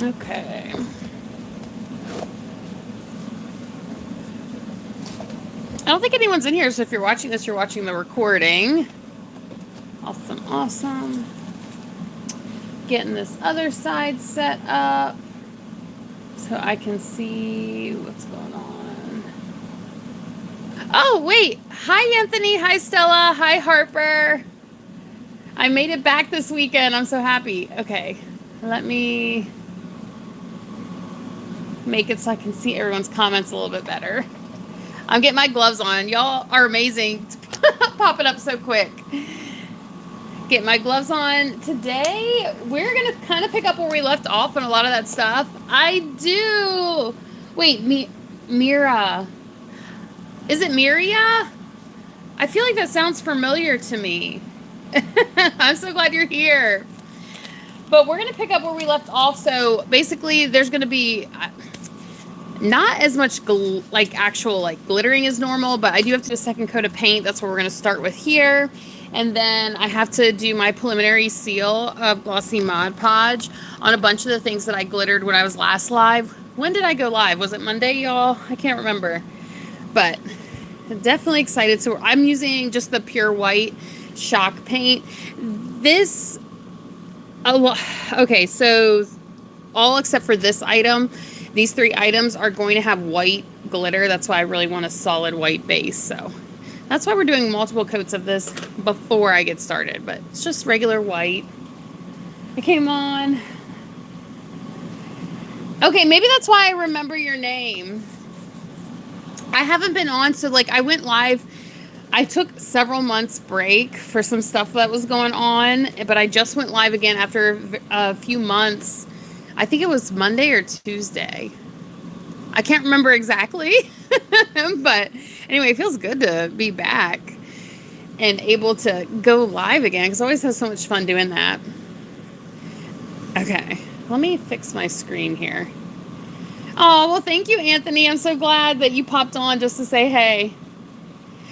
Okay. I don't think anyone's in here, so if you're watching this, you're watching the recording. Awesome, awesome. Getting this other side set up so I can see what's going on. Oh, wait. Hi, Anthony. Hi, Stella. Hi, Harper. I made it back this weekend. I'm so happy. Okay. Let me make it so I can see everyone's comments a little bit better. I'm getting my gloves on. Y'all are amazing. Popping up so quick. Get my gloves on. Today, we're going to kind of pick up where we left off on a lot of that stuff. I do. Wait, Mira. Is it Miria? I feel like that sounds familiar to me. I'm so glad you're here. But we're going to pick up where we left off. So basically, there's going to be not as much actual glittering as normal, but I do have to do a second coat of paint. That's what we're going to start with here. And then I have to do my preliminary seal of Glossy Mod Podge on a bunch of the things that I glittered when I was last live. When did I go live? Was it Monday, y'all? I can't remember. But I'm definitely excited. So I'm using just the pure white shock paint. This, okay, so all except for this item, these 3 items are going to have white glitter. That's why I really want a solid white base. So that's why we're doing multiple coats of this before I get started. But it's just regular white. It came on. Okay, maybe that's why I remember your name. I haven't been on, so I went live. I took several months break for some stuff that was going on, but I just went live again after a few months. I think it was Monday or Tuesday. I can't remember exactly, but anyway, it feels good to be back and able to go live again because I always have so much fun doing that. Okay, let me fix my screen here. Oh, well, thank you, Anthony. I'm so glad that you popped on just to say hey.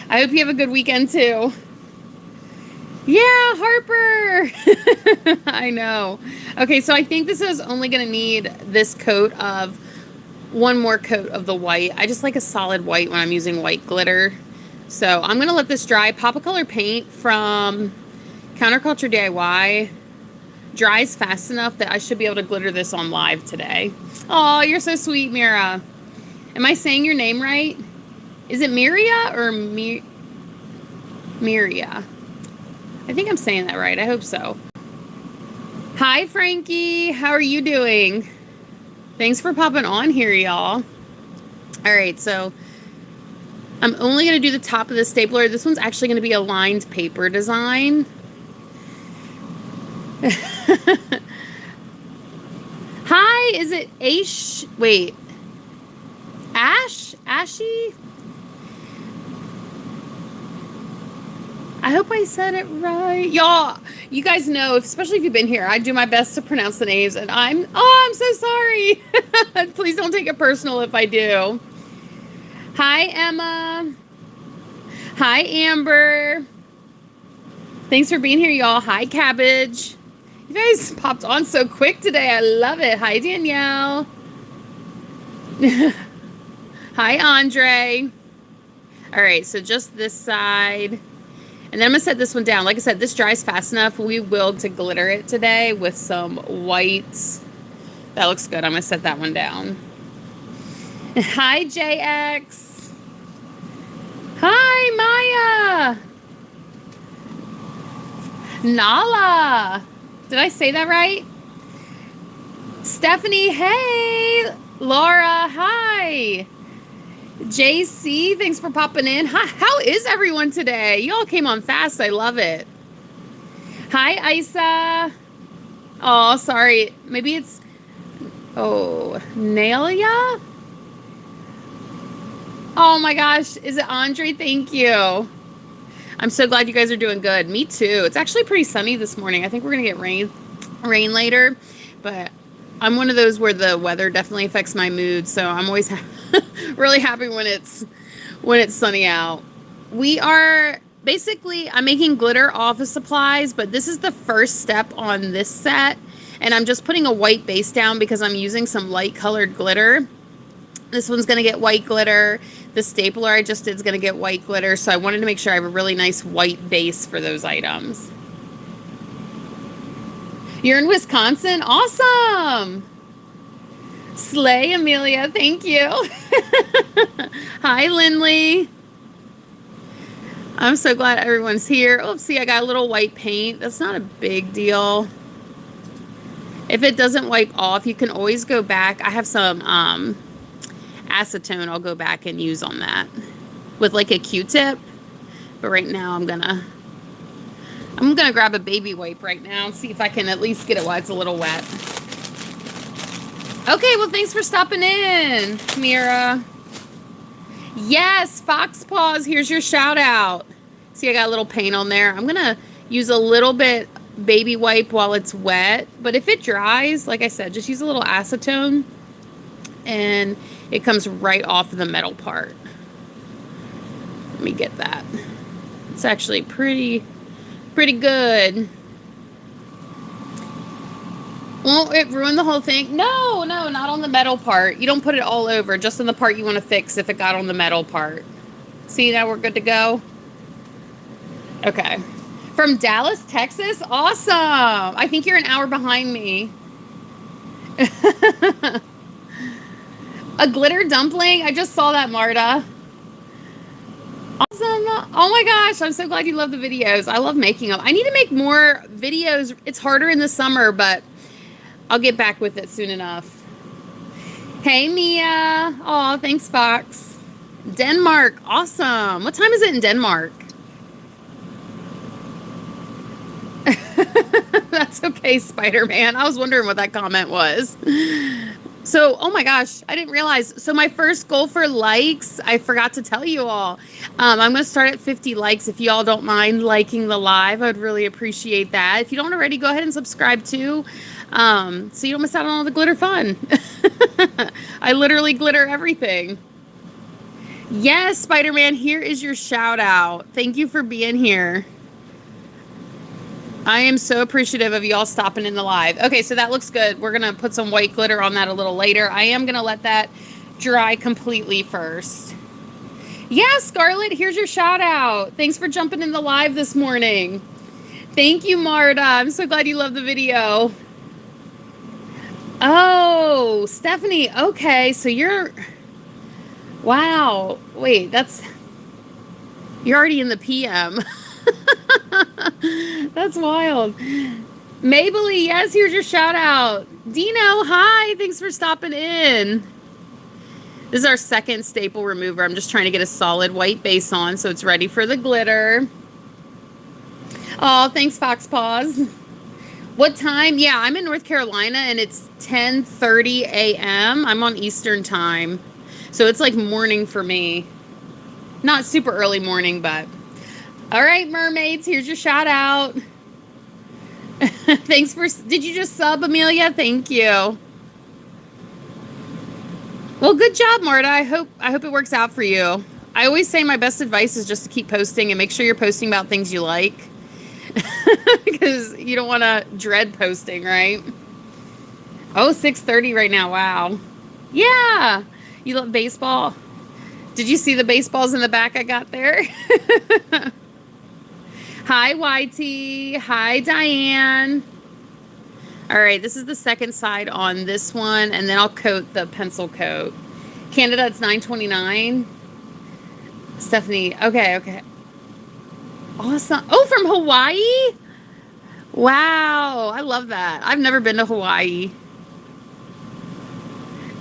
I hope you have a good weekend, too. Yeah, Harper. I know. Okay, so I think this is only going to need this coat of, one more coat of the white. I just like a solid white when I'm using white glitter. So I'm going to let this dry. Pop a Color paint from Counterculture DIY dries fast enough that I should be able to glitter this on live today. Oh, you're so sweet, Mira. Am I saying your name right? Is it Miria or Miria? I think I'm saying that right. I hope so. Hi, Frankie. How are you doing? Thanks for popping on here, y'all. All right, so I'm only going to do the top of the stapler. This one's actually going to be a lined paper design. Hi, is it Ash? Wait. Ashy? I hope I said it right. Y'all, you guys know, especially if you've been here, I do my best to pronounce the names, and I'm so sorry. Please don't take it personal if I do. Hi, Emma. Hi, Amber. Thanks for being here, y'all. Hi, Cabbage. You guys popped on so quick today. I love it. Hi, Danielle. Hi, Andre. All right, so just this side. And then I'm going to set this one down. Like I said, this dries fast enough. We will to glitter it today with some whites. That looks good. I'm going to set that one down. Hi, JX. Hi, Maya. Nala. Did I say that right? Stephanie, hey. Laura, hi. JC, thanks for popping in. Hi, how is everyone today? Y'all came on fast. I love it. Hi, Isa. Oh, sorry. Maybe it's... Oh, Nalia? Oh my gosh. Is it Andre? Thank you. I'm so glad you guys are doing good. Me too. It's actually pretty sunny this morning. I think we're going to get rain later. But I'm one of those where the weather definitely affects my mood. So I'm always really happy when it's sunny out. We are basically, I'm making glitter office supplies, but this is the first step on this set. And I'm just putting a white base down because I'm using some light colored glitter. This one's going to get white glitter. The stapler I just did is going to get white glitter. So I wanted to make sure I have a really nice white base for those items. You're in Wisconsin? Awesome! Slay, Amelia. Thank you. Hi, Lindley. I'm so glad everyone's here. Oh, see, I got a little white paint. That's not a big deal. If it doesn't wipe off, you can always go back. I have some acetone I'll go back and use on that with like a Q-tip. But right now I'm gonna grab a baby wipe right now and see if I can at least get it while it's a little wet. Okay, well, thanks for stopping in, Mira. Yes, Fox Paws, here's your shout out. See, I got a little paint on there. I'm gonna use a little bit baby wipe while it's wet, but if it dries, like I said, just use a little acetone and it comes right off of the metal part. Let me get that. It's actually pretty good. Won't it ruin the whole thing? No, not on the metal part. You don't put it all over, just on the part you want to fix if it got on the metal part. See, now we're good to go. Okay. From Dallas, Texas? Awesome. I think you're an hour behind me. A glitter dumpling? I just saw that, Marta. Awesome. Oh my gosh, I'm so glad you love the videos. I love making them. I need to make more videos. It's harder in the summer, but I'll get back with it soon enough. Hey, Mia. Oh, thanks, Fox. Denmark. Awesome. What time is it in Denmark? That's okay, Spider-Man. I was wondering what that comment was. So, oh my gosh, I didn't realize. So my first goal for likes, I forgot to tell you all. I'm going to start at 50 likes. If you all don't mind liking the live, I would really appreciate that. If you don't already, go ahead and subscribe too. So you don't miss out on all the glitter fun. I literally glitter everything. Yes, Spider-Man, here is your shout out. Thank you for being here. I am so appreciative of y'all stopping in the live. Okay, so that looks good. We're going to put some white glitter on that a little later. I am going to let that dry completely first. Yeah, Scarlett, here's your shout out. Thanks for jumping in the live this morning. Thank you, Marta. I'm so glad you love the video. Oh, Stephanie. Okay, so you're... Wow. Wait, you're already in the PM. That's wild. Mabley, yes, here's your shout out. Dino, hi. Thanks for stopping in. This is our second staple remover. I'm just trying to get a solid white base on so it's ready for the glitter. Oh, thanks, Fox Paws. What time? Yeah, I'm in North Carolina and it's 10:30 a.m. I'm on Eastern time. So it's like morning for me. Not super early morning, but... All right, mermaids, here's your shout out. Thanks for... Did you just sub, Amelia? Thank you. Well, good job, Marta. I hope it works out for you. I always say my best advice is just to keep posting and make sure you're posting about things you like. Because you don't want to dread posting, right? Oh, 6:30 right now. Wow. Yeah. You love baseball? Did you see the baseballs in the back I got there? Hi, YT. Hi, Diane. All right, this is the second side on this one, and then I'll coat the pencil coat. Canada, it's $9.29. Stephanie, okay. Awesome. Oh, from Hawaii? Wow, I love that. I've never been to Hawaii.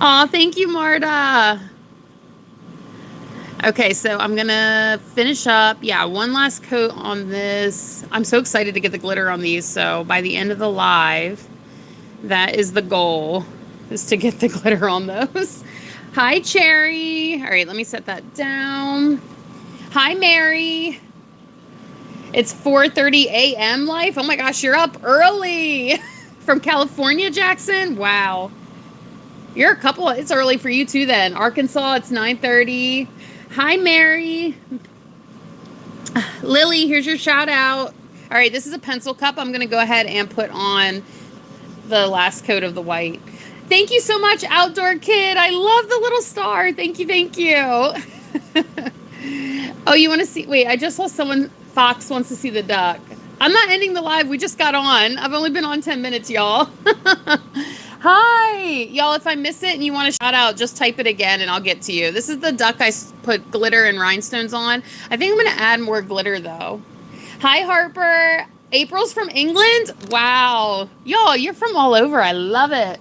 Aw, thank you, Marta. Okay, so I'm going to finish up. Yeah, one last coat on this. I'm so excited to get the glitter on these. So by the end of the live, that is the goal, is to get the glitter on those. Hi, Cherry. All right, let me set that down. Hi, Mary. It's 4:30 a.m. life. Oh my gosh, you're up early. From California, Jackson? Wow. You're a couple. It's early for you too then. Arkansas, it's 9:30. Hi, Mary. Lily, here's your shout out. All right, this is a pencil cup I'm going to go ahead and put on the last coat of the white. Thank you so much, Outdoor Kid. I love the little star. Thank you, thank you. Oh, you want to see? Wait, I just saw someone, Fox wants to see the duck. I'm not ending the live. We just got on. I've only been on 10 minutes, y'all. Hi. Y'all, if I miss it and you want to shout out, just type it again and I'll get to you. This is the duck I put glitter and rhinestones on. I think I'm going to add more glitter, though. Hi, Harper. April's from England? Wow. Y'all, you're from all over. I love it.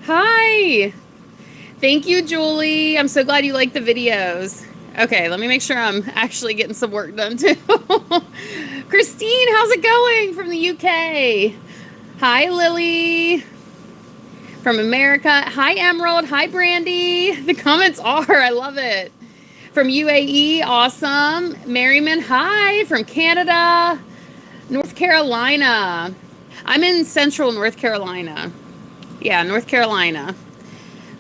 Hi. Thank you, Julie. I'm so glad you like the videos. Okay, let me make sure I'm actually getting some work done too. Christine, how's it going from the UK? Hi, Lily. From America. Hi, Emerald. Hi, Brandy. The comments are, I love it. From UAE, awesome. Merriman, hi. From Canada. North Carolina. I'm in central North Carolina. Yeah, North Carolina.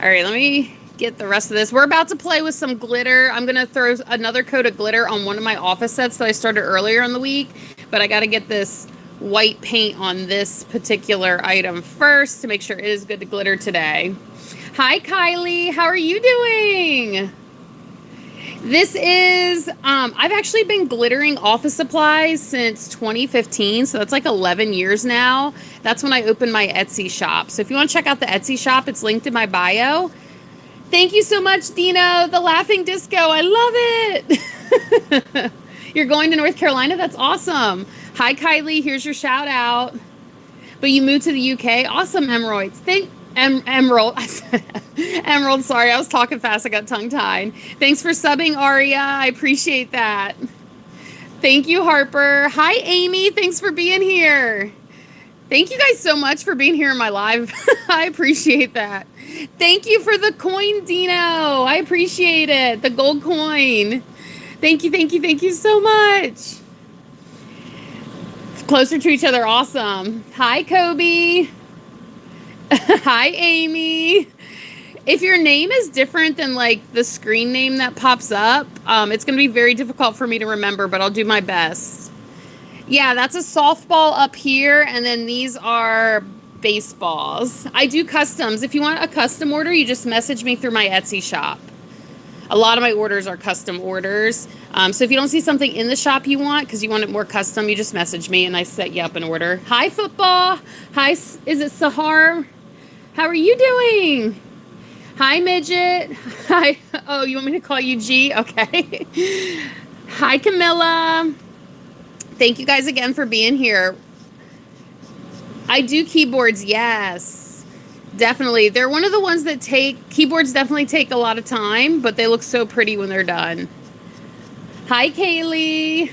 All right, let me get the rest of this. We're about to play with some glitter. I'm going to throw another coat of glitter on one of my office sets that I started earlier in the week, but I got to get this white paint on this particular item first to make sure it is good to glitter today. Hi, Kylie. How are you doing? This is, I've actually been glittering office supplies since 2015, so that's like 11 years now. That's when I opened my Etsy shop. So if you want to check out the Etsy shop, it's linked in my bio. Thank you so much, Dino. The Laughing Disco. I love it. You're going to North Carolina? That's awesome. Hi, Kylie. Here's your shout out. But you moved to the UK? Awesome, Emerald. Emerald. Emerald, sorry. I was talking fast. I got tongue-tied. Thanks for subbing, Aria. I appreciate that. Thank you, Harper. Hi, Amy. Thanks for being here. Thank you guys so much for being here in my live. I appreciate that. Thank you for the coin, Dino. I appreciate it. The gold coin. Thank you, thank you, thank you so much. Closer to each other. Awesome. Hi, Kobe. Hi, Amy. If your name is different than like the screen name that pops up, it's going to be very difficult for me to remember, but I'll do my best. Yeah, that's a softball up here, and then these are baseballs. I do customs. If you want a custom order, you just message me through my Etsy shop. A lot of my orders are custom orders. So if you don't see something in the shop you want, because you want it more custom, you just message me and I set you up an order. Hi, football. Hi, is it Sahar? How are you doing? Hi, midget. Hi. Oh, you want me to call you G? Okay. Hi, Camilla. Thank you guys again for being here. I do keyboards, yes. Definitely. They're one of the ones that keyboards definitely take a lot of time, but they look so pretty when they're done. Hi, Kaylee.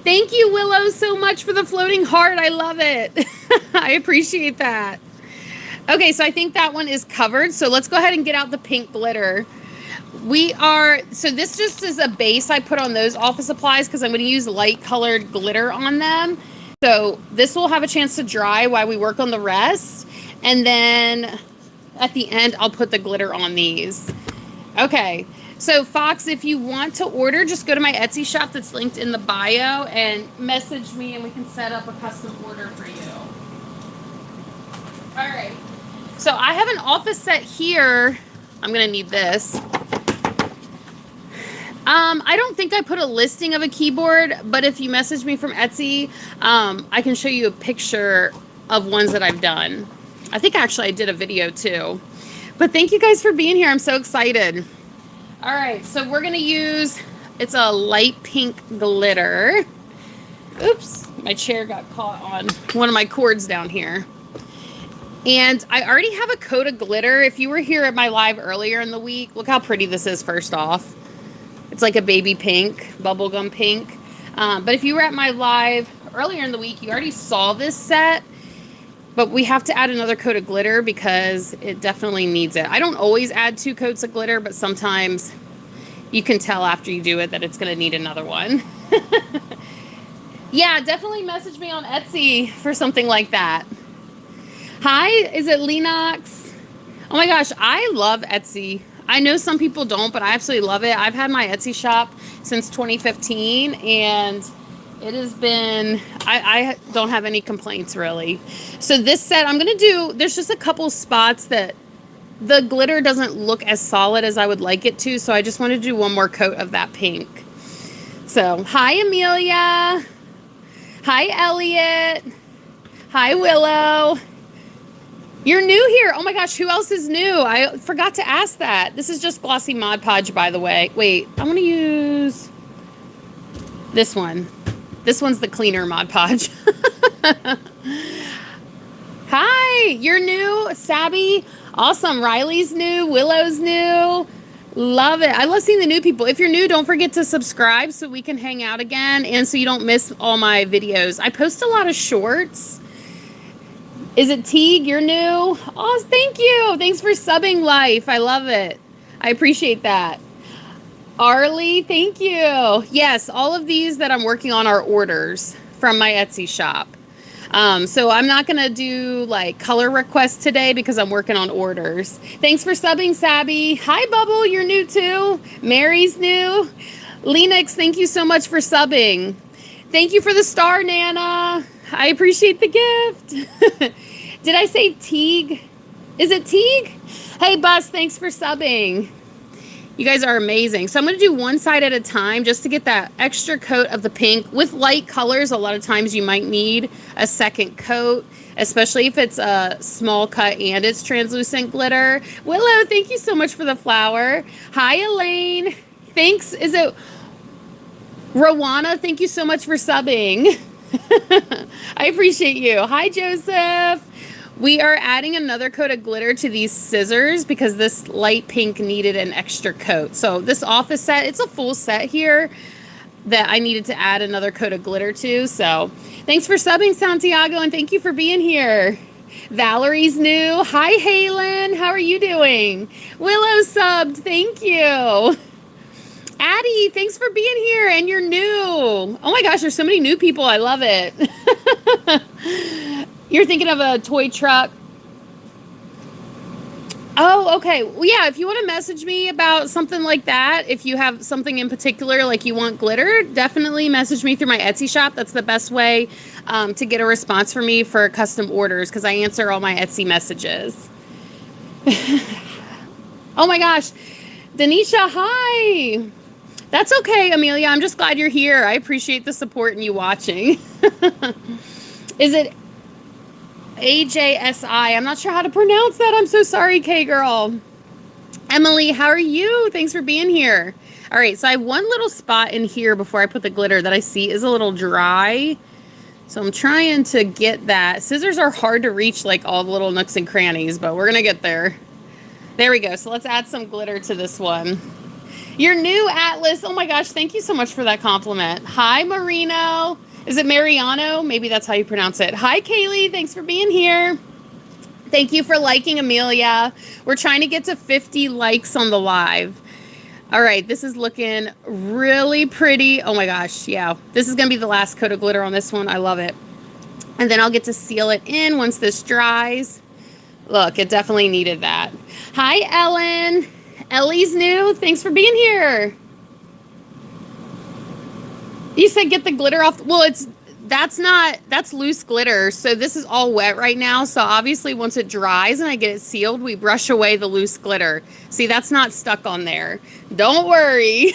Thank you, Willow, so much for the floating heart. I love it. I appreciate that. Okay, so I think that one is covered. So let's go ahead and get out the pink glitter. So this just is a base I put on those office supplies because I'm going to use light colored glitter on them. So this will have a chance to dry while we work on the rest. And then at the end, I'll put the glitter on these. Okay. So Fox, if you want to order, just go to my Etsy shop that's linked in the bio and message me and we can set up a custom order for you. All right. So I have an office set here. I'm going to need this. I don't think I put a listing of a keyboard, but if you message me from Etsy, I can show you a picture of ones that I've done. I think actually I did a video too. But thank you guys for being here. I'm so excited. All right, so we're going to use, it's a light pink glitter. Oops, my chair got caught on one of my cords down here. And I already have a coat of glitter. If you were here at my live earlier in the week, look how pretty this is first off. It's like a baby pink, bubblegum pink. But if you were at my live earlier in the week, you already saw this set. But we have to add another coat of glitter because it definitely needs it. I don't always add 2 coats of glitter, but sometimes you can tell after you do it that it's going to need another one. Yeah, definitely message me on Etsy for something like that. Hi, is it Lenox? Oh my gosh, I love Etsy. I know some people don't, but I absolutely love it. I've had my Etsy shop since 2015, and It has been, I don't have any complaints really. So this set, I'm going to do, there's just a couple spots that the glitter doesn't look as solid as I would like it to. So I just wanted to do one more coat of that pink. So, hi Amelia. Hi Elliot. Hi Willow. You're new here. Oh my gosh, who else is new? I forgot to ask that. This is just Glossy Mod Podge, by the way. Wait, I'm going to use this one. This one's the cleaner Mod Podge. Hi, you're new. Sabby. Awesome. Riley's new. Willow's new. Love it. I love seeing the new people. If you're new, don't forget to subscribe so we can hang out again and so you don't miss all my videos. I post a lot of shorts. Is it Teague? You're new? Oh, thank you. Thanks for subbing, Life. I love it. I appreciate that. Arlie, thank you. Yes, all of these that I'm working on are orders from my Etsy shop. So I'm not going to do like color requests today because I'm working on orders. Thanks for subbing, Sabby. Hi, Bubble. You're new too. Mary's new. Lennox, thank you so much for subbing. Thank you for the star, Nana. I appreciate the gift. Did I say Teague? Is it Teague? Hey, Bus, thanks for subbing. You guys are amazing. So I'm going to do one side at a time just to get that extra coat of the pink. With light colors, a lot of times you might need a second coat, especially if it's a small cut and it's translucent glitter. Willow, thank you so much for the flower. Hi, Elaine. Thanks. Is it Rowana? Thank you so much for subbing. I appreciate you. Hi, Joseph. We are adding another coat of glitter to these scissors because this light pink needed an extra coat. So this office set, it's a full set here that I needed to add another coat of glitter to. So thanks for subbing, Santiago, and thank you for being here. Valerie new. Hi, Halen. How are you doing? Willow subbed. Thank you. Addie, thanks for being here, and you're new. Oh my gosh, there's so many new people. I love it. You're thinking of a toy truck. Oh, okay. Well, yeah, if you want to message me about something like that, if you have something in particular, like you want glitter, definitely message me through my Etsy shop. That's the best way to get a response from me for custom orders because I answer all my Etsy messages. Oh my gosh. Denisha, hi. That's okay, Amelia. I'm just glad you're here. I appreciate the support and you watching. Is it AJSI? I'm not sure how to pronounce that. I'm so sorry, K-Girl. Emily, how are you? Thanks for being here. All right, so I have one little spot in here before I put the glitter that I see is a little dry. So I'm trying to get that. Scissors are hard to reach like all the little nooks and crannies, but we're going to get there. There we go. So let's add some glitter to this one. You're new, Atlas. Oh my gosh, thank you so much for that compliment. Hi, Marino. Is it Mariano? Maybe that's how you pronounce it. Hi, Kaylee. Thanks for being here. Thank you for liking, Amelia. We're trying to get to 50 likes on the live. All right, this is looking really pretty. Oh my gosh, yeah. This is going to be the last coat of glitter on this one. I love it. And then I'll get to seal it in once this dries. Look, it definitely needed that. Hi, Ellen. Ellie's new. Thanks for being here. You said get the glitter off. Well, that's loose glitter. So this is all wet right now. So obviously once it dries and I get it sealed, we brush away the loose glitter. See, that's not stuck on there. Don't worry.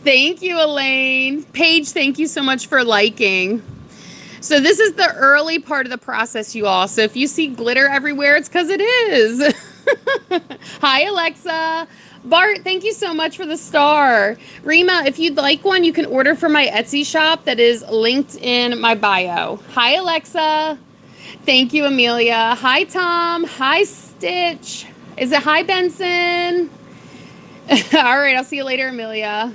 Thank you, Elaine. Paige, thank you so much for liking. So this is the early part of the process, you all. So if you see glitter everywhere, it's because it is. Hi, Alexa. Bart, thank you so much for the star. Rima, if you'd like one, you can order from my Etsy shop that is linked in my bio. Hi, Alexa. Thank you, Amelia. Hi, Tom. Hi, Stitch. Is it hi, Benson? All right, I'll see you later, Amelia.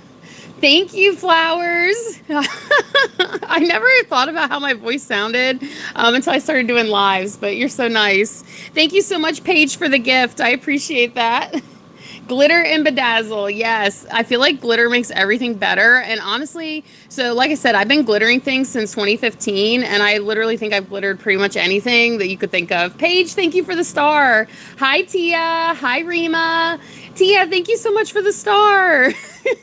Thank you, Flowers. I never thought about how my voice sounded until I started doing lives, but you're so nice. Thank you so much, Paige, for the gift. I appreciate that. Glitter and bedazzle. Yes, I feel like glitter makes everything better. And honestly, so like I said, I've been glittering things since 2015, and I literally think I've glittered pretty much anything that you could think of. Paige, thank you for the star. Hi, Tia. Hi, Rima. Tia, thank you so much for the star.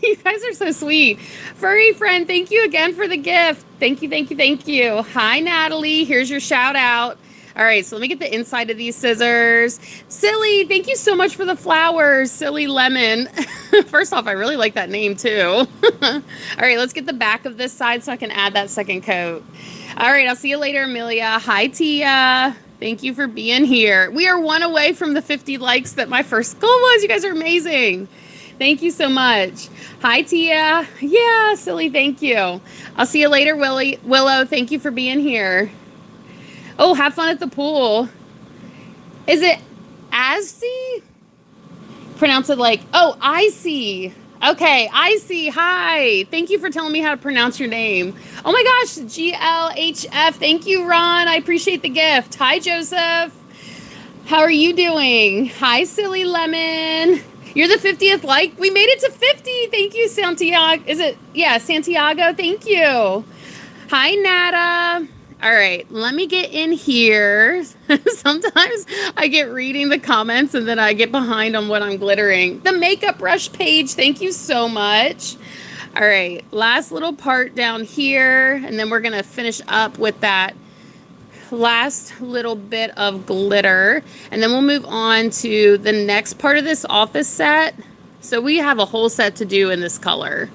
You guys are so sweet. Furry friend, thank you again for the gift. Thank you, thank you, thank you. Hi, Natalie. Here's your shout out. All right, so let me get the inside of these scissors. Silly, thank you so much for the flowers. Silly Lemon. First off, I really like that name too. All right, let's get the back of this side so I can add that second coat. All right, I'll see you later, Amelia. Hi, Tia. Thank you for being here. We are one away from the 50 likes that my first goal was. You guys are amazing. Thank you so much. Hi, Tia. Yeah, Silly, thank you. I'll see you later, Willow. Thank you for being here. Oh, have fun at the pool. Is it Asty? Pronounce it like, oh, I see. Okay, I see. Hi. Thank you for telling me how to pronounce your name. Oh my gosh, GLHF. Thank you, Ron. I appreciate the gift. Hi, Joseph. How are you doing? Hi, Silly Lemon. You're the 50th like. We made it to 50. Thank you, Santiago. Is it? Yeah, Santiago. Thank you. Hi, Nada. All right, let me get in here. Sometimes I get reading the comments and then I get behind on what I'm glittering. The makeup brush page, thank you so much. All right, last little part down here, and then we're gonna finish up with that last little bit of glitter, and then we'll move on to the next part of this office set. So we have a whole set to do in this color.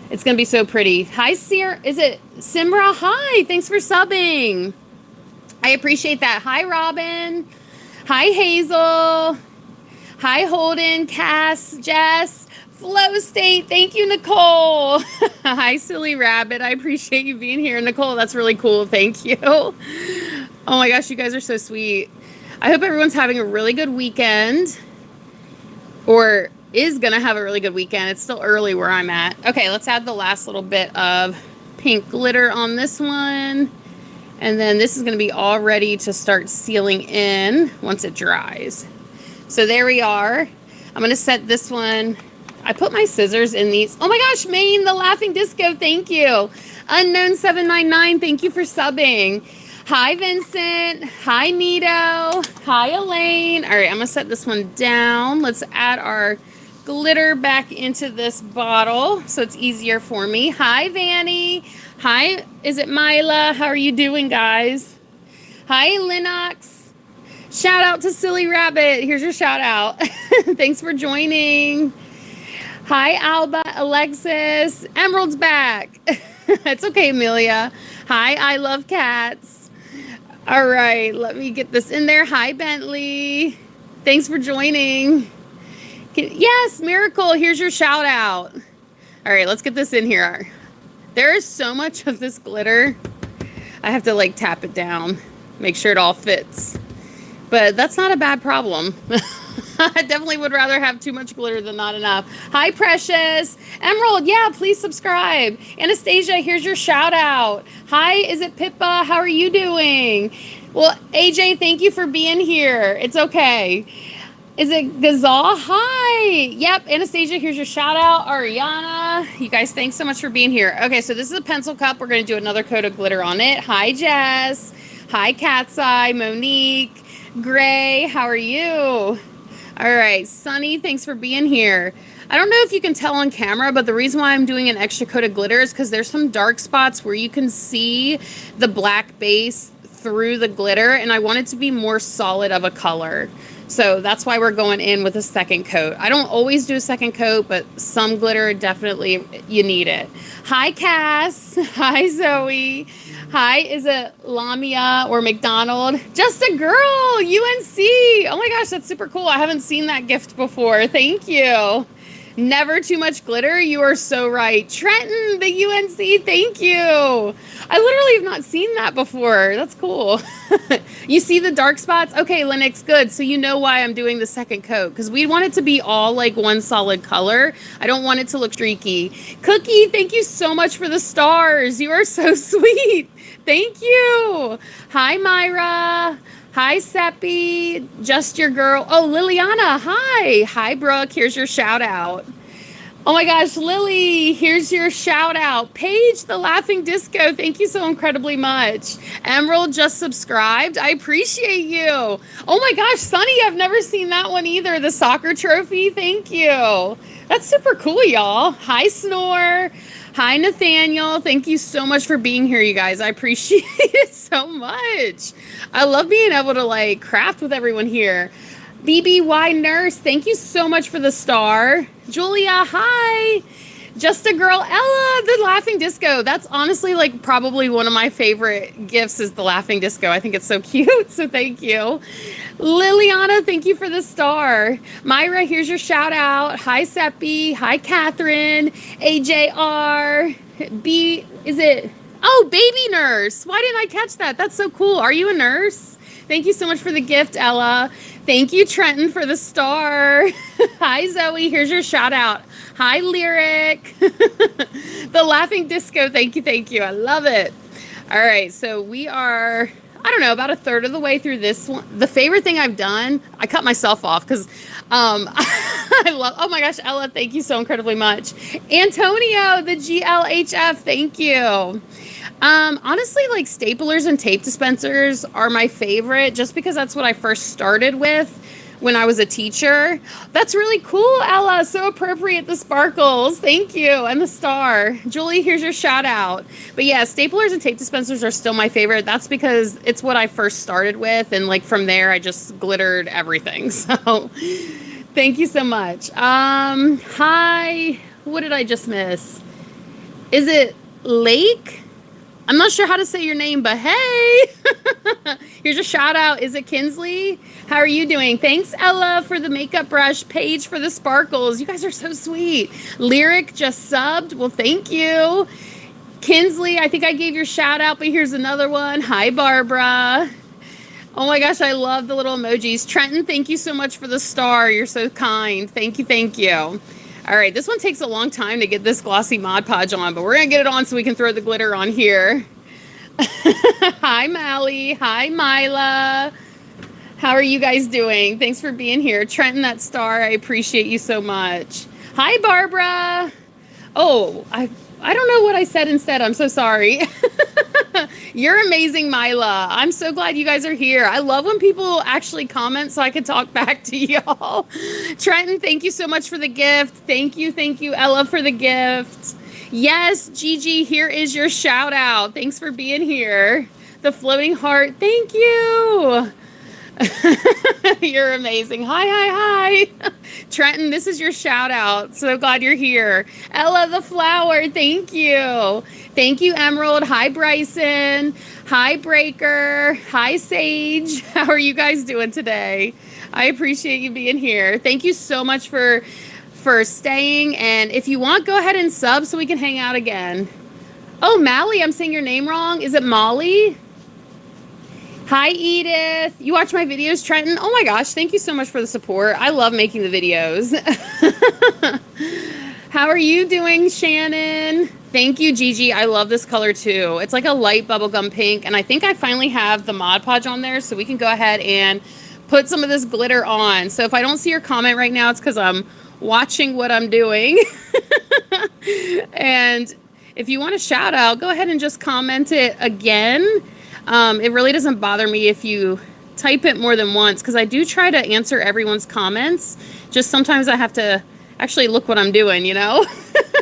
It's going to be so pretty. Hi, Sierra. Is it Simra? Hi. Thanks for subbing. I appreciate that. Hi, Robin. Hi, Hazel. Hi, Holden, Cass, Jess, Flow State. Thank you, Nicole. Hi, Silly Rabbit. I appreciate you being here. Nicole, that's really cool. Thank you. Oh my gosh, you guys are so sweet. I hope everyone's having a really good weekend. Or is gonna have a really good weekend. It's still early where I'm at. Okay, let's add the last little bit of pink glitter on this one. And then this is gonna be all ready to start sealing in once it dries. So there we are. I'm gonna set this one. I put my scissors in these. Oh my gosh, Maine, the Laughing Disco, thank you. Unknown799, thank you for subbing. Hi, Vincent. Hi, Nito. Hi, Elaine. All right, I'm gonna set this one down. Let's add our glitter back into this bottle so it's easier for me. Hi, Vanny. Hi, is it Mila? How are you doing, guys? Hi, Lennox. Shout out to Silly Rabbit. Here's your shout out. Thanks for joining. Hi, Alba, Alexis. Emerald's back. It's okay, Amelia. Hi, I love cats. All right, let me get this in there. Hi, Bentley. Thanks for joining. Yes, Miracle, here's your shout out. All right, let's get this in here. There is so much of this glitter. I have to like tap it down, make sure it all fits. But that's not a bad problem. I definitely would rather have too much glitter than not enough. Hi, Precious. Emerald, yeah, please subscribe. Anastasia, here's your shout out. Hi, is it Pippa? How are you doing? Well, AJ, thank you for being here. It's okay. Is it Gazal? Hi. Yep. Anastasia, here's your shout out. Ariana. You guys, thanks so much for being here. Okay, so this is a pencil cup. We're going to do another coat of glitter on it. Hi, Jess. Hi, Cat's Eye. Monique. Gray, how are you? All right. Sunny, thanks for being here. I don't know if you can tell on camera, but the reason why I'm doing an extra coat of glitter is because there's some dark spots where you can see the black base through the glitter, and I want it to be more solid of a color. So that's why we're going in with a second coat. I don't always do a second coat, but some glitter, definitely, you need it. Hi, Cass. Hi, Zoe. Hi, is it Lamia or McDonald? Just a girl, UNC. Oh my gosh, that's super cool. I haven't seen that gift before. Thank you. Never too much glitter. You are so right. Trenton, the UNC, thank you. I literally have not seen that before. That's cool. You see the dark spots? Okay, Lennox, good. So you know why I'm doing the second coat, because we want it to be all like one solid color. I don't want it to look streaky. Cookie, thank you so much for the stars. You are so sweet. Thank you. Hi, Myra. Hi, Seppi. Just your girl. Oh, Liliana. Hi. Hi, Brooke. Here's your shout out. Oh my gosh, Lily, here's your shout out. Paige, the Laughing Disco, thank you so incredibly much. Emerald just subscribed. I appreciate you. Oh my gosh, Sunny, I've never seen that one either. The soccer trophy, thank you. That's super cool, y'all. Hi, Snore. Hi, Nathaniel. Thank you so much for being here, you guys. I appreciate it so much. I love being able to like craft with everyone here. BBY Nurse, thank you so much for the star. Julia, hi. Just a Girl, Ella, the Laughing Disco. That's honestly like probably one of my favorite gifts is the Laughing Disco. I think it's so cute, so thank you. Liliana, thank you for the star. Myra, here's your shout out. Hi, Seppi. Hi, Catherine. AJR. Oh, Baby Nurse. Why didn't I catch that? That's so cool. Are you a nurse? Thank you so much for the gift, Ella. Thank you, Trenton, for the star. Hi, Zoe. Here's your shout out. Hi, Lyric. The Laughing Disco. Thank you. Thank you. I love it. All right. So we are, I don't know, about a third of the way through this one. The favorite thing I've done, I cut myself off because I love, oh my gosh, Ella, thank you so incredibly much. Antonio, the GLHF. Thank you. Honestly, like staplers and tape dispensers are my favorite just because that's what I first started with when I was a teacher. That's really cool, Ella. So appropriate, the sparkles. Thank you. And the star. Julie, here's your shout out. But yeah, staplers and tape dispensers are still my favorite. That's because it's what I first started with. And like from there, I just glittered everything. So thank you so much. Hi. What did I just miss? Is it Lake? I'm not sure how to say your name, but hey, here's a shout out. Is it Kinsley? How are you doing? Thanks, Ella, for the makeup brush. Paige for the sparkles. You guys are so sweet. Lyric just subbed. Well, thank you. Kinsley, I think I gave your shout out, but here's another one. Hi, Barbara. Oh my gosh, I love the little emojis. Trenton, thank you so much for the star. You're so kind. Thank you, thank you. All right, this one takes a long time to get this glossy Mod Podge on, but we're going to get it on so we can throw the glitter on here. Hi, Mally. Hi, Mila. How are you guys doing? Thanks for being here. Trenton, that star, I appreciate you so much. Hi, Barbara. Oh, I don't know what I said instead. I'm so sorry. You're amazing, Mila. I'm so glad you guys are here. I love when people actually comment so I can talk back to y'all. Trenton, thank you so much for the gift. Thank you, Ella, for the gift. Yes, Gigi, here is your shout out. Thanks for being here. The floating heart, thank you. You're amazing. Hi. Trenton, this is your shout out. So glad you're here. Ella the flower, thank you. Thank you, Emerald. Hi, Bryson. Hi, Breaker. Hi, Sage. How are you guys doing today? I appreciate you being here. Thank you so much for staying. And if you want, go ahead and sub so we can hang out again. Oh, Mally, I'm saying your name wrong. Is it Molly? Hi, Edith. You watch my videos, Trenton? Oh my gosh, thank you so much for the support. I love making the videos. How are you doing, Shannon? Thank you, Gigi. I love this color too. It's like a light bubblegum pink, and I think I finally have the Mod Podge on there, so we can go ahead and put some of this glitter on. So if I don't see your comment right now, it's because I'm watching what I'm doing. And if you want a shout out, go ahead and just comment it again. It really doesn't bother me if you type it more than once because I do try to answer everyone's comments. Just sometimes I have to actually look what I'm doing, you know?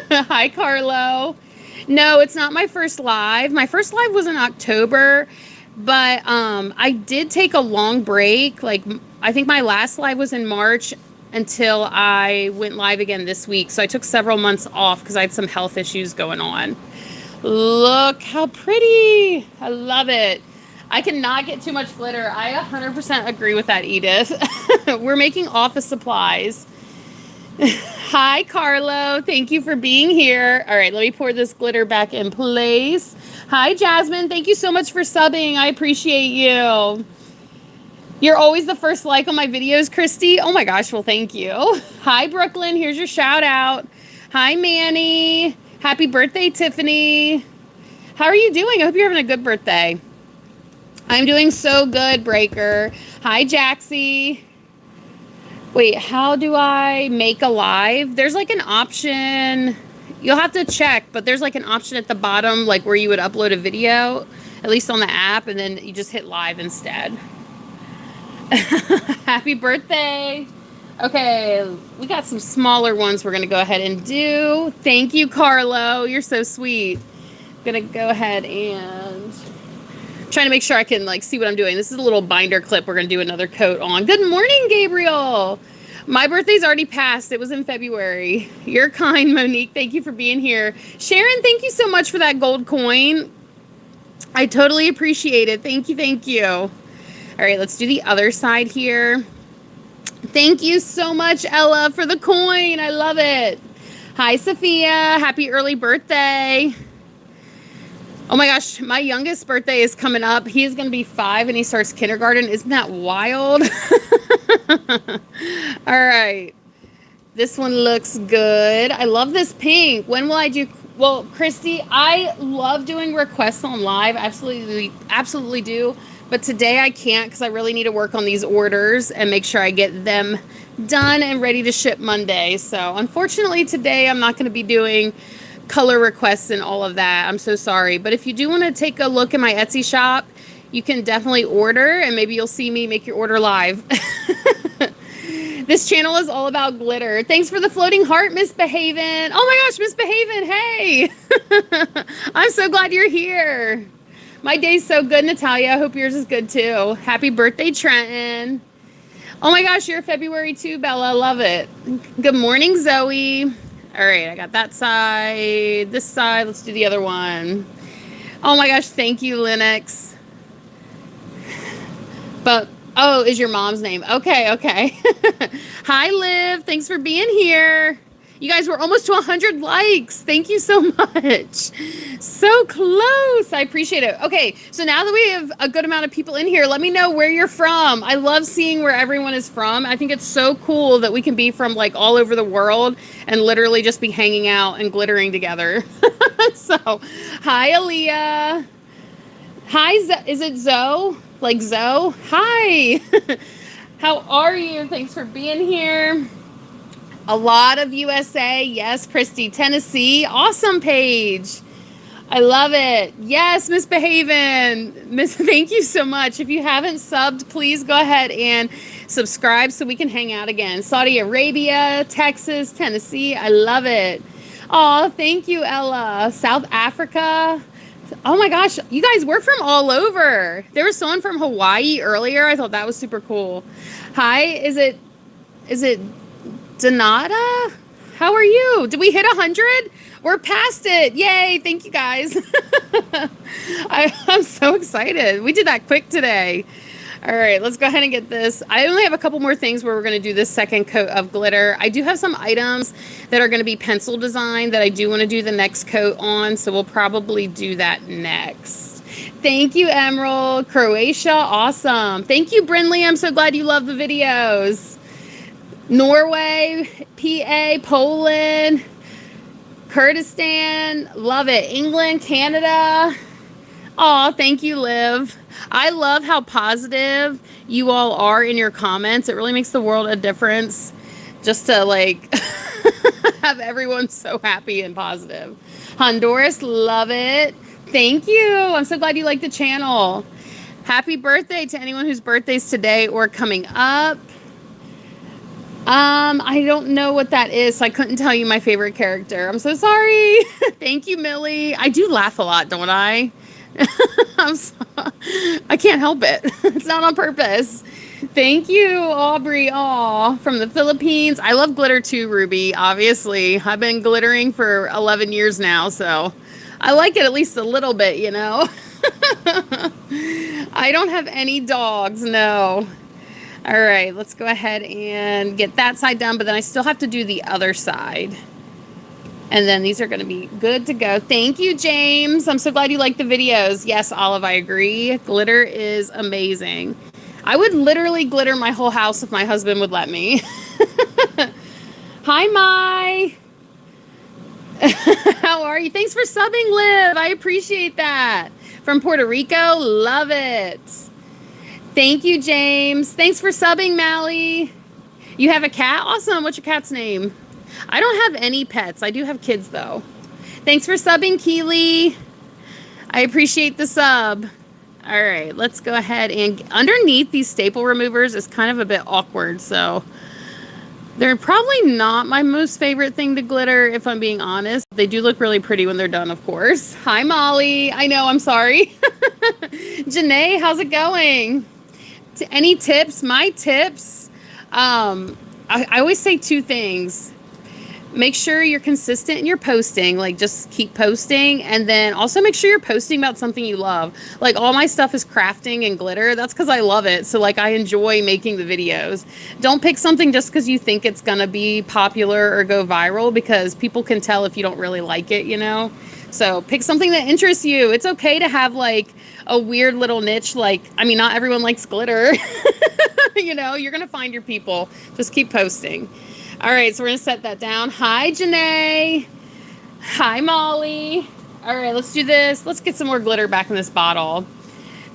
Hi, Carlo. No, it's not my first live. My first live was in October, but I did take a long break. Like, I think my last live was in March until I went live again this week. So I took several months off because I had some health issues going on. Look how pretty. I love it. I cannot get too much glitter. I 100% agree with that, Edith. We're making office supplies. Hi, Carlo. Thank you for being here. All right, let me pour this glitter back in place. Hi, Jasmine. Thank you so much for subbing. I appreciate you. You're always the first like on my videos, Christy. Oh my gosh, well, thank you. Hi, Brooklyn. Here's your shout out. Hi, Manny. Happy birthday, Tiffany. How are you doing? I hope you're having a good birthday. I'm doing so good, Breaker. Hi, Jaxie. Wait, how do I make a live? There's like an option. You'll have to check, but there's like an option at the bottom, like where you would upload a video, at least on the app, and then you just hit live instead. Happy birthday. Okay, we got some smaller ones we're going to go ahead and do. Thank you, Carlo. You're so sweet. Going to go ahead and trying to make sure I can like see what I'm doing. This is a little binder clip we're going to do another coat on. Good morning, Gabriel. My birthday's already passed. It was in February. You're kind, Monique. Thank you for being here. Sharon, thank you so much for that gold coin. I totally appreciate it. Thank you, thank you. All right, let's do the other side here. Thank you so much, Ella, for the coin. I love it. Hi, Sophia. Happy early birthday. Oh my gosh, my youngest birthday is coming up. He is going to be 5 and he starts kindergarten. Isn't that wild? All right. This one looks good. I love this pink. When will I do... Well, Christy, I love doing requests on live. Absolutely do. But today I can't because I really need to work on these orders and make sure I get them done and ready to ship Monday. So unfortunately today I'm not going to be doing color requests and all of that. I'm so sorry. But if you do want to take a look at my Etsy shop, you can definitely order and maybe you'll see me make your order live. This channel is all about glitter. Thanks for the floating heart, Miss Behaven. Oh my gosh, Miss Behaven, hey. I'm so glad you're here. My day's so good, Natalia. I hope yours is good too. Happy birthday, Trenton. Oh my gosh, you're February too, Bella. Love it. Good morning, Zoe. All right, I got that side, this side. Let's do the other one. Oh my gosh, thank you, Linux. But, oh, is your mom's name? Okay, okay. Hi, Liv. Thanks for being here. You guys were almost to 100 likes. Thank you so much. So close. I appreciate it. Okay, so now that we have a good amount of people in here, let me know where you're from. I love seeing where everyone is from. I think it's so cool that we can be from like all over the world and literally just be hanging out and glittering together. So, hi, Aaliyah. Hi, is it Zoe? Like Zoe? Hi. How are you? Thanks for being here. A lot of USA. Yes, Christy. Tennessee. Awesome, Paige. I love it. Yes, Miss Behaven. Thank you so much. If you haven't subbed, please go ahead and subscribe so we can hang out again. Saudi Arabia, Texas, Tennessee. I love it. Oh, thank you, Ella. South Africa. Oh my gosh, you guys, we're from all over. There was someone from Hawaii earlier. I thought that was super cool. Hi, is it Donata? How are you? Did we hit 100? We're past it. Yay. Thank you guys. I'm so excited. We did that quick today. All right, let's go ahead and get this. I only have a couple more things where we're going to do this second coat of glitter. I do have some items that are going to be pencil design that I do want to do the next coat on, so we'll probably do that next. Thank you, Emerald. Croatia, awesome. Thank you, Brinley. I'm so glad you love the videos. Norway, PA, Poland, Kurdistan, love it. England, Canada. Aw, thank you, Liv. I love how positive you all are in your comments. It really makes the world a difference just to like have everyone so happy and positive. Honduras, love it. Thank you. I'm so glad you like the channel. Happy birthday to anyone whose birthday's today or coming up. I don't know what that is, so I couldn't tell you my favorite character. I'm so sorry. Thank you, Millie. I do laugh a lot, don't I? I can't help it. It's not on purpose. Thank you, Aubrey. Aw, from the Philippines. I love glitter too, Ruby, obviously. I've been glittering for 11 years now, so I like it at least a little bit, you know? I don't have any dogs, no. All right, let's go ahead and get that side done, but then I still have to do the other side. And then these are going to be good to go. Thank you, James. I'm so glad you like the videos. Yes, Olive, I agree. Glitter is amazing. I would literally glitter my whole house if my husband would let me. Hi, Mai. How are you? Thanks for subbing, Liv. I appreciate that. From Puerto Rico, love it. Thank you, James. Thanks for subbing, Mally. You have a cat? Awesome. What's your cat's name? I don't have any pets. I do have kids, though. Thanks for subbing, Keely. I appreciate the sub. All right, let's go ahead and underneath these staple removers is kind of a bit awkward, so they're probably not my most favorite thing to glitter, if I'm being honest. They do look really pretty when they're done, of course. Hi, Molly. I know, I'm sorry. Janae, how's it going? Any tips? My tips, I always say two things. Make sure you're consistent in your posting, like just keep posting, and then also make sure you're posting about something you love. Like all my stuff is crafting and glitter. That's because I love it. So like I enjoy making the videos. Don't pick something just because you think it's gonna be popular or go viral, because people can tell if you don't really like it, you know? So pick something that interests you. It's okay to have like a weird little niche. Like, I mean, not everyone likes glitter. You know, you're gonna find your people. Just keep posting. All right, so we're going to set that down. Hi, Janae. Hi, Molly. All right, let's do this. Let's get some more glitter back in this bottle.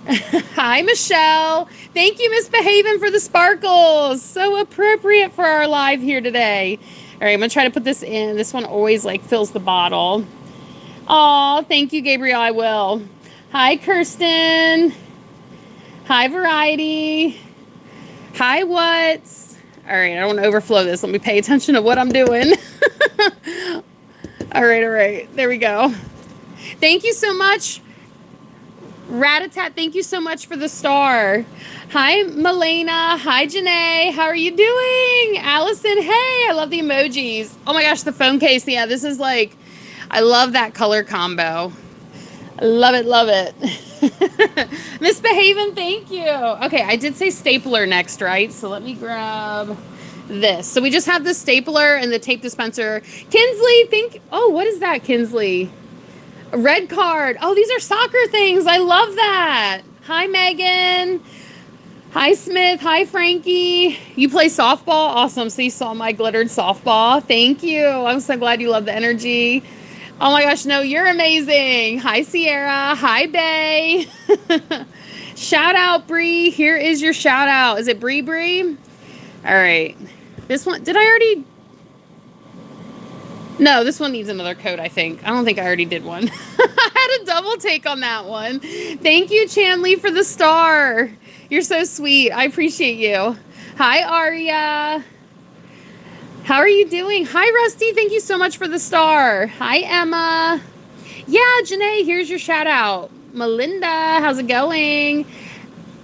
Hi, Michelle. Thank you, Miss Behaven, for the sparkles. So appropriate for our live here today. All right, I'm going to try to put this in. This one always, like, fills the bottle. Aw, thank you, Gabriel. I will. Hi, Kirsten. Hi, Variety. Hi, What's. All right, I don't want to overflow this. Let me pay attention to what I'm doing. All right. There we go. Thank you so much. Ratatat, thank you so much for the star. Hi, Melena. Hi, Janae. How are you doing? Allison, hey, I love the emojis. Oh my gosh, the phone case. Yeah, this is like, I love that color combo. I love it. Miss Behaven, thank you. Okay, I did say stapler next, right? So let me grab this. So we just have the stapler and the tape dispenser. Kinsley, oh, what is that, Kinsley? A red card. Oh, these are soccer things. I love that. Hi, Megan. Hi, Smith. Hi, Frankie. You play softball? Awesome. So you saw my glittered softball. Thank you. I'm so glad you love the energy. Oh my gosh, no, you're amazing. Hi, Sierra. Hi, Bay. Shout out, Bree. Here is your shout out. Is it Bree? All right. This one, did I already? No, this one needs another coat, I think. I don't think I already did one. I had a double take on that one. Thank you, Chanley, for the star. You're so sweet. I appreciate you. Hi, Aria. How are you doing? Hi, Rusty. Thank you so much for the star. Hi, Emma. Yeah, Janae, here's your shout out. Melinda, how's it going?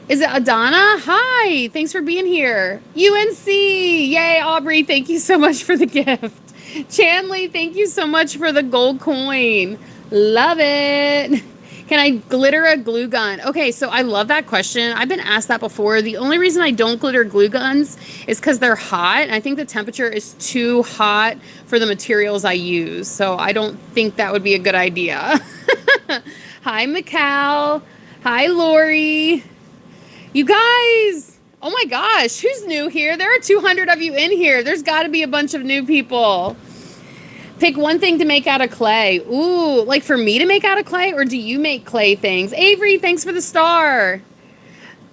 Is it Adana? Hi, thanks for being here. UNC, yay, Aubrey, thank you so much for the gift. Chanley, thank you so much for the gold coin. Love it. Can I glitter a glue gun? Okay, so I love that question. I've been asked that before. The only reason I don't glitter glue guns is because they're hot. And I think the temperature is too hot for the materials I use. So I don't think that would be a good idea. Hi, Macau. Hi, Lori. You guys. Oh my gosh, who's new here? There are 200 of you in here. There's got to be a bunch of new people. Pick one thing to make out of clay. Ooh, like for me to make out of clay, or do you make clay things? Avery, thanks for the star.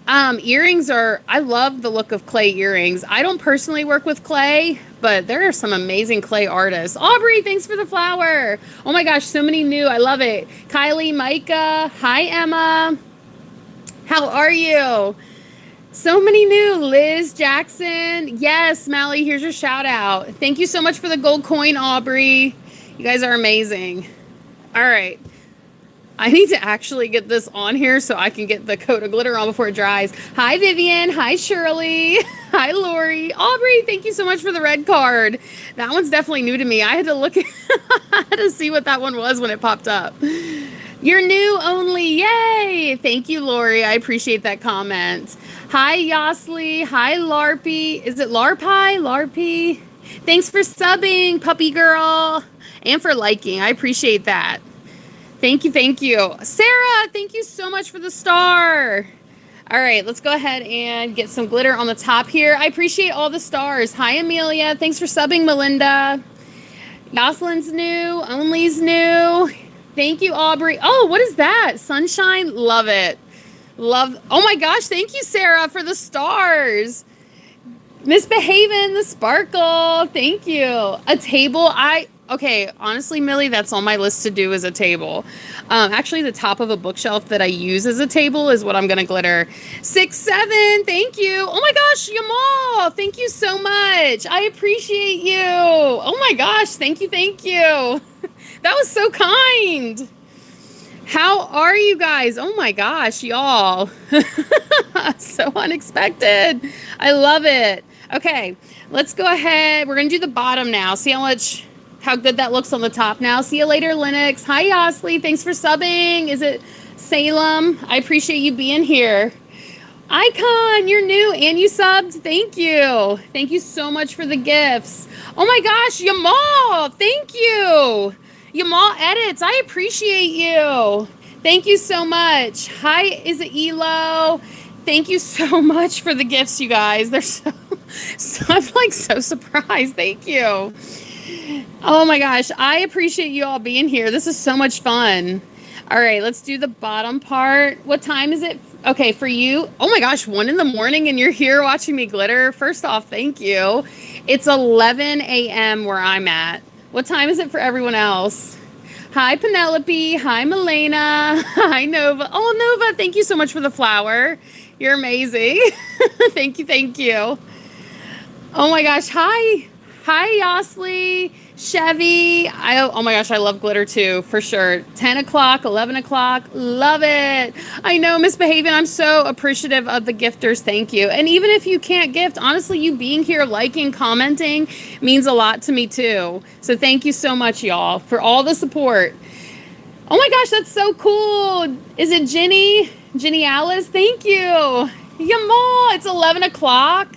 Earrings I love the look of clay earrings. I don't personally work with clay, but there are some amazing clay artists. Aubrey, thanks for the flower. Oh my gosh, so many new. I love it. Kylie, Micah. Hi, Emma. How are you? So many new. Liz, Jackson. Yes, Mally, here's your shout out. Thank you so much for the gold coin, Aubrey. You guys are amazing. All right. I need to actually get this on here so I can get the coat of glitter on before it dries. Hi, Vivian. Hi, Shirley. Hi, Lori. Aubrey, thank you so much for the red card. That one's definitely new to me. I had to look I had to see what that one was when it popped up. You're new only. Yay. Thank you, Lori. I appreciate that comment. Hi, Yosley. Hi, Larpy. Is it Larpy? Larpy. Thanks for subbing, puppy girl, and for liking. I appreciate that. Thank you. Thank you. Sarah, thank you so much for the star. All right, let's go ahead and get some glitter on the top here. I appreciate all the stars. Hi, Amelia. Thanks for subbing, Melinda. Yoslyn's new. Only's new. Thank you, Aubrey. Oh, what is that? Sunshine? Love it. Love. Oh my gosh. Thank you, Sarah, for the stars. Misbehaving the sparkle. Thank you. A table. Okay, honestly, Millie, that's on my list to do is a table. Actually, the top of a bookshelf that I use as a table is what I'm going to glitter. 6-7, thank you. Oh my gosh, Yamal, thank you so much. I appreciate you. Oh my gosh, thank you, thank you. That was so kind. How are you guys? Oh my gosh, y'all. So unexpected. I love it. Okay, let's go ahead. We're going to do the bottom now. See how good that looks on the top now. See you later, Linux. Hi, Yosley. Thanks for subbing. Is it Salem? I appreciate you being here. Icon, you're new and you subbed. Thank you. Thank you so much for the gifts. Oh my gosh, Yamal. Thank you. Yamal Edits. I appreciate you. Thank you so much. Hi, is it Elo? Thank you so much for the gifts, you guys. They're so I'm like so surprised. Thank you. Oh my gosh, I appreciate you all being here. This is so much fun. All right, let's do the bottom part. What time is it? Okay, for you. Oh my gosh, 1 a.m. and you're here watching me glitter. First off, thank you. It's 11 a.m. where I'm at. What time is it for everyone else? Hi, Penelope. Hi, Milena. Hi, Nova. Oh, Nova, thank you so much for the flower. You're amazing. Thank you, thank you. Oh my gosh, hi. Hi, Yosley, Chevy. Oh my gosh, I love glitter too, for sure. 10 o'clock, 11 o'clock, love it. I know, Misbehaving, I'm so appreciative of the gifters, thank you. And even if you can't gift, honestly, you being here, liking, commenting means a lot to me too. So thank you so much, y'all, for all the support. Oh my gosh, that's so cool. Is it Jenny? Jenny Alice, thank you. Yamal, it's 11 o'clock.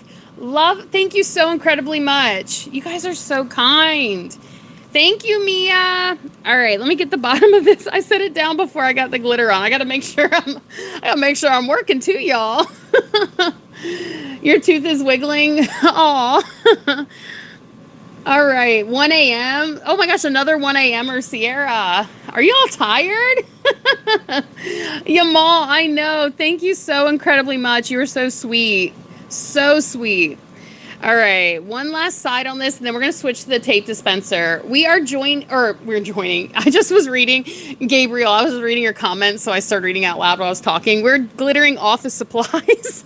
Thank you so incredibly much. You guys are so kind. Thank you, Mia. All right, let me get the bottom of this. I set it down before I got the glitter on. I gotta make sure I'm working too, y'all. Your tooth is wiggling. Aw. All right, 1 a.m. Oh my gosh, another 1 a.m. Sierra. Are you all tired? Yamal, I know. Thank you so incredibly much. You were so sweet. So sweet. All right, one last side on this, and then we're going to switch to the tape dispenser. We're joining. I just was reading, Gabriel, I was reading your comments, so I started reading out loud while I was talking. We're glittering office supplies.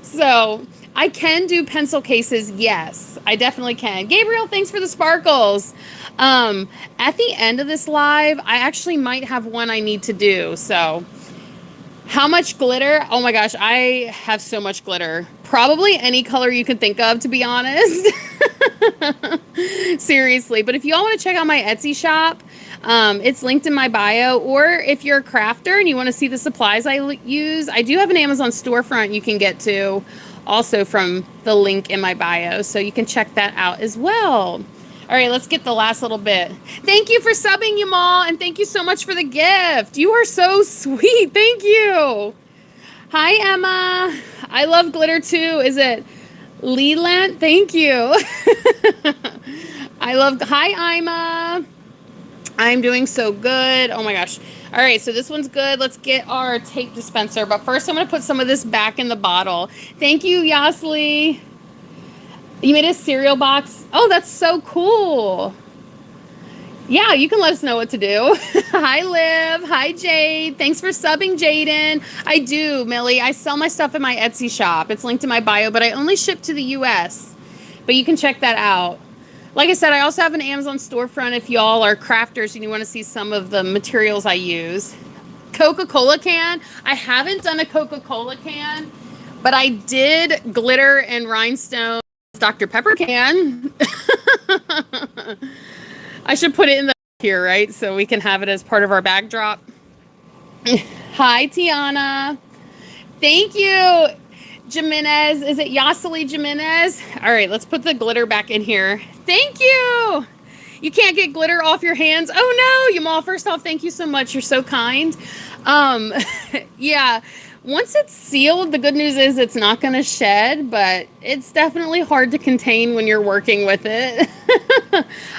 So I can do pencil cases. Yes, I definitely can. Gabriel, thanks for the sparkles. At the end of this live, I actually might have one I need to do, so... How much glitter? Oh my gosh, I have so much glitter. Probably any color you can think of, to be honest. Seriously. But if you all want to check out my Etsy shop, it's linked in my bio. Or if you're a crafter and you want to see the supplies I use, I do have an Amazon storefront you can get to, also from the link in my bio. So you can check that out as well. All right, let's get the last little bit. Thank you for subbing, Yamal, and thank you so much for the gift. You are so sweet. Thank you. Hi, Emma. I love glitter too. Is it Leland? Thank you. Hi, Ima. I'm doing so good. Oh my gosh. All right, so this one's good. Let's get our tape dispenser. But first, I'm going to put some of this back in the bottle. Thank you, Yasli. You made a cereal box. Oh, that's so cool. Yeah, you can let us know what to do. Hi, Liv. Hi, Jade. Thanks for subbing, Jaden. I do, Millie. I sell my stuff in my Etsy shop. It's linked in my bio, but I only ship to the U.S. But you can check that out. Like I said, I also have an Amazon storefront if y'all are crafters and you want to see some of the materials I use. Coca-Cola can. I haven't done a Coca-Cola can, but I did glitter and rhinestone Dr. Pepper can. I should put it in the here, right? So we can have it as part of our bag drop. Hi, Tiana. Thank you, Jimenez. Is it Yaseli Jimenez? All right, let's put the glitter back in here. Thank you. You can't get glitter off your hands. Oh no, Yamal, first off, thank you so much. You're so kind. Yeah. Once it's sealed, the good news is it's not going to shed, but it's definitely hard to contain when you're working with it.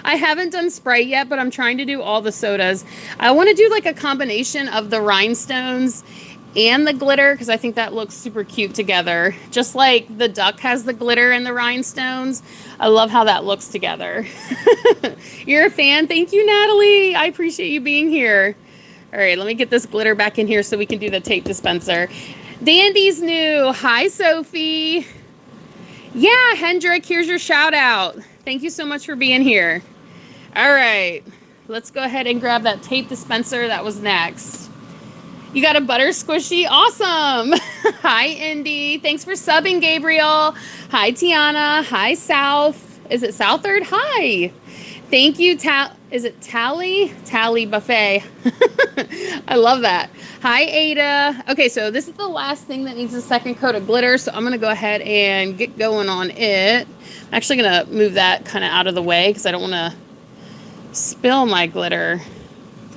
I haven't done Sprite yet, but I'm trying to do all the sodas. I want to do like a combination of the rhinestones and the glitter because I think that looks super cute together. Just like the duck has the glitter and the rhinestones. I love how that looks together. You're a fan. Thank you, Natalie. I appreciate you being here. All right, let me get this glitter back in here so we can do the tape dispenser. Dandy's new. Hi, Sophie. Yeah, Hendrik, here's your shout out. Thank you so much for being here. All right, let's go ahead and grab that tape dispenser. That was next. You got a butter squishy? Awesome. Hi, Indy. Thanks for subbing, Gabriel. Hi, Tiana. Hi, South. Is it Southard? Hi. Thank you, is it Tally? Tally Buffet. I love that. Hi, Ada. Okay, so this is the last thing that needs a second coat of glitter, so I'm going to go ahead and get going on it. I'm actually going to move that kind of out of the way because I don't want to spill my glitter.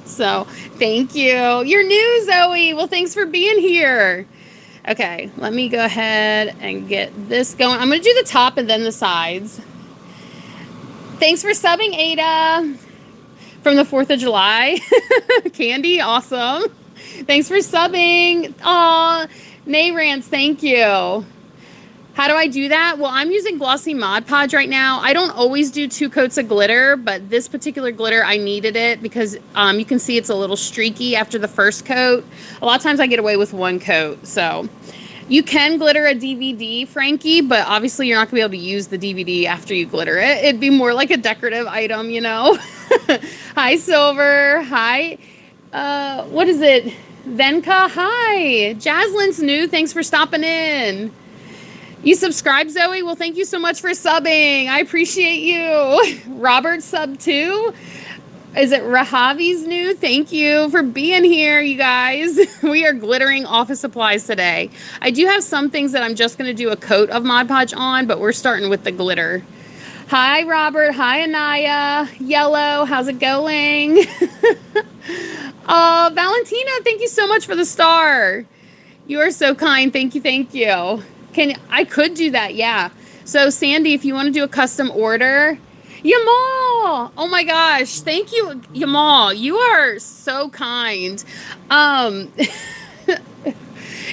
So, thank you. You're new, Zoe. Well, thanks for being here. Okay, let me go ahead and get this going. I'm going to do the top and then the sides. Thanks for subbing, Ada. From the 4th of July. Candy, awesome. Thanks for subbing. Aw, MWren, thank you. How do I do that? Well, I'm using Glossy Mod Podge right now. I don't always do 2 coats of glitter, but this particular glitter, I needed it because you can see it's a little streaky after the first coat. A lot of times I get away with 1 coat. So you can glitter a DVD, Frankie, but obviously you're not gonna be able to use the DVD after you glitter it. It'd be more like a decorative item, you know? Hi, Silver. Hi. What is it? Venka. Hi. Jaslyn's new. Thanks for stopping in. You subscribe, Zoe? Well, thank you so much for subbing. I appreciate you. Robert sub too. Is it Rahavi's new? Thank you for being here, you guys. We are glittering office supplies today. I do have some things that I'm just going to do a coat of Mod Podge on, but we're starting with the glitter. Hi, Robert. Hi, Anaya. Yellow, how's it going? Valentina, thank you so much for the star. You are so kind. Thank you, thank you. I could do that, yeah. So, Sandy, if you want to do a custom order, Yamal! Oh my gosh, thank you, Yamal. You are so kind.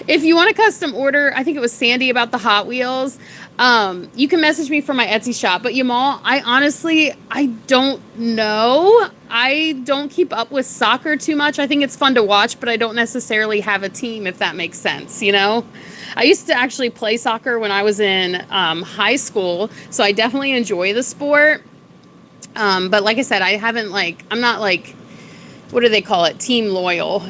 If you want a custom order, I think it was Sandy about the Hot Wheels. You can message me for my Etsy shop. But Yamal, I don't know. I don't keep up with soccer too much. I think it's fun to watch, but I don't necessarily have a team, if that makes sense, you know? I used to actually play soccer when I was in high school, so I definitely enjoy the sport. But like I said, I'm not like, what do they call it? Team loyal.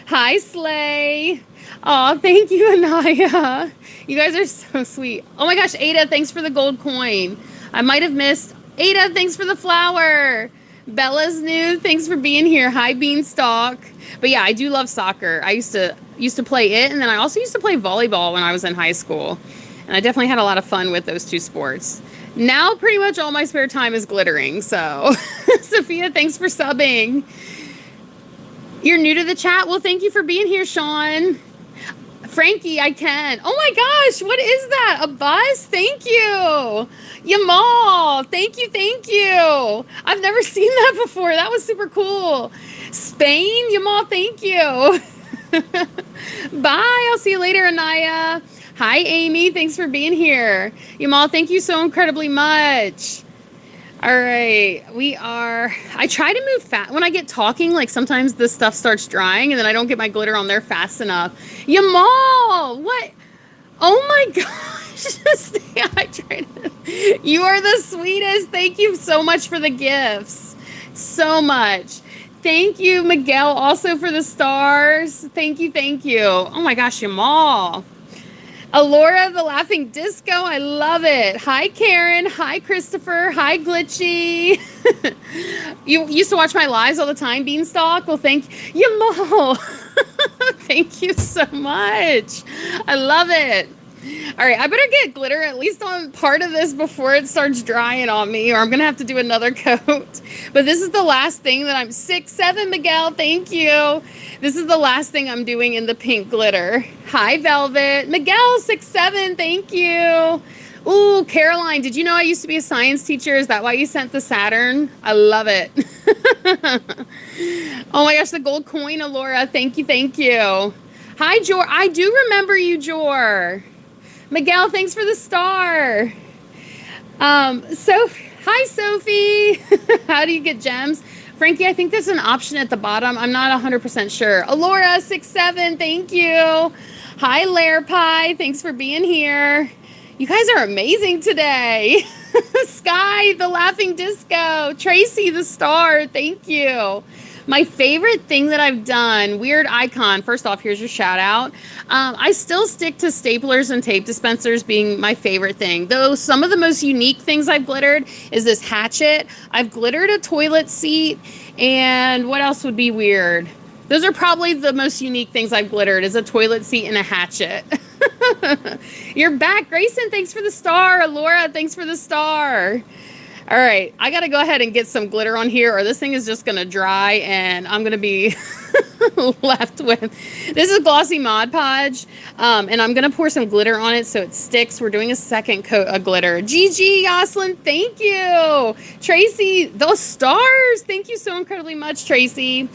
Hi, Slay. Oh, thank you, Anaya. You guys are so sweet. Oh my gosh, Ada, thanks for the gold coin. I might have missed. Ada, thanks for the flower. Bella's new. Thanks for being here. Hi, Beanstalk. But yeah, I do love soccer. I used to play it, and then I also used to play volleyball when I was in high school. And I definitely had a lot of fun with those 2 sports. Now, pretty much all my spare time is glittering, so. Sophia, thanks for subbing. You're new to the chat? Well, thank you for being here, Sean. Frankie, I can. Oh my gosh, what is that? A bus? Thank you. Yamal, thank you, thank you. I've never seen that before. That was super cool. Spain, Yamal, thank you. Bye, I'll see you later, Anaya. Hi, Amy, thanks for being here. Yamal, thank you so incredibly much. All right, I try to move fast. When I get talking, like sometimes the stuff starts drying and then I don't get my glitter on there fast enough. Yamal, what? Oh my gosh. You are the sweetest. Thank you so much for the gifts. So much. Thank you, Miguel, also for the stars. Thank you, thank you. Oh my gosh, Yamal. Alora, the laughing disco. I love it. Hi, Karen. Hi, Christopher. Hi, Glitchy. You used to watch my lives all the time, Beanstalk. Well, thank you. Yamal. Thank you so much. I love it. All right, I better get glitter at least on part of this before it starts drying on me, or I'm going to have to do another coat. But this is the last thing that I'm 6'7", Miguel. Thank you. This is the last thing I'm doing in the pink glitter. Hi, Velvet. Miguel, 6'7", thank you. Ooh, Caroline, did you know I used to be a science teacher? Is that why you sent the Saturn? I love it. Oh my gosh, the gold coin, Alora. Thank you, thank you. Hi, Jor. I do remember you, Jor. Miguel, thanks for the star. Hi, Sophie. How do you get gems? Frankie, I think there's an option at the bottom. I'm not 100% sure. Alora, 67, thank you. Hi, Lair Pie. Thanks for being here. You guys are amazing today. Sky, the laughing disco. Tracy, the star. Thank you. My favorite thing that I've done, weird icon. First off, here's your shout out. I still stick to staplers and tape dispensers being my favorite thing. Though some of the most unique things I've glittered is this hatchet. I've glittered a toilet seat. And what else would be weird? Those are probably the most unique things I've glittered is a toilet seat and a hatchet. You're back. Grayson, thanks for the star. Laura, thanks for the star. All right, I got to go ahead and get some glitter on here or this thing is just going to dry and I'm going to be left with. This is Glossy Mod Podge and I'm going to pour some glitter on it so it sticks. We're doing a second coat of glitter. GG, Yoslin, thank you. Tracy, those stars. Thank you so incredibly much, Tracy.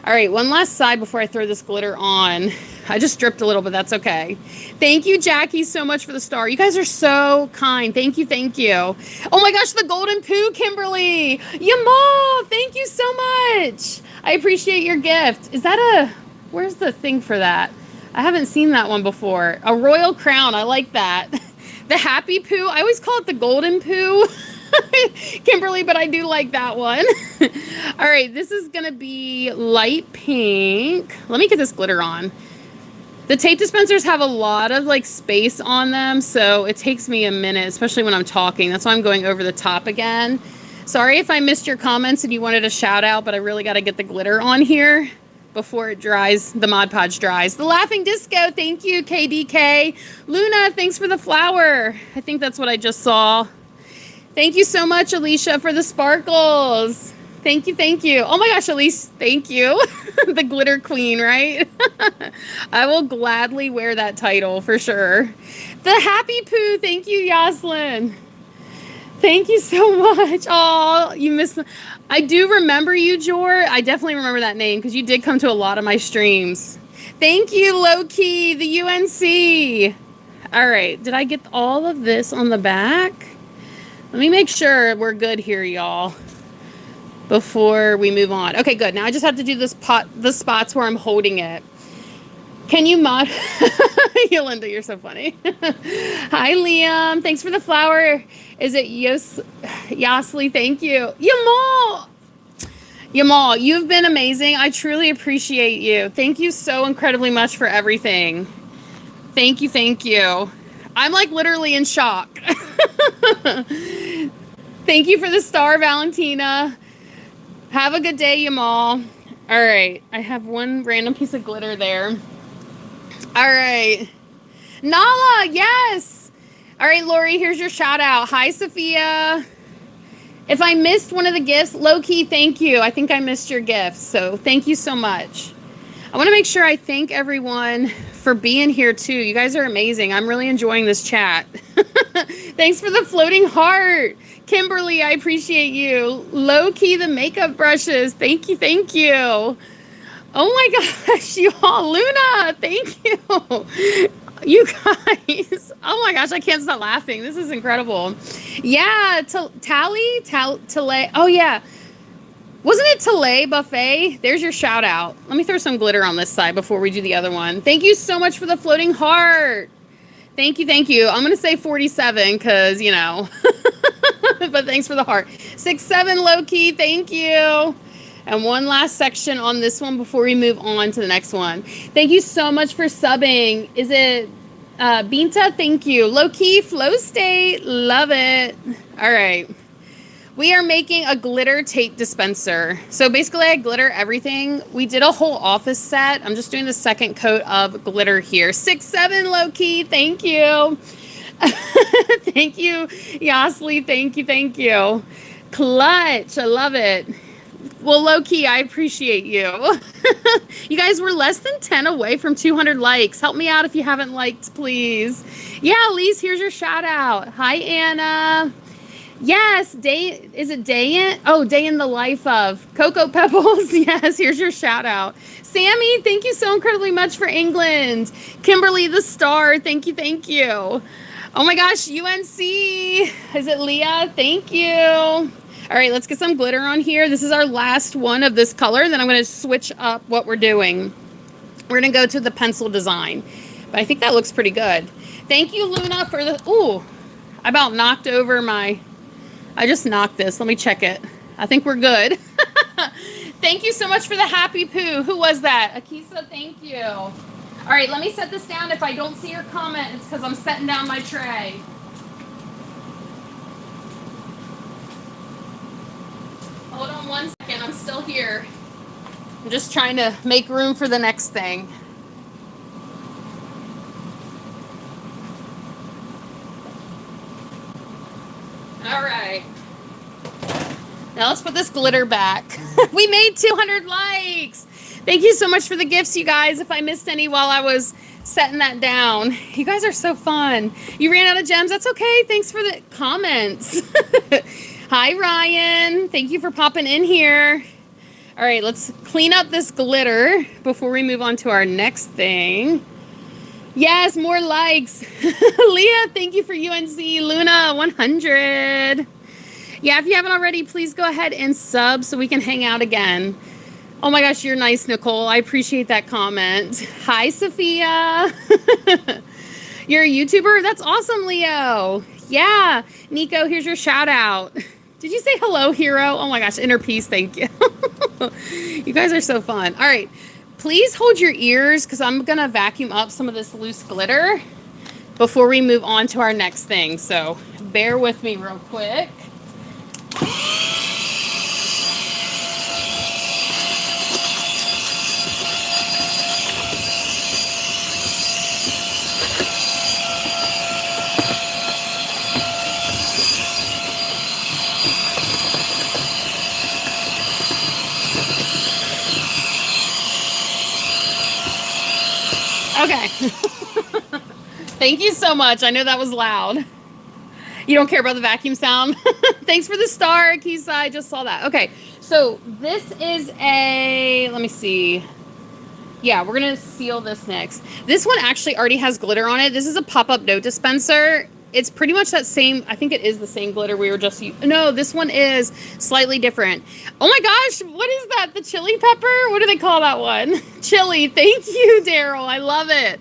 All right, one last side before I throw this glitter on. I just dripped a little, but that's okay. Thank you, Jackie, so much for the star. You guys are so kind. Thank you, thank you. Oh my gosh, the golden poo, Kimberly. Yamal, thank you so much. I appreciate your gift. Is that where's the thing for that? I haven't seen that one before. A royal crown, I like that. The happy poo, I always call it the golden poo. Kimberly, but I do like that one. All right, this is gonna be light pink. Let me get this glitter on. The tape dispensers have a lot of like space on them, so it takes me a minute, especially when I'm talking. That's why I'm going over the top again. Sorry if I missed your comments and you wanted a shout out, but I really got to get the glitter on here before it dries, the Mod Podge dries. The Laughing Disco, thank you, KDK. Luna, thanks for the flower. I think that's what I just saw. Thank you so much, Alicia, for the sparkles. Thank you, thank you. Oh my gosh, Elise, thank you. The glitter queen, right? I will gladly wear that title for sure. The happy poo, thank you, Yoslin. Thank you so much. Oh, you missed. I do remember you, Jor. I definitely remember that name because you did come to a lot of my streams. Thank you, Loki, the UNC. All right, did I get all of this on the back? Let me make sure we're good here, y'all, before we move on. Okay, good. Now I just have to do the spots where I'm holding it. Can you mod? Yolanda, you're so funny. Hi, Liam. Thanks for the flower. Is it Yosli? Thank you. Yamal, you've been amazing. I truly appreciate you. Thank you so incredibly much for everything. Thank you, thank you. I'm like literally in shock. Thank you for the star, Valentina. Have a good day, Yamal. All right, I have one random piece of glitter there. All right. Nala, yes. All right, Lori, here's your shout out. Hi, Sophia. If I missed one of the gifts, low-key, thank you. I think I missed your gift, so thank you so much. I want to make sure I thank everyone for being here, too. You guys are amazing. I'm really enjoying this chat. Thanks for the floating heart. Kimberly, I appreciate you. Low-key, the makeup brushes. Thank you, thank you. Oh, my gosh, you all. Luna, thank you. You guys. Oh, my gosh, I can't stop laughing. This is incredible. Yeah, Tally. Oh, yeah. Wasn't it Tale Buffet? There's your shout out. Let me throw some glitter on this side before we do the other one. Thank you so much for the floating heart. Thank you, thank you. I'm going to say 47 because, you know. But thanks for the heart. 6-7 low-key, thank you. And one last section on this one before we move on to the next one. Thank you so much for subbing. Is it Binta? Thank you. Low-key, flow state. Love it. All right. We are making a glitter tape dispenser. So basically I glitter everything. We did a whole office set. I'm just doing the second coat of glitter here. 6-7 low-key. Thank you. Thank you, Yasli. Thank you. Thank you. Clutch. I love it. Well, low key, I appreciate you. You guys were less than 10 away from 200 likes. Help me out if you haven't liked, please. Yeah, Elise, here's your shout out. Hi, Anna. Yes, is it day in? Oh, day in the life of Cocoa Pebbles. Yes, here's your shout out. Sammy, thank you so incredibly much for England. Kimberly the Star, thank you, thank you. Oh my gosh, UNC. Is it Leah? Thank you. All right, let's get some glitter on here. This is our last one of this color. Then I'm going to switch up what we're doing. We're going to go to the pencil design. But I think that looks pretty good. Thank you, Luna, for the... Ooh, I about knocked over my... I just knocked this. Let me check it. I think we're good. Thank you so much for the happy poo. Who was that? Akisa, thank you. All right, let me set this down. If I don't see your comment, it's because I'm setting down my tray. Hold on 1 second. I'm still here. I'm just trying to make room for the next thing. All right. Now let's put this glitter back. We made 200 likes. Thank you so much for the gifts, you guys. If I missed any while I was setting that down. You guys are so fun. You ran out of gems. That's okay. Thanks for the comments. Hi, Ryan. Thank you for popping in here. All right, let's clean up this glitter before we move on to our next thing. Yes, more likes. Leah, thank you for UNC. Luna, 100. Yeah, if you haven't already, please go ahead and sub so we can hang out again. Oh my gosh, you're nice, Nicole. I appreciate that comment. Hi, Sophia. You're a YouTuber? That's awesome, Leo. Yeah. Nico, here's your shout out. Did you say hello, hero? Oh my gosh, inner peace, thank you. You guys are so fun. All right. Please hold your ears because I'm going to vacuum up some of this loose glitter before we move on to our next thing. So bear with me real quick. Okay. Thank you so much. I know that was loud. You don't care about the vacuum sound? Thanks for the star, Kisa. I just saw that. Okay, so this is a, let me see. Yeah, we're going to seal this next. This one actually already has glitter on it. This is a pop-up note dispenser. It's pretty much that same, I think it is the same glitter we were just using. No, this one is slightly different. Oh my gosh, what is that? The chili pepper? What do they call that one? Chili. Thank you, Daryl. I love it.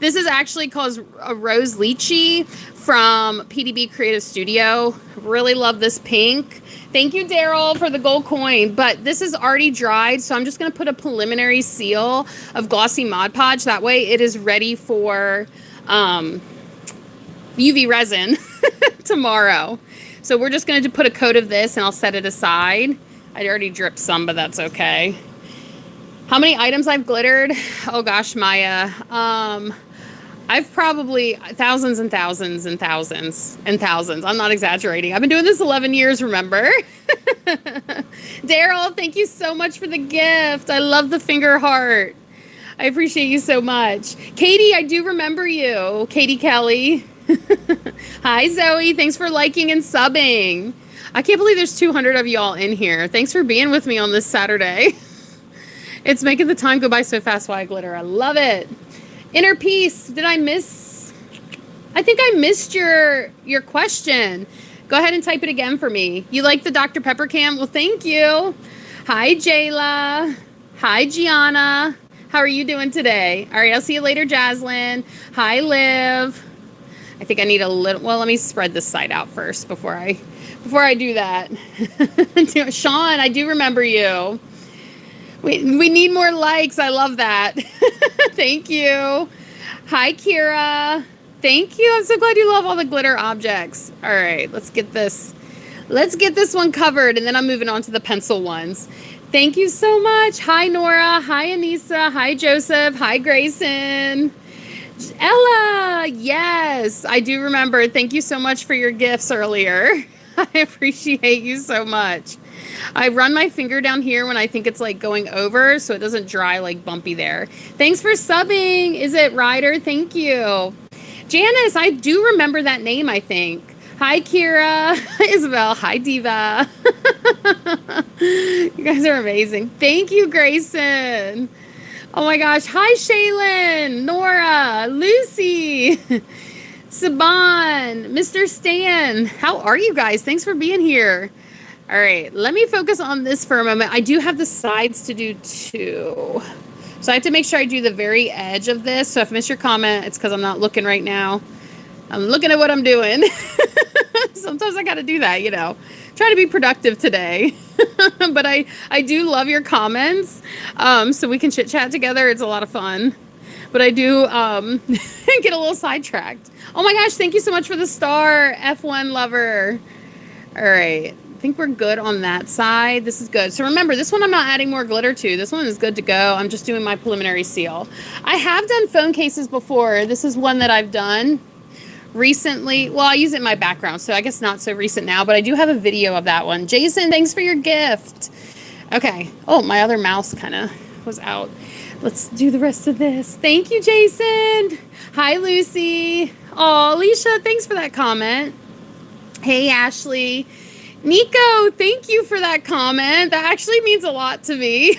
This is actually called a Rose Lychee from PDB Creative Studio. Really love this pink. Thank you, Daryl, for the gold coin. But this is already dried, so I'm just going to put a preliminary seal of glossy Mod Podge. That way it is ready for UV resin tomorrow. So we're just going to put a coat of this and I'll set it aside. I already dripped some, but that's okay. How many items I've glittered? Oh gosh, Maya. I've probably thousands and thousands and thousands and thousands. I'm not exaggerating. I've been doing this 11 years, remember? Daryl, thank you so much for the gift. I love the finger heart. I appreciate you so much. Katie, I do remember you. Katie Kelly. Hi, Zoe. Thanks for liking and subbing. I can't believe there's 200 of y'all in here. Thanks for being with me on this Saturday. It's making the time go by so fast while I glitter. I love it. Inner peace. Did I miss? I think I missed your question. Go ahead and type it again for me. You like the Dr. Pepper cam? Well, thank you. Hi, Jayla. Hi, Gianna. How are you doing today? All right, I'll see you later, Jaslyn. Hi, Liv. I think I need a little, well, let me spread this side out first before I do that. Sean, I do remember you. We need more likes. I love that. Thank you. Hi, Kira. Thank you. I'm so glad you love all the glitter objects. All right, let's get this one covered, and then I'm moving on to the pencil ones. Thank you so much. Hi, Nora. Hi, Anissa. Hi, Joseph. Hi, Grayson. Ella. Yes, I do remember. Thank you so much for your gifts earlier. I appreciate you so much. I run my finger down here when I think it's like going over so it doesn't dry like bumpy there. Thanks for subbing. Is it Ryder? Thank you. Janice, I do remember that name, I think. Hi, Kira. Isabel. Hi, Diva. You guys are amazing. Thank you, Grayson. Oh my gosh. Hi, Shaylin, Nora, Lucy, Saban, Mr. Stan. How are you guys? Thanks for being here. All right, let me focus on this for a moment. I do have the sides to do too. So I have to make sure I do the very edge of this. So if I miss your comment, it's because I'm not looking right now. I'm looking at what I'm doing. Sometimes I got to do that, you know. Try to be productive today. But I do love your comments. So we can chit chat together. It's a lot of fun. But I do get a little sidetracked. Oh my gosh, thank you so much for the star, F1 lover. All right. I think we're good on that side. This is good. So remember, this one I'm not adding more glitter to. This one is good to go. I'm just doing my preliminary seal. I have done phone cases before. This is one that I've done recently. Well, I use it in my background, so I guess not so recent now, but I do have a video of that one. Jason, thanks for your gift. Okay. Oh, my other mouse kind of was out. Let's do the rest of this. Thank you, Jason. Hi, Lucy. Oh, Alicia, thanks for that comment. Hey, Ashley. Nico, thank you for that comment. That actually means a lot to me.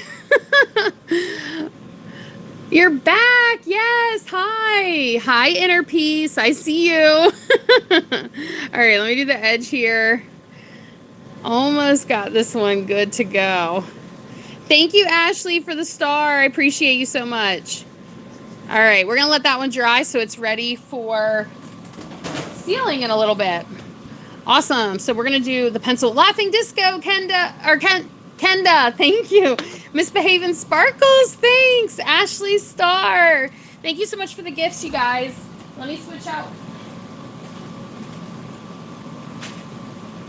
You're back. Yes. Hi. Hi, Inner Peace. I see you. All right, let me do the edge here. Almost got this one good to go. Thank you, Ashley, for the star. I appreciate you so much. All right, we're going to let that one dry so it's ready for sealing in a little bit. Awesome. So we're going to do the pencil. Laughing Disco, Kenda, thank you. Misbehaving Sparkles, thanks. Ashley Star. Thank you so much for the gifts, you guys. Let me switch out.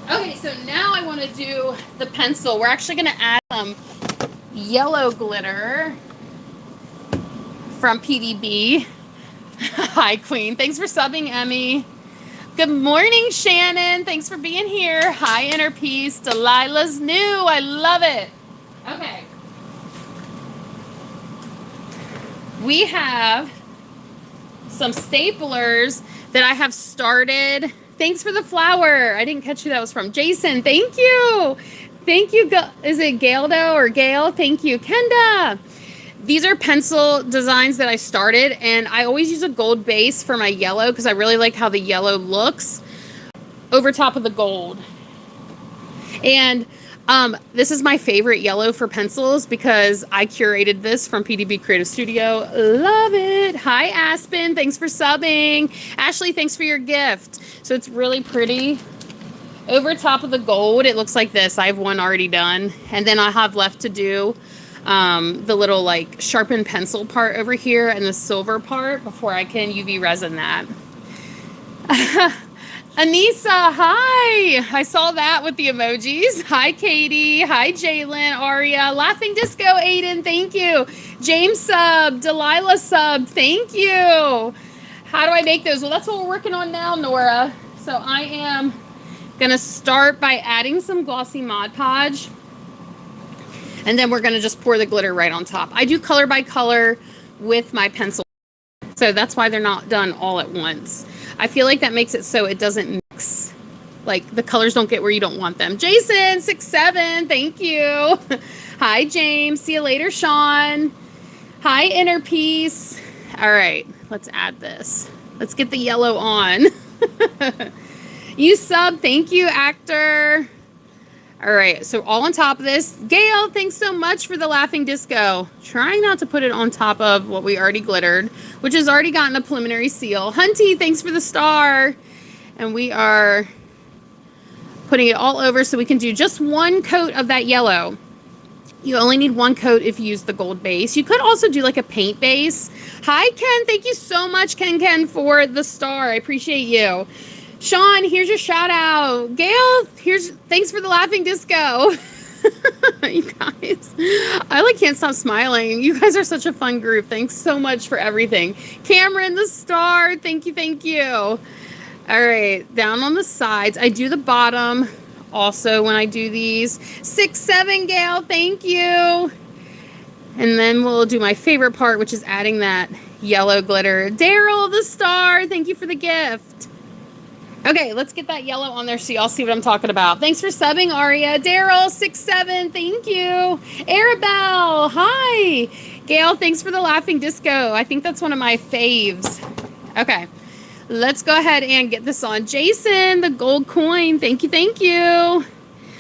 Okay, so now I want to do the pencil. We're actually going to add some yellow glitter from PDB. Hi, Queen. Thanks for subbing, Emmy. Good morning, Shannon. Thanks for being here. Hi, Inner Peace. Delilah's new. I love it. Okay. We have some staplers that I have started. Thanks for the flower. I didn't catch who that was from. Jason, thank you. Thank you. Is it Gaildo or Gail? Thank you. Kenda. These are pencil designs that I started, and I always use a gold base for my yellow because I really like how the yellow looks over top of the gold. And this is my favorite yellow for pencils because I curated this from PDB Creative Studio. Love it. Hi, Aspen. Thanks for subbing. Ashley, thanks for your gift. So it's really pretty. Over top of the gold, it looks like this. I have one already done, and then I have left to do the little like sharpened pencil part over here and the silver part before I can UV resin that. Anissa, hi. I saw that with the emojis. Hi, Katie. Hi, Jalen, Aria. Laughing Disco, Aiden. Thank you. James sub. Delilah sub. Thank you. How do I make those? Well, that's what we're working on now, Nora. So I am going to start by adding some glossy Mod Podge. And then we're going to just pour the glitter right on top. I do color by color with my pencil. So that's why they're not done all at once. I feel like that makes it so it doesn't mix. Like the colors don't get where you don't want them. Jason, 6'7", thank you. Hi, James. See you later, Sean. Hi, Inner Peace. All right, let's add this. Let's get the yellow on. You sub, thank you, actor. All right, so all on top of this. Gail, thanks so much for the Laughing Disco. Trying not to put it on top of what we already glittered, which has already gotten a preliminary seal. Hunty, thanks for the star. And we are putting it all over so we can do just one coat of that yellow. You only need one coat if you use the gold base. You could also do like a paint base. Hi, Ken. Thank you so much, Ken, for the star. I appreciate you. Sean, here's your shout out. Gail, thanks for the Laughing Disco. You guys, I like can't stop smiling. You guys are such a fun group. Thanks so much for everything. Cameron, the star. Thank you. All right, down on the sides. I do the bottom also when I do these. 6-7, Gail, thank you. And then we'll do my favorite part, which is adding that yellow glitter. Daryl the star, thank you for the gift. Okay, let's get that yellow on there so y'all see what I'm talking about. Thanks for subbing, Aria. Daryl, 6-7, thank you. Arabelle, hi. Gail, thanks for the laughing disco. I think that's one of my faves. Okay, let's go ahead and get this on. Jason, the gold coin, thank you, thank you.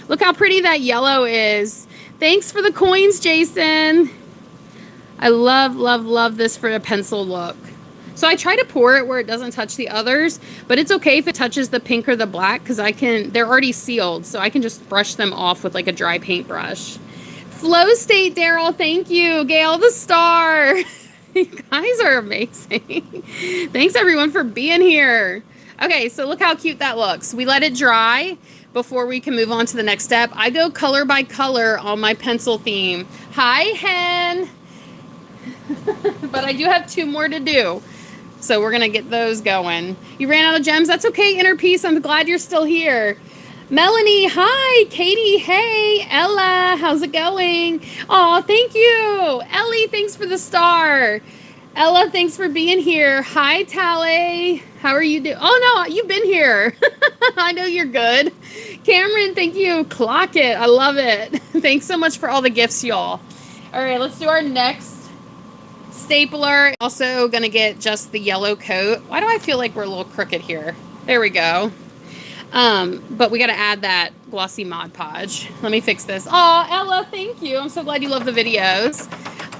Look how pretty that yellow is. Thanks for the coins, Jason. I love, love, love this for a pencil look. So I try to pour it where it doesn't touch the others, but it's okay if it touches the pink or the black because they're already sealed, so I can just brush them off with like a dry paintbrush. Flow State, Daryl, thank you. Gail the star. You guys are amazing. Thanks everyone for being here. Okay, so look how cute that looks. We let it dry before we can move on to the next step. I go color by color on my pencil theme. Hi, Hen. But I do have 2 more to do. So we're going to get those going. You ran out of gems? That's okay, Inner Peace. I'm glad you're still here. Melanie, hi. Katie, hey. Ella, how's it going? Oh, thank you. Ellie, thanks for the star. Ella, thanks for being here. Hi, Tally. How are you doing? Oh, no, you've been here. I know you're good. Cameron, thank you. Clock it. I love it. Thanks so much for all the gifts, y'all. All right, let's do our next stapler. Also gonna get just the yellow coat. Why do I feel like we're a little crooked here? There we go. But we got to add that glossy Mod Podge. Let me fix this. Oh, Ella, thank you. I'm so glad you love the videos.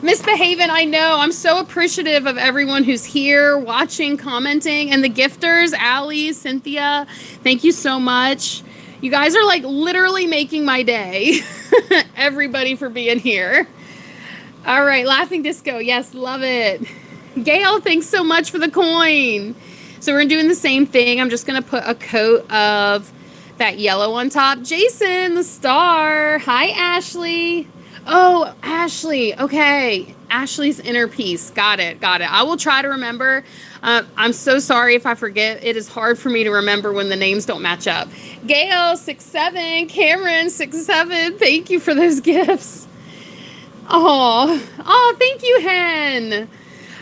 Misbehaving, I know. I'm so appreciative of everyone who's here, watching, commenting, and the gifters, Allie, Cynthia. Thank you so much. You guys are like literally making my day. Everybody for being here. All right, Laughing Disco. Yes, love it. Gail, thanks so much for the coin. So we're doing the same thing. I'm just going to put a coat of that yellow on top. Jason, the star. Hi, Ashley. Oh, Ashley. Okay. Ashley's Inner Peace. Got it. Got it. I will try to remember. I'm so sorry if I forget. It is hard for me to remember when the names don't match up. Gail, 6-7. Cameron, 6-7. Thank you for those gifts. Oh, thank you, Hen.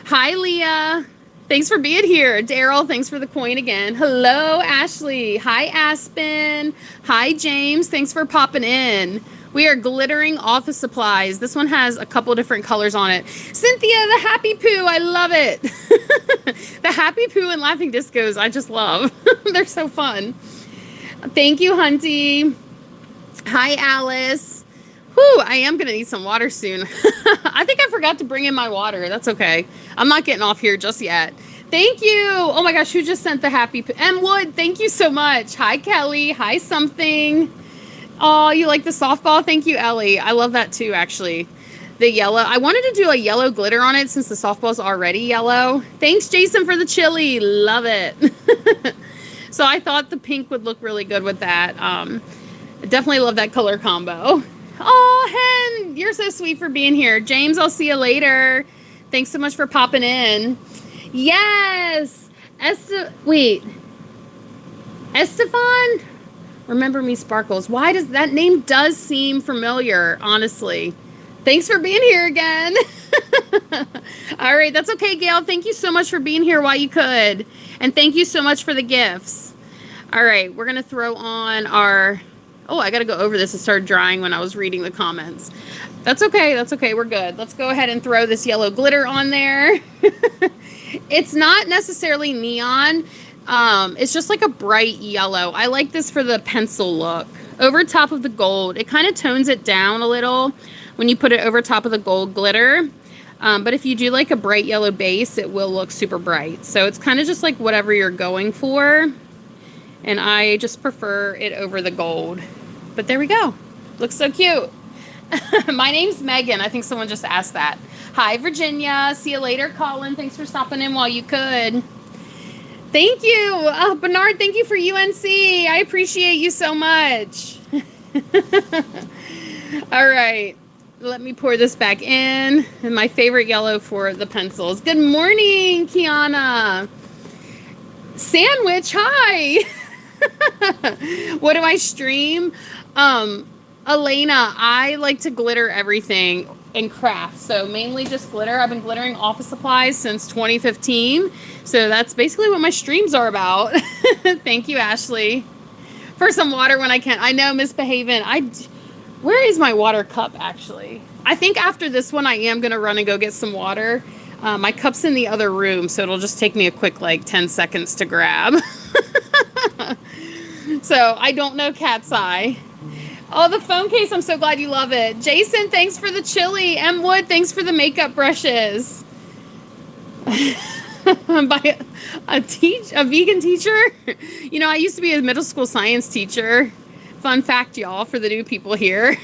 Hi, Leah. Thanks for being here. Daryl, thanks for the coin again. Hello, Ashley. Hi, Aspen. Hi, James. Thanks for popping in. We are glittering office supplies. This one has a couple different colors on it. Cynthia, the Happy Poo. I love it. The Happy Poo and Laughing Discos, I just love. They're so fun. Thank you, Hunty. Hi, Alice. Whew, I am going to need some water soon. I think I forgot to bring in my water. That's okay. I'm not getting off here just yet. Thank you. Oh my gosh, who just sent the happy... M. Wood, thank you so much. Hi, Kelly. Hi, something. Oh, you like the softball? Thank you, Ellie. I love that too, actually. The yellow. I wanted to do a yellow glitter on it since the softball's already yellow. Thanks, Jason, for the chili. Love it. So I thought the pink would look really good with that. I definitely love that color combo. Oh, Hen, you're so sweet for being here. James, I'll see you later. Thanks so much for popping in. Yes. Estefan? Remember Me Sparkles. Why does that name does seem familiar, honestly. Thanks for being here again. All right, that's okay, Gail. Thank you so much for being here while you could. And thank you so much for the gifts. All right, we're going to throw on our... Oh, I got to go over this. It started drying when I was reading the comments. That's okay. That's okay. We're good. Let's go ahead and throw this yellow glitter on there. It's not necessarily neon. It's just like a bright yellow. I like this for the pencil look. Over top of the gold. It kind of tones it down a little when you put it over top of the gold glitter. But if you do like a bright yellow base, it will look super bright. So it's kind of just like whatever you're going for. And I just prefer it over the gold. But there we go. Looks so cute. My name's Megan. I think someone just asked that. Hi, Virginia. See you later, Colin. Thanks for stopping in while you could. Thank you. Bernard, thank you for UNC. I appreciate you so much. All right. Let me pour this back in. And my favorite yellow for the pencils. Good morning, Kiana. Sandwich, hi. What do I stream? Elena, I like to glitter everything and craft. So mainly just glitter. I've been glittering office supplies since 2015. So that's basically what my streams are about. Thank you, Ashley. For some water when I can. I know, misbehaving. Where is my water cup, actually? I think after this one, I am going to run and go get some water. My cup's in the other room, so it'll just take me a quick, 10 seconds to grab. So, I don't know cat's eye. Oh, the phone case, I'm so glad you love it. Jason, thanks for the chili. M. Wood, thanks for the makeup brushes. By a vegan teacher? You know, I used to be a middle school science teacher. Fun fact, y'all, for the new people here.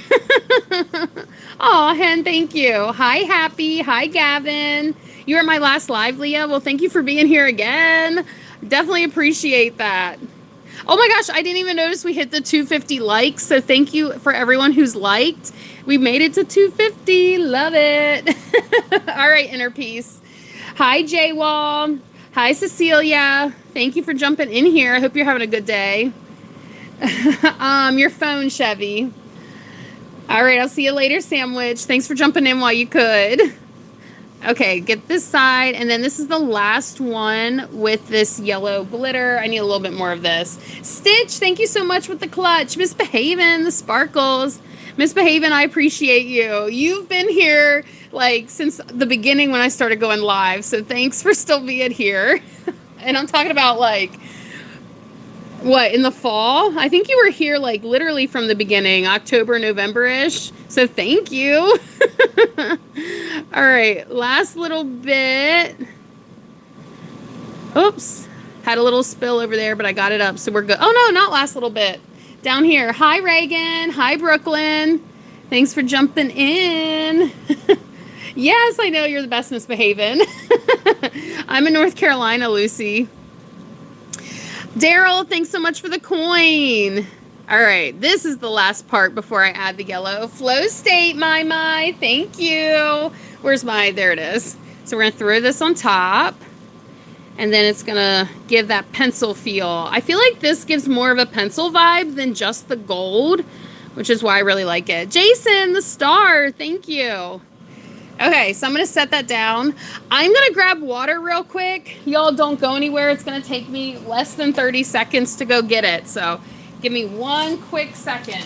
Aw, Hen, thank you. Hi, Happy. Hi, Gavin. You were my last live, Leah. Well, thank you for being here again. Definitely appreciate that. Oh my gosh, I didn't even notice we hit the 250 likes. So thank you for everyone who's liked. We made it to 250. Love it. All right, Inner Peace. Hi, J-Wall. Hi, Cecilia. Thank you for jumping in here. I hope you're having a good day. Your phone, Chevy. All right, I'll see you later, Sandwich. Thanks for jumping in while you could. Okay, get this side, and then this is the last one with this yellow glitter. I need a little bit more of this. Stitch, thank you so much with the clutch. Misbehaving, the sparkles. Misbehaving, I appreciate you. You've been here, since the beginning when I started going live, so thanks for still being here. And I'm talking about, what, in the fall? I think you were here, literally from the beginning, October, November-ish. So thank you. All right, last little bit. Oops, had a little spill over there, but I got it up, so we're good. Oh, no, not last little bit. Down here. Hi, Reagan. Hi, Brooklyn. Thanks for jumping in. Yes, I know you're the best, misbehaving. I'm in North Carolina, Lucy. Daryl, thanks so much for the coin. All right, this is the last part before I add the yellow. Flow State, my, thank you. Where's there it is. So we're gonna throw this on top, and then it's gonna give that pencil feel. I feel like this gives more of a pencil vibe than just the gold, which is why I really like it. Jason, the star, thank you. Okay, so I'm going to set that down. I'm going to grab water real quick. Y'all don't go anywhere. It's going to take me less than 30 seconds to go get it. So give me one quick second.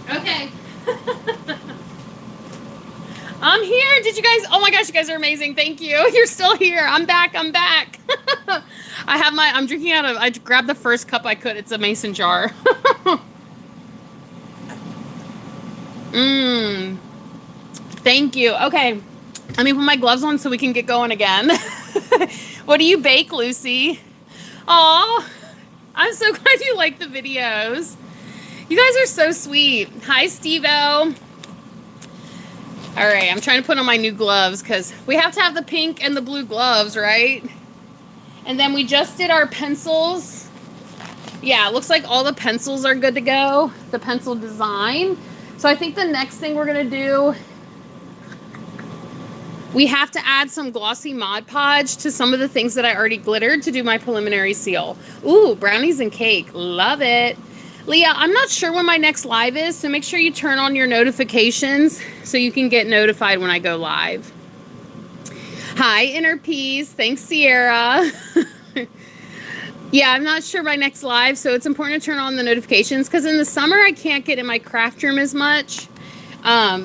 Okay. I'm here. Did you guys? Oh my gosh, you guys are amazing. Thank you. You're still here. I'm back. I'm drinking I grabbed the first cup I could. It's a mason jar. Thank you. Okay. Let me put my gloves on so we can get going again. What do you bake, Lucy? Aw, I'm so glad you like the videos. You guys are so sweet. Hi, Steve-O. All right, I'm trying to put on my new gloves because we have to have the pink and the blue gloves, right? And then we just did our pencils. Yeah, it looks like all the pencils are good to go, the pencil design. So I think the next thing we're going to do, we have to add some glossy Mod Podge to some of the things that I already glittered to do my preliminary seal. Ooh, brownies and cake. Love it. Leah, I'm not sure when my next live is, so make sure you turn on your notifications so you can get notified when I go live. Hi, Inner Peace. Thanks, Sierra. Yeah, I'm not sure my next live, so it's important to turn on the notifications because in the summer I can't get in my craft room as much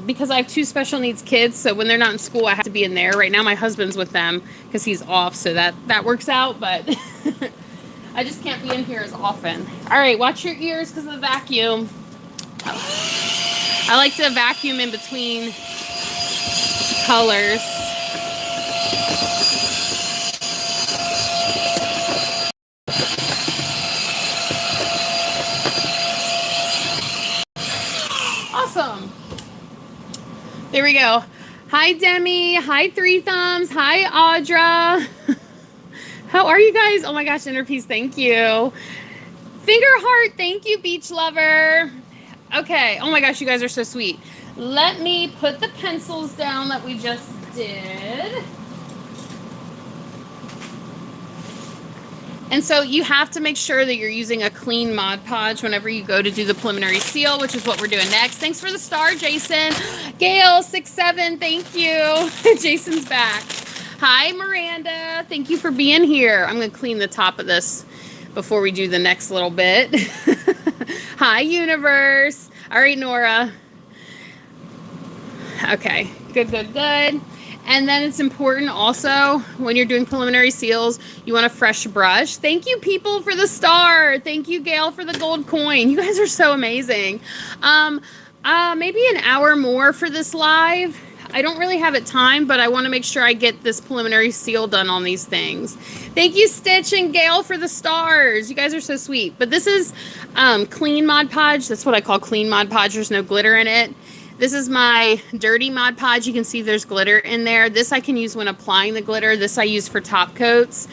because I have 2 special needs kids, so when they're not in school, I have to be in there. Right now, my husband's with them because he's off, so that works out, but I just can't be in here as often. All right, watch your ears because of the vacuum. I like to vacuum in between colors. Awesome. There we go. Hi, Demi. Hi, Three Thumbs. Hi, Audra. How are you guys? Oh my gosh, Inner Peace, thank you. Finger heart, thank you, Beach Lover. Okay, oh my gosh, you guys are so sweet. Let me put the pencils down that we just did. And so you have to make sure that you're using a clean Mod Podge whenever you go to do the preliminary seal, which is what we're doing next. Thanks for the star, Jason. Gail, 6'7", thank you. Jason's back. Hi, Miranda. Thank you for being here. I'm going to clean the top of this before we do the next little bit. Hi, Universe. All right, Nora. Okay, good, good, good. And then it's important also when you're doing preliminary seals, you want a fresh brush. Thank you, people, for the star. Thank you, Gail, for the gold coin. You guys are so amazing. Maybe an hour more for this live. I don't really have it timed, but I want to make sure I get this preliminary seal done on these things. Thank you, Stitch and Gail, for the stars. You guys are so sweet. But this is clean Mod Podge. That's what I call clean Mod Podge. There's no glitter in it. This is my dirty Mod Podge. You can see there's glitter in there. This I can use when applying the glitter. This I use for top coats.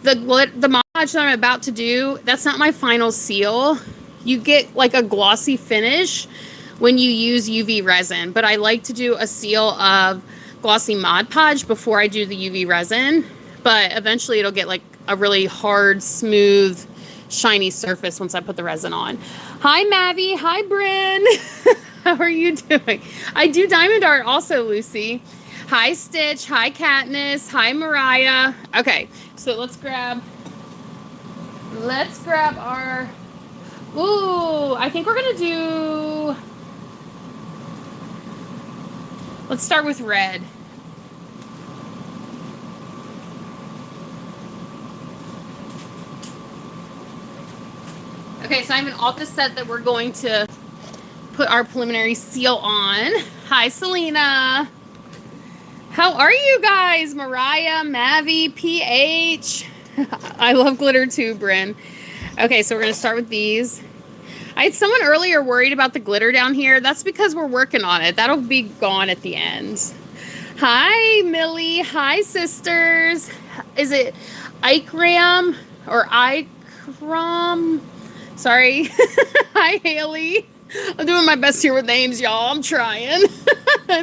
The Mod Podge that I'm about to do, that's not my final seal. You get like a glossy finish when you use UV resin, but I like to do a seal of glossy Mod Podge before I do the UV resin, but eventually it'll get like a really hard, smooth, shiny surface once I put the resin on. Hi, Mavi. Hi, Bryn. How are you doing? I do diamond art also, Lucy. Hi, Stitch. Hi, Katniss. Hi, Mariah. Okay, so let's grab our, ooh, I think we're gonna do, let's start with red. Okay, so I have an office set that we're going to put our preliminary seal on. Hi, Selena. How are you guys? Mariah, Mavi, PH. I love glitter too, Bryn. Okay, so we're going to start with these. I had someone earlier worried about the glitter down here. That's because we're working on it. That'll be gone at the end. Hi, Millie. Hi, sisters. Is it Ikram or Ikram? Sorry. Hi, Haley. I'm doing my best here with names, y'all. I'm trying.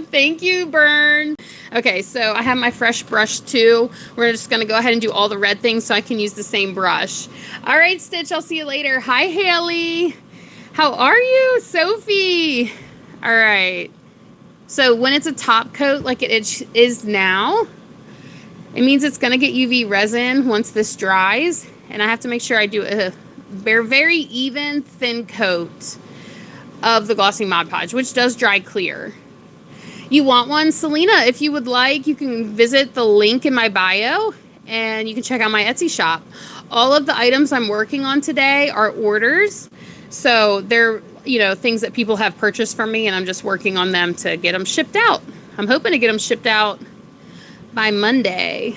Thank you, Burn. Okay, so I have my fresh brush too. We're just going to go ahead and do all the red things so I can use the same brush. All right, Stitch, I'll see you later. Hi, Haley. How are you? Sophie. All right. So when it's a top coat like it is now, it means it's going to get UV resin once this dries. And I have to make sure I do a very even, thin coat of the glossy Mod Podge, which does dry clear. You want one? Selena, if you would like, you can visit the link in my bio and you can check out my Etsy shop. All of the items I'm working on today are orders. So they're, you know, things that people have purchased from me and I'm just working on them to get them shipped out. I'm hoping to get them shipped out by Monday.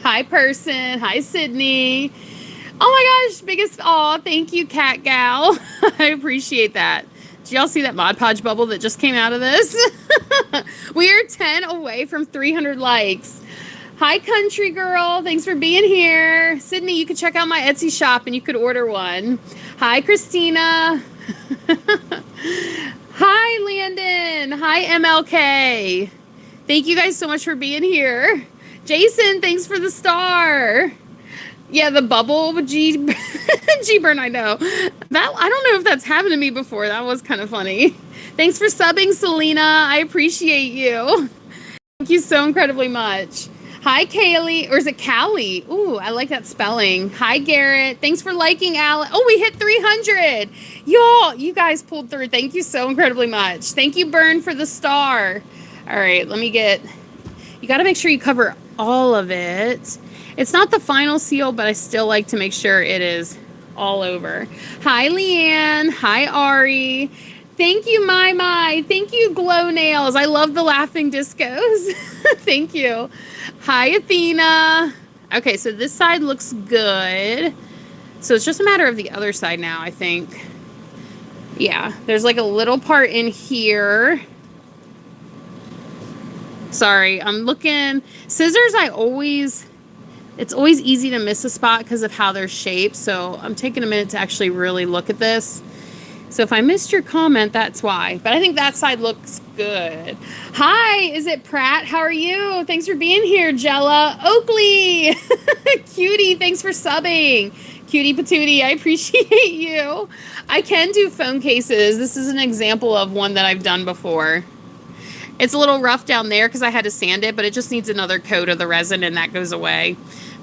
Hi, person. Hi, Sydney. Oh my gosh, biggest aw, thank you, Cat Gal. I appreciate that. Did y'all see that Mod Podge bubble that just came out of this? We are 10 away from 300 likes. Hi, country girl. Thanks for being here. Sydney, you could check out my Etsy shop and you could order one. Hi, Christina. Hi, Landon. Hi, MLK. Thank you guys so much for being here. Jason, thanks for the star. Yeah, the bubble with G-Burn, I know. That, I don't know if that's happened to me before. That was kind of funny. Thanks for subbing, Selena. I appreciate you. Thank you so incredibly much. Hi, Kaylee. Or is it Callie? Ooh, I like that spelling. Hi, Garrett. Thanks for liking, Alan. Oh, we hit 300. Y'all, you guys pulled through. Thank you so incredibly much. Thank you, Burn, for the star. All right, let me get... You got to make sure you cover all of it. It's not the final seal, but I still like to make sure it is all over. Hi, Leanne. Hi, Ari. Thank you, My. Thank you, Glow Nails. I love the laughing discos. Thank you. Hi, Athena. Okay, so this side looks good. So it's just a matter of the other side now, I think. Yeah, there's like a little part in here. Sorry, I'm looking. Scissors, it's always easy to miss a spot because of how they're shaped. So I'm taking a minute to actually really look at this. So if I missed your comment, that's why. But I think that side looks good. Hi, is it Pratt? How are you? Thanks for being here, Jella. Oakley. Cutie, thanks for subbing. Cutie patootie, I appreciate you. I can do phone cases. This is an example of one that I've done before. It's a little rough down there because I had to sand it, but it just needs another coat of the resin and that goes away.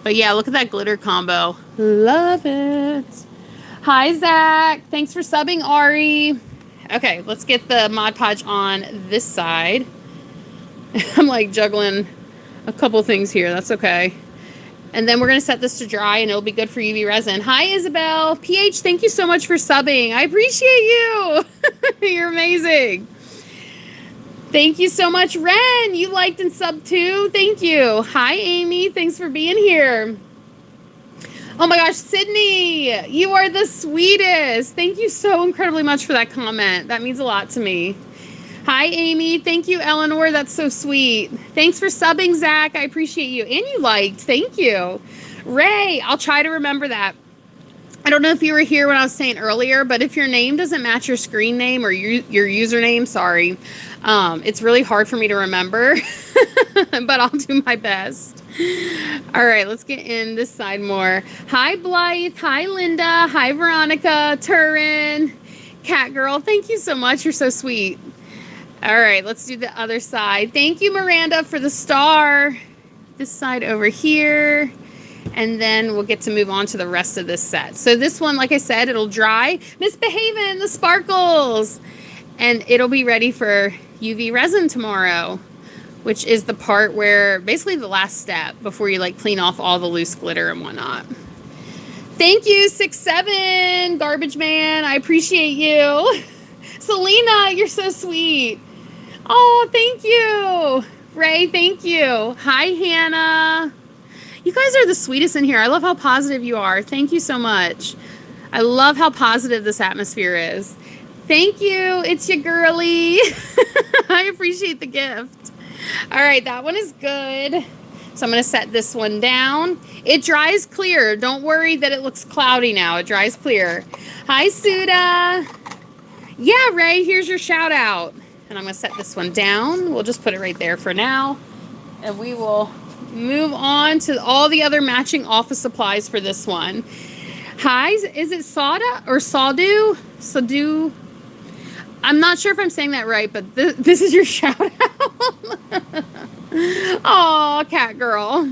But yeah, look at that glitter combo. Love it. Hi, Zach. Thanks for subbing, Ari. Okay, let's get the Mod Podge on this side. I'm like juggling a couple things here. That's okay. And then we're going to set this to dry and it'll be good for UV resin. Hi, Isabel. PH, thank you so much for subbing. I appreciate you. You're amazing. Thank you so much, Ren. You liked and subbed too. Thank you. Hi, Amy. Thanks for being here. Oh my gosh, Sydney, you are the sweetest. Thank you so incredibly much for that comment. That means a lot to me. Hi, Amy. Thank you, Eleanor. That's so sweet. Thanks for subbing, Zach. I appreciate you. And you liked. Thank you. Ray, I'll try to remember that. I don't know if you were here when I was saying earlier, but if your name doesn't match your screen name or your username, sorry. It's really hard for me to remember, but I'll do my best. All right, let's get in this side more. Hi, Blythe. Hi, Linda. Hi, Veronica. Turin. Cat Girl. Thank you so much. You're so sweet. All right, let's do the other side. Thank you, Miranda, for the star. This side over here. And then we'll get to move on to the rest of this set. So this one, like I said, it'll dry. Misbehaving, the sparkles. And it'll be ready for UV resin tomorrow, which is the part where basically the last step before you like clean off all the loose glitter and whatnot. Thank you, 6'7", Garbage Man. I appreciate you. Selena, you're so sweet. Oh, thank you. Ray, thank you. Hi, Hannah. You guys are the sweetest in here. I love how positive you are. Thank you so much. I love how positive this atmosphere is. Thank you. It's your girly. I appreciate the gift. All right, that one is good. So I'm going to set this one down. It dries clear. Don't worry that it looks cloudy now. It dries clear. Hi, Suda. Yeah, Ray, here's your shout out. And I'm going to set this one down. We'll just put it right there for now. And we will move on to all the other matching office supplies for this one. Hi, is it Sada or Sadu? Sadu? I'm not sure if I'm saying that right, but this is your shout out. Aw, cat girl.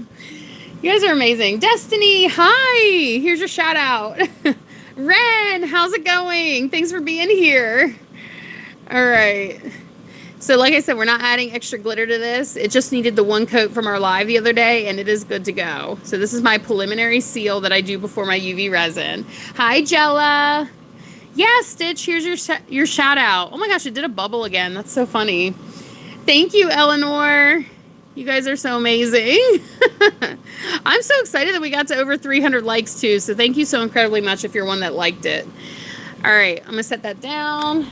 You guys are amazing. Destiny, hi. Here's your shout out. Ren, how's it going? Thanks for being here. All right. So like I said, we're not adding extra glitter to this. It just needed the one coat from our live the other day, and it is good to go. So this is my preliminary seal that I do before my UV resin. Hi, Jella. Yeah, Stitch, here's your shout out. Oh my gosh, it did a bubble again. That's so funny. Thank you, Eleanor. You guys are so amazing. I'm so excited that we got to over 300 likes too. So thank you so incredibly much if you're one that liked it. All right, I'm gonna set that down.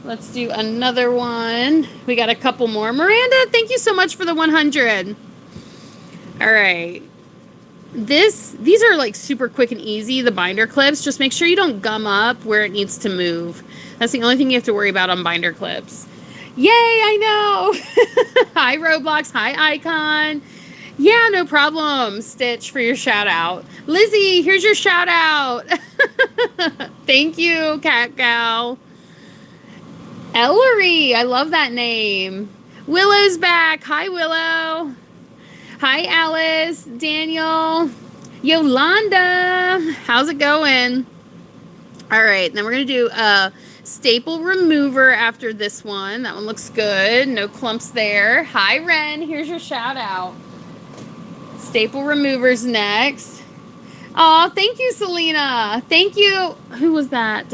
Let's do another one. We got a couple more. Miranda, thank you so much for the 100. All right. These are like super quick and easy, the binder clips. Just make sure you don't gum up where it needs to move. That's the only thing you have to worry about on binder clips. Yay, I know. Hi, Roblox. Hi, Icon. Yeah, no problem, Stitch, for your shout out. Lizzie, here's your shout out. Thank you, Cat Gal. Ellery, I love that name. Willow's back. Hi, Willow. Hi, Alice, Daniel, Yolanda. How's it going? All right, then we're going to do a staple remover after this one. That one looks good. No clumps there. Hi, Ren. Here's your shout out. Staple removers next. Oh, thank you, Selena. Thank you. Who was that?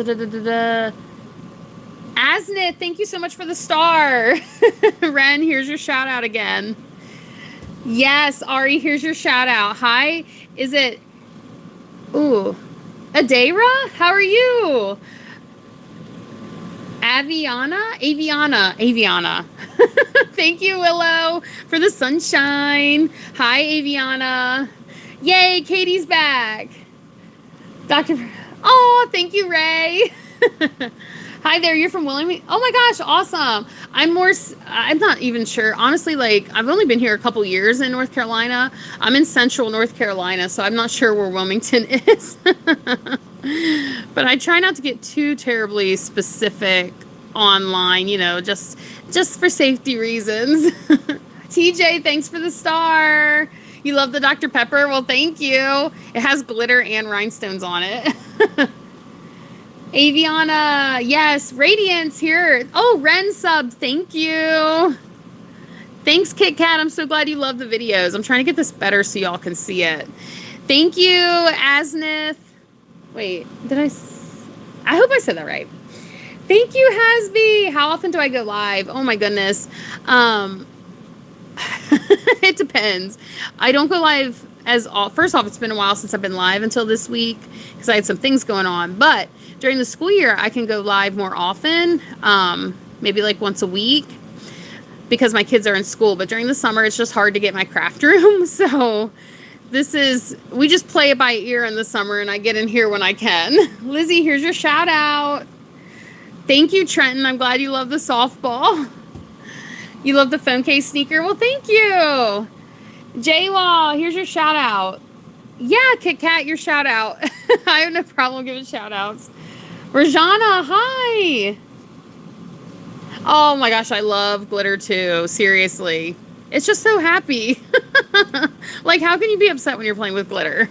Asnith, thank you so much for the star. Ren, here's your shout out again. Yes, Ari, here's your shout out. Hi, is it, ooh, Adaira? How are you? Aviana. Thank you, Willow, for the sunshine. Hi, Aviana. Yay, Katie's back. Oh, thank you, Ray. Hi there, you're from Wilmington. Oh my gosh, awesome. I'm not even sure. Honestly, like, I've only been here a couple years in North Carolina. I'm in central North Carolina, so I'm not sure where Wilmington is. But I try not to get too terribly specific online, you know, just for safety reasons. TJ, thanks for the star. You love the Dr. Pepper? Well, thank you. It has glitter and rhinestones on it. Aviana, yes. Radiance here. Oh, Ren subbed. Thank you. Thanks, Kit Kat. I'm so glad you love the videos. I'm trying to get this better so y'all can see it. Thank you, Asnith. Wait, I hope I said that right. Thank you, Hasby. How often do I go live? Oh my goodness. It depends. I don't go live first off, it's been a while since I've been live until this week because I had some things going on. But during the school year, I can go live more often, maybe like once a week because my kids are in school. But during the summer, it's just hard to get my craft room. So we just play it by ear in the summer and I get in here when I can. Lizzie, here's your shout out. Thank you, Trenton. I'm glad you love the softball. You love the phone case sneaker? Well, thank you. J-Law, here's your shout out. Yeah, Kit Kat, your shout out. I have no problem giving shout outs. Rajana, hi. Oh my gosh, I love glitter too. Seriously. It's just so happy. Like, how can you be upset when you're playing with glitter?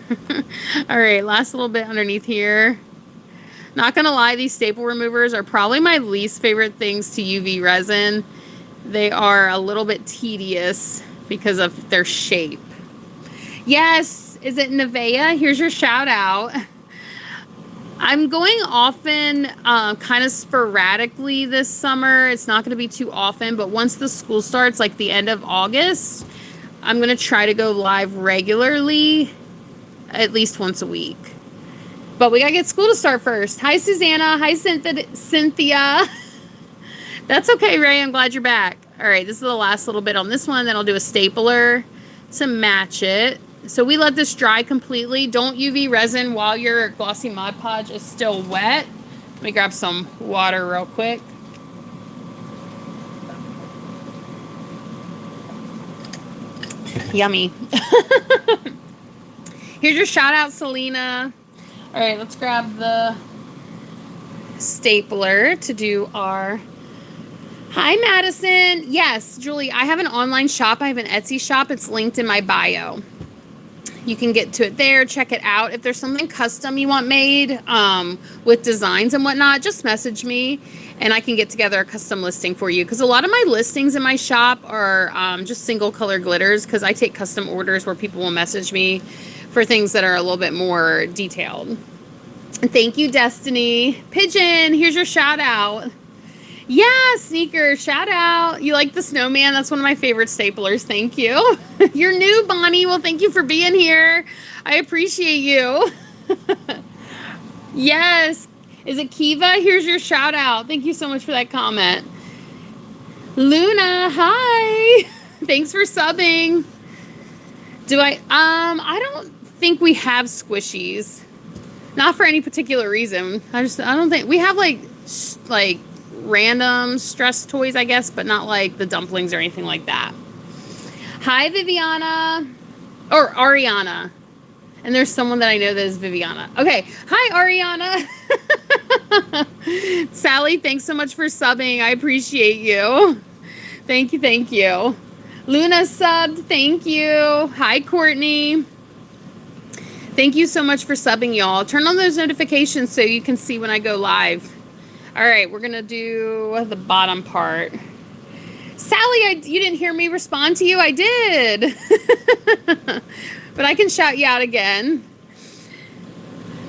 All right, last little bit underneath here. Not gonna lie, these staple removers are probably my least favorite things to UV resin. They are a little bit tedious because of their shape. Yes, is it Nevea? Here's your shout out. I'm going often, kind of sporadically this summer. It's not going to be too often, but once the school starts, like the end of August, I'm going to try to go live regularly, at least once a week. But we got to get school to start first. Hi, Susanna. Hi, Cynthia. That's okay, Ray. I'm glad you're back. All right, this is the last little bit on this one. Then I'll do a stapler to match it. So we let this dry completely. Don't UV resin while your glossy Mod Podge is still wet. Let me grab some water real quick. Yummy. Here's your shout out, Selena. All right, let's grab the stapler to do our... Hi, Madison. Yes, Julie, I have an online shop. I have an Etsy shop. It's linked in my bio. You can get to it there, check it out. If there's something custom you want made with designs and whatnot, just message me and I can get together a custom listing for you. Because a lot of my listings in my shop are just single color glitters because I take custom orders where people will message me for things that are a little bit more detailed. And thank you, Destiny. Pigeon, here's your shout out. Yeah, Sneaker, shout out. You like the snowman? That's one of my favorite staplers. Thank you. You're new, Bonnie. Well, thank you for being here. I appreciate you. Yes. Is it Kiva? Here's your shout out. Thank you so much for that comment. Luna, hi. Thanks for subbing. I don't think we have squishies. Not for any particular reason. I don't think we have like random stress toys, I guess, but not like the dumplings or anything like that. Hi, Viviana. Or Ariana. And there's someone that I know that is Viviana. Okay. Hi, Ariana. Sally, thanks so much for subbing. I appreciate you. Thank you. Thank you. Luna subbed. Thank you. Hi, Courtney. Thank you so much for subbing, y'all. Turn on those notifications so you can see when I go live. All right, we're going to do the bottom part. Sally, you didn't hear me respond to you? I did. But I can shout you out again.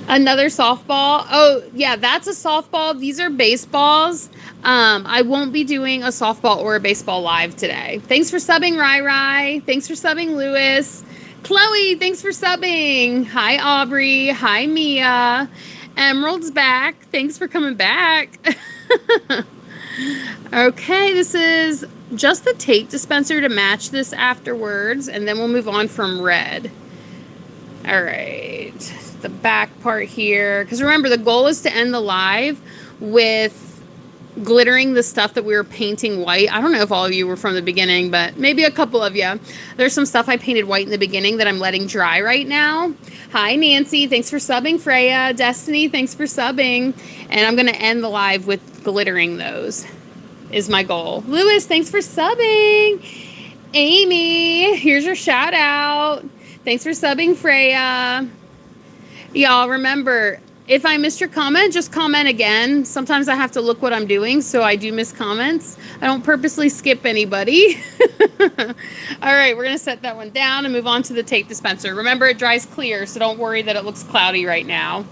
Another softball. Oh, yeah, that's a softball. These are baseballs. I won't be doing a softball or a baseball live today. Thanks for subbing, Rai Rai. Thanks for subbing, Lewis. Chloe, thanks for subbing. Hi, Aubrey. Hi, Mia. Emerald's back. Thanks for coming back. Okay, this is just the tape dispenser to match this afterwards, and then we'll move on from red. All right, the back part here, because remember, the goal is to end the live with glittering the stuff that we were painting white. I don't know if all of you were from the beginning, but maybe a couple of you. There's some stuff I painted white in the beginning that I'm letting dry right now. Hi, Nancy. Thanks for subbing. Freya. Destiny, thanks for subbing. And I'm going to end the live with glittering those is my goal. Lewis, thanks for subbing. Amy, here's your shout out. Thanks for subbing, Freya. Y'all, remember, if I missed your comment, just comment again. Sometimes I have to look what I'm doing, so I do miss comments. I don't purposely skip anybody. All right, we're going to set that one down and move on to the tape dispenser. Remember, it dries clear, so don't worry that it looks cloudy right now.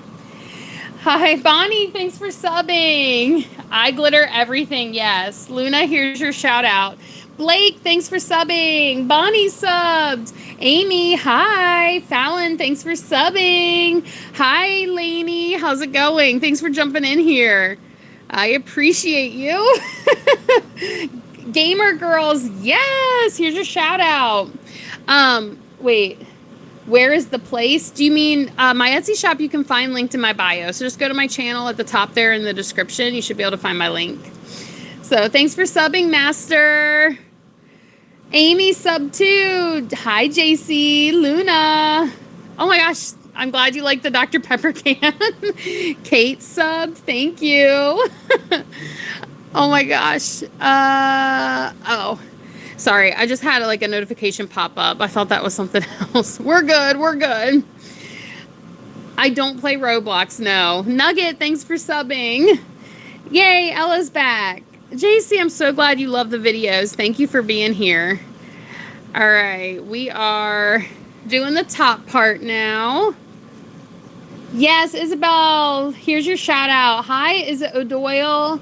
Hi, Bonnie. Thanks for subbing. I glitter everything, yes. Luna, here's your shout out. Blake, thanks for subbing. Bonnie subbed. Amy, hi. Fallon, thanks for subbing. Hi, Lainey. How's it going? Thanks for jumping in here. I appreciate you. Gamer girls, yes. Here's your shout out. Wait. Where is the place? Do you mean my Etsy shop? You can find linked in my bio. So just go to my channel at the top there in the description. You should be able to find my link. So thanks for subbing, Master. Amy sub too. Hi, JC. Luna. Oh my gosh. I'm glad you like the Dr. Pepper can. Kate subbed. Thank you. Oh my gosh. Oh. Sorry, I just had like a notification pop up. I thought that was something else. We're good. We're good. I don't play Roblox, no. Nugget, thanks for subbing. Yay, Ella's back. JC, I'm so glad you love the videos. Thank you for being here. All right, we are doing the top part now. Yes, Isabel, here's your shout out. Hi, is it O'Doyle?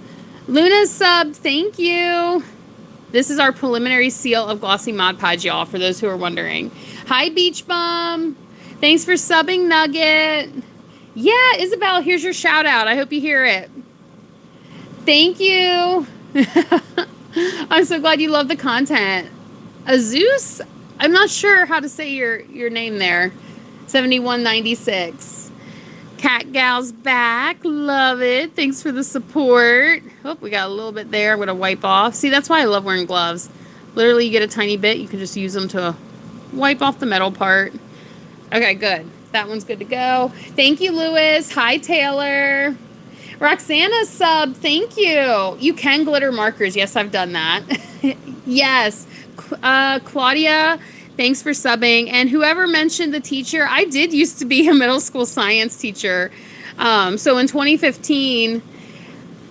Luna subbed, thank you. This is our preliminary seal of Glossy Mod Podge, y'all, for those who are wondering. Hi, Beach Bum. Thanks for subbing, Nugget. Yeah, Isabel, here's your shout out. I hope you hear it. Thank you. I'm so glad you love the content. Azus? I'm not sure how to say your name there. 7196. Cat Gal's back. Love it. Thanks for the support. Oh, we got a little bit there. I'm going to wipe off. See, that's why I love wearing gloves. Literally, you get a tiny bit. You can just use them to wipe off the metal part. Okay, good. That one's good to go. Thank you, Lewis. Hi, Taylor. Roxana sub. Thank you. You can glitter markers. Yes, I've done that. Yes. Claudia, thanks for subbing. And whoever mentioned the teacher, I did used to be a middle school science teacher. So in 2015,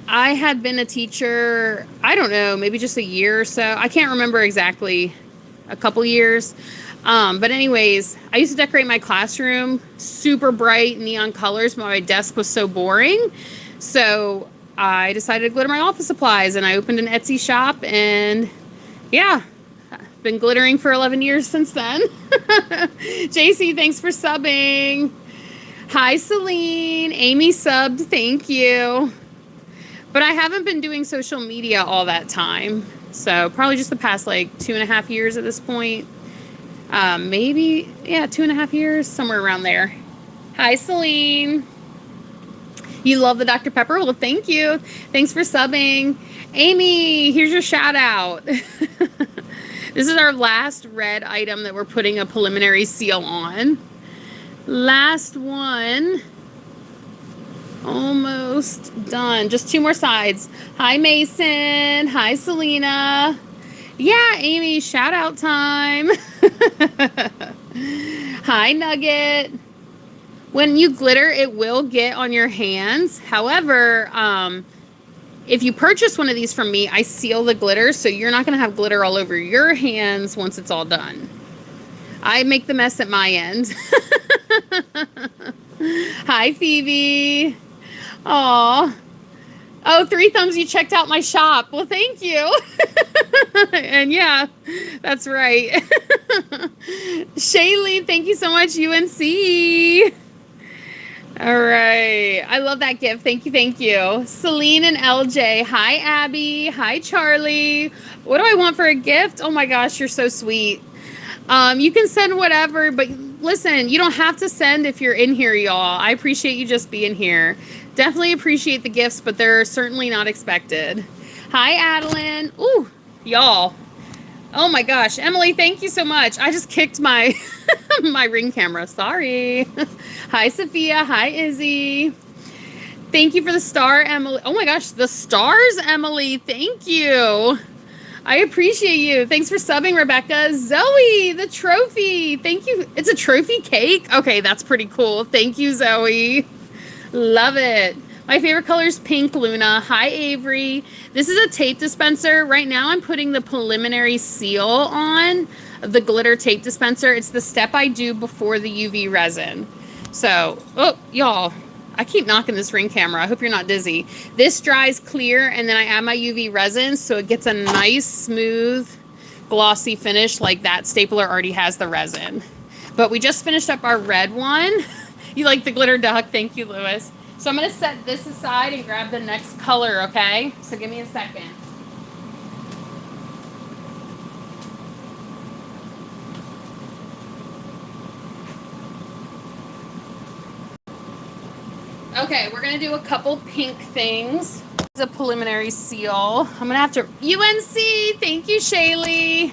I had been a teacher, I don't know, maybe just a year or so. I can't remember exactly, a couple years. But anyways, I used to decorate my classroom super bright neon colors, but my desk was so boring. So I decided to glitter my office supplies, and I opened an Etsy shop, and yeah, I've been glittering for 11 years since then. JC, thanks for subbing. Hi, Celine. Amy subbed. Thank you. But I haven't been doing social media all that time. So probably just the past like 2.5 years at this point. Maybe, yeah, 2.5 years, somewhere around there. Hi, Celine. You love the Dr. Pepper? Well, thank you. Thanks for subbing. Amy, here's your shout out. This is our last red item that we're putting a preliminary seal on. Last one. Almost done. Just 2 more sides. Hi, Mason. Hi, Selena. Yeah, Amy, shout out time. Hi, Nugget. When you glitter, it will get on your hands. However, if you purchase one of these from me, I seal the glitter, so you're not going to have glitter all over your hands once it's all done. I make the mess at my end. Hi, Phoebe. Aw. Oh, 3 thumbs, you checked out my shop. Well, thank you. And yeah, that's right. Shaylee, thank you so much, UNC. All right. I love that gift. Thank you. Thank you. Celine and LJ. Hi, Abby. Hi, Charlie. What do I want for a gift? Oh my gosh, you're so sweet. You can send whatever, but listen, you don't have to send if you're in here, y'all. I appreciate you just being here. Definitely appreciate the gifts, but they're certainly not expected. Hi, Adeline. Ooh, y'all. Oh my gosh. Emily, thank you so much. I just kicked my my ring camera. Sorry. Hi, Sophia. Hi, Izzy. Thank you for the star, Emily. Oh my gosh, the stars, Emily. Thank you. I appreciate you. Thanks for subbing, Rebecca. Zoe, the trophy. Thank you. It's a trophy cake? Okay, that's pretty cool. Thank you, Zoe. Love it. My favorite color is pink, Luna. Hi, Avery. This is a tape dispenser. Right now I'm putting the preliminary seal on the glitter tape dispenser. It's the step I do before the UV resin. So, oh, y'all, I keep knocking this ring camera. I hope you're not dizzy. This dries clear, and then I add my UV resin so it gets a nice, smooth, glossy finish like that stapler already has the resin. But we just finished up our red one. You like the glitter duck? Thank you, Lewis. So I'm going to set this aside and grab the next color, okay? So give me a second. Okay, we're going to do a couple pink things. It's a preliminary seal. I'm going to have to... UNC! Thank you, Shaylee.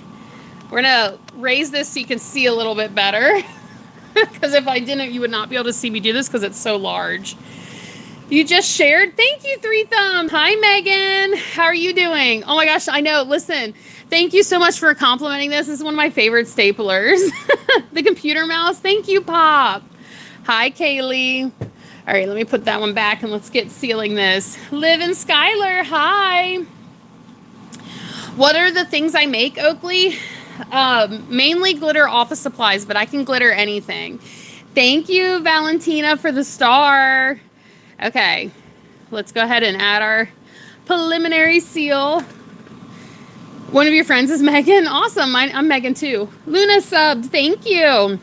We're going to raise this so you can see a little bit better. Because if I didn't, you would not be able to see me do this because it's so large. You just shared. Thank you, 3 thumbs. Hi, Megan. How are you doing? Oh my gosh, I know. Listen, thank you so much for complimenting this. This is one of my favorite staplers. The computer mouse. Thank you, Pop. Hi, Kaylee. All right, let me put that one back and let's get sealing this. Liv and Skylar, hi. What are the things I make, Oakley? Mainly glitter office supplies, but I can glitter anything. Thank you, Valentina, for the star. Okay, let's go ahead and add our preliminary seal. One of your friends is Megan. Awesome. I'm Megan too. Luna subbed. Thank you. All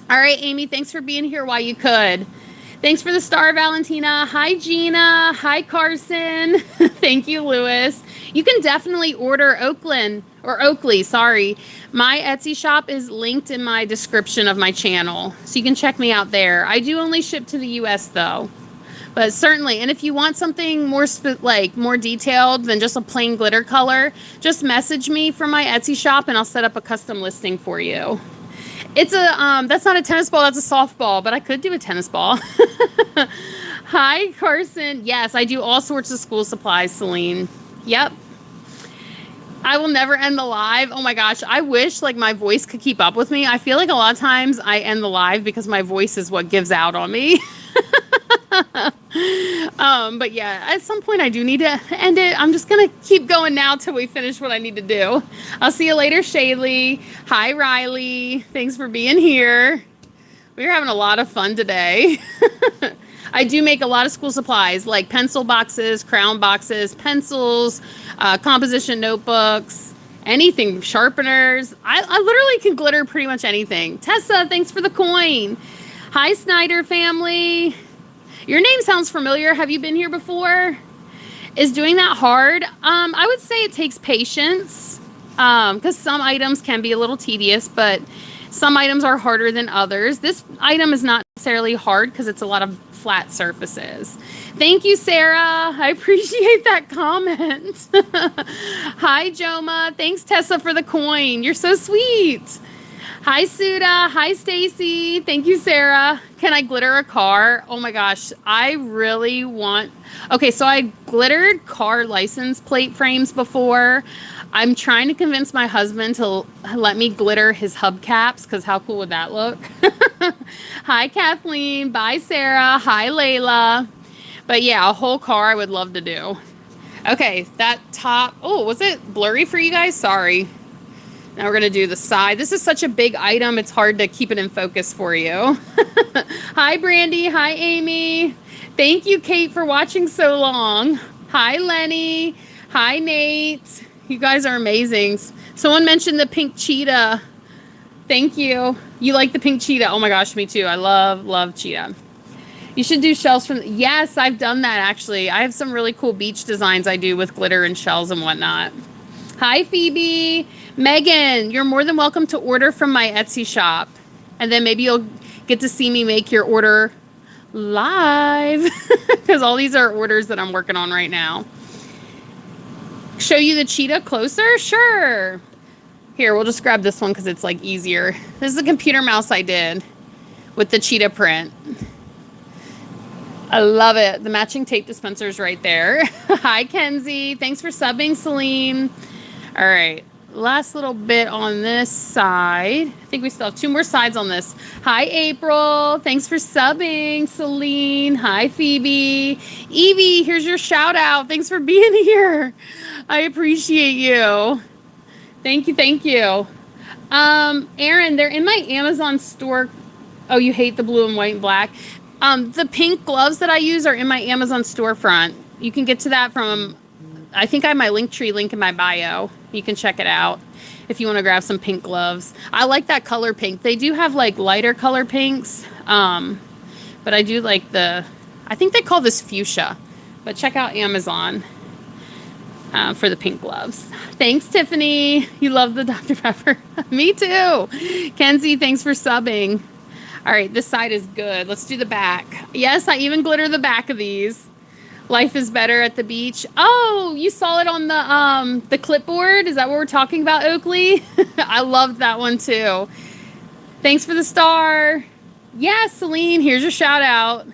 right, Amy, thanks for being here while you could. Thanks for the star, Valentina. Hi, Gina. Hi, Carson. Thank you, Lewis. You can definitely order Oakley, sorry. My Etsy shop is linked in my description of my channel, so you can check me out there. I do only ship to the US though. But certainly, and if you want something more more detailed than just a plain glitter color, just message me from my Etsy shop and I'll set up a custom listing for you. It's a that's not a tennis ball, that's a softball, but I could do a tennis ball. Hi, Carson. Yes, I do all sorts of school supplies, Celine. Yep. I will never end the live. Oh my gosh, I wish like my voice could keep up with me. I feel like a lot of times I end the live because my voice is what gives out on me. But yeah, at some point I do need to end it. I'm just gonna keep going now till we finish what I need to do. I'll see you later, Shaylee. Hi, Riley. Thanks for being here. We're having a lot of fun today. I do make a lot of school supplies like pencil boxes, crown boxes, pencils, composition notebooks, anything, sharpeners. I literally can glitter pretty much anything. Tessa, thanks for the coin. Hi, Snyder family. Your name sounds familiar. Have you been here before? Is doing that hard? I would say it takes patience because some items can be a little tedious, but some items are harder than others. This item is not necessarily hard because it's a lot of flat surfaces. Thank you, Sarah. I appreciate that comment. Hi, Joma. Thanks, Tessa, for the coin. You're so sweet. Hi, Suda. Hi, Stacy. Thank you, Sarah. Can I glitter a car? Oh my gosh, I really want... Okay, so I glittered car license plate frames before. I'm trying to convince my husband to let me glitter his hubcaps, because how cool would that look? Hi, Kathleen. Bye, Sarah. Hi, Layla. But yeah, a whole car I would love to do. Okay, that top... Oh, was it blurry for you guys? Sorry. Now we're going to do the side. This is such a big item. It's hard to keep it in focus for you. Hi, Brandy. Hi, Amy. Thank you, Kate, for watching so long. Hi, Lenny. Hi, Nate. You guys are amazing. Someone mentioned the pink cheetah. Thank you. You like the pink cheetah? Oh my gosh, me too. I love cheetah. You should do shells from... Yes, I've done that, actually. I have some really cool beach designs I do with glitter and shells and whatnot. Hi, Phoebe. Megan, you're more than welcome to order from my Etsy shop. And then maybe you'll get to see me make your order live. Because all these are orders that I'm working on right now. Show you the cheetah closer? Sure. Here, we'll just grab this one because it's like easier. This is a computer mouse I did with the cheetah print. I love it. The matching tape dispenser is right there. Hi, Kenzie. Thanks for subbing, Celine. All right. Last little bit on this side. I think we still have 2 more sides on this. Hi, April. Thanks for subbing, Celine. Hi, Phoebe. Evie, here's your shout out. Thanks for being here. I appreciate you. Thank you. Thank you. Erin, they're in my Amazon store. Oh, you hate the blue and white and black. The pink gloves that I use are in my Amazon storefront. You can get to that from, I think I have my Linktree link in my bio. You can check it out if you want to grab some pink gloves. I like that color pink. They do have like lighter color pinks. But I do like I think they call this fuchsia. But check out Amazon for the pink gloves. Thanks, Tiffany. You love the Dr. Pepper. Me too. Kenzie, thanks for subbing. All right, this side is good. Let's do the back. Yes, I even glitter the back of these. Life is better at the beach. Oh, you saw it on the clipboard? Is that what we're talking about, Oakley? I loved that one too. Thanks for the star. Yeah, Celine, here's your shout out.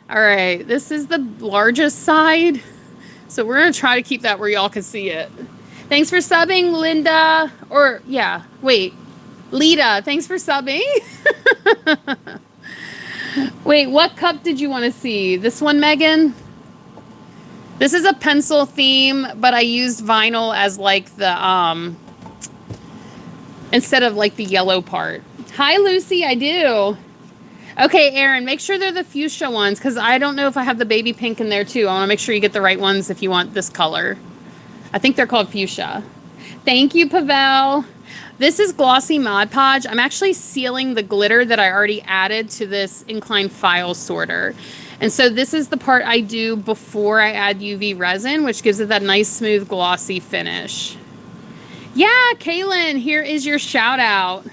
All right, this is the largest side. So we're going to try to keep that where y'all can see it. Thanks for subbing, Linda. Or, yeah, wait. Lita, thanks for subbing. Wait, what cup did you want to see? This one, Megan? This is a pencil theme, but I used vinyl as like the, instead of like the yellow part. Hi, Lucy, I do. Okay, Erin, make sure they're the fuchsia ones because I don't know if I have the baby pink in there too. I want to make sure you get the right ones if you want this color. I think they're called fuchsia. Thank you, Pavel. This is Glossy Mod Podge. I'm actually sealing the glitter that I already added to this inclined file sorter. And so this is the part I do before I add UV resin, which gives it that nice, smooth, glossy finish. Yeah, Kaylin, here is your shout out.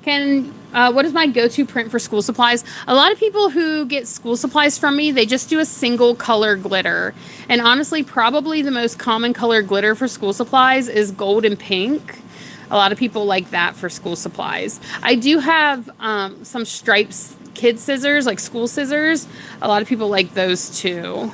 What is my go-to print for school supplies? A lot of people who get school supplies from me, they just do a single color glitter. And honestly, probably the most common color glitter for school supplies is gold and pink. A lot of people like that for school supplies. I do have some stripes kid scissors, like school scissors. A lot of people like those too.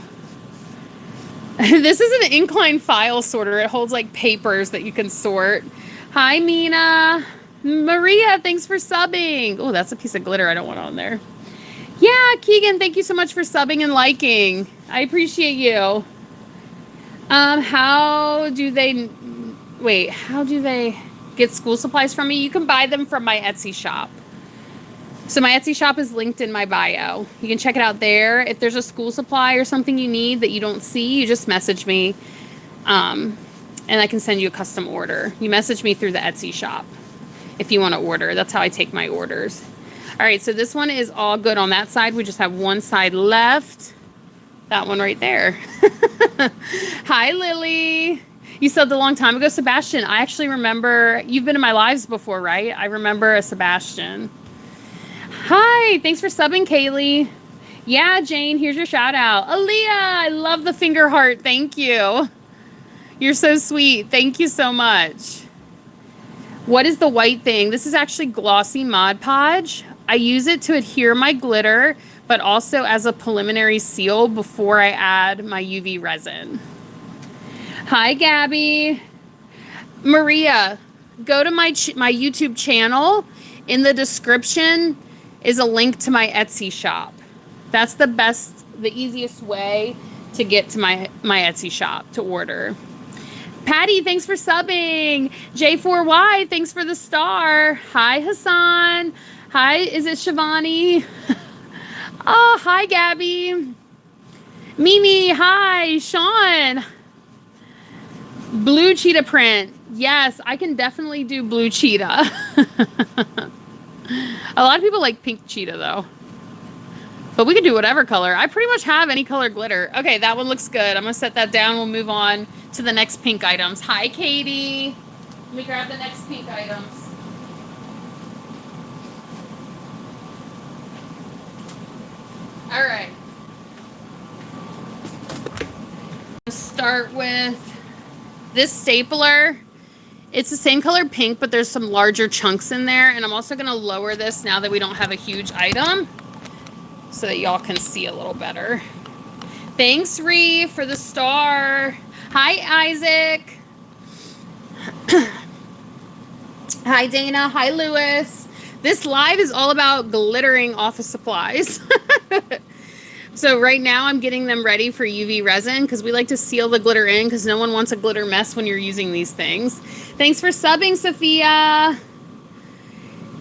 This is an inclined file sorter. It holds like papers that you can sort. Hi, Mina. Maria, thanks for subbing. Oh, that's a piece of glitter I don't want on there. Yeah, Keegan, thank you so much for subbing and liking. I appreciate you. How do they get school supplies from me? You can buy them from my Etsy shop. So my Etsy shop is linked in my bio. You can check it out there. If there's a school supply or something you need that you don't see, you just message me, and I can send you a custom order. You message me through the Etsy shop if you want to order. That's how I take my orders. All right, so this one is all good on that side. We just have one side left. That one right there. Hi, Lily. You subbed a long time ago, Sebastian. I actually remember, you've been in my lives before, right? I remember a Sebastian. Hi, thanks for subbing, Kaylee. Yeah, Jane, here's your shout out. Aaliyah, I love the finger heart. Thank you. You're so sweet. Thank you so much. What is the white thing? This is actually Glossy Mod Podge. I use it to adhere my glitter, but also as a preliminary seal before I add my UV resin. Hi, Gabby. Maria, go to my YouTube channel. In the description is a link to my Etsy shop. That's the easiest way to get to my Etsy shop to order. Patty, thanks for subbing. J4Y, thanks for the star. Hi, Hassan. Hi, is it Shivani? Oh, hi, Gabby. Mimi, hi. Sean. Blue cheetah print. Yes, I can definitely do blue cheetah. A lot of people like pink cheetah, though. But we can do whatever color. I pretty much have any color glitter. Okay, that one looks good. I'm going to set that down. We'll move on to the next pink items. Hi, Katie. Let me grab the next pink items. All right. Start with this stapler. It's the same color pink, but there's some larger chunks in there. And I'm also going to lower this now that we don't have a huge item, so that y'all can see a little better. Thanks, Ree, for the star. Hi, Isaac. Hi, Dana. Hi, Lewis. This live is all about glittering office supplies. So right now I'm getting them ready for UV resin because we like to seal the glitter in because no one wants a glitter mess when you're using these things. Thanks for subbing, Sophia.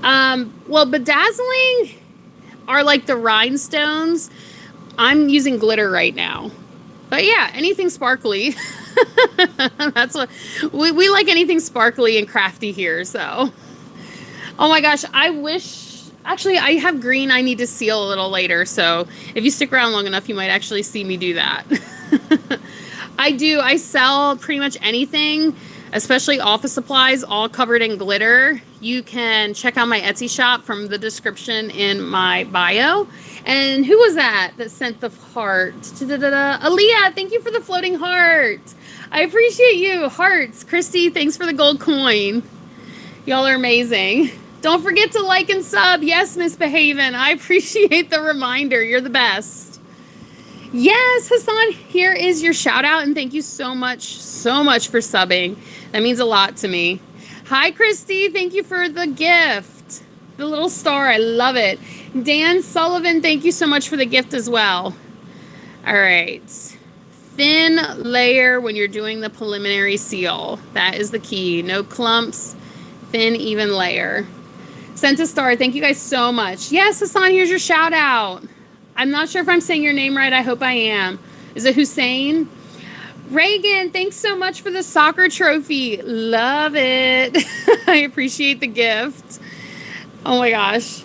Well, bedazzling are like the rhinestones. I'm using glitter right now. But yeah, anything sparkly. That's what we like, anything sparkly and crafty here. So, oh my gosh, I wish, actually I have green I need to seal a little later. So if you stick around long enough, you might actually see me do that. I sell pretty much anything, especially office supplies, all covered in glitter. You can check out my Etsy shop from the description in my bio. And who was that sent the heart? Aaliyah, thank you for the floating heart. I appreciate you. Hearts. Christy, thanks for the gold coin. Y'all are amazing. Don't forget to like and sub. Yes, Miss Behaven. I appreciate the reminder. You're the best. Yes, Hassan, here is your shout out. And thank you so much for subbing. That means a lot to me. Hi, Christy. Thank you for the gift. The little star. I love it. Dan Sullivan, thank you so much for the gift as well. All right. Thin layer when you're doing the preliminary seal. That is the key. No clumps. Thin, even layer. Sent a star. Thank you guys so much. Yes, Hassan, here's your shout out. I'm not sure if I'm saying your name right. I hope I am. Is it Hussein? Reagan, thanks so much for the soccer trophy. Love it. I appreciate the gift. Oh my gosh.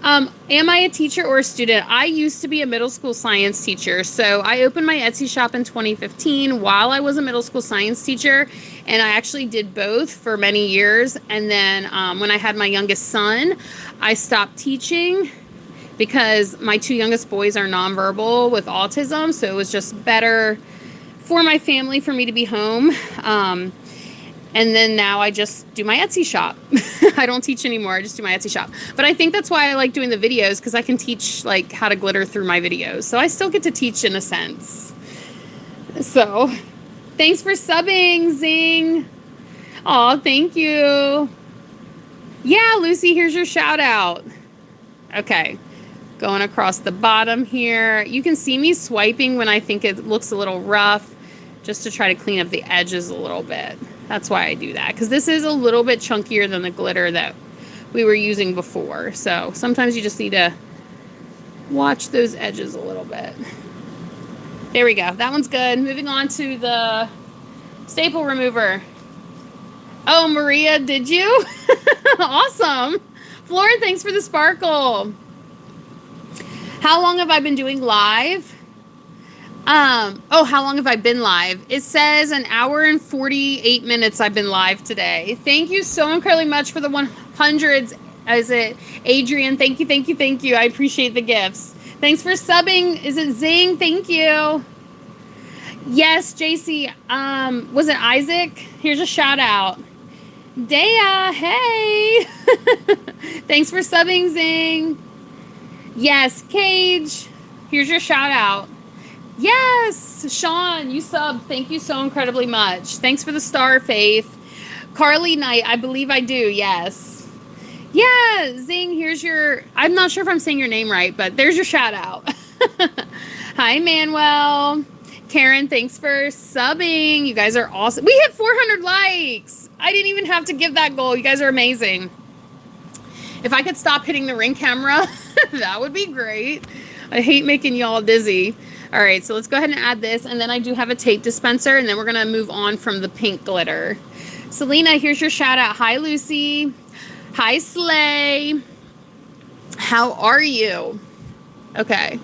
Am I a teacher or a student? I used to be a middle school science teacher. So I opened my Etsy shop in 2015 while I was a middle school science teacher. And I actually did both for many years. And then when I had my youngest son, I stopped teaching because my two youngest boys are nonverbal with autism. So it was just better for my family for me to be home. And then now I just do my Etsy shop. I don't teach anymore. I just do my Etsy shop. But I think that's why I like doing the videos, because I can teach like how to glitter through my videos. So I still get to teach in a sense. So thanks for subbing, Zing. Oh, thank you. Yeah, Lucy, here's your shout out. Okay. Going across the bottom here. You can see me swiping when I think it looks a little rough, just to try to clean up the edges a little bit. That's why I do that, because this is a little bit chunkier than the glitter that we were using before. So sometimes you just need to watch those edges a little bit. There we go. That one's good. Moving on to the staple remover. Oh, Maria, did you? Awesome. Flora, thanks for the sparkle. How long have I been doing live? How long have I been live? It says an hour and 48 minutes I've been live today. Thank you so incredibly much for the 100s. Is it Adrian? Thank you, thank you, thank you. I appreciate the gifts. Thanks for subbing. Is it Zing? Thank you. Yes, JC. Was it Isaac? Here's a shout out. Dea, hey. Thanks for subbing, Zing. Yes, Cage. Here's your shout out. Yes, Sean, you subbed. Thank you so incredibly much. Thanks for the star, Faith. Carly Knight, I believe I do, yes. Yeah, Zing, here's your, I'm not sure if I'm saying your name right, but there's your shout out. Hi, Manuel. Karen, thanks for subbing. You guys are awesome. We hit 400 likes. I didn't even have to give that goal. You guys are amazing. If I could stop hitting the ring camera, that would be great. I hate making y'all dizzy. All right, so let's go ahead and add this. And then I do have a tape dispenser, and then we're going to move on from the pink glitter. Selena, here's your shout out. Hi, Lucy. Hi, Slay. How are you? Okay.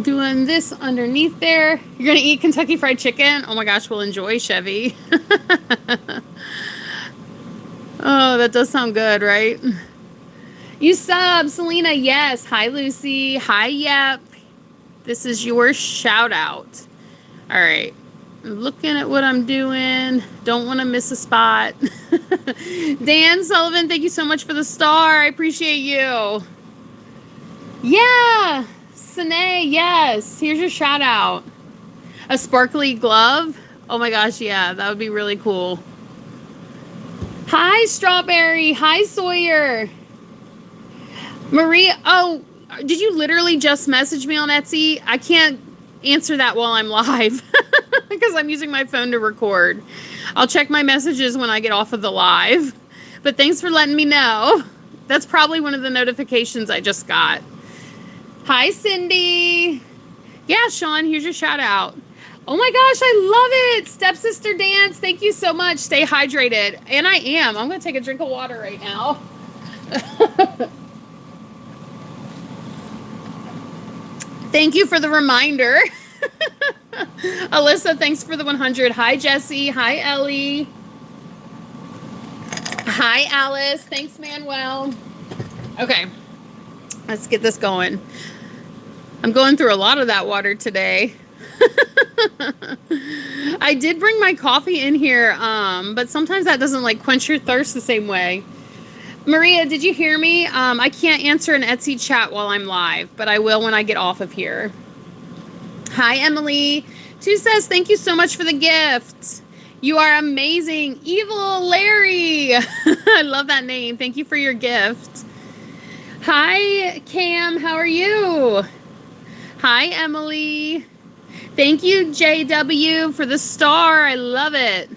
Doing this underneath there. You're going to eat Kentucky Fried Chicken? Oh my gosh, we'll enjoy, Chevy. Oh, that does sound good, right? You sub, Selena. Yes. Hi, Lucy. Hi, Yep. This is your shout out. All right. Looking at what I'm doing. Don't want to miss a spot. Dan Sullivan, thank you so much for the star. I appreciate you. Yeah. Sine, yes. Here's your shout out. A sparkly glove. Oh my gosh, yeah. That would be really cool. Hi, Strawberry. Hi, Sawyer. Maria. Oh, did you literally just message me on Etsy? I can't answer that while I'm live because I'm using my phone to record. I'll check my messages when I get off of the live. But thanks for letting me know. That's probably one of the notifications I just got. Hi, Cindy. Yeah, Sean, here's your shout out. Oh my gosh, I love it. Stepsister Dance, thank you so much. Stay hydrated. And I am. I'm going to take a drink of water right now. Thank you for the reminder. Alyssa, thanks for the 100. Hi, Jesse. Hi, Ellie. Hi, Alice. Thanks, Manuel. Okay, let's get this going. I'm going through a lot of that water today. I did bring my coffee in here, but sometimes that doesn't like quench your thirst the same way. Maria, did you hear me? I can't answer an Etsy chat while I'm live, but I will when I get off of here. Hi, Emily. Two says, thank you so much for the gift. You are amazing. Evil Larry. I love that name. Thank you for your gift. Hi, Cam. How are you? Hi, Emily. Thank you, JW, for the star. I love it.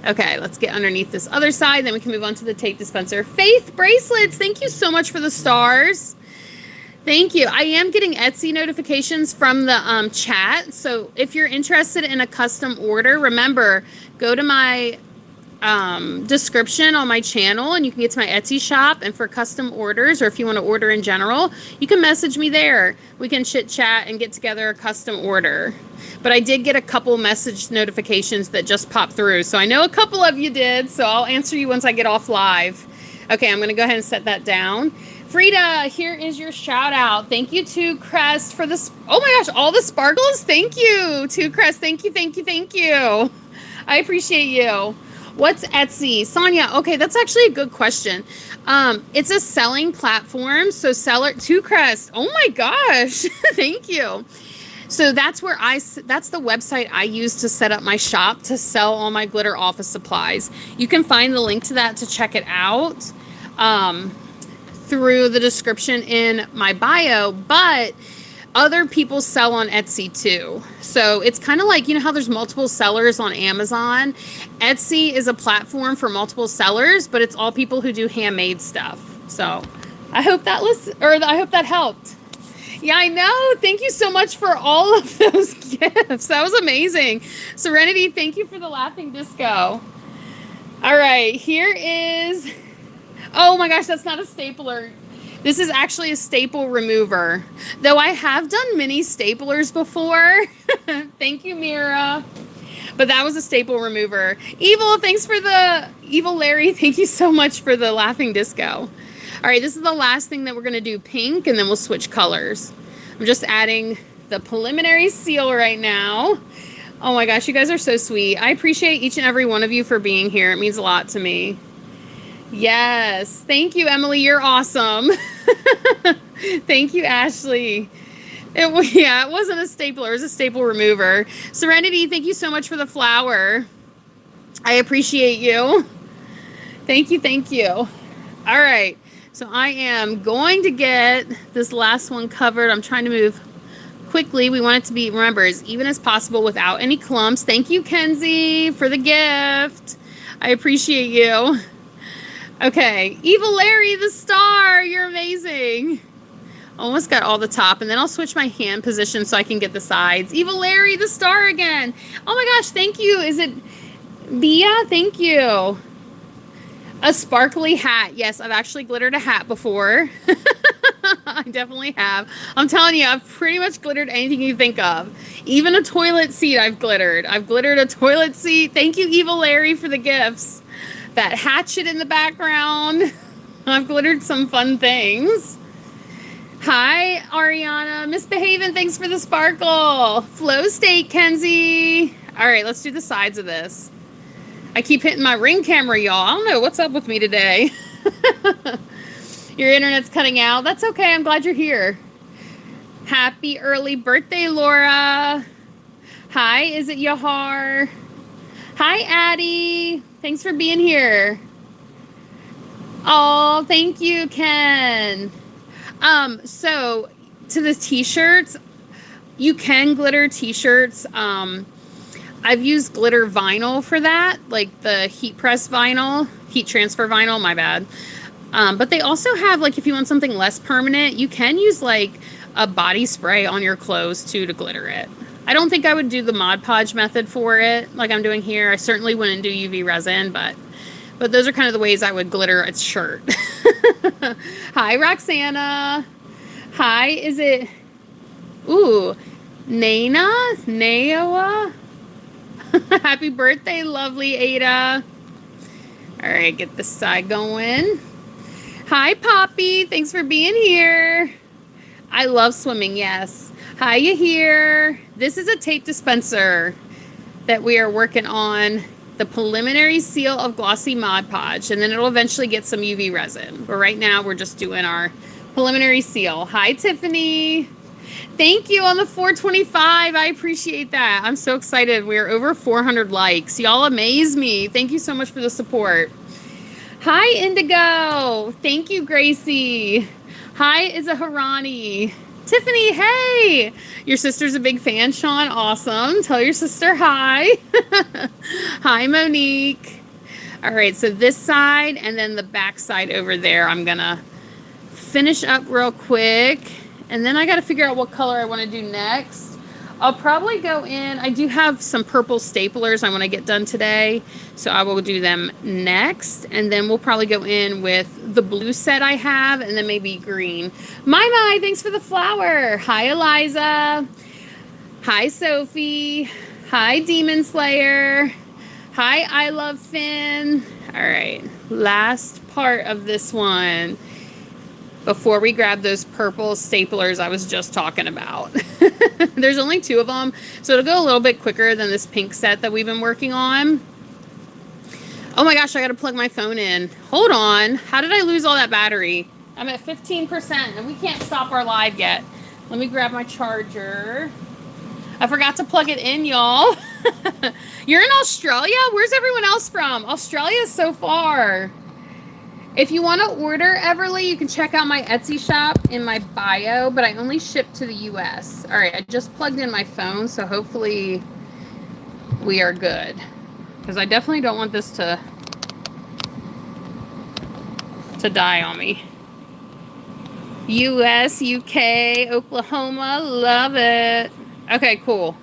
Okay, let's get underneath this other side. Then we can move on to the tape dispenser. Faith Bracelets, thank you so much for the stars. Thank you. I am getting Etsy notifications from the chat. So if you're interested in a custom order, remember, go to my description on my channel and you can get to my Etsy shop. And for custom orders, or if you want to order in general, you can message me there. We can chit chat and get together a custom order. But I did get a couple message notifications that just popped through. So I know a couple of you did. So I'll answer you once I get off live. Okay, I'm going to go ahead and set that down. Frida, here is your shout out. Thank you to Crest for this. Oh my gosh, all the sparkles. Thank you to Crest. Thank you, thank you, thank you. I appreciate you. What's Etsy? Sonia, okay, that's actually a good question. It's a selling platform. So seller to Crest. Oh my gosh. Thank you. So that's where that's the website I use to set up my shop to sell all my glitter office supplies. You can find the link to that to check it out through the description in my bio, but other people sell on Etsy too. So it's kind of like, you know how there's multiple sellers on Amazon? Etsy is a platform for multiple sellers, but it's all people who do handmade stuff. So I hope that I hope that helped. Yeah, I know. Thank you so much for all of those gifts. That was amazing. Serenity, thank you for the laughing disco. All right, here is, oh my gosh, that's not a stapler. This is actually a staple remover. Though I have done mini staplers before. Thank you, Mira. But that was a staple remover. Evil, thanks for the, Evil Larry, thank you so much for the laughing disco. All right, this is the last thing that we're going to do, pink, and then we'll switch colors. I'm just adding the preliminary seal right now. Oh my gosh, you guys are so sweet. I appreciate each and every one of you for being here. It means a lot to me. Yes, thank you, Emily. You're awesome. Thank you, Ashley. It wasn't a stapler. It was a staple remover. Serenity, thank you so much for the flower. I appreciate you. Thank you, thank you. All right. So I am going to get this last one covered. I'm trying to move quickly. We want it to be, remember, as even as possible without any clumps. Thank you, Kenzie, for the gift. I appreciate you. Okay, Evil Larry the star, you're amazing. Almost got all the top, and then I'll switch my hand position so I can get the sides. Evil Larry the star again. Oh my gosh, thank you. Is it Bia? Thank you. A sparkly hat. Yes, I've actually glittered a hat before. I definitely have. I'm telling you, I've pretty much glittered anything you think of. Even a toilet seat I've glittered. I've glittered a toilet seat. Thank you, Evil Larry, for the gifts. That hatchet in the background. I've glittered some fun things. Hi, Ariana. Misbehaving, thanks for the sparkle. Flow state, Kenzie. All right, let's do the sides of this. I keep hitting my ring camera, y'all. I don't know what's up with me today. Your internet's cutting out. That's okay. I'm glad you're here. Happy early birthday, Laura. Hi, is it Yahar? Hi, Addie. Thanks for being here. Oh, thank you, Ken. So to the t-shirts, you can glitter t-shirts. I've used glitter vinyl for that, like the heat press vinyl, heat transfer vinyl, my bad. But they also have, like, if you want something less permanent, you can use like a body spray on your clothes too to glitter it. I don't think I would do the Mod Podge method for it like I'm doing here. I certainly wouldn't do UV resin, but those are kind of the ways I would glitter a shirt. Hi, Roxana. Hi, is it, ooh, Naoa? Happy birthday, lovely Ada. All right, get this side going. Hi, Poppy. Thanks for being here. I love swimming, yes. Hi, you here. This is a tape dispenser that we are working on. The preliminary seal of glossy Mod Podge, and then it'll eventually get some UV resin. But right now, we're just doing our preliminary seal. Hi, Tiffany. Thank you on the 425. I appreciate that. I'm so excited. We're over 400 likes. Y'all amaze me. Thank you so much for the support. Hi, Indigo. Thank you, Gracie. Hi, Izaharani. Tiffany, hey. Your sister's a big fan, Sean. Awesome. Tell your sister hi. Hi, Monique. All right, so this side and then the back side over there, I'm going to finish up real quick. And then I got to figure out what color I want to do next. I'll probably go in. I do have some purple staplers I want to get done today. So I will do them next. And then we'll probably go in with the blue set I have and then maybe green. My, thanks for the flower. Hi, Eliza. Hi, Sophie. Hi, Demon Slayer. Hi, I Love Finn. All right. Last part of this one before we grab those purple staplers I was just talking about. There's only 2 of them, so it'll go a little bit quicker than this pink set that we've been working on. Oh my gosh, I gotta plug my phone in. Hold on, how did I lose all that battery? I'm at 15% and we can't stop our live yet. Let me grab my charger. I forgot to plug it in, y'all. You're in Australia? Where's everyone else from? Australia is so far. If you want to order Everly, you can check out my Etsy shop in my bio, but I only ship to the US. All right, I just plugged in my phone, so hopefully we are good. Because I definitely don't want this to die on me. US, UK, Oklahoma, love it. Okay, cool.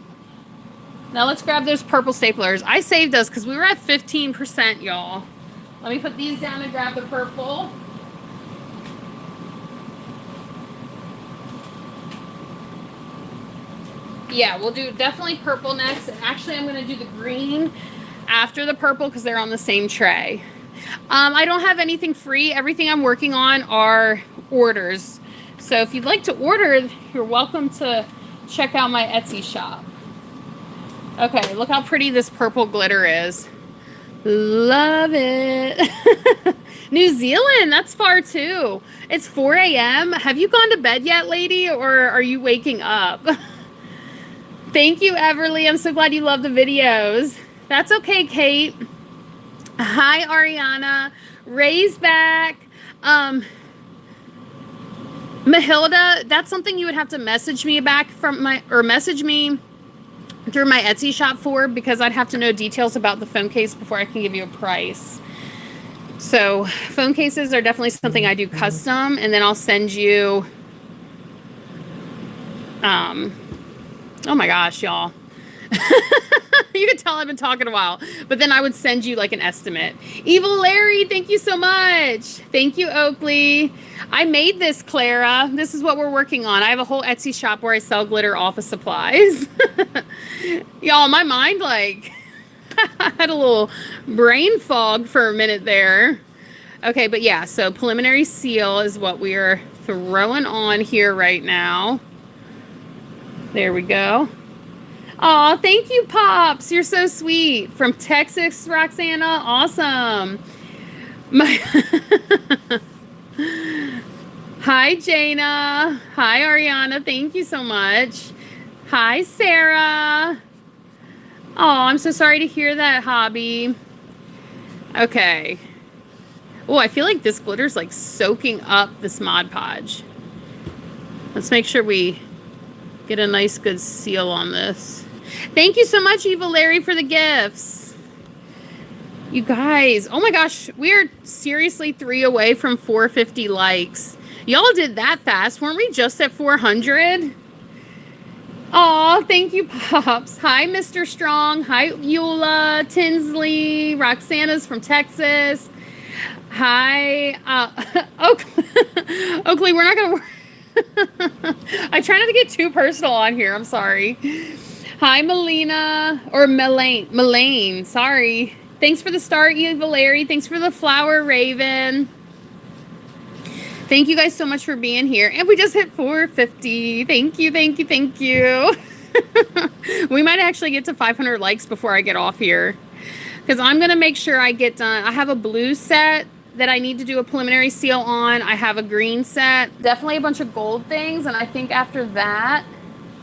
Now let's grab those purple staplers. I saved us because we were at 15%, y'all. Let me put these down and grab the purple. Yeah, we'll do definitely purple next. And actually, I'm going to do the green after the purple because they're on the same tray. I don't have anything free. Everything I'm working on are orders. So if you'd like to order, you're welcome to check out my Etsy shop. Okay, look how pretty this purple glitter is. Love it. New Zealand, that's far too. It's 4 a.m. Have you gone to bed yet, lady, or are you waking up? Thank you, Everly. I'm so glad you love the videos. That's okay, Kate. Hi, Ariana. Ray's back. Mahilda, that's something you would have to message me back message me through my Etsy shop for, because I'd have to know details about the phone case before I can give you a price. So phone cases are definitely something I do custom, and then I'll send you, oh my gosh, y'all. You can tell I've been talking a while, but then I would send you like an estimate. Evil Larry, thank you so much. Thank you, Oakley. I made this, Clara. This is what we're working on. I have a whole Etsy shop where I sell glitter office supplies. Y'all, my mind, like, I had a little brain fog for a minute there. Okay, but yeah, so preliminary seal is what we are throwing on here right now. There we go. Oh, thank you, Pops. You're so sweet. From Texas, Roxana. Awesome. Hi, Jana. Hi, Ariana. Thank you so much. Hi, Sarah. Oh, I'm so sorry to hear that, Hobby. Okay. Oh, I feel like this glitter's like soaking up this Mod Podge. Let's make sure we get a nice good seal on this. Thank you so much, Evil Larry, for the gifts. You guys, oh my gosh, we are seriously 3 away from 450 likes. Y'all did that fast. Weren't we just at 400? Oh, thank you, Pops. Hi, Mr. Strong. Hi, Eula, Tinsley, Roxana's from Texas. Hi, Oakley, we're not going to... I try not to get too personal on here. I'm sorry. Hi, Melina, or Melaine, sorry. Thanks for the star, Eva Larry. Thanks for the flower, Raven. Thank you guys so much for being here. And we just hit 450. Thank you, thank you, thank you. We might actually get to 500 likes before I get off here, because I'm going to make sure I get done. I have a blue set that I need to do a preliminary seal on. I have a green set. Definitely a bunch of gold things. And I think after that,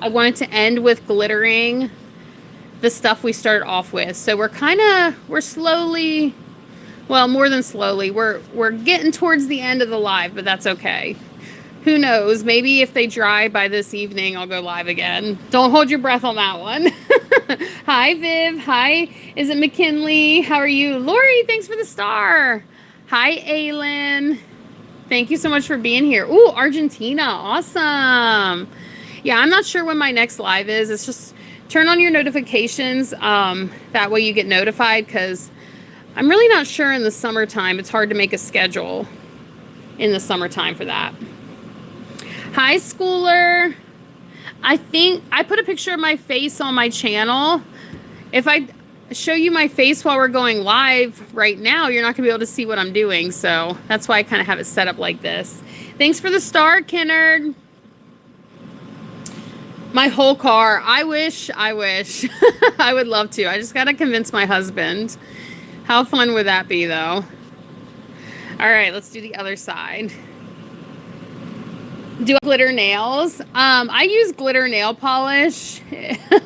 I wanted to end with glittering the stuff we started off with. So we're slowly, well, more than slowly, we're getting towards the end of the live, but that's okay. Who knows? Maybe if they dry by this evening, I'll go live again. Don't hold your breath on that one. Hi, Viv. Hi. Is it McKinley? How are you? Lori, thanks for the star. Hi, Aylin. Thank you so much for being here. Ooh, Argentina. Awesome. Yeah, I'm not sure when my next live is. It's just turn on your notifications. That way you get notified, because I'm really not sure in the summertime. It's hard to make a schedule in the summertime for that. Hi, Schooler. I think I put a picture of my face on my channel. If I show you my face while we're going live right now, you're not going to be able to see what I'm doing. So that's why I kind of have it set up like this. Thanks for the star, Kennard. My whole car. I wish. I would love to. I just got to convince my husband. How fun would that be, though? All right, let's do the other side. Do glitter nails. I use glitter nail polish.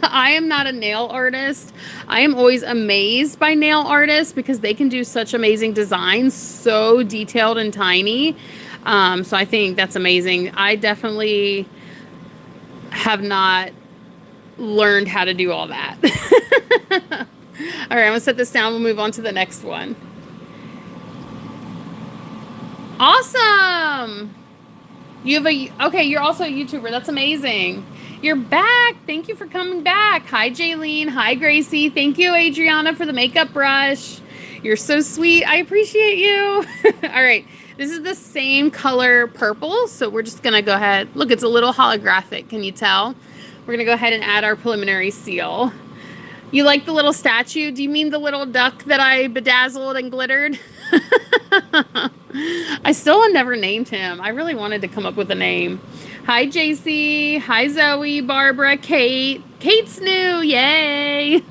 I am not a nail artist. I am always amazed by nail artists because they can do such amazing designs, so detailed and tiny. So I think that's amazing. I definitely have not learned how to do all that. All right, I'm gonna set this down. We'll move on to the next one. Awesome. Okay, you're also a YouTuber. That's amazing. You're back. Thank you for coming back. Hi, Jaylene. Hi, Gracie. Thank you, Adriana, for the makeup brush. You're so sweet. I appreciate you. All right. This is the same color purple, so we're just going to go ahead. Look, it's a little holographic. Can you tell? We're going to go ahead and add our preliminary seal. You like the little statue? Do you mean the little duck that I bedazzled and glittered? I still have never named him. I really wanted to come up with a name. Hi, JC. Hi, Zoe, Barbara, Kate. Kate's new. Yay.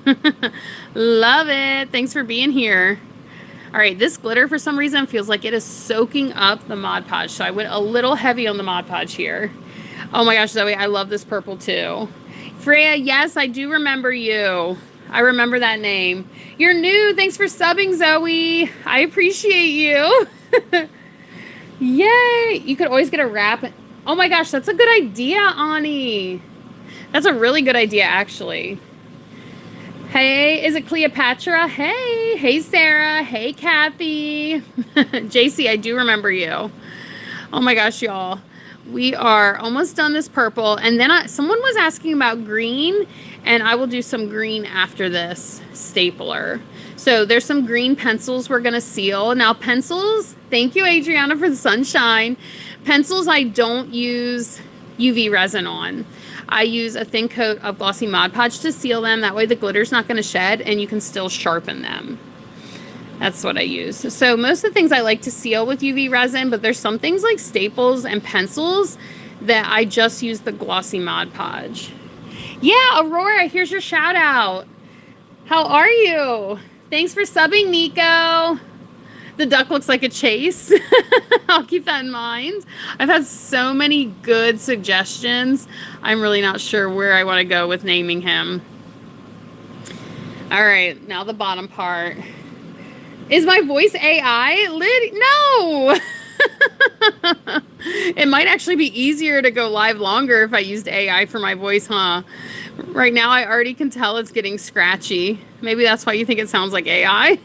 Love it. Thanks for being here. All right, this glitter for some reason feels like it is soaking up the Mod Podge. So I went a little heavy on the Mod Podge here. Oh my gosh, Zoe, I love this purple too. Freya, yes, I do remember you. I remember that name. You're new. Thanks for subbing, Zoe. I appreciate you. Yay. You could always get a wrap Oh my gosh, that's a good idea, Ani. That's a really good idea, actually. Hey, is it Cleopatra? Hey. Hey, Sarah. Hey, Kathy. JC, I do remember you. Oh my gosh, y'all. We are almost done this purple. And then someone was asking about green, and I will do some green after this stapler. So there's some green pencils we're going to seal. Now, pencils, thank you, Adriana, for the sunshine. Pencils, I don't use UV resin on. I use a thin coat of glossy Mod Podge to seal them. That way the glitter's not going to shed and you can still sharpen them. That's what I use. So most of the things I like to seal with UV resin, but there's some things like staples and pencils that I just use the glossy Mod Podge. Yeah, Aurora, here's your shout out. How are you? Thanks for subbing, Nico. The duck looks like a chase. I'll keep that in mind. I've had so many good suggestions. I'm really not sure where I want to go with naming him. All right, now the bottom part. Is my voice AI? No! It might actually be easier to go live longer if I used AI for my voice, huh? Right now, I already can tell it's getting scratchy. Maybe that's why you think it sounds like AI.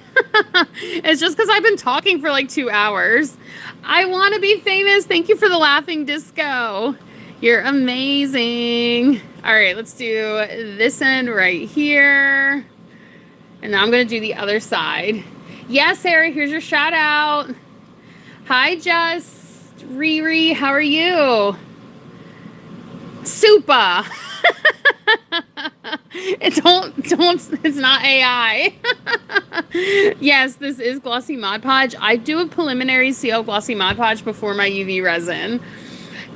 It's just because I've been talking for like 2 hours. I want to be famous. Thank you for the laughing disco. You're amazing. All right, let's do this end right here. And now I'm going to do the other side. Yes, Sarah, here's your shout out. Hi, Just. Riri, how are you? Super. It's not AI. Yes, this is glossy Mod Podge. I do a preliminary seal glossy Mod Podge before my UV resin.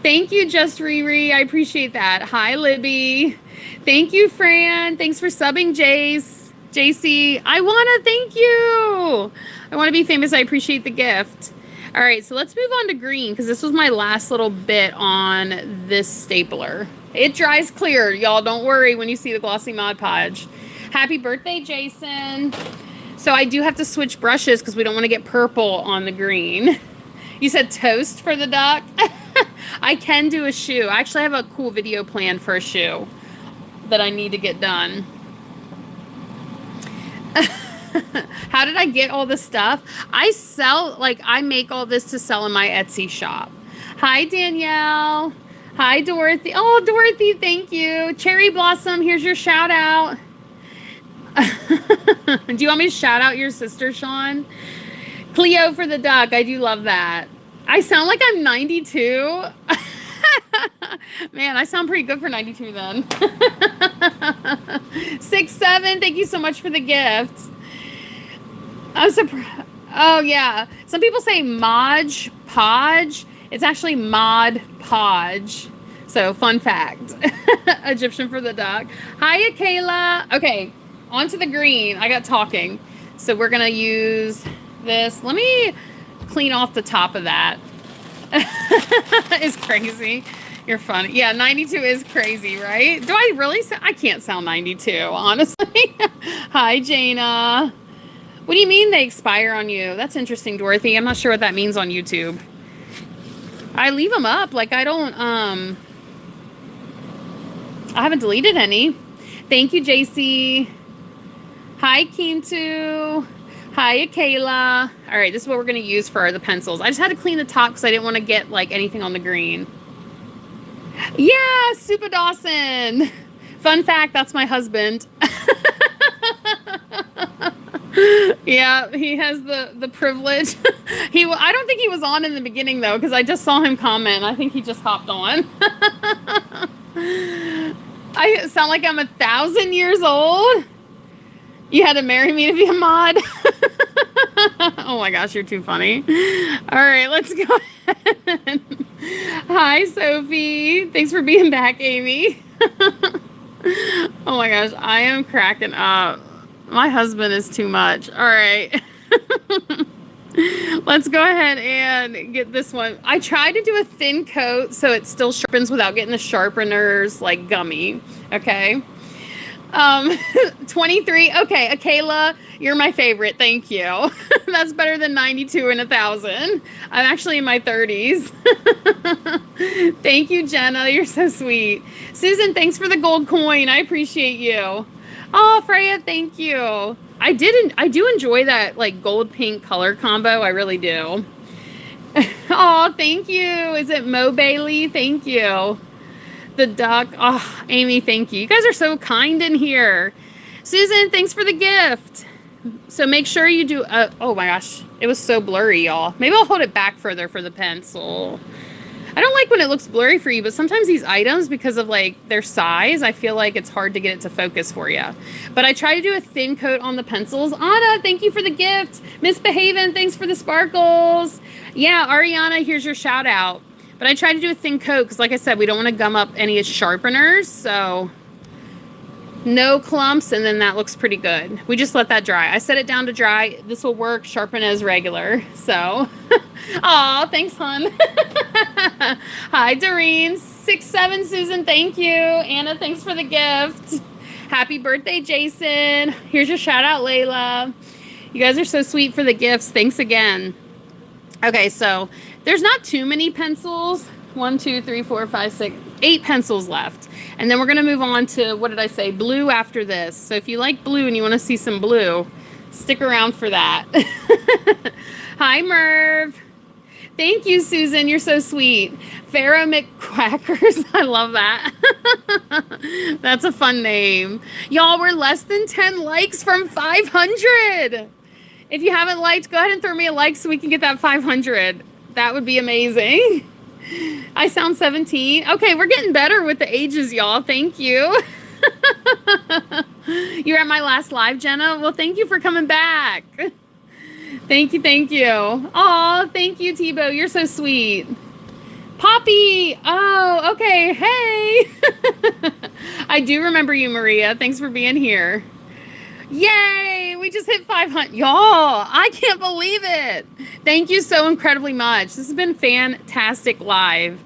Thank you, Just Riri. I appreciate that. Hi, Libby. Thank you, Fran. Thanks for subbing, Jace. JC, I want to thank you. I want to be famous. I appreciate the gift. All right, so let's move on to green because this was my last little bit on this stapler. It dries clear, y'all. Don't worry when you see the glossy Mod Podge. Happy birthday, Jason. So I do have to switch brushes because we don't want to get purple on the green. You said toast for the duck? I can do a shoe. I actually have a cool video planned for a shoe that I need to get done. How did I get all this stuff? I make all this to sell in my Etsy shop. Hi, Danielle. Hi, Dorothy. Oh, Dorothy, thank you. Cherry Blossom, here's your shout out. Do you want me to shout out your sister, Sean? Cleo for the duck. I do love that. I sound like I'm 92. Man, I sound pretty good for 92 then. 6'7", thank you so much for the gift. I'm surprised. Oh, yeah. Some people say Mod Podge. It's actually Mod Podge. So, fun fact. Egyptian for the duck. Hiya, Kayla. Okay, on to the green. I got talking. So, we're going to use this. Let me clean off the top of that. It's crazy. You're funny. Yeah, 92 is crazy, right? Do I really sound? I can't sound 92, honestly. Hi, Jana. What do you mean they expire on you? That's interesting, Dorothy. I'm not sure what that means on YouTube. I leave them up. Like, I don't, I haven't deleted any. Thank you, JC. Hi, Kintu. Hi, Kayla. All right, this is what we're going to use for the pencils. I just had to clean the top because I didn't want to get, like, anything on the green. Yeah, Super Dawson. Fun fact, that's my husband. Yeah, he has the privilege. I don't think he was on in the beginning, though, because I just saw him comment. I think he just hopped on. I sound like I'm 1,000 years old. You had to marry me to be a mod. Oh my gosh, you're too funny. All right, let's go ahead. Hi, Sophie. Thanks for being back, Amy. Oh my gosh, I am cracking up. My husband is too much. All right. Let's go ahead and get this one. I tried to do a thin coat so it still sharpens without getting the sharpeners like gummy. Okay. Um, 23. Okay, Akela, you're my favorite. Thank you. That's better than 92 and 1,000. I'm actually in my 30s. Thank you, Jenna. You're so sweet. Susan, thanks for the gold coin. I appreciate you. Oh, Freya, thank you. I do enjoy that like gold pink color combo. I really do. Oh, thank you. Is it Mo Bailey? Thank you. The duck. Oh, Amy, thank you. You guys are so kind in here. Susan, thanks for the gift. So make sure you do, oh my gosh, it was so blurry, y'all. Maybe I'll hold it back further for the pencil. I don't like when it looks blurry for you, but sometimes these items, because of like their size, I feel like it's hard to get it to focus for you. But I try to do a thin coat on the pencils. Anna, thank you for the gift. Misbehaving, thanks for the sparkles. Yeah, Ariana, here's your shout out. But I try to do a thin coat because, like I said, we don't want to gum up any sharpeners. So no clumps, and then that looks pretty good. We just let that dry. I set it down to dry. This will work, sharpen as regular. So, aw, thanks, hon. Hi, Doreen. 6'7", Susan, thank you. Anna, thanks for the gift. Happy birthday, Jason. Here's your shout out, Layla. You guys are so sweet for the gifts. Thanks again. Okay, so there's not too many pencils. 1, 2, 3, 4, 5, 6, 8 pencils left. And then we're going to move on to, what did I say, blue after this. So if you like blue and you want to see some blue, stick around for that. Hi, Merv. Thank you, Susan. You're so sweet. Pharaoh McQuackers. I love that. That's a fun name. Y'all, we're less than 10 likes from 500. If you haven't liked, go ahead and throw me a like so we can get that 500. That would be amazing. I sound 17. Okay, we're getting better with the ages, y'all. Thank you. You're at my last live, Jenna. Well, thank you for coming back. Thank you, thank you. Aw, thank you, Tebow. You're so sweet. Poppy. Oh, okay. Hey. I do remember you, Maria. Thanks for being here. Yay! We just hit 500. Y'all, I can't believe it. Thank you so incredibly much. This has been fantastic live.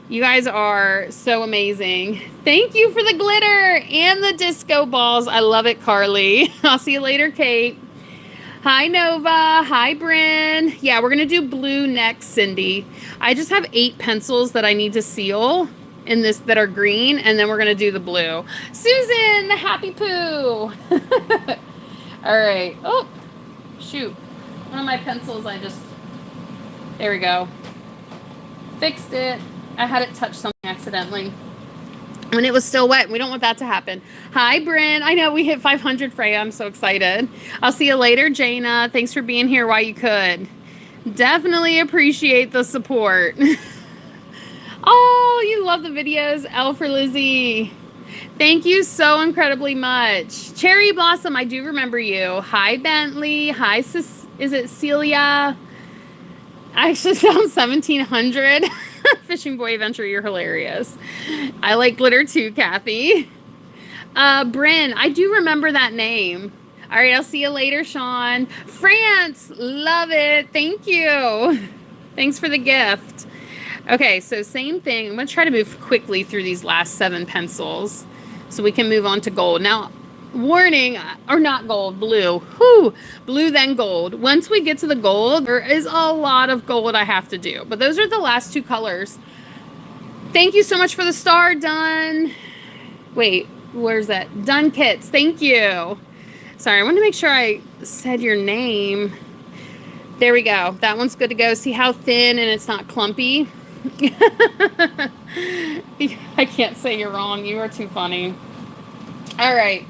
You guys are so amazing. Thank you for the glitter and the disco balls. I love it, Carly. I'll see you later, Kate. Hi, Nova. Hi, Bryn. Yeah, we're going to do blue next, Cindy. I just have 8 pencils that I need to seal in this that are green, and then we're going to do the blue. Susan, the happy poo. All right. Oh, shoot. One of my pencils, there we go. Fixed it. I had it touch something accidentally when it was still wet. We don't want that to happen. Hi, Bryn. I know we hit 500, Freya. I'm so excited. I'll see you later, Jana. Thanks for being here while you could. Definitely appreciate the support. Oh, you love the videos. L for Lizzie. Thank you so incredibly much. Cherry Blossom, I do remember you. Hi, Bentley. Hi, is it Celia? I actually sound 1700. Fishing Boy Adventure, you're hilarious. I like glitter too, Kathy. Bryn, I do remember that name. All right, I'll see you later, Sean. France, love it. Thank you. Thanks for the gift. Okay, so same thing. I'm going to try to move quickly through these last 7 pencils so we can move on to gold. Now, warning, or not gold, blue. Whew, blue then gold. Once we get to the gold, there is a lot of gold I have to do. But those are the last 2 colors. Thank you so much for the star, Dun. Wait, where's that? Dun Kits, thank you. Sorry, I wanted to make sure I said your name. There we go. That one's good to go. See how thin and it's not clumpy? I can't say you're wrong. You are too funny. All right.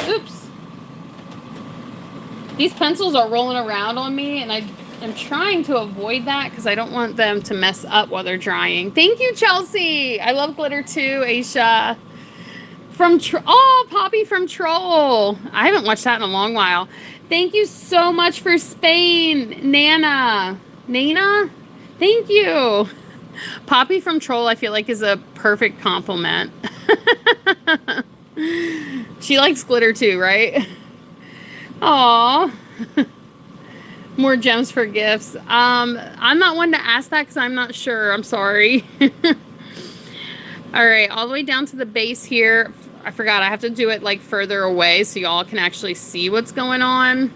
Oops. These pencils are rolling around on me, and I'm trying to avoid that because I don't want them to mess up while they're drying. Thank you, Chelsea. I love glitter too, Aisha. Poppy from Troll. I haven't watched that in a long while. Thank you so much for Spain, Nana. Thank you. Poppy from Troll, I feel like, is a perfect compliment. She likes glitter too, right? Aw. More gems for gifts. I'm not one to ask that because I'm not sure. I'm sorry. All right, all the way down to the base here. I forgot I have to do it like further away so y'all can actually see what's going on.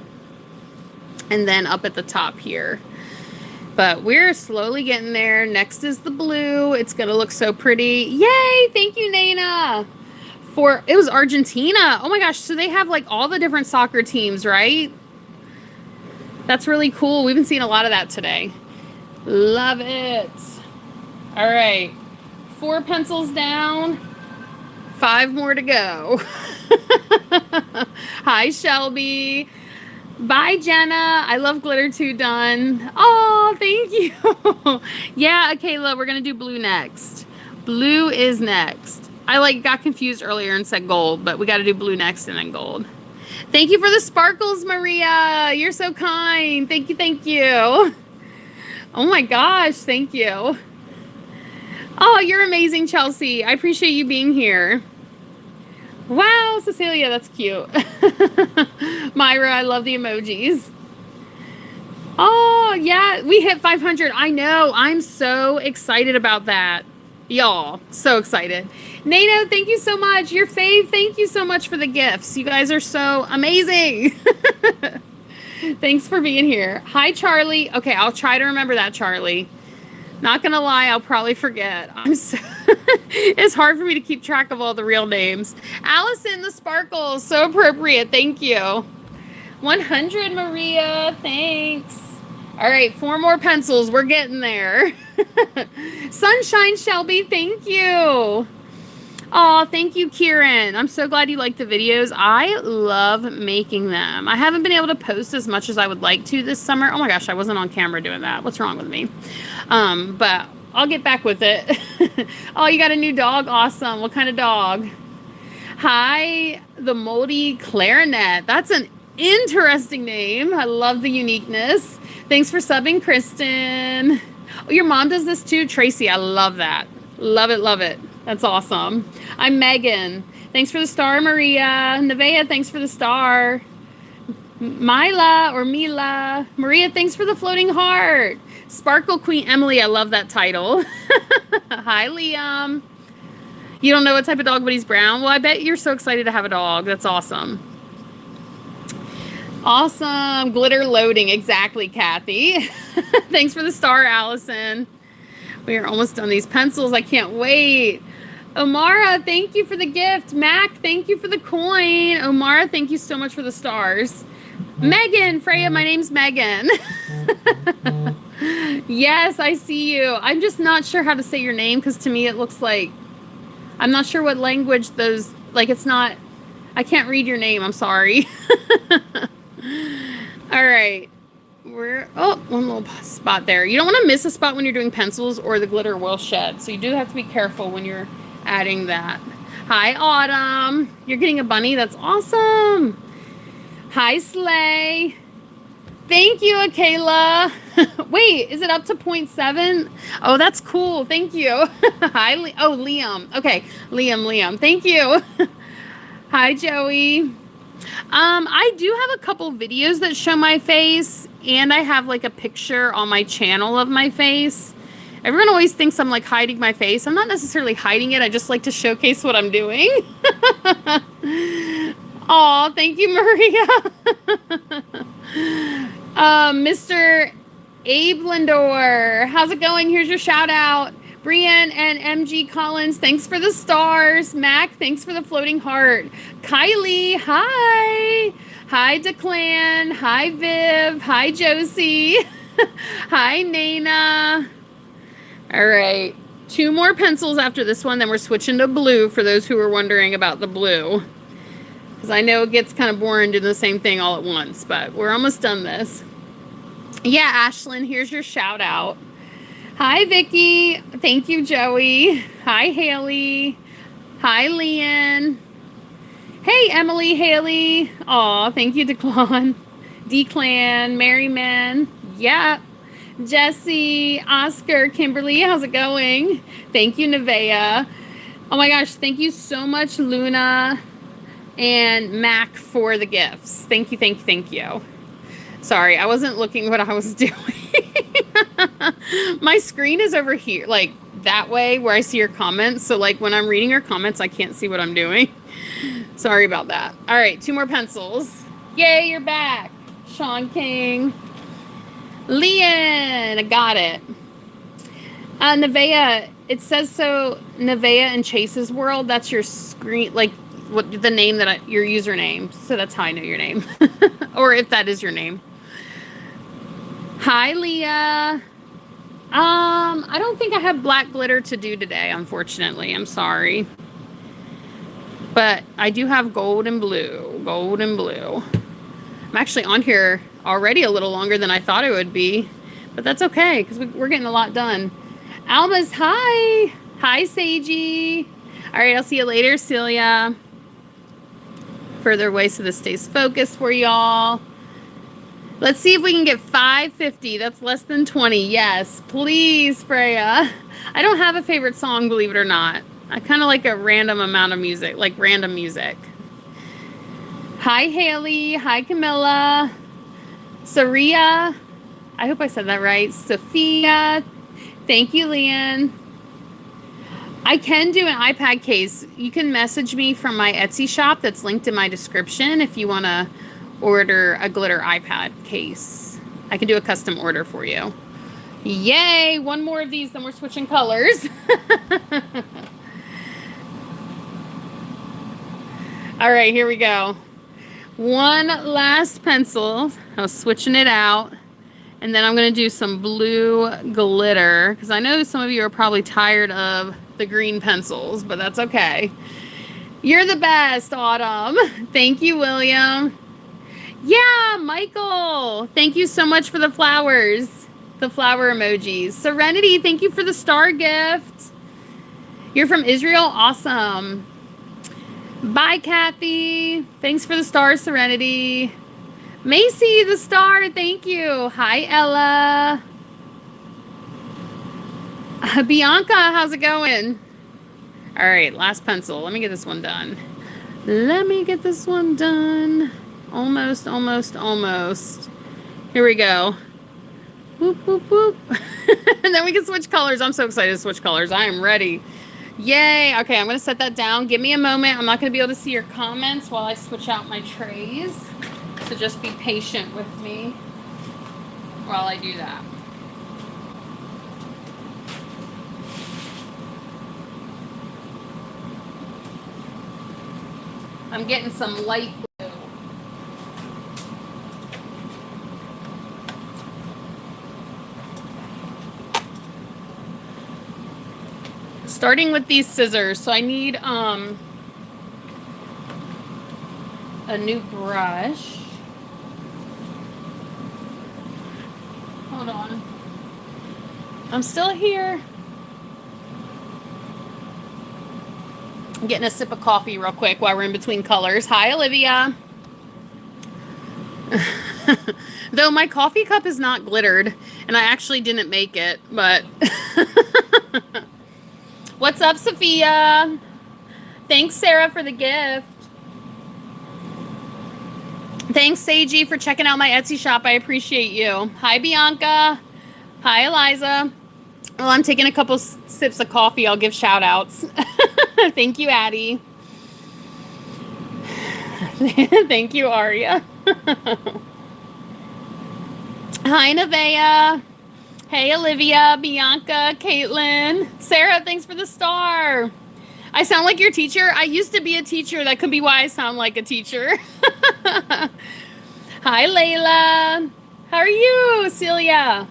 And then up at the top here. But we're slowly getting there. Next is the blue. It's going to look so pretty. Yay! Thank you, Nana. It was Argentina. Oh my gosh. So they have like all the different soccer teams, right? That's really cool. We've been seeing a lot of that today. Love it. All right. 4 pencils down. 5 more to go. Hi, Shelby. Bye, Jenna. I love glitter too, done. Oh, thank you. Yeah, Kayla, we're going to do blue next. Blue is next. I like got confused earlier and said gold, but we got to do blue next and then gold. Thank you for the sparkles, Maria. You're so kind. Thank you, thank you. Oh my gosh, thank you. Oh, you're amazing, Chelsea. I appreciate you being here. Wow, Cecilia, that's cute. Myra, I love the emojis. Oh, yeah, we hit 500. I know. I'm so excited about that. Y'all, so excited. Nato, thank you so much. Your fave, thank you so much for the gifts. You guys are so amazing. Thanks for being here. Hi, Charlie. Okay, I'll try to remember that, Charlie. Not gonna lie, I'll probably forget. It's hard for me to keep track of all the real names. Allison, the sparkles, so appropriate. Thank you. 100, Maria. Thanks. All right, 4 more pencils. We're getting there. Sunshine, Shelby. Thank you. Oh, thank you, Kieran. I'm so glad you like the videos. I love making them. I haven't been able to post as much as I would like to this summer. Oh my gosh, I wasn't on camera doing that. What's wrong with me? But I'll get back with it. Oh, you got a new dog? Awesome. What kind of dog? Hi, the Moldy Clarinet. That's an interesting name. I love the uniqueness. Thanks for subbing, Kristen. Oh, your mom does this too? Tracy, I love that. Love it, love it. That's awesome. I'm Megan. Thanks for the star, Maria. Nevaeh, thanks for the star. Mila or Mila. Maria, thanks for the floating heart. Sparkle Queen Emily, I love that title. Hi, Liam. You don't know what type of dog, but he's brown? Well, I bet you're so excited to have a dog. That's awesome. Awesome. Glitter loading. Exactly, Kathy. Thanks for the star, Allison. We are almost done these pencils. I can't wait. Omara, thank you for the gift. Mac, thank you for the coin. Omara, thank you so much for the stars. Megan, Freya, my name's Megan. Yes, I see you. I'm just not sure how to say your name because to me it looks like, I'm not sure what language those, like it's not, I can't read your name. I'm sorry. All right. One little spot there. You don't want to miss a spot when you're doing pencils or the glitter will shed. So you do have to be careful when you're adding that. Hi, Autumn. You're getting a bunny. That's awesome. Hi, Slay. Thank you, Akela. Wait, is it up to 0.7? Oh, that's cool. Thank you. Hi, Liam. Okay, Liam. Thank you. Hi, Joey. I do have a couple videos that show my face, and I have like a picture on my channel of my face. Everyone always thinks I'm like hiding my face. I'm not necessarily hiding it. I just like to showcase what I'm doing. Aw, thank you, Maria. Mr. Abe Lindor, how's it going? Here's your shout out. Brian and MG Collins, thanks for the stars. Mac, thanks for the floating heart. Kylie, hi. Hi, Declan. Hi, Viv. Hi, Josie. Hi, Nana. All right. 2 more pencils after this one, then we're switching to blue for those who are wondering about the blue. Because I know it gets kind of boring doing the same thing all at once, but we're almost done this. Yeah, Ashlyn, here's your shout out. Hi, Vicky. Thank you, Joey. Hi, Haley. Hi, Leanne. Hey, Emily, Haley. Aw, thank you, Declan. Declan, Merryman. Yeah. Jesse, Oscar, Kimberly, how's it going? Thank you, Nevaeh. Oh my gosh, thank you so much, Luna and Mac, for the gifts. Thank you, thank you, thank you. Sorry, I wasn't looking what I was doing. My screen is over here, like that way where I see your comments. So like when I'm reading your comments, I can't see what I'm doing. Sorry about that. All right, 2 more pencils. Yay, you're back. Sean King. Leon, I got it. Nevaeh, it says so. Nevaeh in Chase's world. That's your screen, like what the name that your username. So that's how I know your name, or if that is your name. Hi, Leah. I don't think I have black glitter to do today, unfortunately. I'm sorry. But I do have gold and blue. Gold and blue. I'm actually on here already a little longer than I thought it would be. But that's okay, because we're getting a lot done. Alma's, hi. Hi, Seiji. All right, I'll see you later, Celia. Further away so this stays focused for y'all. Let's see if we can get 550. That's less than 20. Yes, please, Freya. I don't have a favorite song, believe it or not. I kind of like a random amount of music, like random music. Hi, Haley. Hi, Camilla. Saria. I hope I said that right. Sophia. Thank you, Leon. I can do an iPad case. You can message me from my Etsy shop that's linked in my description if you want to order a glitter iPad case. I can do a custom order for you. Yay! 1 more of these, then we're switching colors. All right, here we go. 1 last pencil. I was switching it out. And then I'm going to do some blue glitter, because I know some of you are probably tired of the green pencils, but that's okay. You're the best, Autumn. Thank you, William. Yeah, Michael. Thank you so much for the flowers, the flower emojis. Serenity, thank you for the star gift. You're from Israel? Awesome. Bye, Kathy. Thanks for the star, Serenity. Macy, the star, thank you. Hi, Ella. Bianca, how's it going? All right, last pencil. Let me get this one done. Let me get this one done. Almost, almost, almost. Here we go. Whoop, whoop, whoop. And then we can switch colors. I'm so excited to switch colors. I am ready. Yay. Okay, I'm going to set that down. Give me a moment. I'm not going to be able to see your comments while I switch out my trays. So just be patient with me while I do that. I'm getting some light blue. Starting with these scissors. So I need a new brush. Hold on. I'm still here. I'm getting a sip of coffee real quick while we're in between colors. Hi, Olivia. Though my coffee cup is not glittered, and I actually didn't make it, but... What's up, Sophia? Thanks, Sarah, for the gift. Thanks, Seiji, for checking out my Etsy shop. I appreciate you. Hi, Bianca. Hi, Eliza. Well, I'm taking a couple sips of coffee. I'll give shout outs. Thank you, Addie. Thank you, Aria. Hi, Nevaeh. Hey, Olivia, Bianca, Caitlin. Sarah, thanks for the star. I sound like your teacher. I used to be a teacher. That could be why I sound like a teacher. Hi, Layla. How are you, Celia?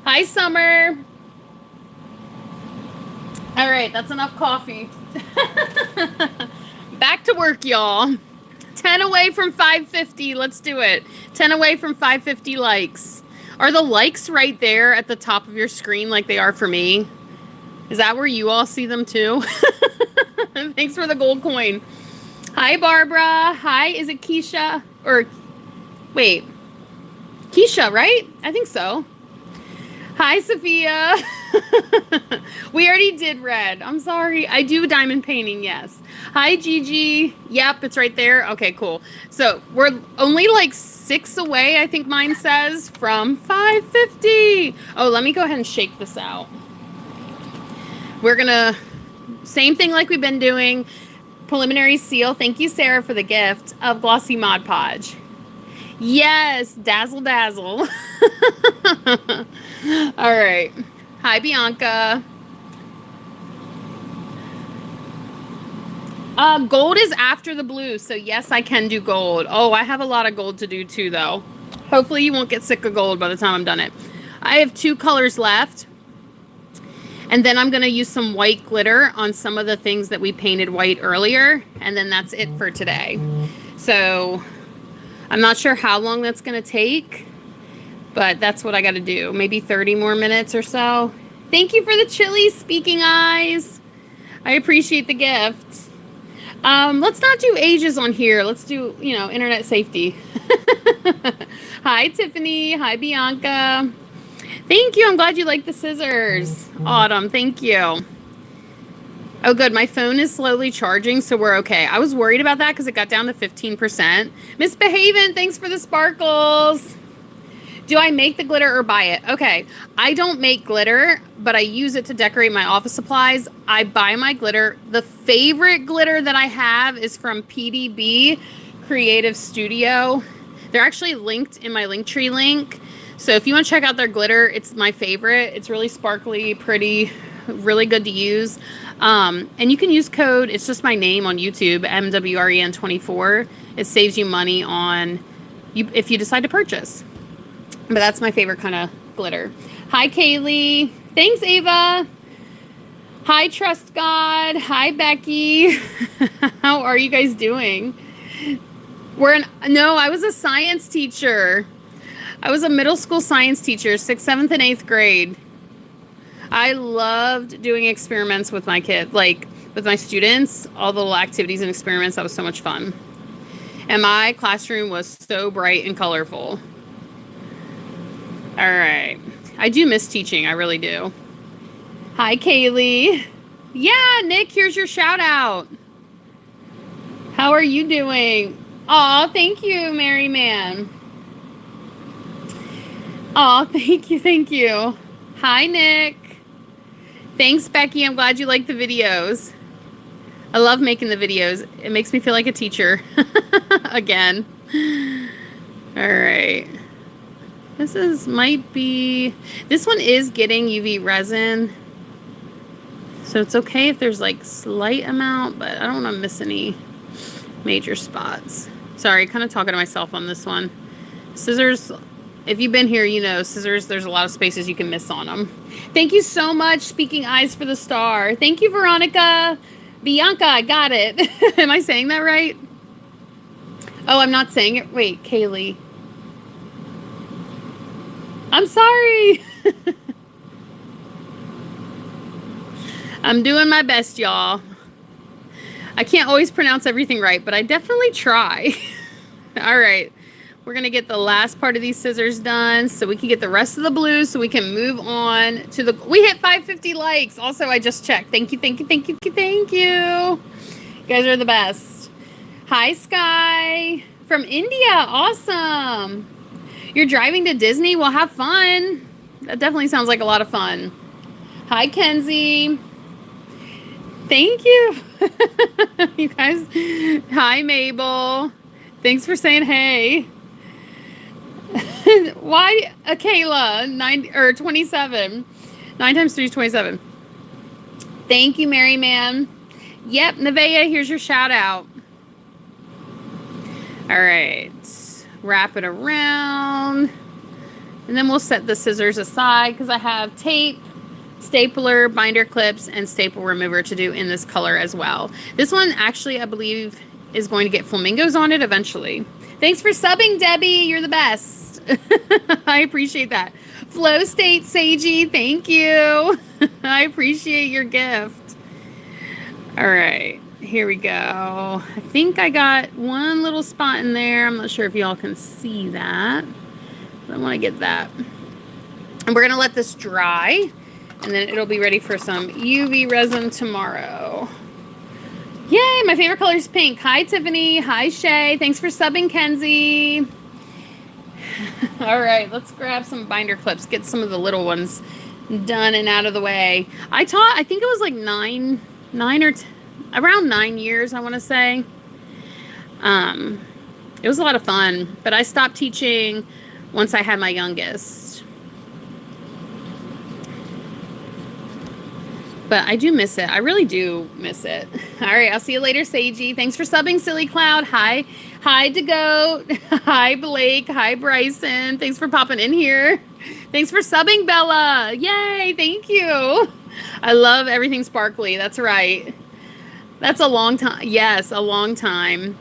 Hi, Summer. All right, that's enough coffee. Back to work, y'all. 10 away from 550. Let's do it. 10 away from 550 likes. Are the likes right there at the top of your screen like they are for me? Is that where you all see them too? Thanks for the gold coin. Hi, Barbara. Hi, is it Keisha? Or, wait. Keisha, right? I think so. Hi, Sophia. We already did red. I'm sorry. I do diamond painting, yes. Hi, Gigi. Yep, it's right there. Okay, cool. So we're only like 6 away, I think mine says, from 550. Oh, let me go ahead and shake this out. we're gonna, same thing like we've been doing, preliminary seal. Thank you, Sarah, for the gift of Glossy Mod Podge. Yes, dazzle dazzle. All right. Hi, Bianca. Gold is after the blue, so yes, I can do gold. Oh, I have a lot of gold to do too, though. Hopefully you won't get sick of gold by the time I'm done it. I have 2 colors left. And then I'm going to use some white glitter on some of the things that we painted white earlier. And then that's it for today. So I'm not sure how long that's going to take, but that's what I got to do. Maybe 30 more minutes or so. Thank you for the chili speaking eyes. I appreciate the gift. Let's not do ages on here. Let's do, you know, internet safety. Hi, Tiffany. Hi, Bianca. Thank you. I'm glad you like the scissors. Autumn, thank you. Oh, good. My phone is slowly charging, so we're okay. I was worried about that because it got down to 15%. Misbehaving, thanks for the sparkles. Do I make the glitter or buy it? Okay. I don't make glitter, but I use it to decorate my office supplies. I buy my glitter. The favorite glitter that I have is from PDB Creative Studio. They're actually linked in my Linktree link. So if you want to check out their glitter, it's my favorite. It's really sparkly, pretty, really good to use. And you can use code, it's just my name on YouTube, MWren24. It saves you money on if you decide to purchase. But that's my favorite kind of glitter. Hi, Kaylee. Thanks, Ava. Hi, Trust God. Hi, Becky. How are you guys doing? No, I was a science teacher. I was a middle school science teacher, 6th, 7th, and 8th grade. I loved doing experiments with my kids, like with my students, all the little activities and experiments. That was so much fun. And my classroom was so bright and colorful. All right. I do miss teaching. I really do. Hi, Kaylee. Yeah, Nick, here's your shout out. How are you doing? Aw, thank you, Mary Man. Aw, thank you, thank you. Hi, Nick. Thanks, Becky. I'm glad you like the videos. I love making the videos. It makes me feel like a teacher. Again. All right. This one is getting UV resin. So it's okay if there's like slight amount, but I don't want to miss any major spots. Sorry, kind of talking to myself on this one. Scissors, if you've been here, you know, scissors, there's a lot of spaces you can miss on them. Thank you so much, Speaking Eyes for the Star. Thank you, Veronica. Bianca, I got it. Am I saying that right? Oh, I'm not saying it. Wait, Kaylee. I'm sorry. I'm doing my best, y'all. I can't always pronounce everything right, but I definitely try. All right. We're going to get the last part of these scissors done so we can get the rest of the blue so we can move on to the... We hit 550 likes. Also, I just checked. Thank you, thank you, thank you, thank you. You guys are the best. Hi, Sky. From India. Awesome. You're driving to Disney? Well, have fun. That definitely sounds like a lot of fun. Hi, Kenzie. Thank you. You guys. Hi, Mabel. Thanks for saying hey. Why, Kayla, 27. 9 times 3 is 27. Thank you, Mary Man. Yep, Nevaeh, here's your shout out. All right. Wrap it around. And then we'll set the scissors aside because I have tape, stapler, binder clips, and staple remover to do in this color as well. This one actually, I believe, is going to get flamingos on it eventually. Thanks for subbing, Debbie. You're the best. I appreciate that. Flow State Sagey, thank you. I appreciate your gift. All right, here we go. I think I got one little spot in there. I'm not sure if y'all can see that. But I want to get that. And we're going to let this dry. And then it'll be ready for some UV resin tomorrow. Yay, my favorite color is pink. Hi, Tiffany. Hi, Shay. Thanks for subbing, Kenzie. All right, let's grab some binder clips. Get some of the little ones done and out of the way. I taught, I think it was like around 9 years, I want to say. It was a lot of fun, but I stopped teaching once I had my youngest. But I do miss it. I really do miss it. All right, I'll see you later, Seiji. Thanks for subbing, Silly Cloud. Hi to Goat. Hi, Blake. Hi, Bryson. Thanks for popping in here. Thanks for subbing, Bella. Yay, thank you. I love everything sparkly. That's right. That's a long time. Yes, a long time.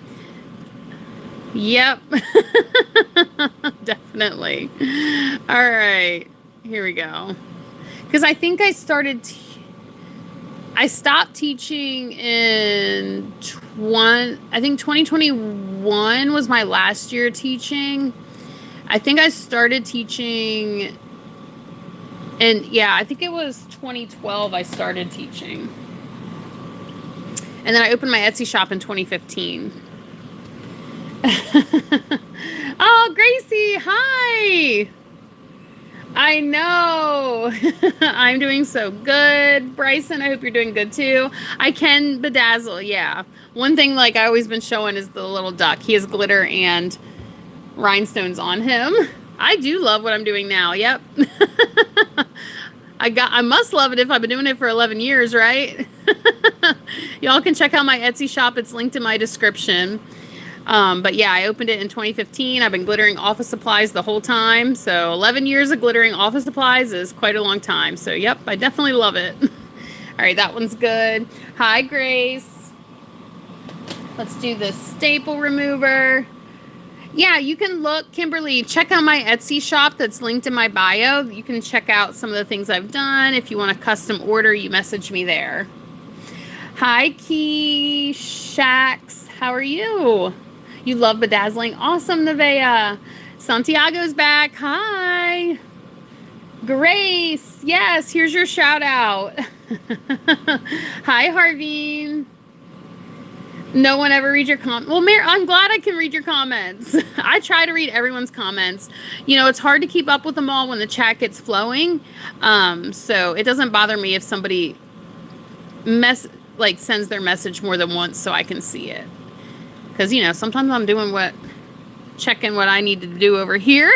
Yep. Definitely. All right. Here we go. Because I think I stopped teaching in 2021 was my last year teaching. I think I started teaching I think it was 2012 I started teaching. And then I opened my Etsy shop in 2015. Oh, Gracie, hi. I know. I'm doing so good. Bryson, I hope you're doing good too. I can bedazzle, yeah. One thing like I always been showing is the little duck. He has glitter and rhinestones on him. I do love what I'm doing now. Yep. I must love it if I've been doing it for 11 years, right? Y'all can check out my Etsy shop. It's linked in my description. But yeah, I opened it in 2015. I've been glittering office supplies the whole time. So 11 years of glittering office supplies is quite a long time. So yep, I definitely love it. All right, that one's good. Hi, Grace. Let's do this staple remover. Yeah, you can look, Kimberly, check out my Etsy shop that's linked in my bio. You can check out some of the things I've done. If you want a custom order, you message me there. Hi, Key Shax. How are you? You love bedazzling. Awesome, Nevaeh. Santiago's back. Hi. Grace. Yes, here's your shout out. Hi, Harveen. No one ever reads your comments. Well, I'm glad I can read your comments. I try to read everyone's comments. You know, it's hard to keep up with them all when the chat gets flowing. So it doesn't bother me if somebody sends their message more than once so I can see it. Because, you know, sometimes I'm checking what I need to do over here.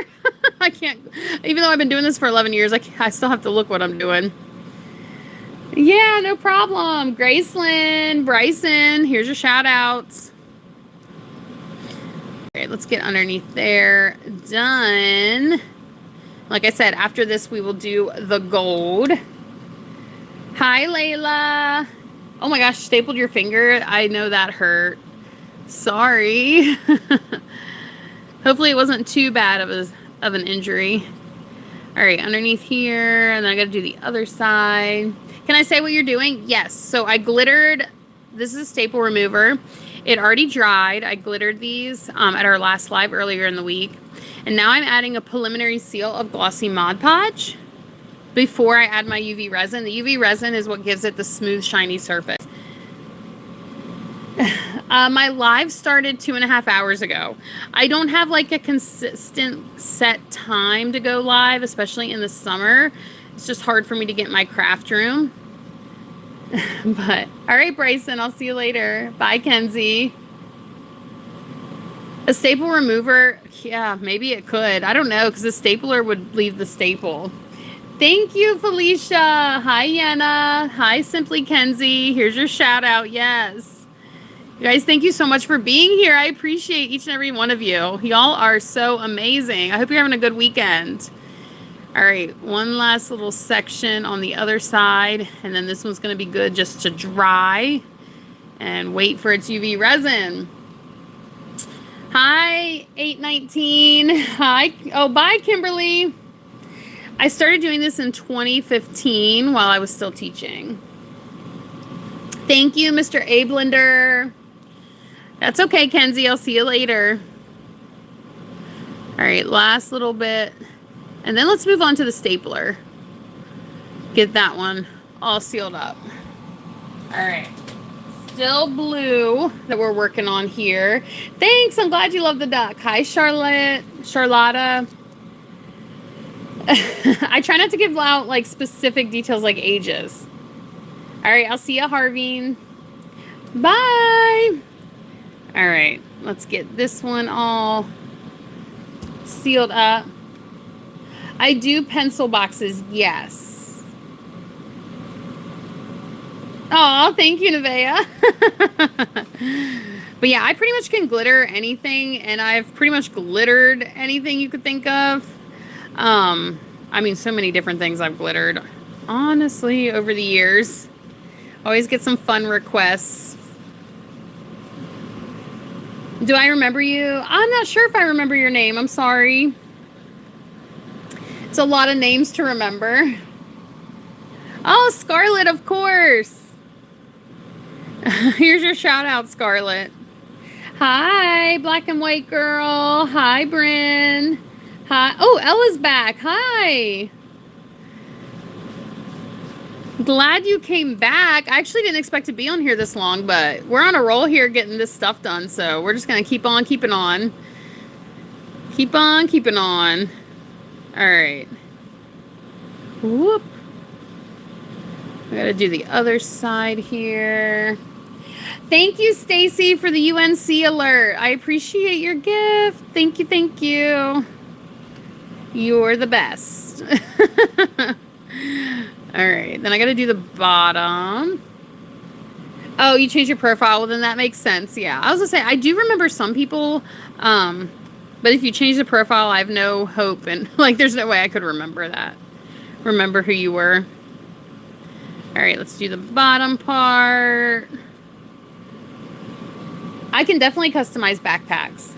I can't, even though I've been doing this for 11 years, I still have to look what I'm doing. Yeah, no problem. Gracelyn, Bryson, here's your shout outs. Okay, let's get underneath there. Done. Like I said, after this, we will do the gold. Hi, Layla. Oh my gosh, stapled your finger. I know that hurt. Sorry. Hopefully it wasn't too bad of an injury. All right, underneath here, and then I got to do the other side. Can I say what you're doing? Yes. So I glittered. This is a staple remover. It already dried. I glittered these at our last live earlier in the week. And now I'm adding a preliminary seal of glossy Mod Podge before I add my UV resin. The UV resin is what gives it the smooth, shiny surface. My live started 2.5 hours ago. I don't have like a consistent set time to go live, especially in the summer. It's just hard for me to get in my craft room. But, all right, Bryson, I'll see you later. Bye, Kenzie. A staple remover, yeah, maybe it could. I don't know, because the stapler would leave the staple. Thank you, Felicia. Hi, Yenna. Hi, Simply Kenzie. Here's your shout out. Yes. You guys, thank you so much for being here. I appreciate each and every one of you. Y'all are so amazing. I hope you're having a good weekend. All right, one last little section on the other side, and then this one's going to be good just to dry and wait for its UV resin. Hi, 819. Hi. Oh, bye, Kimberly. I started doing this in 2015 while I was still teaching. Thank you, Mr. Ablender. That's okay, Kenzie. I'll see you later. All right, last little bit. And then let's move on to the stapler. Get that one all sealed up. All right. Still blue that we're working on here. Thanks. I'm glad you love the duck. Hi, Charlotta. I try not to give out like specific details like ages. All right, I'll see you, Harvey. Bye. All right, let's get this one all sealed up. I do pencil boxes, yes. Oh, thank you, Nevaeh. But yeah, I pretty much can glitter anything, and I've pretty much glittered anything you could think of. I mean, so many different things I've glittered, honestly, over the years. Always get some fun requests. Do I remember you? I'm not sure if I remember your name. I'm sorry. It's a lot of names to remember. Oh, Scarlett, of course. Here's your shout out, Scarlett. Hi, black and white girl. Hi, Bryn. Hi. Oh, Ella's back. Hi. Glad you came back. I actually didn't expect to be on here this long, but we're on a roll here getting this stuff done, so we're just going to keep on keeping on. Keep on keeping on. All right. Whoop. I got to do the other side here. Thank you, Stacy, for the UNC alert. I appreciate your gift. Thank you, thank you. You're the best. All right, then I got to do the bottom. Oh, you changed your profile. Well, then that makes sense. Yeah, I was going to say, I do remember some people, but if you change the profile, I have no hope. And, like, there's no way I could remember that. Remember who you were. All right, let's do the bottom part. I can definitely customize backpacks.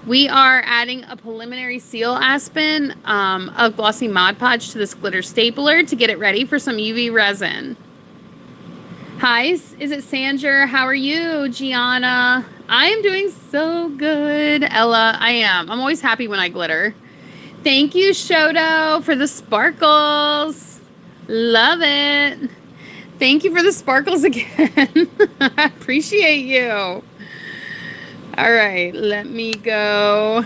We are adding a preliminary seal aspen of glossy Mod Podge to this glitter stapler to get it ready for some UV resin. Hi, is it Sanger? How are you, Gianna? I am doing so good, Ella. I am. I'm always happy when I glitter. Thank you, Shoto, for the sparkles. Love it. Thank you for the sparkles again. I appreciate you. All right, let me go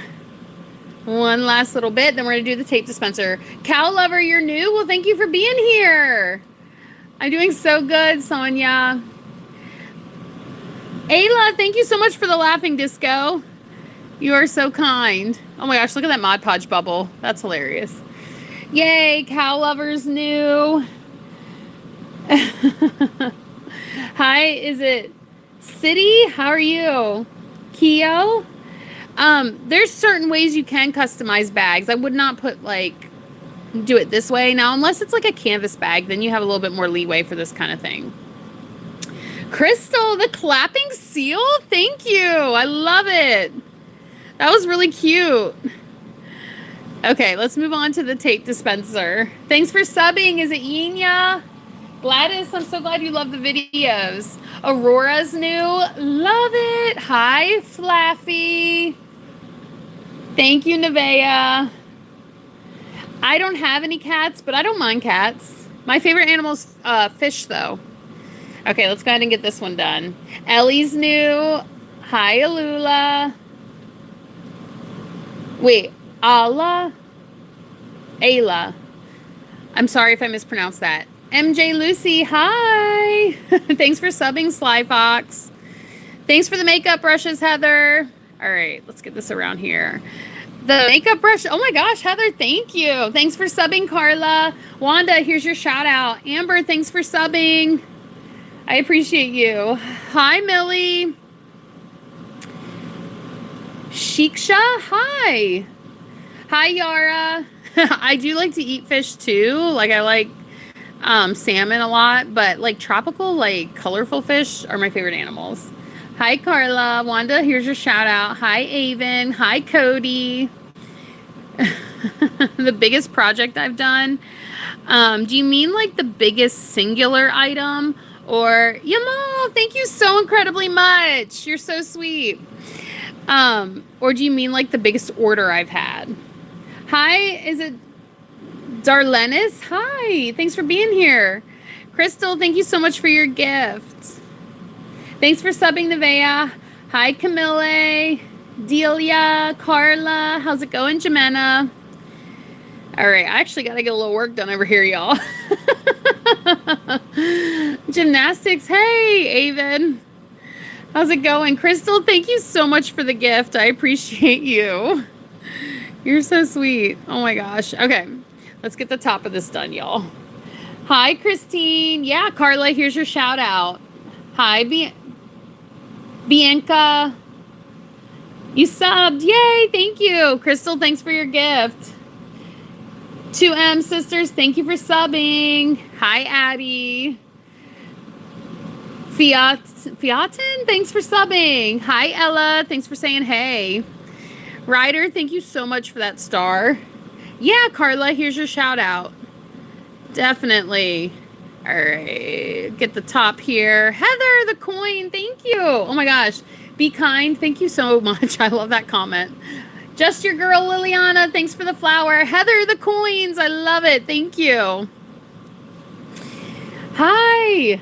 one last little bit, then we're going to do the tape dispenser. Cow Lover, you're new? Well, thank you for being here. I'm doing so good, Sonia. Ayla, thank you so much for the laughing disco. You are so kind. Oh my gosh, look at that Mod Podge bubble. That's hilarious. Yay, Cow Lover's new. Hi, is it City? How are you? Keo? There's certain ways you can customize bags. I would not put do it this way. Now, unless it's like a canvas bag, then you have a little bit more leeway for this kind of thing. Crystal, the clapping seal? Thank you. I love it. That was really cute. Okay, let's move on to the tape dispenser. Thanks for subbing. Is it Yinya? Gladys, I'm so glad you love the videos. Aurora's new. Love it. Hi, Flaffy. Thank you, Nevaeh. I don't have any cats, but I don't mind cats. My favorite animal's fish, though. Okay, let's go ahead and get this one done. Ellie's new. Hi, Alula. Wait, Ayla? I'm sorry if I mispronounced that. MJ Lucy, hi. Thanks for subbing, Sly Fox. Thanks for the makeup brushes, Heather. All right, let's get this around here. The makeup brush. Oh my gosh, Heather, thank you. Thanks for subbing, Carla. Wanda, here's your shout out. Amber, thanks for subbing. I appreciate you. Hi, Millie. Shiksha, hi. Hi, Yara. I do like to eat fish too. Like I like salmon a lot, but like tropical, like colorful fish are my favorite animals. Hi, Carla. Wanda, here's your shout out. Hi, Avon. Hi, Cody. The biggest project I've done. Do you mean like the biggest singular item? Or, Yamal, thank you so incredibly much. You're so sweet. Or do you mean like the biggest order I've had? Hi, is it Darlenis? Hi, thanks for being here. Crystal, thank you so much for your gift. Thanks for subbing, Nevaeh. Hi, Camille, Delia, Carla. How's it going, Jimena? All right, I actually got to get a little work done over here, y'all. Gymnastics. Hey, Avid. How's it going? Crystal, thank you so much for the gift. I appreciate you. You're so sweet. Oh my gosh. Okay, let's get the top of this done, y'all. Hi, Christine. Yeah, Carla, here's your shout out. Hi, Bianca. You subbed. Yay, thank you. Crystal, thanks for your gift. 2M sisters, thank you for subbing. Hi, Addie. Fiatin, thanks for subbing. Hi, Ella, thanks for saying hey. Ryder, thank you so much for that star. Yeah, Carla, here's your shout out. Definitely. All right, get the top here. Heather, the coin, thank you. Oh my gosh, be kind, thank you so much. I love that comment. Just your girl, Liliana. Thanks for the flower. Heather, the coins. I love it. Thank you. Hi.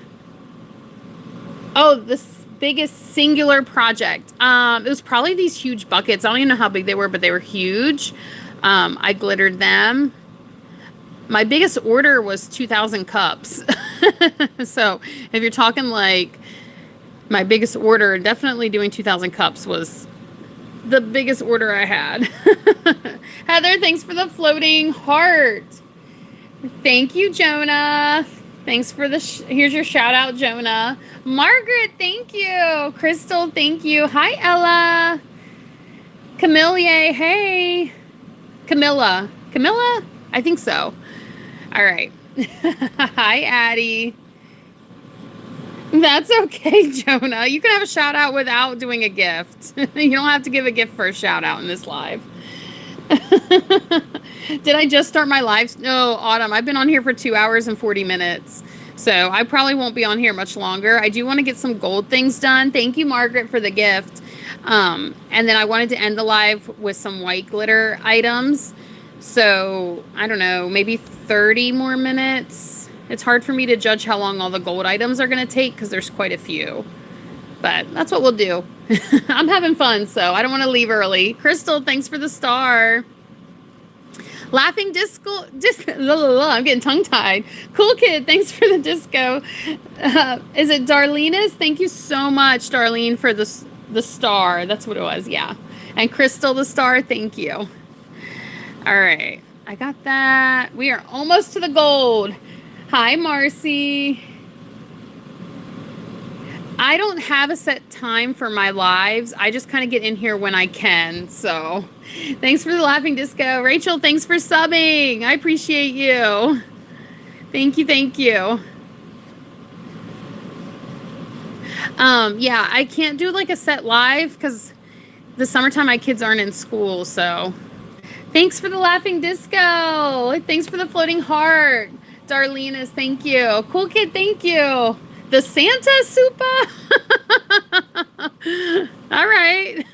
Oh, this biggest singular project. It was probably these huge buckets. I don't even know how big they were, but they were huge. I glittered them. My biggest order was 2,000 cups. So if you're talking like my biggest order, definitely doing 2,000 cups was the biggest order I had. Heather, thanks for the floating heart. Thank you, Jonah. Thanks for the, here's your shout out, Jonah. Margaret, thank you. Crystal, thank you. Hi, Ella. Camille, hey. Camilla? I think so. All right. Hi, Addie. That's okay, Jonah. You can have a shout out without doing a gift. You don't have to give a gift for a shout out in this live. Did I just start my live? No, Autumn. I've been on here for 2 hours and 40 minutes. So I probably won't be on here much longer. I do want to get some gold things done. Thank you, Margaret, for the gift. And then I wanted to end the live with some white glitter items. So I don't know, maybe 30 more minutes. It's hard for me to judge how long all the gold items are going to take because there's quite a few. But that's what we'll do. I'm having fun, so I don't want to leave early. Crystal, thanks for the star. Laughing disco. I'm getting tongue-tied. Cool Kid, thanks for the disco. Is it Darlena's? Thank you so much, Darlene, for the star. That's what it was, yeah. And Crystal, the star, thank you. All right, I got that. We are almost to the gold. Hi, Marcy. I don't have a set time for my lives. I just kind of get in here when I can. So thanks for the laughing disco. Rachel, thanks for subbing. I appreciate you. Thank you. Thank you. Yeah, I can't do like a set live because the summertime my kids aren't in school. So thanks for the laughing disco. Thanks for the floating heart. Darlena's, thank you. Cool Kid, thank you. The Santa Supa? All right.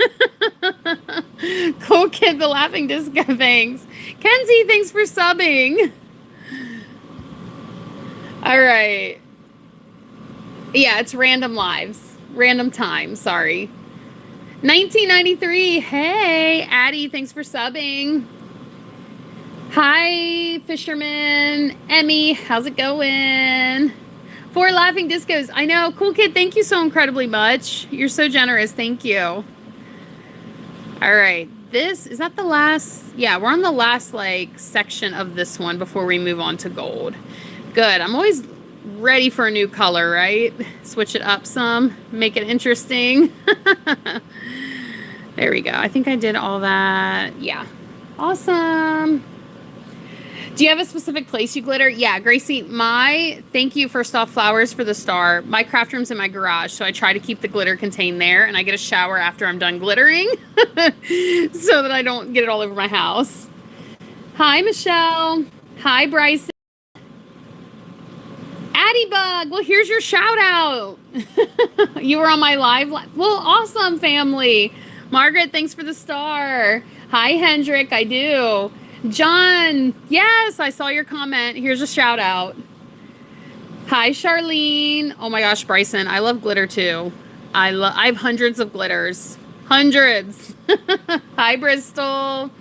Cool Kid, the laughing disco, thanks. Kenzie, thanks for subbing. All right. Yeah, it's random lives. Random time, sorry. 1993, hey. Addie, thanks for subbing. Hi, Fisherman. Emmy, how's it going? 4 laughing discos. I know. Cool Kid, thank you so incredibly much. You're so generous. Thank you. All right. Is that the last? Yeah, we're on the last, like, section of this one before we move on to gold. Good. I'm always ready for a new color, right? Switch it up some. Make it interesting. There we go. I think I did all that. Yeah. Awesome. Do you have a specific place you glitter? Yeah, Gracie, thank you first off, flowers for the star. My craft room's in my garage, so I try to keep the glitter contained there, and I get a shower after I'm done glittering so that I don't get it all over my house. Hi, Michelle. Hi, Bryson. Addybug, well, here's your shout out. You were on my live. Well, awesome, family. Margaret, thanks for the star. Hi, Hendrik, I do. John, yes, I saw your comment. Here's a shout out. Hi, Charlene. Oh my gosh, Bryson, I love glitter too. I have hundreds of glitters. Hundreds. Hi, Bristol.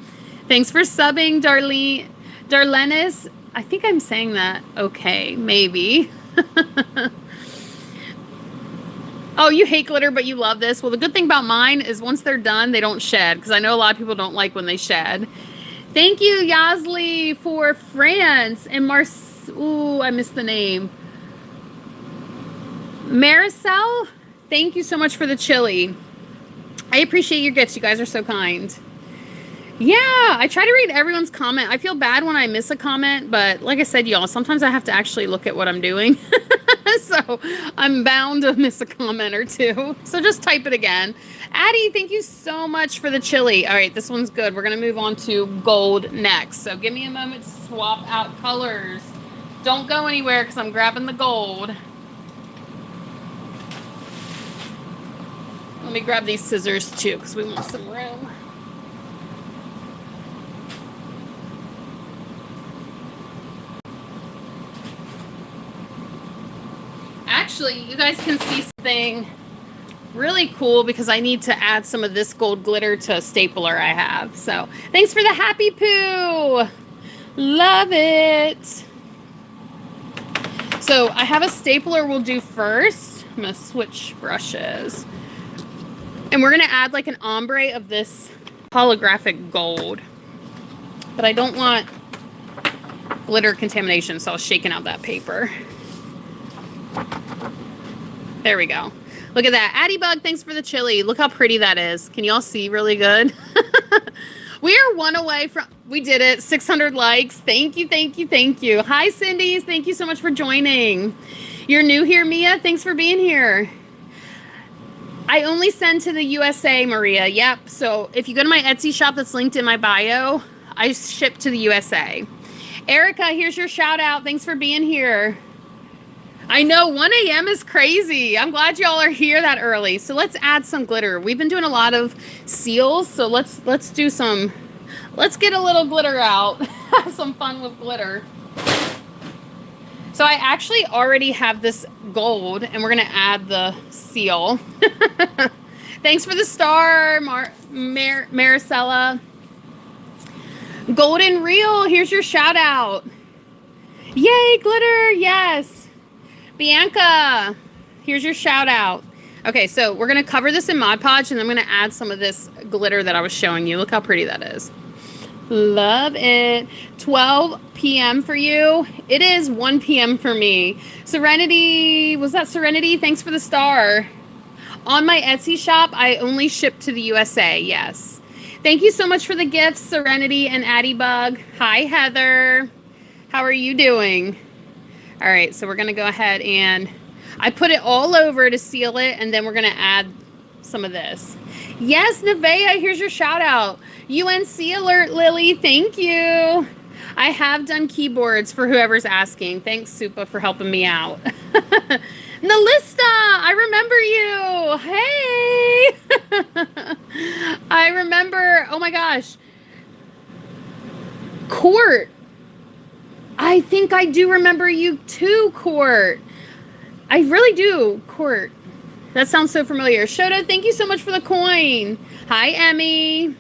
Thanks for subbing, Darlene. Darlenis, I think I'm saying that okay, maybe. Oh, you hate glitter, but you love this. Well, the good thing about mine is once they're done, they don't shed, because I know a lot of people don't like when they shed. Thank you, Yazli, for France. And ooh, I missed the name. Maricel, thank you so much for the chili. I appreciate your gifts. You guys are so kind. Yeah, I try to read everyone's comment. I feel bad when I miss a comment, but like I said, y'all, sometimes I have to actually look at what I'm doing. So I'm bound to miss a comment or two. So just type it again. Addie, thank you so much for the chili. All right, this one's good. We're going to move on to gold next. So give me a moment to swap out colors. Don't go anywhere because I'm grabbing the gold. Let me grab these scissors too because we want some room. Actually, you guys can see something really cool because I need to add some of this gold glitter to a stapler I have. So thanks for the happy poo. Love it. So I have a stapler we'll do first. I'm going to switch brushes. And we're going to add like an ombre of this holographic gold. But I don't want glitter contamination, so I was shaking out that paper. There we go. Look at that. Addie Bug, thanks for the chili. Look how pretty that is. Can you all see really good? We are one away from, we did it. 600 likes. Thank you, thank you, thank you. Hi, Cindy's. Thank you so much for joining. You're new here, Mia. Thanks for being here. I only send to the USA, Maria. Yep. So if you go to my Etsy shop that's linked in my bio, I ship to the USA. Erica, here's your shout out. Thanks for being here. I know 1 a.m. is crazy. I'm glad y'all are here that early. So let's add some glitter. We've been doing a lot of seals, so let's do some. Let's get a little glitter out. Have some fun with glitter. So I actually already have this gold, and we're gonna add the seal. Thanks for the star, Maricela. Golden Reel, here's your shout out. Yay, glitter, yes. Bianca, here's your shout out. Okay, so we're going to cover this in Mod Podge, and I'm going to add some of this glitter that I was showing you. Look how pretty that is. Love it. 12 p.m. for you. It is 1 p.m. for me. Serenity, was that Serenity? Thanks for the star. On my Etsy shop, I only ship to the USA, yes. Thank you so much for the gifts, Serenity and Addie Bug. Hi, Heather. How are you doing? All right, so we're going to go ahead and I put it all over to seal it, and then we're going to add some of this. Yes, Nevea, here's your shout out. UNC alert, Lily. Thank you. I have done keyboards for whoever's asking. Thanks, Supa, for helping me out. Nalista, I remember you. Hey. I remember, oh my gosh. Court. I think I do remember you too, Court. I really do, Court. That sounds so familiar. Shoto, thank you so much for the coin. Hi, Emmy.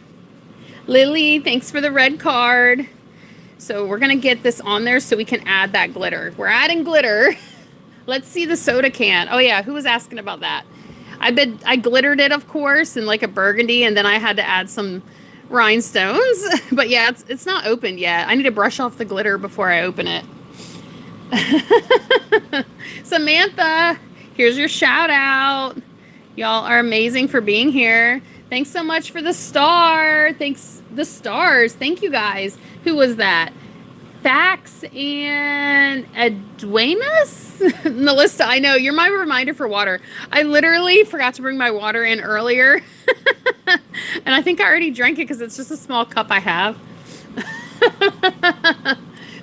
Lily, thanks for the red card. So we're going to get this on there so we can add that glitter. We're adding glitter. Let's see the soda can. Oh, yeah. Who was asking about that? I glittered it, of course, in like a burgundy, and then I had to add some rhinestones. But yeah, it's not opened yet. I need to brush off the glitter before I open it. Samantha, here's your shout out. Y'all are amazing for being here. Thanks so much for the star. Thanks, the stars. Thank you guys. Who was that? Fax and Edwinus? Nalista, I know. You're my reminder for water. I literally forgot to bring my water in earlier. And I think I already drank it because it's just a small cup I have.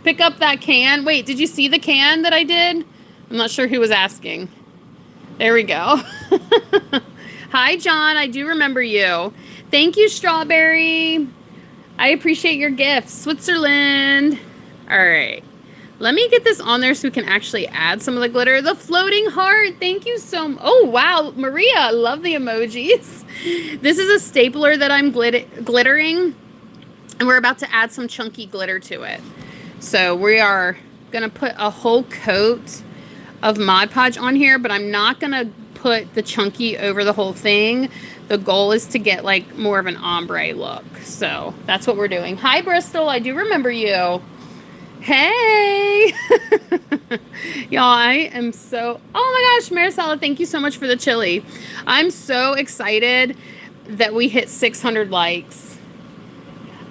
Pick up that can. Wait, did you see the can that I did? I'm not sure who was asking. There we go. Hi, John. I do remember you. Thank you, Strawberry. I appreciate your gifts. Switzerland. All right. Let me get this on there so we can actually add some of the glitter. The floating heart. Thank you so much. Oh, wow. Maria, I love the emojis. This is a stapler that I'm glittering. And we're about to add some chunky glitter to it. So we are going to put a whole coat of Mod Podge on here, but I'm not going to put the chunky over the whole thing. The goal is to get like more of an ombre look. So that's what we're doing. Hi, Bristol. I do remember you. Hey. Y'all, I am so, oh my gosh, Marisela, thank you so much for the chili. I'm so excited that we hit 600 likes.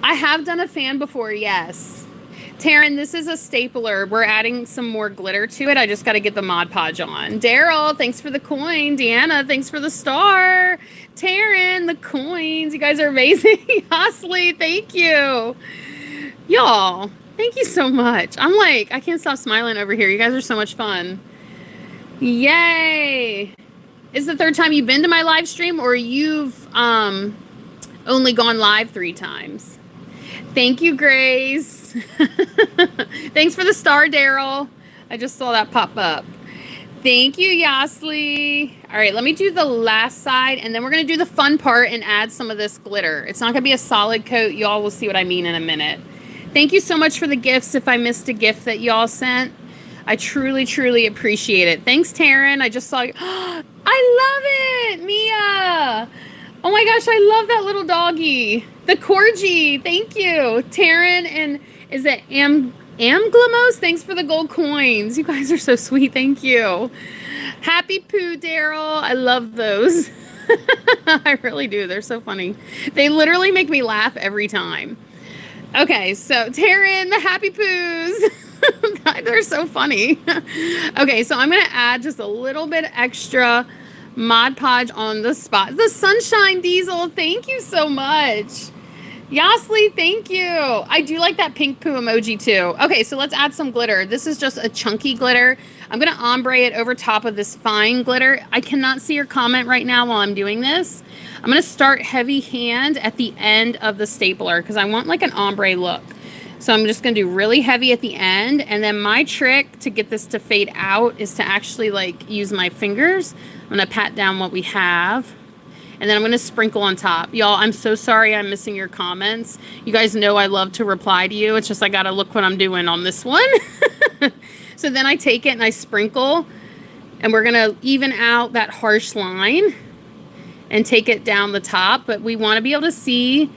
I have done a fan before, yes. Taryn, this is a stapler. We're adding some more glitter to it. I just got to get the Mod Podge on. Daryl, thanks for the coin. Deanna, thanks for the star. Taryn, the coins. You guys are amazing. Hosley, thank you. Y'all, thank you so much. I'm like, I can't stop smiling over here. You guys are so much fun. Yay. Is the third time you've been to my live stream, or you've only gone live 3 times? Thank you, Grace. Thanks for the star, Daryl. I just saw that pop up. Thank you, Yasli. All right, let me do the last side, and then we're going to do the fun part and add some of this glitter. It's not going to be a solid coat. Y'all will see what I mean in a minute. Thank you so much for the gifts. If I missed a gift that y'all sent, I truly, truly appreciate it. Thanks, Taryn. I just saw you. I love it, Mia. Oh my gosh, I love that little doggy. The corgi. Thank you. Taryn, and is it Amglamos? Thanks for the gold coins. You guys are so sweet. Thank you. Happy Poo, Daryl. I love those. I really do. They're so funny. They literally make me laugh every time. Okay, so Taryn, the Happy Poos. They're so funny. Okay, so I'm going to add just a little bit extra Mod Podge on the spot. The Sunshine Diesel, thank you so much. Yasli, thank you. I do like that pink poo emoji too. Okay, so let's add some glitter. This is just a chunky glitter. I'm going to ombre it over top of this fine glitter. I cannot see your comment right now while I'm doing this. I'm going to start heavy hand at the end of the stapler because I want like an ombre look. So I'm just going to do really heavy at the end. And then my trick to get this to fade out is to actually like use my fingers. I'm going to pat down what we have. And then I'm going to sprinkle on top. Y'all, I'm so sorry I'm missing your comments. You guys know I love to reply to you. It's just I got to look what I'm doing on this one. So then I take it and I sprinkle. And we're going to even out that harsh line and take it down the top. But we want to be able to see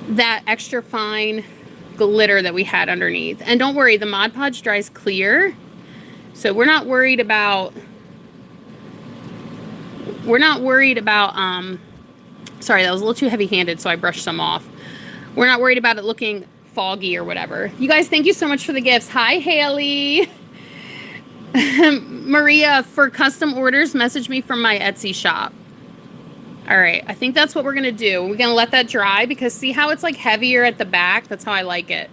that extra fine glitter that we had underneath. And don't worry, the Mod Podge dries clear. So we're not worried about... sorry, that was a little too heavy-handed, so I brushed some off. We're not worried about it looking foggy or whatever. You guys, thank you so much for the gifts. Hi, Haley. Maria, for custom orders, message me from my Etsy shop. All right, I think that's what we're going to do. We're going to let that dry because see how it's like heavier at the back? That's how I like it.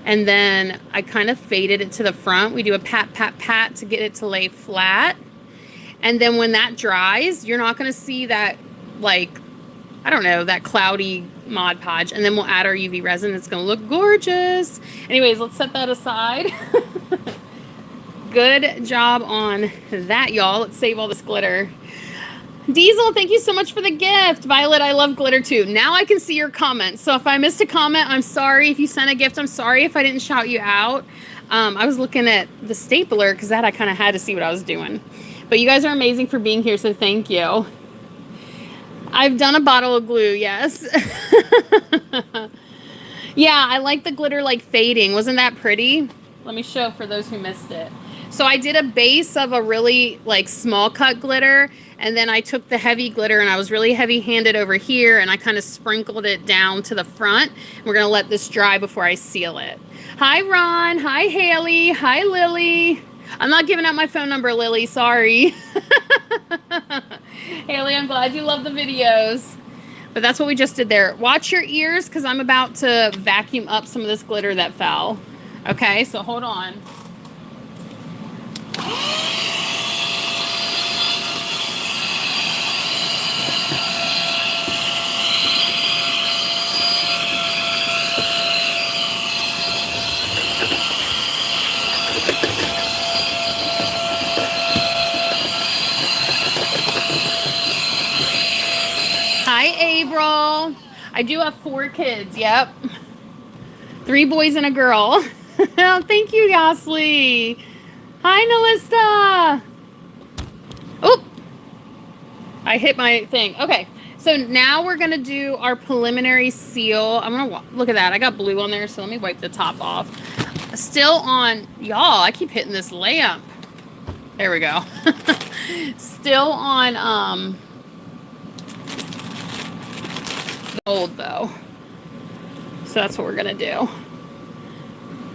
And then I kind of faded it to the front. We do a pat, pat, pat to get it to lay flat. And then when that dries, you're not going to see that, like, I don't know, that cloudy Mod Podge. And then we'll add our UV resin. It's going to look gorgeous. Anyways, let's set that aside. Good job on that, y'all. Let's save all this glitter. Diesel, thank you so much for the gift. Violet, I love glitter too. Now I can see your comments. So if I missed a comment, I'm sorry. If you sent a gift, I'm sorry if I didn't shout you out. I was looking at the stapler because that I kind of had to see what I was doing. But you guys are amazing for being here, so thank you. I've done a bottle of glue, yes. Yeah, I like the glitter like fading. Wasn't that pretty? Let me show for those who missed it. So I did a base of a really like small cut glitter, and then I took the heavy glitter and I was really heavy handed over here and I kind of sprinkled it down to the front. We're going to let this dry before I seal it. Hi, Ron. Hi, Haley. Hi, Lily. I'm not giving out my phone number, Lily. Sorry. Haley, I'm glad you love the videos. But that's what we just did there. Watch your ears because I'm about to vacuum up some of this glitter that fell. Okay, so hold on. Hi, April. I do have 4 kids. Yep. 3 boys and a girl. Oh, thank you, Yasli. Hi, Nalista. Oh, I hit my thing. Okay, so now we're going to do our preliminary seal. I'm going to look at that. I got blue on there, so let me wipe the top off. Still on, y'all, I keep hitting this lamp. There we go. Still on gold, though. So that's what we're going to do.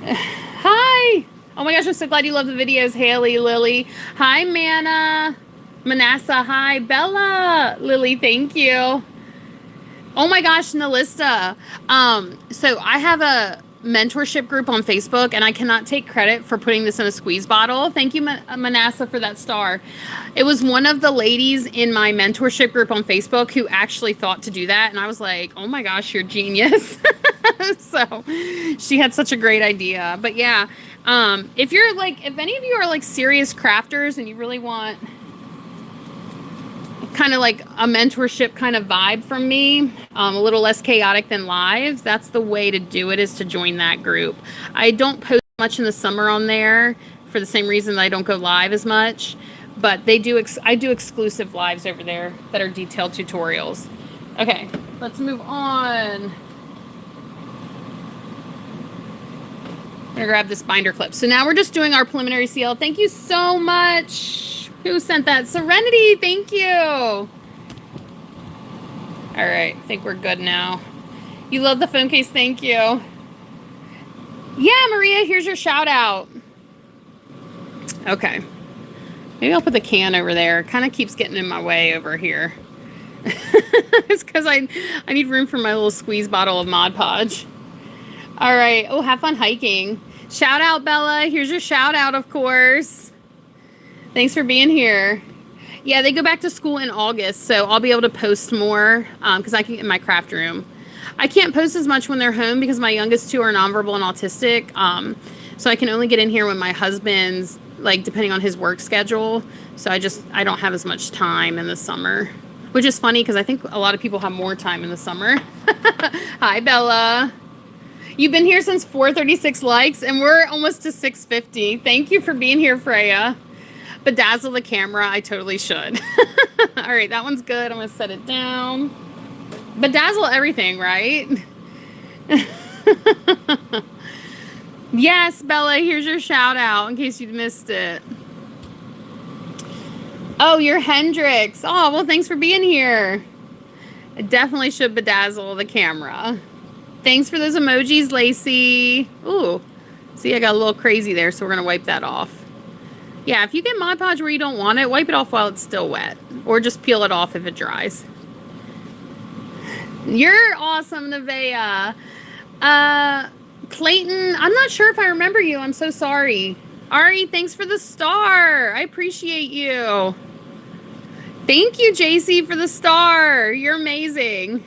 Hi. Oh my gosh, I'm so glad you love the videos, Haley, Lily. Hi, Manasseh, hi. Bella, Lily, thank you. Oh my gosh, Nalista. So I have a mentorship group on Facebook, and I cannot take credit for putting this in a squeeze bottle. Thank you, Manasseh, for that star. It was one of the ladies in my mentorship group on Facebook who actually thought to do that, and I was like, oh my gosh, you're genius. So she had such a great idea. But yeah, if any of you are like serious crafters and you really want kind of like a mentorship kind of vibe from me, a little less chaotic than lives, that's the way to do it, is to join that group. I don't post much in the summer on there for the same reason that I don't go live as much, but I do exclusive lives over there that are detailed tutorials. Okay, let's move on. I'm gonna grab this binder clip. So now we're just doing our preliminary seal. Thank you so much. Who sent that? Serenity, thank you. All right, I think we're good now. You love the phone case, thank you. Yeah, Maria, here's your shout out. Okay. Maybe I'll put the can over there. It kind of keeps getting in my way over here. It's because I need room for my little squeeze bottle of Mod Podge. All right. Oh, have fun hiking. Shout out, Bella. Here's your shout out, of course. Thanks for being here. Yeah, they go back to school in August, so I'll be able to post more because I can get in my craft room. I can't post as much when they're home because my youngest 2 are nonverbal and autistic. So I can only get in here when my husband's, like, depending on his work schedule. So I don't have as much time in the summer, which is funny because I think a lot of people have more time in the summer. Hi, Bella. You've been here since 436 likes, and we're almost to 650. Thank you for being here, Freya. Bedazzle the camera. I totally should. All right, that one's good. I'm going to set it down. Bedazzle everything, right? Yes, Bella, here's your shout out in case you missed it. Oh, you're Hendrix. Oh, well, thanks for being here. I definitely should bedazzle the camera. Thanks for those emojis, Lacey. Ooh, see, I got a little crazy there, so we're going to wipe that off. Yeah, if you get Mod Podge where you don't want it, wipe it off while it's still wet. Or just peel it off if it dries. You're awesome, Nevaeh. Clayton, I'm not sure if I remember you. I'm so sorry. Ari, thanks for the star. I appreciate you. Thank you, JC, for the star. You're amazing.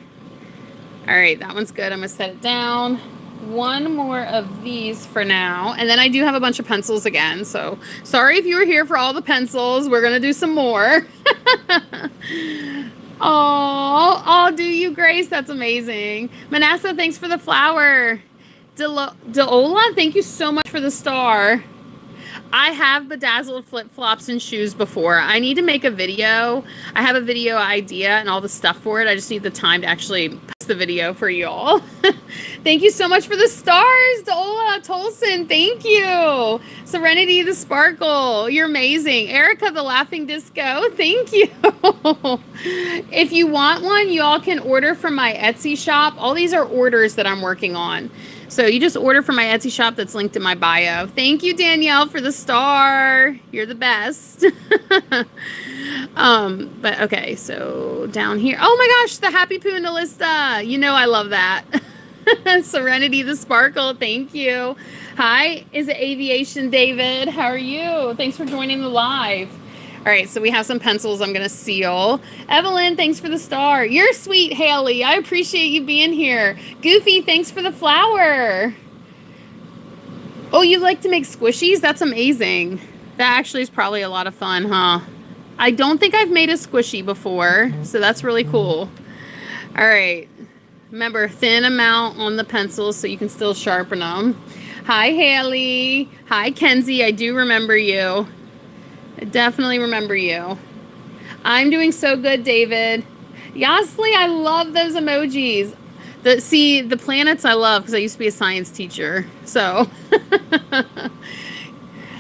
All right, that one's good. I'm going to set it down. One more of these for now. And then I do have a bunch of pencils again. So sorry if you were here for all the pencils. We're going to do some more. Oh, I'll do you, Grace. That's amazing. Manasseh, thanks for the flower. Deola, thank you so much for the star. I have bedazzled flip-flops and shoes before. I need to make a video. I have a video idea and all the stuff for it. I just need the time to actually post the video for y'all. Thank you so much for the stars, Deola Tolson. Thank you. Serenity the Sparkle. You're amazing. Erica the Laughing Disco. Thank you. If you want one, you all can order from my Etsy shop. All these are orders that I'm working on. So you just order from my Etsy shop that's linked in my bio. Thank you, Danielle, for the star. You're the best. But okay, so down here. Oh my gosh, the Happy Poo Nalista. You know I love that. Serenity the Sparkle. Thank you. Hi, is it Aviation David? How are you? Thanks for joining the live. All right, so we have some pencils I'm going to seal. Evelyn, thanks for the star. You're sweet, Haley. I appreciate you being here. Goofy, thanks for the flower. Oh, you like to make squishies? That's amazing. That actually is probably a lot of fun, huh? I don't think I've made a squishy before, so that's really cool. All right, Remember, thin amount on the pencils so you can still sharpen them. Hi, Haley. Hi, Kenzie. I do remember you. I definitely remember you. I'm doing so good, David. Yasli, I love those emojis. The planets I love because I used to be a science teacher. So,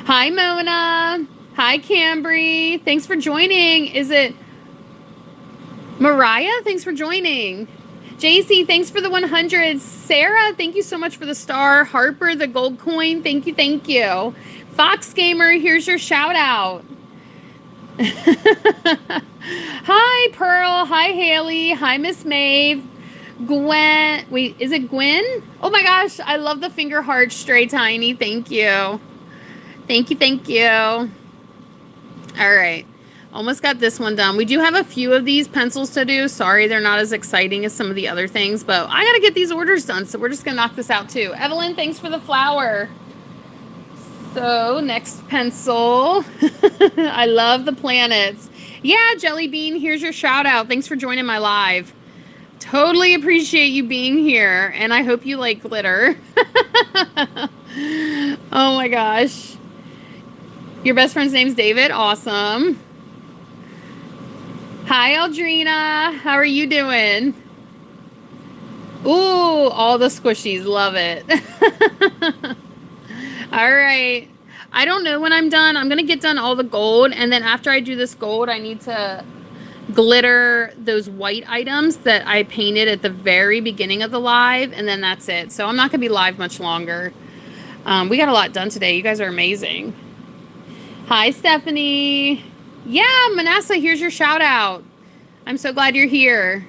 hi, Mona. Hi, Cambry. Thanks for joining. Is it Mariah? Thanks for joining. JC, thanks for the 100. Sarah, thank you so much for the star. Harper, the gold coin. Thank you, thank you. Fox Gamer, here's your shout out. Hi, Pearl. Hi, Haley. Hi, Miss Maeve. Gwen. Wait, is it Gwen? Oh my gosh, I love the finger heart, Stray Tiny. Thank you. Thank you, thank you. All right. Almost got this one done. We do have a few of these pencils to do. Sorry, they're not as exciting as some of the other things, but I got to get these orders done, so we're just going to knock this out too. Evelyn, thanks for the flower. So, next pencil. I love the planets. Yeah, Jelly Bean, here's your shout out. Thanks for joining my live. Totally appreciate you being here, and I hope you like glitter. Oh my gosh. Your best friend's name's David. Awesome. Hi, Aldrina. How are you doing? Ooh, all the squishies. Love it. All right. I don't know when I'm done. I'm going to get done all the gold. And then after I do this gold, I need to glitter those white items that I painted at the very beginning of the live. And then that's it. So I'm not going to be live much longer. We got a lot done today. You guys are amazing. Hi, Stephanie. Yeah, Manasseh, here's your shout out. I'm so glad you're here.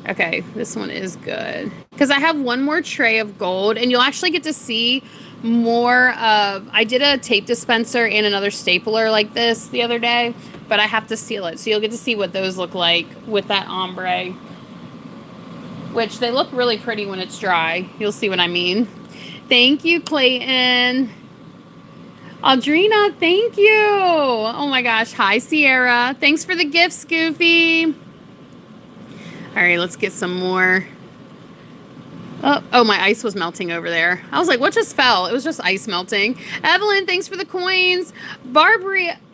Okay, this one is good. Because I have one more tray of gold, and you'll actually get to see more of... I did a tape dispenser and another stapler like this the other day, but I have to seal it. So you'll get to see what those look like with that ombre. Which they look really pretty when it's dry. You'll see what I mean. Thank you, Clayton. Audrina, thank you. Oh my gosh. Hi, Sierra. Thanks for the gifts, Goofy. All right, let's get some more. Oh, my ice was melting over there. I was like, what just fell? It was just ice melting. Evelyn, thanks for the coins.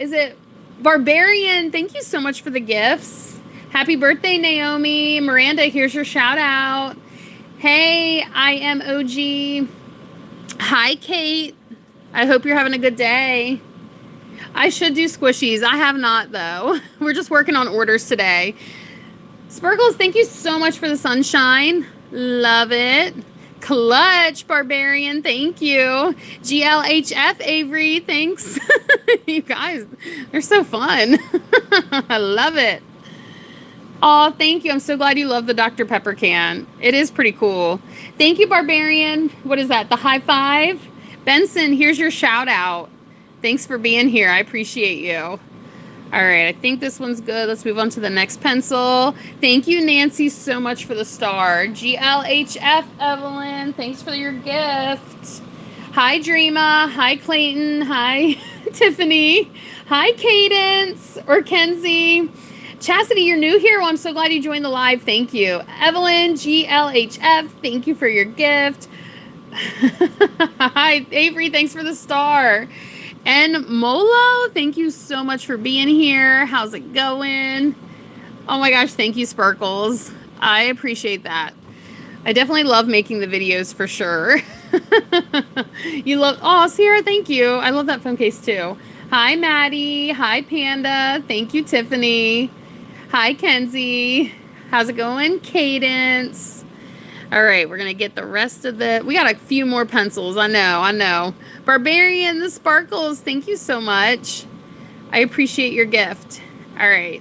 Is it Barbarian? Thank you so much for the gifts. Happy birthday, Naomi. Miranda, here's your shout out. Hey, I am OG. Hi, Kate. I hope you're having a good day. I should do squishies. I have not, though. We're just working on orders today. Sparkles, thank you so much for the sunshine. Love it. Clutch, Barbarian, thank you. GLHF, Avery, thanks. You guys, they're so fun. I love it. Oh, thank you. I'm so glad you love the Dr. Pepper can. It is pretty cool. Thank you, Barbarian. What is that, the high five? Benson, here's your shout out. Thanks for being here. I appreciate you. All right, I think this one's good. Let's move on to the next pencil. Thank you, Nancy, so much for the star. GLHF, Evelyn, thanks for your gift. Hi, Dreama. Hi, Clayton. Hi, Tiffany. Hi, Cadence or Kenzie. Chastity, you're new here. Well, I'm so glad you joined the live. Thank you. Evelyn, GLHF, thank you for your gift. Hi, Avery, thanks for the star. And Molo, thank you so much for being here. How's it going? Oh my gosh, thank you, Sparkles. I appreciate that. I definitely love making the videos for sure. You love, oh, Sierra, thank you. I love that phone case too. Hi, Maddie. Hi, Panda. Thank you, Tiffany. Hi, Kenzie. How's it going? Cadence. All right, we're going to get the rest of the... We got a few more pencils. I know. Barbarian, the Sparkles, thank you so much. I appreciate your gift. All right,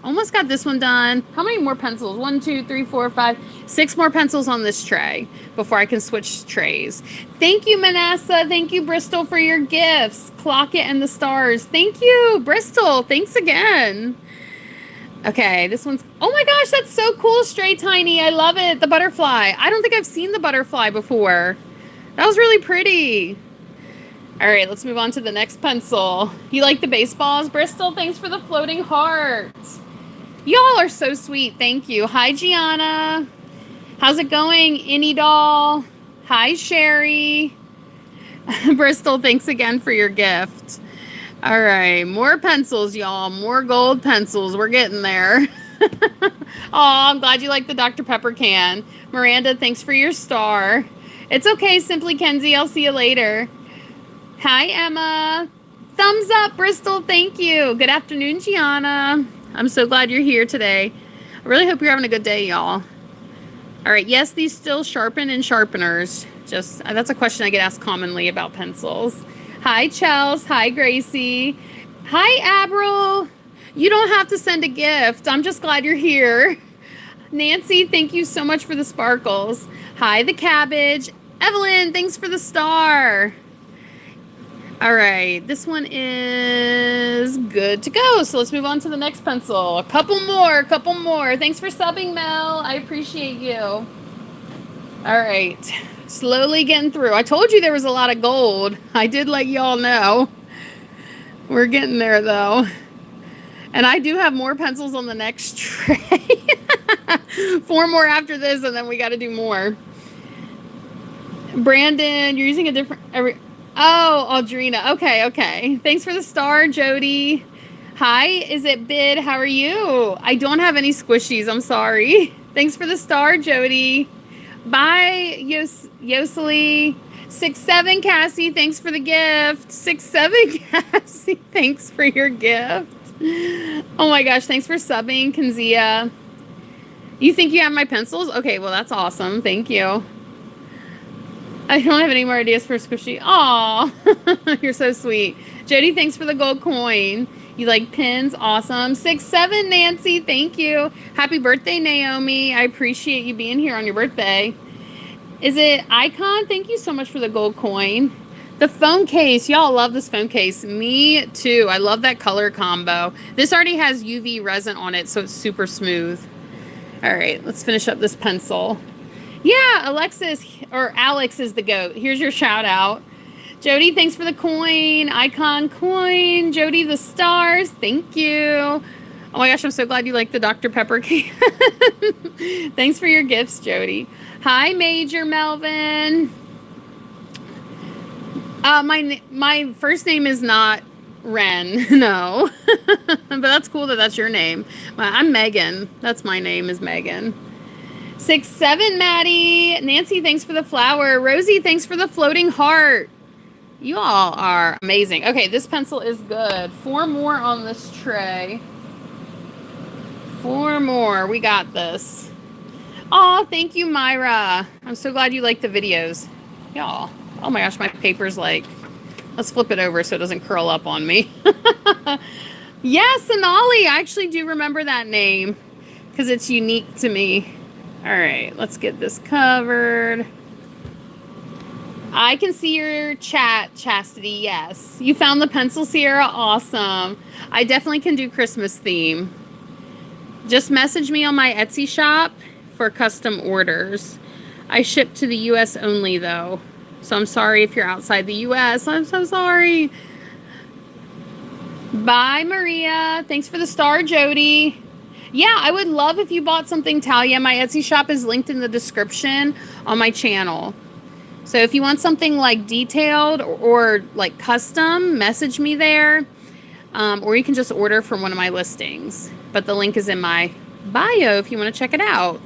almost got this one done. How many more pencils? 1, 2, 3, 4, 5, 6 more pencils on this tray before I can switch trays. Thank you, Manasseh. Thank you, Bristol, for your gifts. Clock It and the stars. Thank you, Bristol. Thanks again. Okay, this one's... Oh my gosh, that's so cool, Stray Tiny. I love it. The butterfly. I don't think I've seen the butterfly before. That was really pretty. All right, let's move on to the next pencil. You like the baseballs, Bristol? Thanks for the floating heart. Y'all are so sweet. Thank you. Hi, Gianna. How's it going, Any Doll? Hi, Sherry. Bristol, thanks again for your gift. All right, more pencils, y'all. More gold pencils. We're getting there. Oh, I'm glad you like the Dr. Pepper can. Miranda, thanks for your star. It's okay, Simply Kenzie. I'll see you later. Hi, Emma. Thumbs up, Bristol. Thank you. Good afternoon, Gianna. I'm so glad you're here today. I really hope you're having a good day, y'all. All right, yes, these still sharpen in sharpeners. Just that's a question I get asked commonly about pencils. Hi, Chels. Hi, Gracie. Hi, Abril. You don't have to send a gift. I'm just glad you're here. Nancy, thank you so much for the sparkles. Hi, the cabbage. Evelyn, thanks for the star. All right, this one is good to go. So let's move on to the next pencil. A couple more. Thanks for subbing, Mel. I appreciate you. All right, slowly getting through. I told you there was a lot of gold. I did let y'all know. We're getting there, though. And I do have more pencils on the next tray. 4 more after this, and then we got to do more. Brandon, you're using a different... Oh, Audrina. Okay. Thanks for the star, Jody. Hi, is it Bid? How are you? I don't have any squishies. I'm sorry. Thanks for the star, Jody. Bye, Yoseli. 6-7, Cassie. Thanks for the gift. 6-7, Cassie. Thanks for your gift. Oh my gosh. Thanks for subbing, Kanzia. You think you have my pencils? Okay, well, that's awesome. Thank you. I don't have any more ideas for a squishy. Aw, you're so sweet. Jody, thanks for the gold coin. You like pins? Awesome. 6-7, Nancy. Thank you. Happy birthday, Naomi. I appreciate you being here on your birthday. Is it Icon? Thank you so much for the gold coin. The phone case. Y'all love this phone case. Me too. I love that color combo. This already has UV resin on it, so it's super smooth. All right, let's finish up this pencil. Yeah, Alexis or Alex is the goat. Here's your shout out. Jody, thanks for the coin. Icon coin. Jody, the stars. Thank you. Oh my gosh, I'm so glad you like the Dr. Pepper can. Thanks for your gifts, Jody. Hi, Major Melvin. My first name is not Ren. No. But that's cool that that's your name. I'm Megan. That's my name is Megan. 6-7, Maddie. Nancy, thanks for the flower. Rosie, thanks for the floating heart. You all are amazing. Okay, this pencil is good. 4 more on this tray. 4 more. We got this. Oh, thank you, Myra. I'm so glad you like the videos. Y'all. Oh my gosh, my paper's like... Let's flip it over so it doesn't curl up on me. Yes, Sonali. I actually do remember that name because it's unique to me. All right, let's get this covered. I can see your chat, Chastity. Yes. You found the pencil, Sierra? Awesome. I definitely can do Christmas theme. Just message me on my Etsy shop for custom orders. I ship to the U.S. only, though. So I'm sorry if you're outside the U.S. I'm so sorry. Bye, Maria. Thanks for the star, Jody. Yeah, I would love if you bought something Talia. My Etsy shop is linked in the description on my channel. So if you want something like detailed or like custom, message me there. Or you can just order from one of my listings. But the link is in my bio if you want to check it out.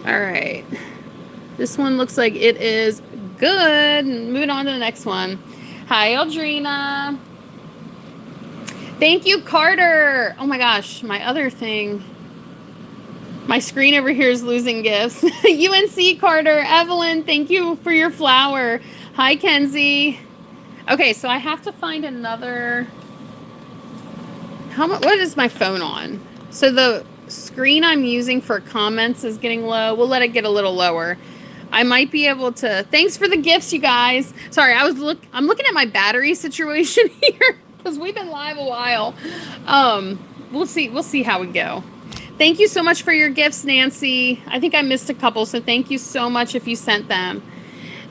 All right. This one looks like it is good. Moving on to the next one. Hi, Aldrina. Thank you, Carter. Oh my gosh, my other thing. My screen over here is losing gifts. UNC, Carter. Evelyn, thank you for your flower. Hi, Kenzie. Okay, so I have to find another... What is my phone on? So the screen I'm using for comments is getting low. We'll let it get a little lower. I might be able to... Thanks for the gifts, you guys. Sorry, I'm looking at my battery situation here because we've been live a while. We'll see how we go. Thank you so much for your gifts, Nancy. I think I missed a couple, so thank you so much if you sent them.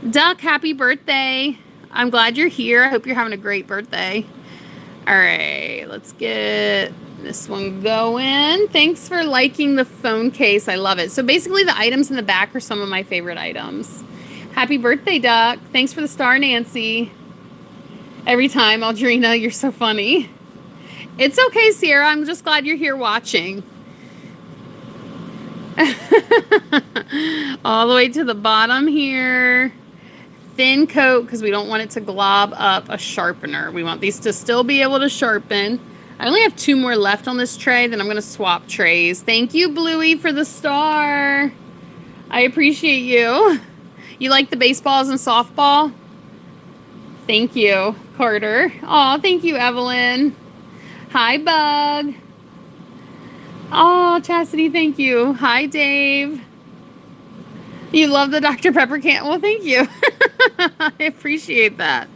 Duck, happy birthday. I'm glad you're here. I hope you're having a great birthday. All right, let's get This one going. Thanks for liking the phone case. I love it. So basically the items in the back are some of my favorite items. Happy birthday, Duck. Thanks for the star, Nancy. Every time, Aldrina, you're so funny. It's okay, Sierra. I'm just glad you're here watching. All the way to the bottom here. Thin coat because we don't want it to glob up a sharpener. We want these to still be able to sharpen. I only have 2 more left on this tray, then I'm going to swap trays. Thank you, Bluey, for the star. I appreciate you. You like the baseballs and softball? Thank you, Carter. Aw, thank you, Evelyn. Hi, Bug. Oh, Chastity, thank you. Hi, Dave. You love the Dr. Pepper can? Well, thank you. I appreciate that.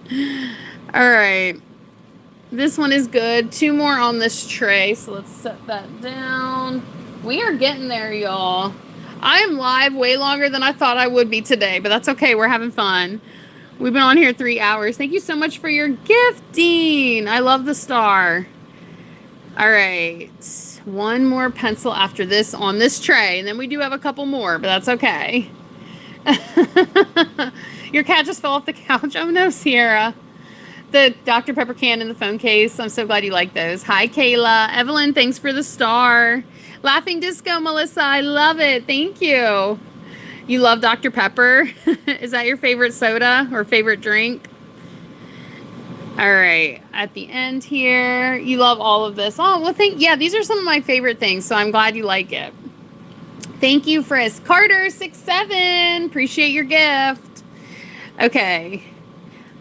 All right. This one is good. 2 more on this tray, so let's set that down. We are getting there, y'all. I am live way longer than I thought I would be today, but that's okay. We're having fun. We've been on here 3 hours. Thank you so much for your gifting. I love the star. All right. 1 more pencil after this on this tray, and then we do have a couple more, but that's okay. Your cat just fell off the couch. Oh, no, Sierra. The Dr. Pepper can in the phone case. I'm so glad you like those. Hi, Kayla. Evelyn, thanks for the star. Laughing Disco, Melissa. I love it. Thank you. You love Dr. Pepper? Is that your favorite soda or favorite drink? All right. At the end here, you love all of this. Oh, well, yeah, these are some of my favorite things, so I'm glad you like it. Thank you, Frisk. Carter, 6'7". Appreciate your gift. Okay.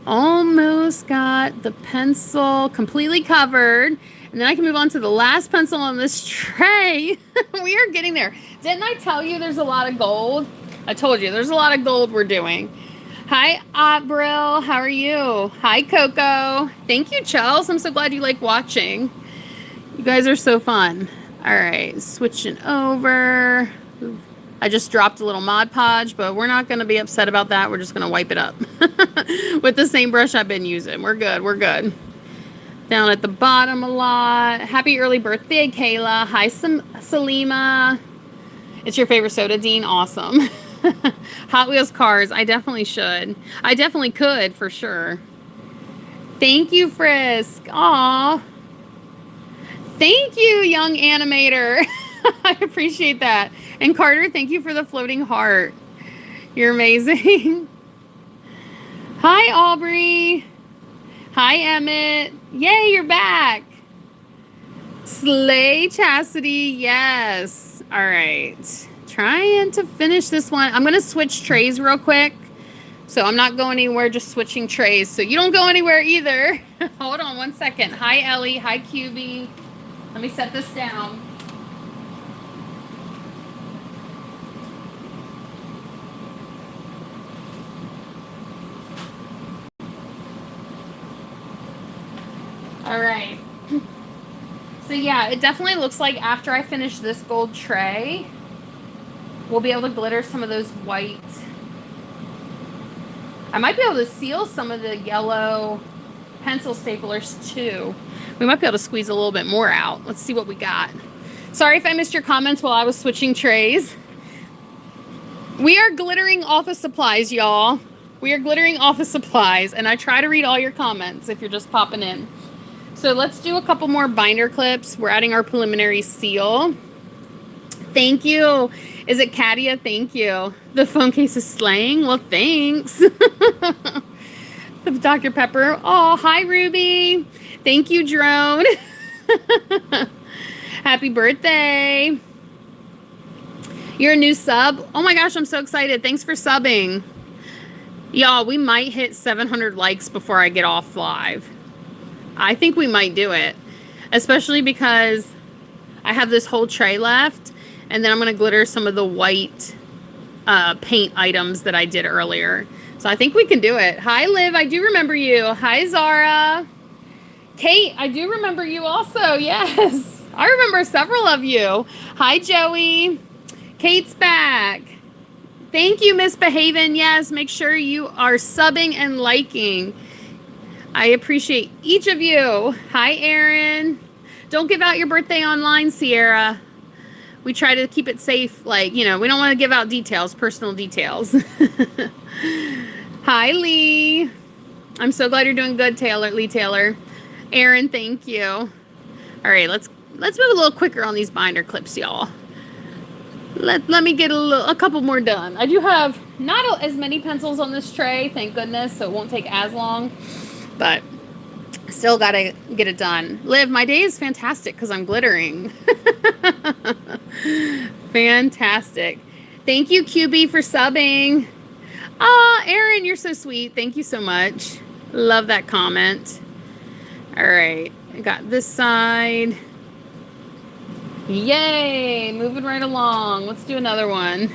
Almost got the pencil completely covered. And then I can move on to the last pencil on this tray. We are getting there. Didn't I tell you there's a lot of gold? I told you there's a lot of gold we're doing. Hi, Abril. How are you? Hi, Coco. Thank you, Chels. I'm so glad you like watching. You guys are so fun. All right, switching over. I just dropped a little Mod Podge, but we're not going to be upset about that. We're just going to wipe it up with the same brush I've been using. We're good. We're good. Down at the bottom a lot. Happy early birthday, Kayla. Hi, Salima. It's your favorite soda, Dean? Awesome. Hot Wheels cars. I definitely should. I definitely could, for sure. Thank you, Frisk. Aw. Thank you, young animator. I appreciate that. And Carter, thank you for the floating heart. You're amazing. Hi, Aubrey. Hi, Emmett. Yay, you're back. Slay, Chastity. Yes. All right. Trying to finish this one. I'm going to switch trays real quick. So I'm not going anywhere, just switching trays. So you don't go anywhere either. Hold on 1 second. Hi, Ellie. Hi, QB. Let me set this down. All right. So yeah, it definitely looks like after I finish this gold tray, we'll be able to glitter some of those white. I might be able to seal some of the yellow pencil staplers too. We might be able to squeeze a little bit more out. Let's see what we got. Sorry if I missed your comments while I was switching trays. We are glittering office supplies, y'all. We are glittering office supplies, and I try to read all your comments if you're just popping in. So let's do a couple more binder clips. We're adding our preliminary seal. Thank you. Is it Katia? Thank you. The phone case is slaying. Well, thanks. The Dr. Pepper. Oh, hi, Ruby. Thank you, Drone. Happy birthday. You're a new sub? Oh my gosh, I'm so excited. Thanks for subbing. Y'all, we might hit 700 likes before I get off live. I think we might do it, especially because I have this whole tray left, and then I'm going to glitter some of the white paint items that I did earlier. So I think we can do it. Hi, Liv. I do remember you. Hi, Zara. Kate, I do remember you also. Yes. I remember several of you. Hi, Joey. Kate's back. Thank you, Miss Behaven. Yes, make sure you are subbing and liking. I appreciate each of you. Hi, Erin. Don't give out your birthday online, Sierra. We try to keep it safe. Like, you know, we don't want to give out details, personal details. Hi, Lee. I'm so glad you're doing good, Lee Taylor. Aaron, thank you. All right, let's move a little quicker on these binder clips, y'all. Let me get a couple more done. I do have not as many pencils on this tray, thank goodness, so it won't take as long, but still gotta get it done. Liv, my day is fantastic because I'm glittering. Fantastic. Thank you, QB, for subbing. Oh, Aaron, you're so sweet. Thank you so much. Love that comment. All right, I got this side. Yay, moving right along. Let's do another one.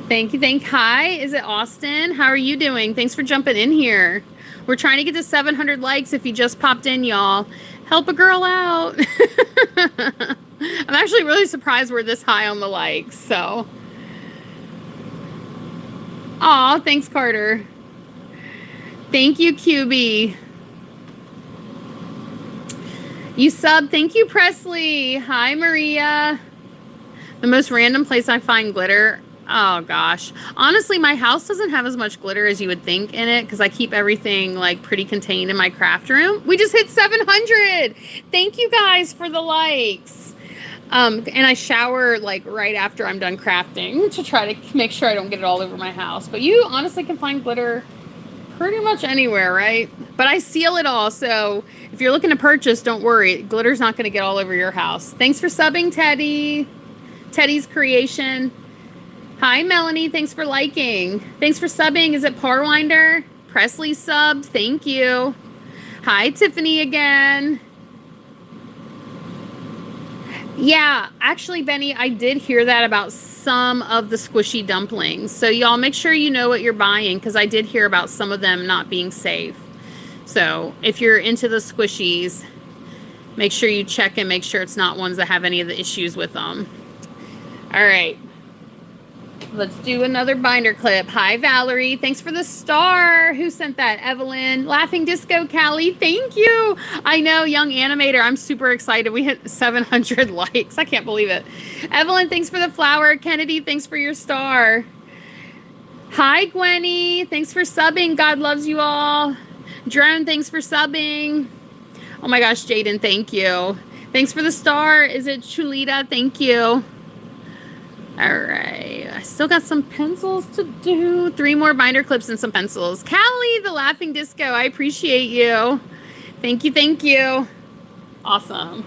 Thank you. Hi, is it Austin? How are you doing? Thanks for jumping in here. We're trying to get to 700 likes if you just popped in, y'all. Help a girl out. I'm actually really surprised we're this high on the likes, so. Aw, thanks, Carter. Thank you, QB. You sub. Thank you, Presley. Hi, Maria. The most random place I find glitter. Oh, gosh. Honestly, my house doesn't have as much glitter as you would think in it because I keep everything, like, pretty contained in my craft room. We just hit 700. Thank you guys for the likes. And I shower, like, right after I'm done crafting to try to make sure I don't get it all over my house. But you honestly can find glitter pretty much anywhere, right? But I seal it all, so if you're looking to purchase, don't worry. Glitter's not going to get all over your house. Thanks for subbing, Teddy. Teddy's Creation. Hi, Melanie. Thanks for liking. Thanks for subbing. Is it Parwinder? Presley subbed. Thank you. Hi, Tiffany again. Yeah, actually, Benny, I did hear that about some of the squishy dumplings. So y'all make sure you know what you're buying because I did hear about some of them not being safe. So if you're into the squishies, make sure you check and make sure it's not ones that have any of the issues with them. All right. Let's do another binder clip. Hi, Valerie. Thanks for the star. Who sent that? Evelyn. Laughing Disco Callie. Thank you. I know, young animator. I'm super excited. We hit 700 likes. I can't believe it. Evelyn, thanks for the flower. Kennedy, thanks for your star. Hi, Gwenny. Thanks for subbing. God loves you all. Drone, thanks for subbing. Oh my gosh, Jaden, thank you. Thanks for the star. Is it Chulita? Thank you. All right, I still got some pencils to do. 3 more binder clips and some pencils. Callie, the Laughing Disco, I appreciate you. Thank you. Awesome.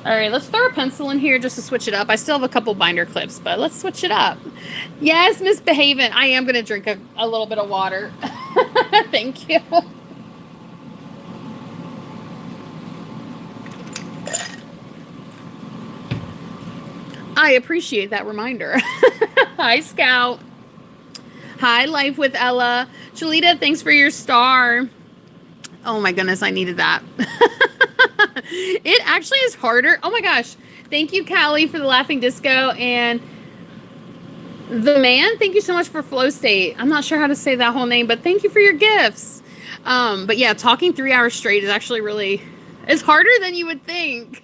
All right, let's throw a pencil in here just to switch it up. I still have a couple binder clips, but let's switch it up. Yes, Misbehaving. I am going to drink a little bit of water. Thank you. I appreciate that reminder. Hi, Scout. Hi, Life with Ella. Chalita, thanks for your star. Oh my goodness, I needed that. It actually is harder. Oh my gosh. Thank you, Callie, for the Laughing Disco. And The Man, thank you so much for Flow State. I'm not sure how to say that whole name, but thank you for your gifts. But yeah, talking 3 hours straight is actually really... It's harder than you would think.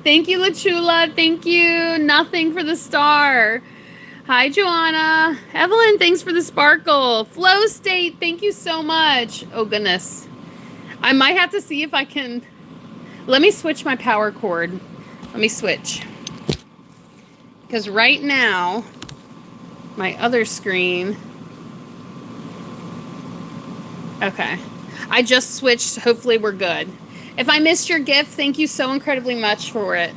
Thank you, LaChula. Thank you. Nothing for the star. Hi, Joanna. Evelyn, thanks for the sparkle. Flow State, thank you so much. Oh, goodness. I might have to see if I can... Let me switch my power cord. Let me switch. Because right now, my other screen... Okay. I just switched. Hopefully we're good. If I missed your gift, thank you so incredibly much for it.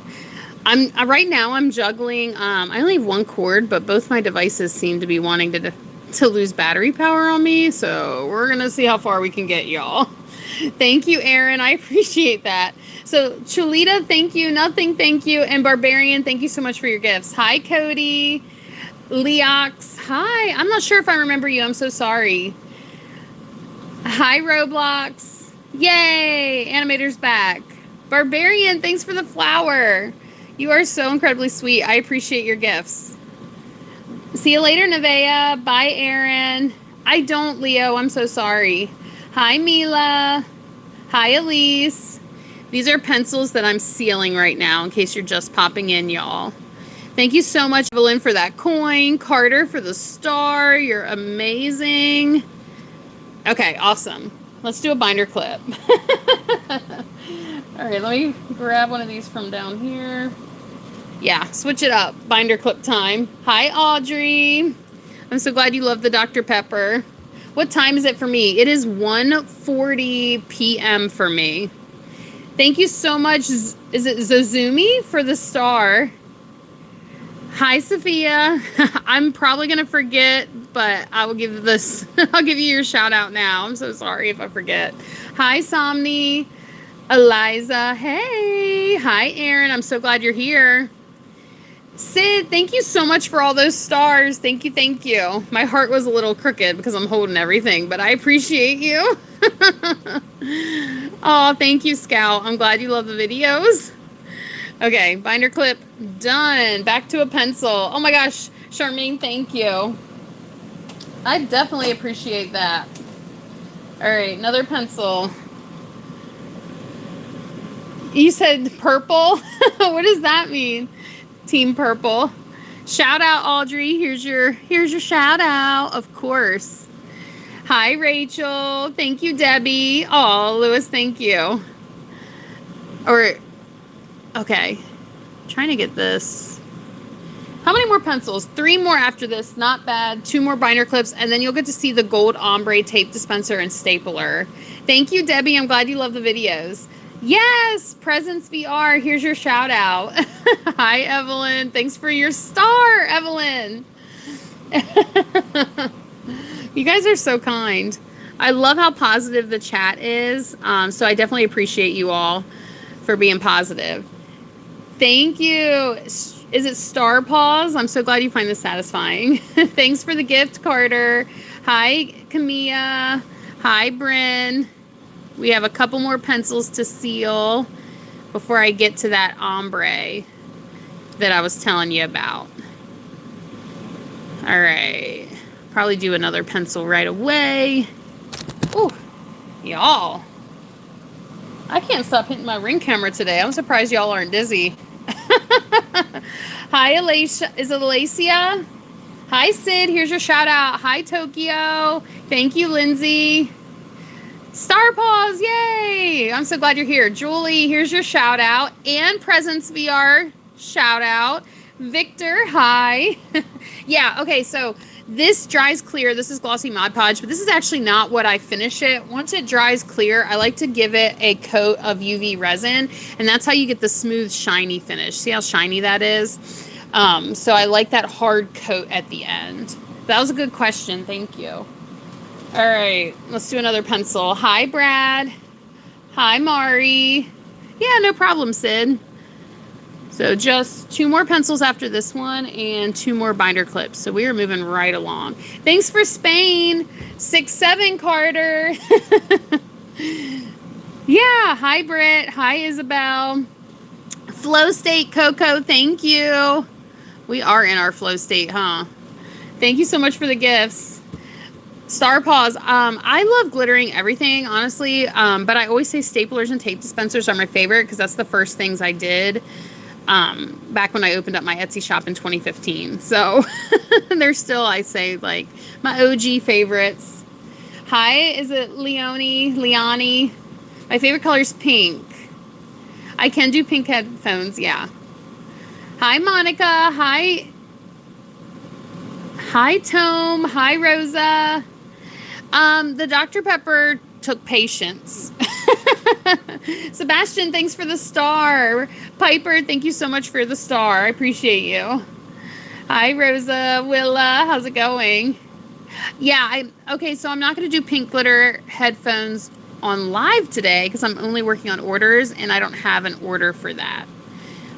Right now I'm juggling. I only have 1 cord, but both my devices seem to be wanting to lose battery power on me. So we're gonna see how far we can get, y'all. Thank you, Aaron. I appreciate that. So Chulita, thank you. Nothing, thank you. And Barbarian, thank you so much for your gifts. Hi, Cody. Leox. Hi. I'm not sure if I remember you. I'm so sorry. Hi, Roblox. Yay! Animator's back. Barbarian, thanks for the flower. You are so incredibly sweet. I appreciate your gifts. See you later, Nevaeh. Bye, Aaron. I don't, Leo. I'm so sorry. Hi, Mila. Hi, Elise. These are pencils that I'm sealing right now in case you're just popping in, y'all. Thank you so much, Evelyn, for that coin. Carter for the star. You're amazing. Okay, awesome. Let's do a binder clip. All right, let me grab one of these from down here. Yeah, switch it up. Binder clip time. Hi, Audrey. I'm so glad you love the Dr. Pepper. What time is it for me? It is 1:40 p.m. for me. Thank you so much. Is it Zozumi for the star? Hi, Sophia. I'm probably going to forget, but I will give this, I'll give you your shout out now. I'm so sorry if I forget. Hi, Somni. Eliza. Hey. Hi, Aaron. I'm so glad you're here. Sid, thank you so much for all those stars. Thank you, thank you. My heart was a little crooked because I'm holding everything, but I appreciate you. Oh, thank you, Scout. I'm glad you love the videos. Okay, binder clip done. Back to a pencil. Oh my gosh, Charmaine, thank you. I definitely appreciate that. All right, another pencil. You said purple? What does that mean? Team Purple. Shout out, Audrey. Here's your shout out, of course. Hi, Rachel. Thank you, Debbie. Oh, Lewis, thank you. Okay. Trying to get this. How many more pencils? 3 more after this. Not bad. 2 more binder clips, and then you'll get to see the gold ombre tape dispenser and stapler. Thank you, Debbie. I'm glad you love the videos. Yes, Presence VR. Here's your shout out. Hi, Evelyn. Thanks for your star, Evelyn. You guys are so kind. I love how positive the chat is. So I definitely appreciate you all for being positive. Thank you. Is it Star Paws? I'm so glad you find this satisfying. Thanks for the gift, Carter. Hi, Camilla. Hi, Bryn. We have a couple more pencils to seal before I get to that ombre that I was telling you about. All right. Probably do another pencil right away. Ooh, y'all. I can't stop hitting my ring camera today. I'm surprised y'all aren't dizzy. Hi, Alicia. Is it Alicia? Hi, Sid. Here's your shout out. Hi, Tokyo. Thank you, Lindsay. Star Paws, yay! I'm so glad you're here. Julie, here's your shout out. And Presence VR, shout out. Victor, hi. Yeah, okay, so this dries clear. This is Glossy Mod Podge, but this is actually not what I finish it. Once it dries clear, I like to give it a coat of UV resin, and that's how you get the smooth, shiny finish. See how shiny that is? So I like that hard coat at the end. That was a good question. Thank you. All right, let's do another pencil. Hi, Brad. Hi, Mari. Yeah, no problem, Sid. So just 2 more pencils after this one and 2 more binder clips. So we are moving right along. Thanks for Spain. 6-7, Carter. Yeah, hi, Britt. Hi, Isabel. Flow state, Coco, thank you. We are in our flow state, huh? Thank you so much for the gifts. Star Paws. I love glittering everything, honestly. But I always say staplers and tape dispensers are my favorite because that's the first things I did back when I opened up my Etsy shop in 2015. So they're still, I say, like my OG favorites. Hi, is it Leonie? My favorite color is pink. I can do pink headphones, yeah. Hi, Monica. Hi, Tome. Hi, Rosa. The Dr. Pepper took patience. Sebastian, thanks for the star. Piper, thank you so much for the star. I appreciate you. Hi, Rosa. Willa, how's it going? Yeah, okay, so I'm not going to do pink glitter headphones on live today because I'm only working on orders and I don't have an order for that.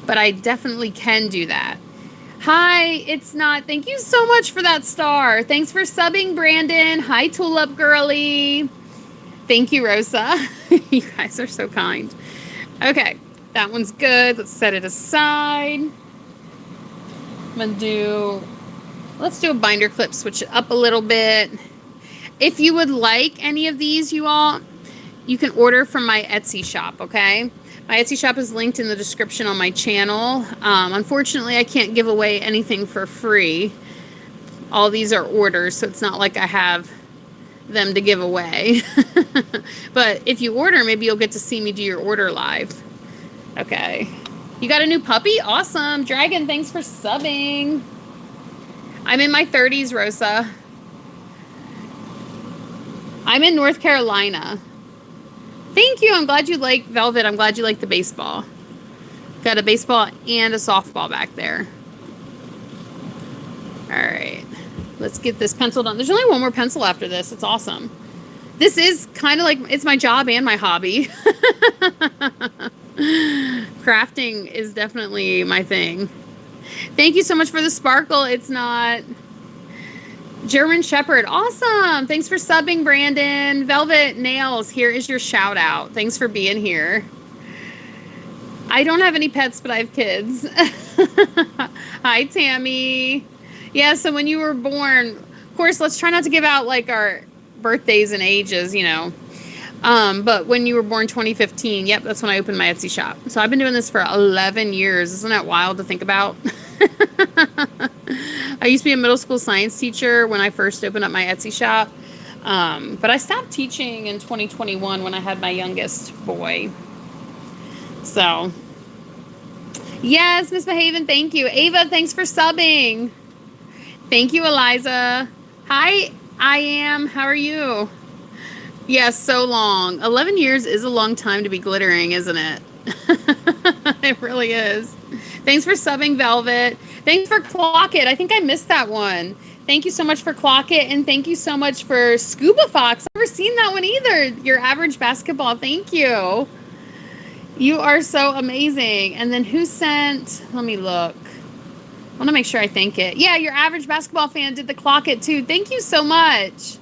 But I definitely can do that. Hi, it's not. Thank you so much for that star. Thanks for subbing, Brandon. Hi, Tulip Girly. Thank you, Rosa. You guys are so kind. Okay, that one's good. Let's set it aside. Let's do a binder clip, switch it up a little bit. If you would like any of these, you all, you can order from my Etsy shop, okay? My Etsy shop is linked in the description on my channel. Unfortunately, I can't give away anything for free. All these are orders, so it's not like I have them to give away. But if you order, maybe you'll get to see me do your order live. Okay. You got a new puppy? Awesome. Dragon, thanks for subbing. I'm in my 30s, Rosa. I'm in North Carolina. Thank you. I'm glad you like Velvet. I'm glad you like the baseball. Got a baseball and a softball back there. All right. Let's get this pencil done. There's only one more pencil after this. It's awesome. This is kind of like, it's my job and my hobby. Crafting is definitely my thing. Thank you so much for the sparkle. It's not German Shepherd. Awesome. Thanks for subbing, Brandon. Velvet Nails, here is your shout out. Thanks for being here. I don't have any pets, but I have kids. Hi, Tammy. Yeah, so when you were born, of course, let's try not to give out like our birthdays and ages, you know. But when you were born 2015, yep, that's when I opened my Etsy shop. So I've been doing this for 11 years. Isn't that wild to think about? I used to be a middle school science teacher when I first opened up my Etsy shop. But I stopped teaching in 2021 when I had my youngest boy. So, yes, Miss Behaven, thank you. Ava, thanks for subbing. Thank you, Eliza. Hi, I am. How are you? Yes, so long. 11 years is a long time to be glittering, isn't it? It really is. Thanks for subbing, Velvet. Thanks for Clock It. I think I missed that one. Thank you so much for Clock It, and thank you so much for Scuba Fox. I've never seen that one either. Your average basketball. Thank you. You are so amazing. And then who sent? Let me look. I want to make sure I thank it. Yeah, your average basketball fan did the Clock It too. Thank you so much.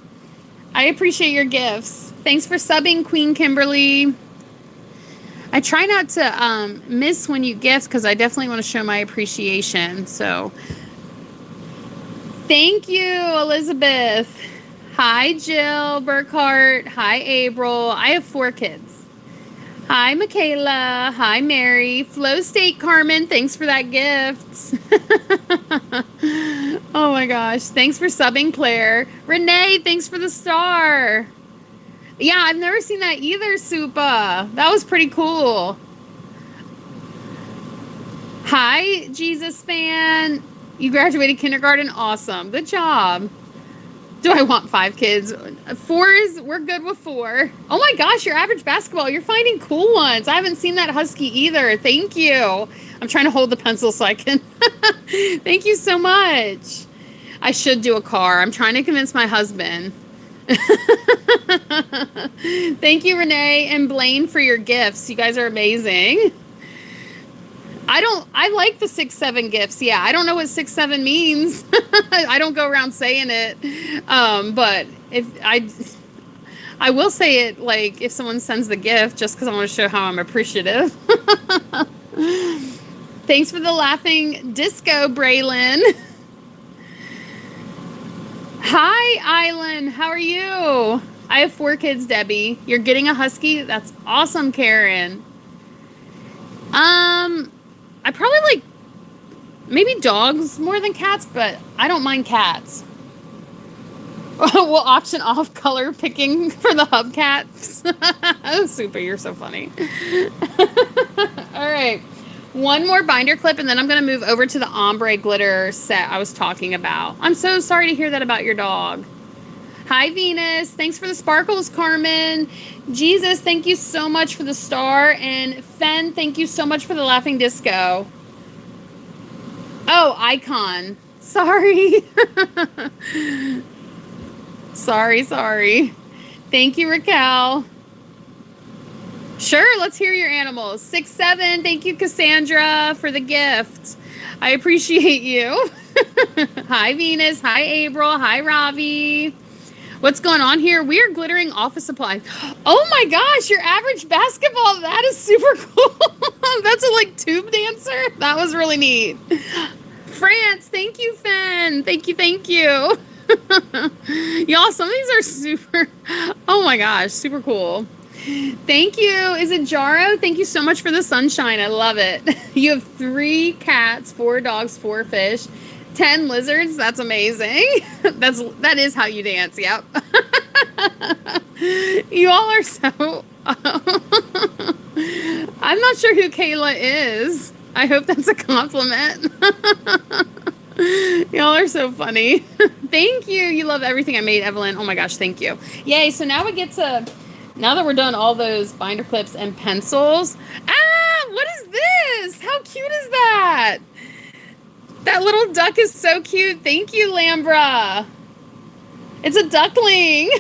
I appreciate your gifts. Thanks for subbing, Queen Kimberly. I try not to miss when you gift because I definitely want to show my appreciation. So, thank you, Elizabeth. Hi, Jill Burkhart. Hi, April. I have 4 kids. Hi, Michaela. Hi, Mary. Flow State Carmen. Thanks for that gift. Oh my gosh. Thanks for subbing, Claire. Renee, thanks for the star. Yeah, I've never seen that either, Supa. That was pretty cool. Hi, Jesus fan. You graduated kindergarten. Awesome. Good job. Do I want 5 kids? 4 is, we're good with 4. Oh my gosh, your average basketball. You're finding cool ones. I haven't seen that husky either. Thank you. I'm trying to hold the pencil so I can. Thank you so much. I should do a car. I'm trying to convince my husband. Thank you, Renee and Blaine, for your gifts. You guys are amazing. I like the 6-7 gifts. Yeah, I don't know what 6-7 means. I don't go around saying it. But if I will say it, like, if someone sends the gift, just because I want to show how I'm appreciative. Thanks for the laughing disco, Braylon. Hi, Island. How are you? I have 4 kids, Debbie. You're getting a husky? That's awesome, Karen. I probably like maybe dogs more than cats, but I don't mind cats. We'll auction off color picking for the hubcaps. Oh, Super, you're so funny. All right. One more binder clip, and then I'm going to move over to the ombre glitter set I was talking about. I'm so sorry to hear that about your dog. Hi, Venus. Thanks for the sparkles, Carmen. Jesus, thank you so much for the star. And Fen, thank you so much for the laughing disco. Oh, icon. Sorry. Sorry. Thank you, Raquel. Sure, let's hear your animals. 6-7, thank you, Cassandra, for the gift. I appreciate you. Hi, Venus. Hi, April. Hi, Ravi. What's going on here? We are glittering office supplies. Oh my gosh, your average basketball. That is super cool. That's a like tube dancer. That was really neat. France, thank you, Fen. Thank you. Y'all, some of these are super, oh my gosh, super cool. Thank you. Is it Jaro? Thank you so much for the sunshine. I love it. You have 3 cats, 4 dogs, 4 fish, 10 lizards. That's amazing. That is how you dance. Yep. You all are so... I'm not sure who Kayla is. I hope that's a compliment. Y'all are so funny. Thank you. You love everything I made, Evelyn. Oh my gosh, thank you. Yay, so now we get to... Now that we're done all those binder clips and pencils. Ah, what is this? How cute is that? That little duck is so cute. Thank you, Lambra. It's a duckling.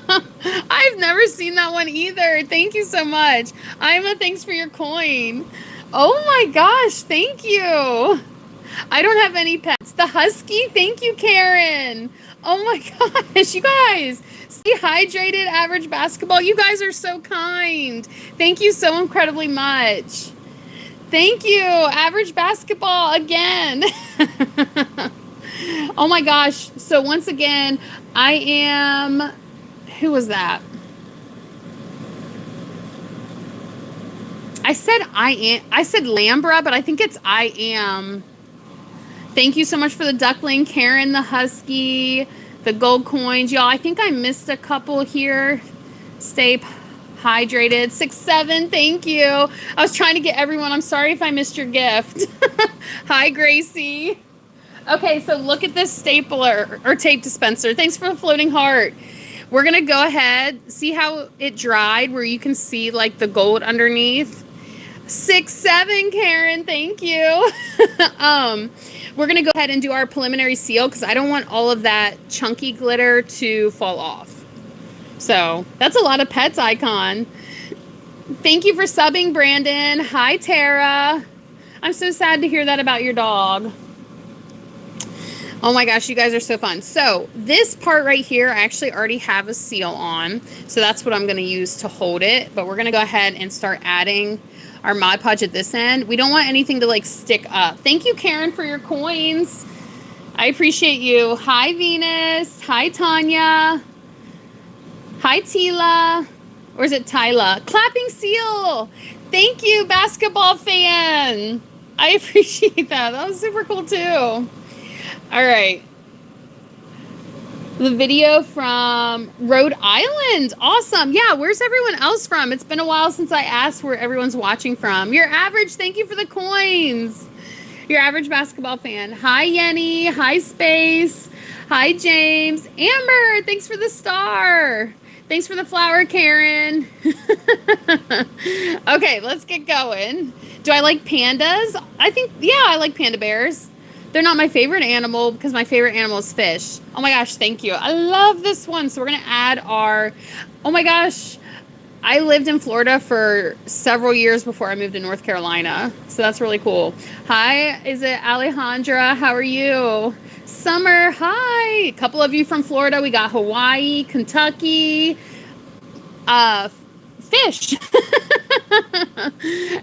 I've never seen that one either. Thank you so much. Ima, thanks for your coin. Oh my gosh, thank you. I don't have any pets. The husky, thank you, Karen. Oh my gosh, you guys. Stay hydrated, average basketball. You guys are so kind. Thank you so incredibly much. Thank you, average basketball again. Oh my gosh. So once again, I am, who was that? I said Lambra, but I think it's I am. Thank you so much for the duckling, Karen, the husky, the gold coins. Y'all, I think I missed a couple here. Stay hydrated. 6-7, thank you. I was trying to get everyone. I'm sorry if I missed your gift. Hi, Gracie. Okay, so look at this stapler or tape dispenser. Thanks for the floating heart. We're going to go ahead. See how it dried where you can see like the gold underneath? 6-7, Karen. Thank you. We're going to go ahead and do our preliminary seal because I don't want all of that chunky glitter to fall off. So that's a lot of pets, Icon. Thank you for subbing, Brandon. Hi, Tara. I'm so sad to hear that about your dog. Oh my gosh, you guys are so fun. So this part right here, I actually already have a seal on. So that's what I'm going to use to hold it. But we're going to go ahead and start adding our Mod Podge at this end. We don't want anything to like stick up. Thank you, Karen, for your coins. I appreciate you. Hi, Venus. Hi, Tanya. Hi, Tila. Or is it Tyla? Clapping seal. Thank you, basketball fan. I appreciate that. That was super cool, too. All right. The video from Rhode Island. Awesome. Yeah, where's everyone else from? It's been a while since I asked where everyone's watching from. Your average, thank you for the coins. Your average basketball fan. Hi, Yenny. Hi, Space. Hi, James. Amber, thanks for the star. Thanks for the flower, Karen. Okay, let's get going. Do I like pandas? I like panda bears. They're not my favorite animal because my favorite animal is fish. Oh my gosh, thank you. I love this one. So we're going to add our, oh my gosh, I lived in Florida for several years before I moved to North Carolina. So that's really cool. Hi, is it Alejandra? How are you? Summer, hi. A couple of you from Florida. We got Hawaii, Kentucky, fish.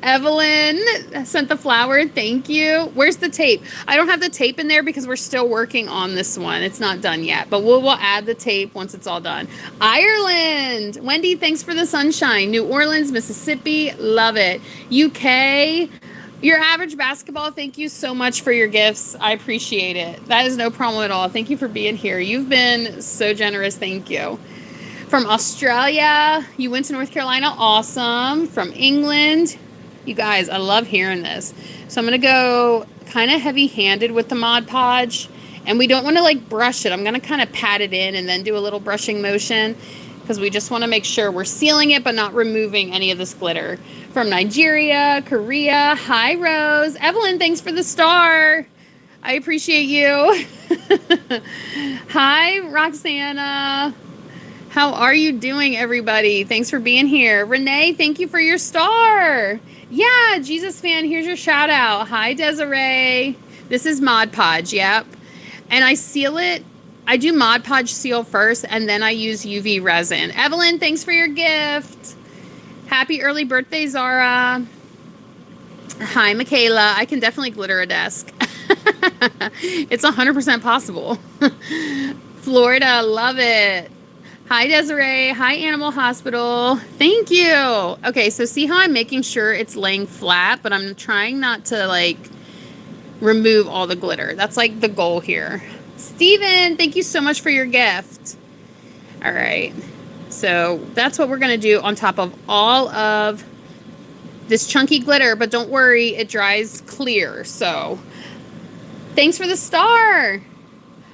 Evelyn sent the flower. Thank you. Where's the tape? I don't have the tape in there because we're still working on this one. It's not done yet, but we'll add the tape once it's all done. Ireland. Wendy, thanks for the sunshine. New Orleans, Mississippi. Love it. UK. Your average basketball, thank you so much for your gifts. I appreciate it. That is no problem at all. Thank you for being here. You've been so generous. Thank you. From Australia, you went to North Carolina. Awesome. From England. You guys, I love hearing this. So I'm going to go kind of heavy-handed with the Mod Podge. And we don't want to like brush it. I'm going to kind of pat it in and then do a little brushing motion because we just want to make sure we're sealing it but not removing any of this glitter. From Nigeria, Korea. Hi, Rose. Evelyn, thanks for the star. I appreciate you. Hi, Roxana. How are you doing, everybody? Thanks for being here. Renee, thank you for your star. Yeah, Jesus fan, here's your shout out. Hi, Desiree. This is Mod Podge, yep. And I seal it. I do Mod Podge seal first, and then I use UV resin. Evelyn, thanks for your gift. Happy early birthday, Zara. Hi, Michaela. I can definitely glitter a desk. It's 100% possible. Florida, love it. Hi, Desiree. Hi, Animal Hospital. Thank you. Okay, so see how I'm making sure it's laying flat, but I'm trying not to, like, remove all the glitter. That's, like, the goal here. Steven, thank you so much for your gift. All right. So that's what we're going to do on top of all of this chunky glitter, but don't worry, it dries clear. So thanks for the star.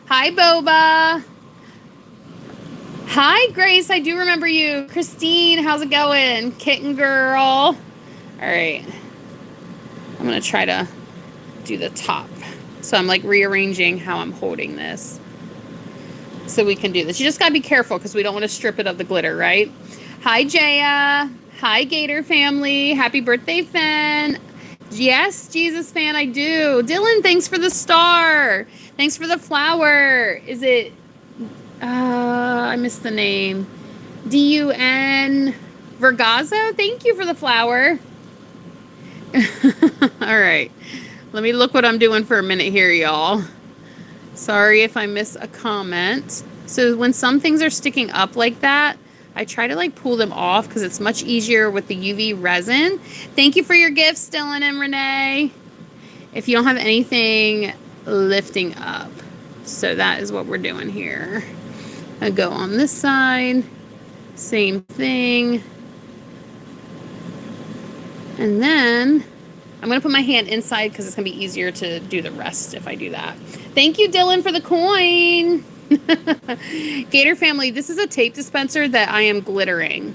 Hi, Boba. Hi, Grace. I do remember you. Christine, how's it going? Kitten girl. All right. I'm going to try to do the top. So I'm like rearranging how I'm holding this so we can do this. You just got to be careful because we don't want to strip it of the glitter, right? Hi, Jaya. Hi, Gator family. Happy birthday, Fen. Yes, Jesus fan, I do. Dylan, thanks for the star. Thanks for the flower. Is it... I missed the name. D-U-N Vergazzo. Thank you for the flower. All right. Let me look what I'm doing for a minute here, y'all. Sorry if I miss a comment. So when some things are sticking up like that, I try to like pull them off because it's much easier with the UV resin. Thank you for your gifts, Dylan and Renee. If you don't have anything lifting up. So that is what we're doing here. I go on this side, same thing. And then I'm going to put my hand inside because it's going to be easier to do the rest if I do that. Thank you, Dylan, for the coin. Gator family, this is a tape dispenser that I am glittering.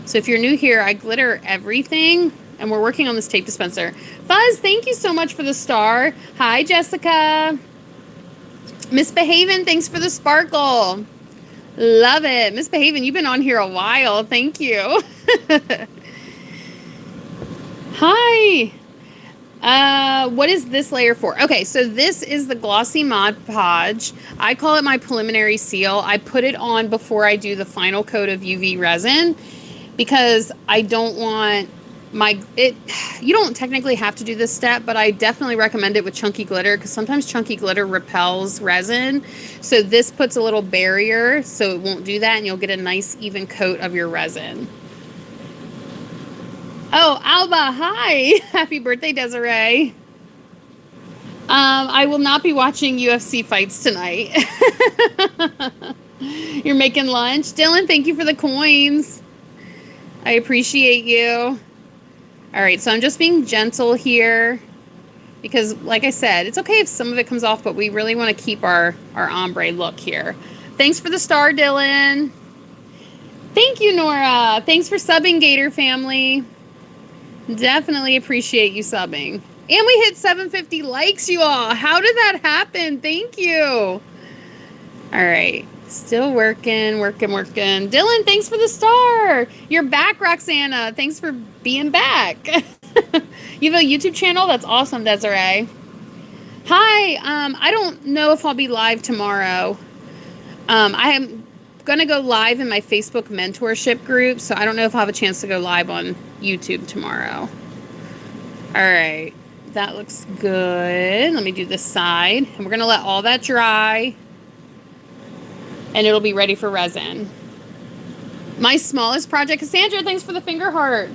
So if you're new here, I glitter everything, and we're working on this tape dispenser. Fuzz, thank you so much for the star. Hi, Jessica. Misbehaving, thanks for the sparkle. Love it. Misbehaving, you've been on here a while. Thank you. Hi. What is this layer for? Okay, so this is the glossy Mod Podge. I call it my preliminary seal. I put it on before I do the final coat of UV resin because I don't want you don't technically have to do this step, but I definitely recommend it with chunky glitter because sometimes chunky glitter repels resin. So this puts a little barrier so it won't do that and you'll get a nice even coat of your resin. Oh, Alba, hi. Happy birthday, Desiree. I will not be watching UFC fights tonight. You're making lunch. Dylan, thank you for the coins. I appreciate you. All right, so I'm just being gentle here because, like I said, it's okay if some of it comes off, but we really want to keep our ombre look here. Thanks for the star, Dylan. Thank you, Nora. Thanks for subbing, Gator family. Definitely appreciate you subbing. And we hit 750 likes, you all. How did that happen? Thank you. All right. Still working. Dylan, thanks for the star. You're back, Roxana. Thanks for being back. You have a YouTube channel? That's awesome, Desiree. Hi. I don't know if I'll be live tomorrow. I am going to go live in my Facebook mentorship group, so I don't know if I'll have a chance to go live on YouTube tomorrow. All right. That looks good. Let me do this side. And we're going to let all that dry. And it'll be ready for resin. My smallest project, Cassandra, thanks for the finger heart.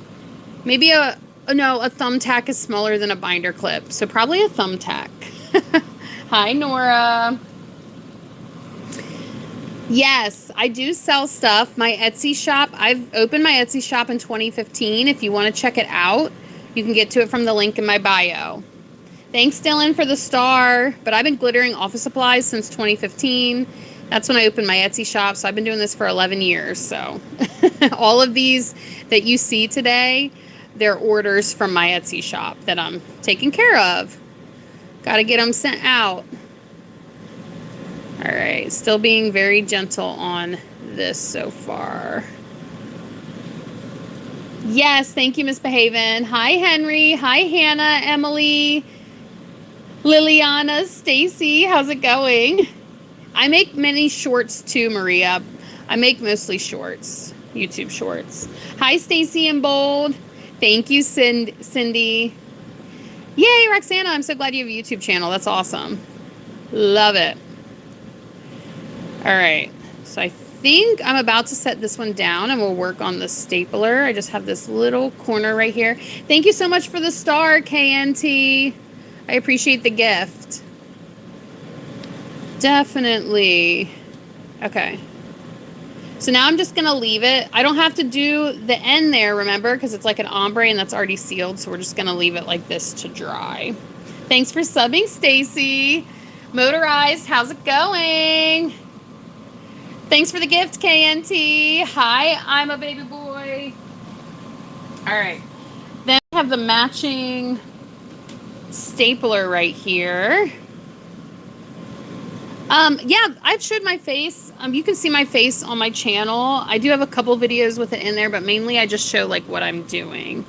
Maybe a thumbtack is smaller than a binder clip. So probably a thumbtack. Hi, Nora. Yes, I do sell stuff. My Etsy shop, I've opened my Etsy shop in 2015. If you want to check it out, you can get to it from the link in my bio. Thanks, Dylan, for the star. But I've been glittering office supplies since 2015. That's when I opened my Etsy shop. So I've been doing this for 11 years. So all of these that you see today, they're orders from my Etsy shop that I'm taking care of. Got to get them sent out. All right. Still being very gentle on this so far. Yes. Thank you, Miss Behaven. Hi, Henry. Hi, Hannah, Emily, Liliana, Stacy. How's it going? I make many shorts too, Maria. I make mostly shorts, YouTube shorts. Hi, Stacy and Bold. Thank you, Cindy. Yay, Roxana. I'm so glad you have a YouTube channel. That's awesome. Love it. All right. So I think I'm about to set this one down and we'll work on the stapler. I just have this little corner right here. Thank you so much for the star, KNT. I appreciate the gift. Definitely. Okay. So now I'm just going to leave it. I don't have to do the end there, remember, because it's like an ombre and that's already sealed. So we're just going to leave it like this to dry. Thanks for subbing, Stacy. Motorized, how's it going? Thanks for the gift, KNT. Hi, I'm a baby boy. All right. Then I have the matching stapler right here. Yeah, I've showed my face. You can see my face on my channel. I do have a couple videos with it in there, but mainly I just show like what I'm doing.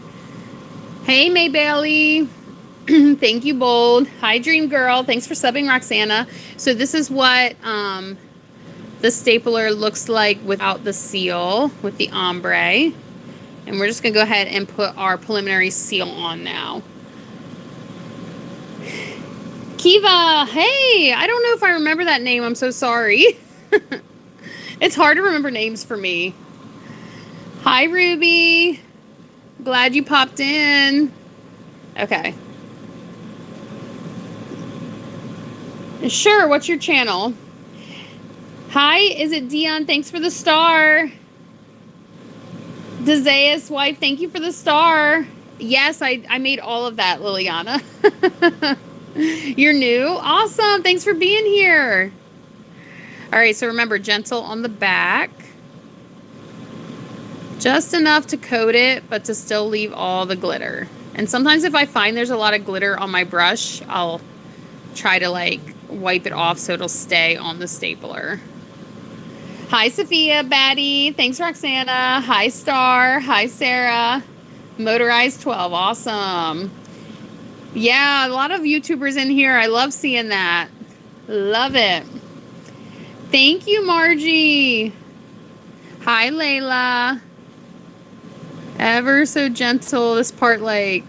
Hey, May Bailey. Thank you, Bold. Hi, Dream Girl. Thanks for subbing, Roxana. So this is what the stapler looks like without the seal, with the ombre. And we're just going to go ahead and put our preliminary seal on now. Kiva, hey, I don't know if I remember that name. I'm so sorry. It's hard to remember names for me. Hi, Ruby. Glad you popped in. Okay. Sure, what's your channel? Hi, is it Dion? Thanks for the star. Dezeus wife, thank you for the star. Yes, I made all of that, Liliana. You're new? Awesome. Thanks for being here. All right, so remember, gentle on the back. Just enough to coat it, but to still leave all the glitter. And sometimes if I find there's a lot of glitter on my brush, I'll try to like wipe it off so it'll stay on the stapler. Hi, Sophia, Batty. Thanks, Roxana. Hi, Star. Hi, Sarah. Motorized 12. Awesome. Yeah, a lot of YouTubers in here. I love seeing that. Love it. Thank you, Margie. Hi, Layla. Ever so gentle. This part, like,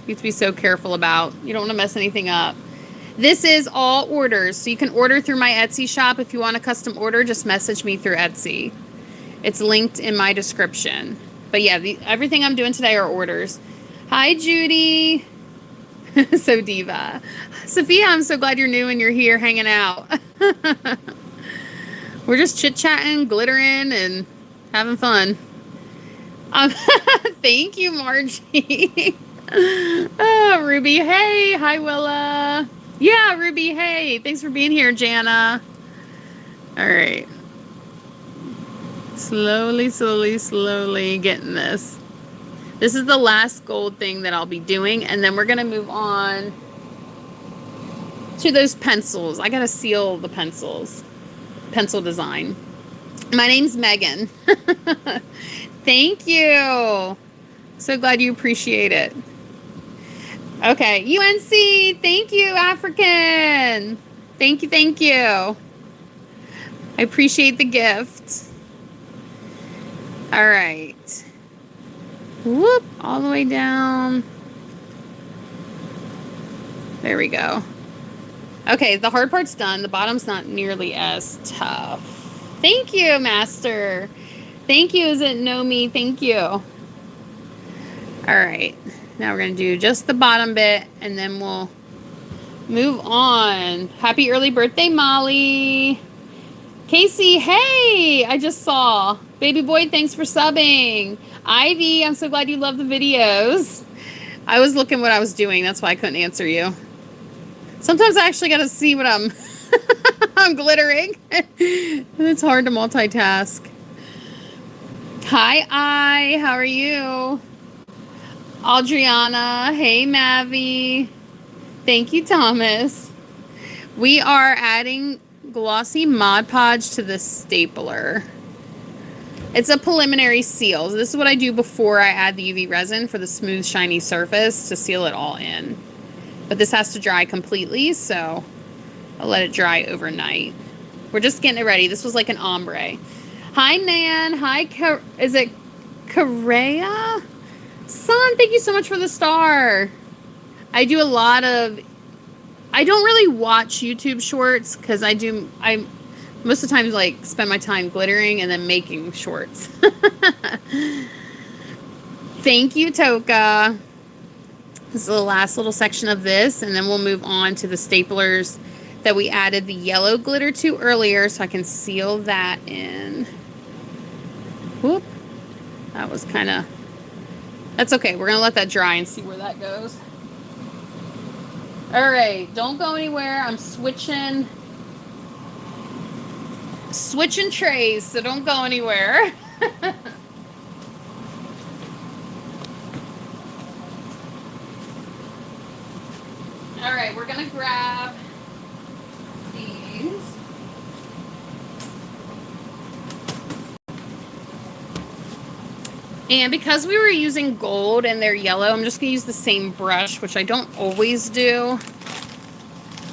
you have to be so careful about. You don't want to mess anything up. This is all orders. So you can order through my Etsy shop. If you want a custom order, just message me through Etsy. It's linked in my description. But yeah, everything I'm doing today are orders. Hi, Judy. So diva. Sophia, I'm so glad you're new and you're here hanging out. We're just chit-chatting, glittering, and having fun. Thank you, Margie. Oh, Ruby, hey. Hi, Willa. Yeah, Ruby, hey. Thanks for being here, Jana. All right. Slowly, slowly, slowly getting this. This is the last gold thing that I'll be doing, and then we're going to move on to those pencils. I got to seal the pencils. Pencil design. My name's Megan. Thank you. So glad you appreciate it. Okay, UNC, thank you, African. Thank you, thank you. I appreciate the gift. All right. Whoop, all the way down. There we go. Okay, the hard part's done. The bottom's not nearly as tough. Thank you, Master. Thank you, is it Nomi? Thank you. All right, now we're going to do just the bottom bit, and then we'll move on. Happy early birthday, Molly. Casey, hey, I just saw. Baby boy, thanks for subbing. Ivy, I'm so glad you love the videos. I was looking what I was doing. That's why I couldn't answer you. Sometimes I actually got to see what I'm I'm glittering. It's hard to multitask. Hi, I. How are you? Adriana. Hey, Mavi. Thank you, Thomas. We are adding glossy Mod Podge to the stapler. It's a preliminary seal. So this is what I do before I add the UV resin for the smooth, shiny surface to seal it all in. But this has to dry completely, so I'll let it dry overnight. We're just getting it ready. This was like an ombre. Hi, Nan. Hi, is it Correa? Son, thank you so much for the star. I do a lot of... I don't really watch YouTube shorts because most of the time, like, spend my time glittering and then making shorts. Thank you, Toka. This is the last little section of this, and then we'll move on to the staplers that we added the yellow glitter to earlier, so I can seal that in. Whoop. That was kind of... That's okay. We're going to let that dry and see where that goes. All right. Don't go anywhere. I'm switching trays, so don't go anywhere. All right. We're going to grab these. And because we were using gold and they're yellow, I'm just going to use the same brush, which I don't always do.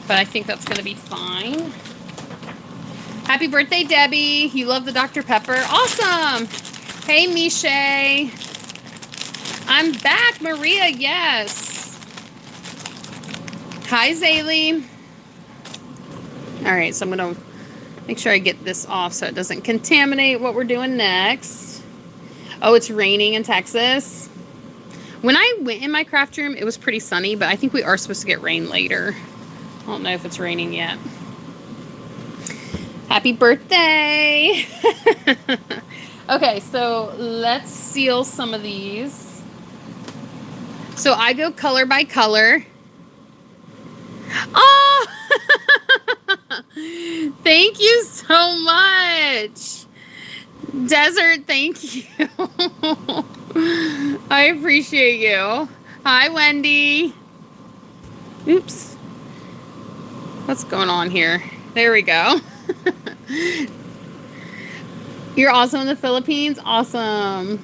But I think that's going to be fine. Happy birthday, Debbie. You love the Dr. Pepper. Awesome. Hey, Miche. I'm back, Maria. Yes. Hi, Zaylee. All right, so I'm going to make sure I get this off so it doesn't contaminate what we're doing next. Oh, it's raining in Texas. When I went in my craft room, it was pretty sunny, but I think we are supposed to get rain later. I don't know if it's raining yet. Happy birthday. Okay, so let's seal some of these. So I go color by color. Oh! Thank you so much. Desert, thank you. I appreciate you. Hi, Wendy. Oops. What's going on here? There we go. You're also in the Philippines? Awesome.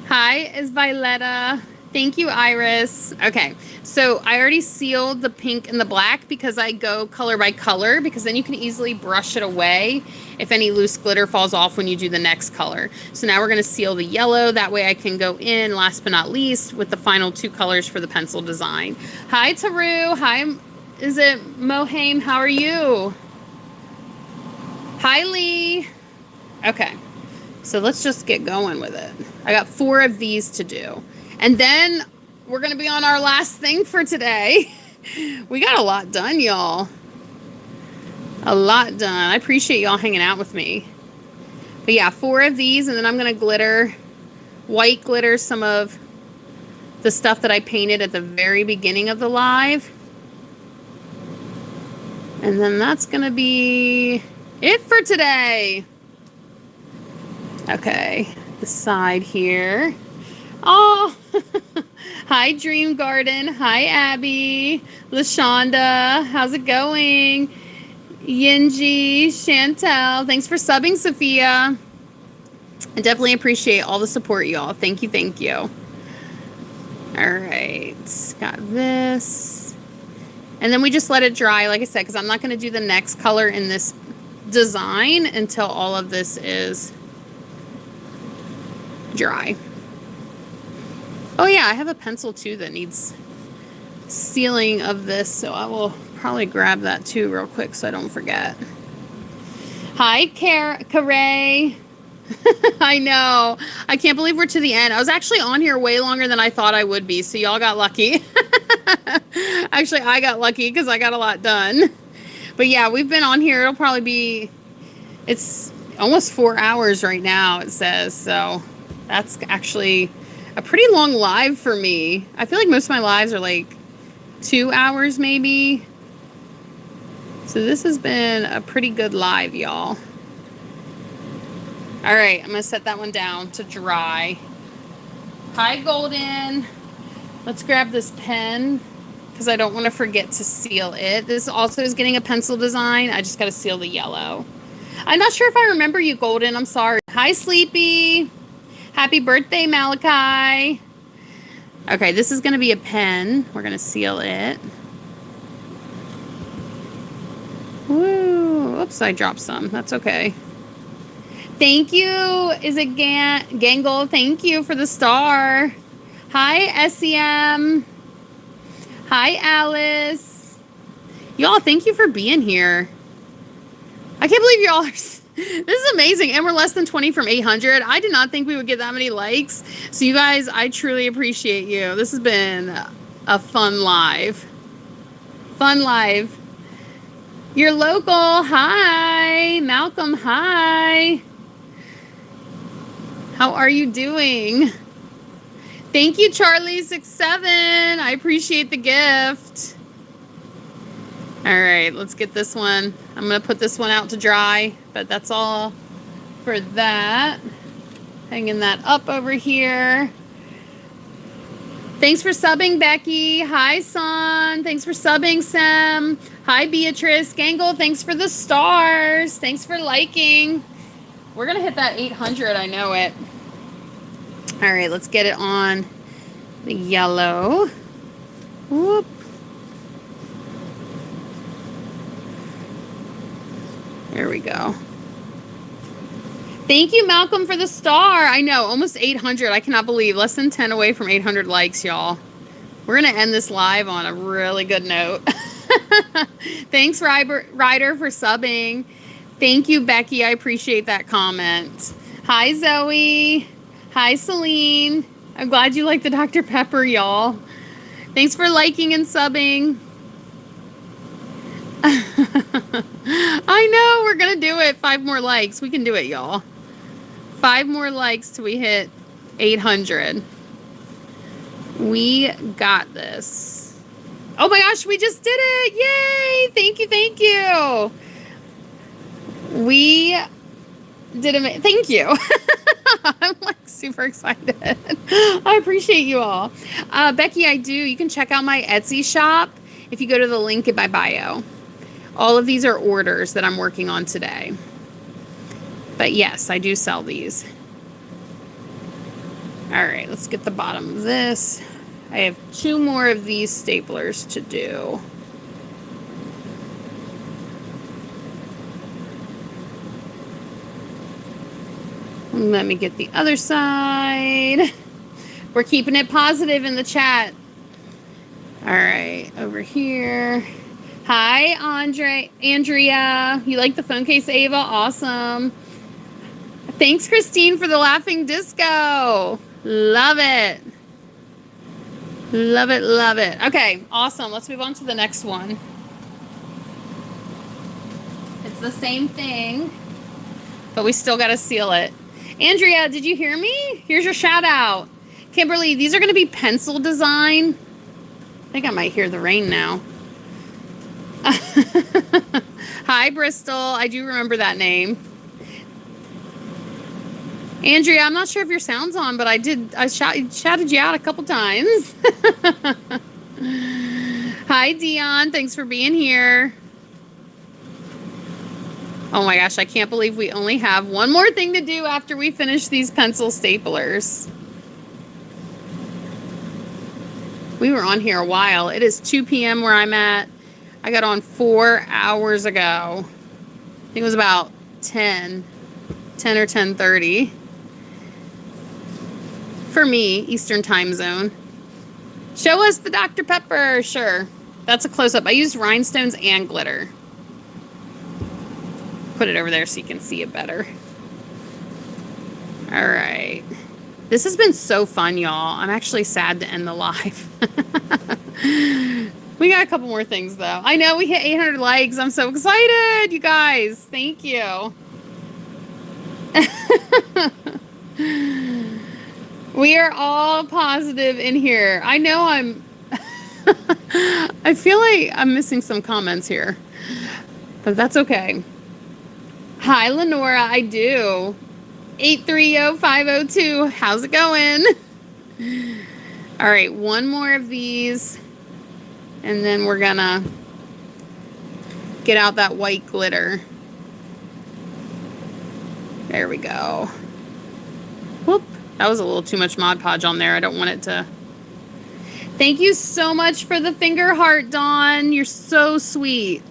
Hi, is Violetta. Thank you, Iris. Okay, so I already sealed the pink and the black because I go color by color, because then you can easily brush it away if any loose glitter falls off when you do the next color. So now we're going to seal the yellow. That way I can go in, last but not least, with the final two colors for the pencil design. Hi, Taru. Hi, is it Mohame? How are you? Hi, Lee. Okay, so let's just get going with it. I got 4 of these to do. And then we're going to be on our last thing for today. We got a lot done, y'all. A lot done. I appreciate y'all hanging out with me. But yeah, 4 of these, and then I'm going to glitter, white glitter, some of the stuff that I painted at the very beginning of the live. And then that's going to be it for today. Okay, the side here. Oh, hi, Dream Garden. Hi, Abby. LaShonda, how's it going? Yinji, Chantel, thanks for subbing, Sophia. I definitely appreciate all the support, y'all. Thank you, thank you. All right, got this. And then we just let it dry, like I said, because I'm not going to do the next color in this design until all of this is dry. Oh yeah, I have a pencil too that needs sealing of this, so I will probably grab that too real quick so I don't forget. Hi, Caray. I know. I can't believe we're to the end. I was actually on here way longer than I thought I would be, so y'all got lucky. Actually, I got lucky because I got a lot done. But yeah, we've been on here. It'll probably be, it's almost 4 hours right now, it says. So that's actually a pretty long live for me. I feel like most of my lives are like 2 hours maybe. So this has been a pretty good live, y'all. All right, I'm going to set that one down to dry. Hi, Golden. Let's grab this pen because I don't want to forget to seal it. This also is getting a pencil design. I just got to seal the yellow. I'm not sure if I remember you, Golden. I'm sorry. Hi, Sleepy. Happy birthday, Malachi. Okay, this is going to be a pen. We're going to seal it. Woo. Oops, I dropped some. That's okay. Thank you. Is it Gangle? Thank you for the star. Hi, SEM. Hi, Alice. Y'all, thank you for being here. I can't believe y'all are... This is amazing. And we're less than 20 from 800. I did not think we would get that many likes. So you guys, I truly appreciate you. This has been a fun live. Fun live. You're local. Hi. Malcolm, hi. How are you doing? Thank you, Charlie67. I appreciate the gift. All right, let's get this one. I'm going to put this one out to dry, but that's all for that. Hanging that up over here. Thanks for subbing, Becky. Hi, Son. Thanks for subbing, Sam. Hi, Beatrice. Gangle, thanks for the stars. Thanks for liking. We're going to hit that 800. I know it. All right, let's get it on the yellow. Whoop. There we go. Thank you, Malcolm, for the star. I know, almost 800. I cannot believe. Less than 10 away from 800 likes, y'all. We're going to end this live on a really good note. Thanks, Ryder, for subbing. Thank you, Becky. I appreciate that comment. Hi, Zoe. Hi, Celine. I'm glad you like the Dr. Pepper, y'all. Thanks for liking and subbing. I know, we're going to do it. 5 more likes. We can do it, y'all. 5 more likes till we hit 800. We got this. Oh my gosh, we just did it. Yay. Thank you. Thank you. We did it. Thank you. I'm like super excited. I appreciate you all. Becky, I do. You can check out my Etsy shop if you go to the link in my bio. All of these are orders that I'm working on today. But yes, I do sell these. All right, let's get the bottom of this. I have 2 more of these staplers to do. Let me get the other side. We're keeping it positive in the chat. All right, over here. Hi, Andrea. You like the phone case, Ava? Awesome. Thanks, Christine, for the laughing disco. Love it. Love it, love it. Okay, awesome. Let's move on to the next one. It's the same thing, but we still got to seal it. Andrea, did you hear me? Here's your shout out. Kimberly, these are going to be pencil design. I think I might hear the rain now. Hi, Bristol. I do remember that name. Andrea, I'm not sure if your sound's on, but I shouted you out a couple times. Hi, Dion. Thanks for being here. Oh my gosh, I can't believe we only have one more thing to do after we finish these pencil staplers. We were on here a while. It is 2 p.m. where I'm at. I got on 4 hours ago. I think it was about 10 or 10:30. For me, Eastern time zone. Show us the Dr. Pepper. Sure. That's a close-up. I used rhinestones and glitter. Put it over there so you can see it better. All right. This has been so fun, y'all. I'm actually sad to end the live. We got a couple more things, though. I know we hit 800 likes. I'm so excited, you guys. Thank you. We are all positive in here. I know I'm... I feel like I'm missing some comments here. But that's okay. Hi, Lenora. I do. 830502. How's it going? All right, one more of these. And then we're gonna get out that white glitter. There we go. Whoop. That was a little too much Mod Podge on there. I don't want it to... Thank you so much for the finger heart, Dawn. You're so sweet.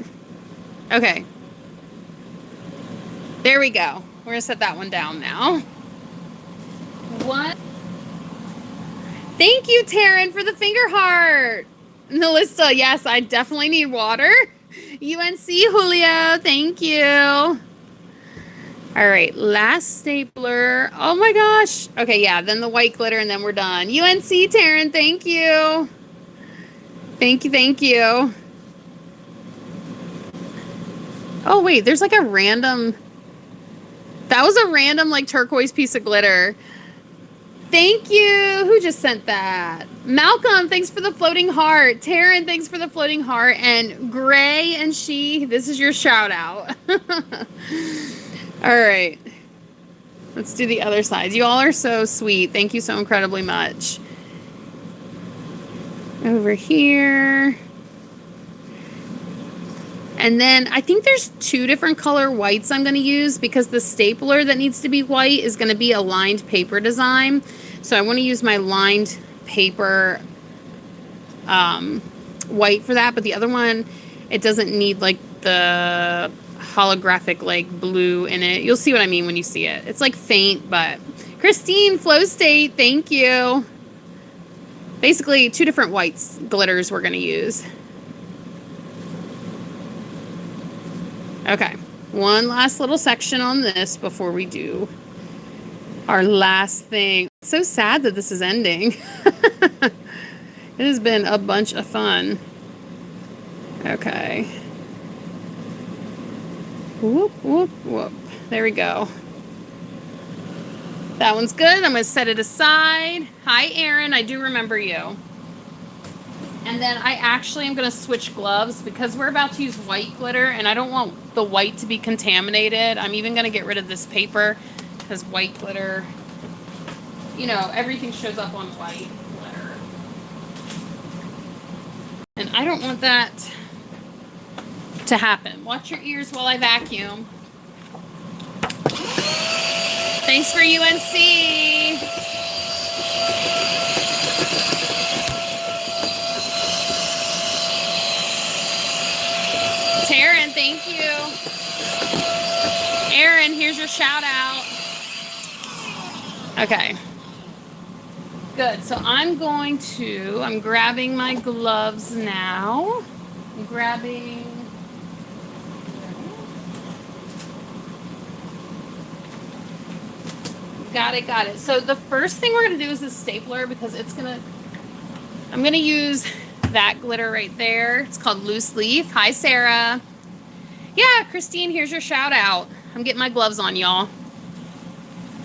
Okay. There we go. We're going to set that one down now. What? Thank you, Taryn, for the finger heart. Nalista, yes, I definitely need water. UNC Julio, thank you. All right, last stapler. Oh my gosh. Okay, yeah, then the white glitter and then we're done. UNC Taryn, thank you. Thank you, thank you. Oh wait, there's like a random, that was a random like turquoise piece of glitter. Thank you. Who just sent that? Malcolm, thanks for the floating heart. Taryn, thanks for the floating heart. And Gray and She, this is your shout out. All right. Let's do the other side. You all are so sweet. Thank you so incredibly much. Over here. And then I think there's 2 different color whites I'm going to use because the stapler that needs to be white is going to be a lined paper design. So I want to use my lined paper white for that. But the other one, it doesn't need like the holographic like blue in it. You'll see what I mean when you see it. It's like faint, but Christine, Flow State, thank you. Basically 2 different whites glitters we're going to use. Okay, one last little section on this before we do our last thing. It's so sad that this is ending. It has been a bunch of fun. Okay. Whoop, whoop, whoop. There we go. That one's good. I'm going to set it aside. Hi, Erin. I do remember you. And then I actually am going to switch gloves because we're about to use white glitter and I don't want the white to be contaminated. I'm even going to get rid of this paper because white glitter, you know, everything shows up on white glitter. And I don't want that to happen. Watch your ears while I vacuum. Thanks for UNC. Taryn, thank you. Aaron, here's your shout out. Okay. Good. So I'm grabbing my gloves now. I'm grabbing. Got it. So the first thing we're going to do is the stapler because I'm going to use that glitter right there. It's called Loose Leaf. Hi, Sarah. Yeah, Christine, here's your shout out. I'm getting my gloves on, y'all.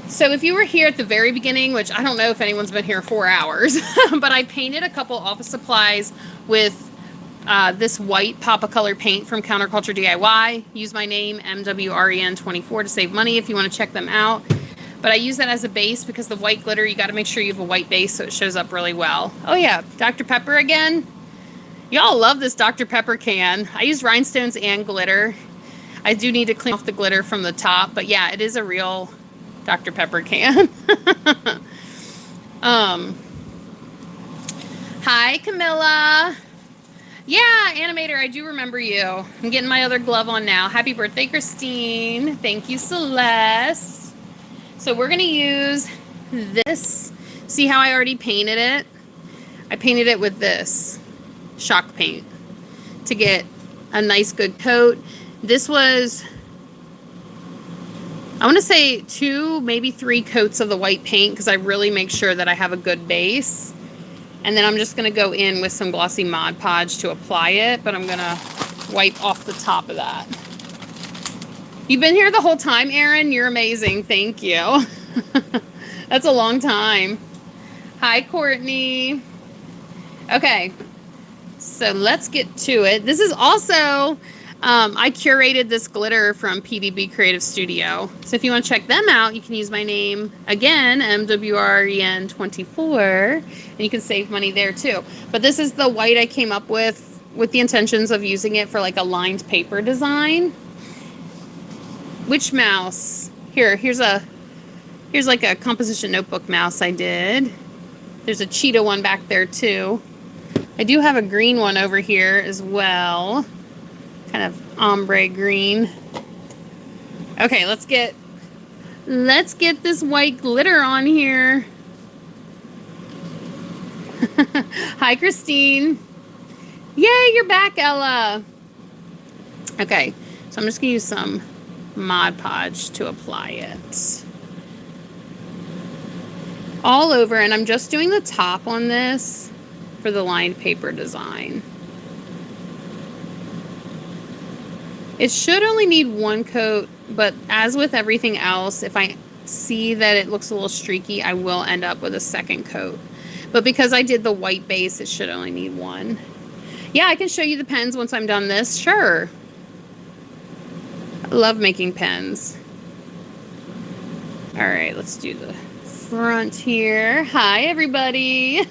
So if you were here at the very beginning, which I don't know if anyone's been here 4 hours, but I painted a couple office supplies with this white Papa Color paint from Counterculture DIY. Use my name, MWren24, to save money if you want to check them out. But I use that as a base because the white glitter, you got to make sure you have a white base so it shows up really well. Oh yeah, Dr. Pepper again. Y'all love this Dr. Pepper can. I use rhinestones and glitter. I do need to clean off the glitter from the top, but yeah, it is a real Dr. Pepper can. Hi, Camilla. Yeah, Animator, I do remember you. I'm getting my other glove on now. Happy birthday, Christine. Thank you, Celeste. So we're going to use this. See how I already painted it? I painted it with this shock paint to get a nice good coat. This was, I want to say 2, maybe 3 coats of the white paint because I really make sure that I have a good base. And then I'm just going to go in with some glossy Mod Podge to apply it, but I'm going to wipe off the top of that. You've been here the whole time, Erin. You're amazing. Thank you. That's a long time. Hi, Courtney. Okay, so let's get to it. This is also, I curated this glitter from PDB Creative Studio. So if you want to check them out, you can use my name, again, MWren24, and you can save money there too. But this is the white I came up with the intentions of using it for like a lined paper design. Which mouse? Here's like a composition notebook mouse I did. There's a cheetah one back there too. I do have a green one over here as well. Kind of ombre green. Okay, let's get this white glitter on here. Hi, Christine. Yay, you're back, Ella. Okay, so I'm just going to use some Mod Podge to apply it all over, and I'm just doing the top on this for the lined paper design. It should only need one coat, but as with everything else, if I see that it looks a little streaky, I will end up with a second coat. But because I did the white base, it should only need one. Yeah, I can show you the pens once I'm done this. Sure. I love making pens. All right, let's do the front here. Hi, everybody.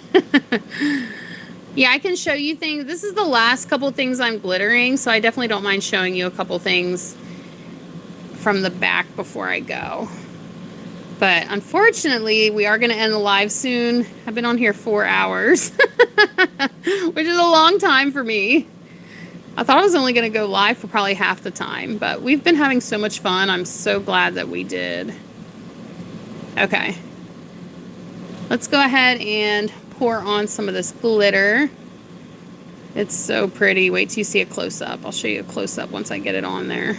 Yeah, I can show you things. This is the last couple things I'm glittering, so I definitely don't mind showing you a couple things from the back before I go. But unfortunately, we are going to end the live soon. I've been on here 4 hours, which is a long time for me. I thought I was only going to go live for probably half the time, but we've been having so much fun. I'm so glad that we did. Okay. Let's go ahead and pour on some of this glitter. It's so pretty. Wait till you see a close-up. I'll show you a close-up once I get it on there.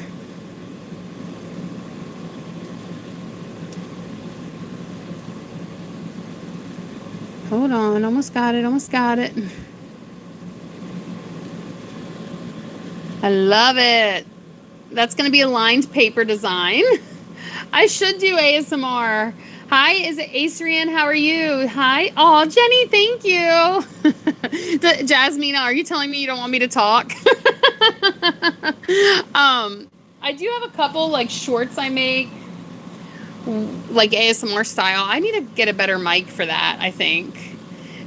Hold on, almost got it, almost got it. I love it. That's going to be a lined paper design. I should do ASMR. Hi, is it Acerian? How are you? Hi. Oh, Jenny, thank you. Jasmina, are you telling me you don't want me to talk? I do have a couple like shorts I make, like ASMR style. I need to get a better mic for that, I think.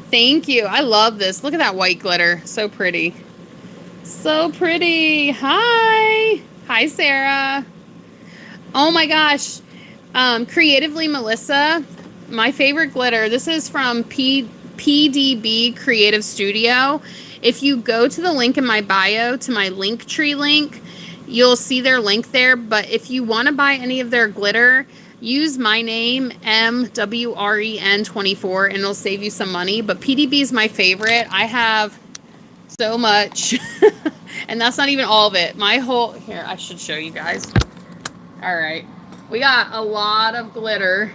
Thank you. I love this. Look at that white glitter. So pretty. So pretty. Hi. Hi, Sarah. Oh my gosh. Creatively Melissa, my favorite glitter. This is from PDB Creative Studio. If you go to the link in my bio to my Linktree link, you'll see their link there. But if you want to buy any of their glitter, use my name, MWren24, and it'll save you some money. But PDB is my favorite. I have so much. And that's not even all of it. My whole... Here, I should show you guys. All right. We got a lot of glitter.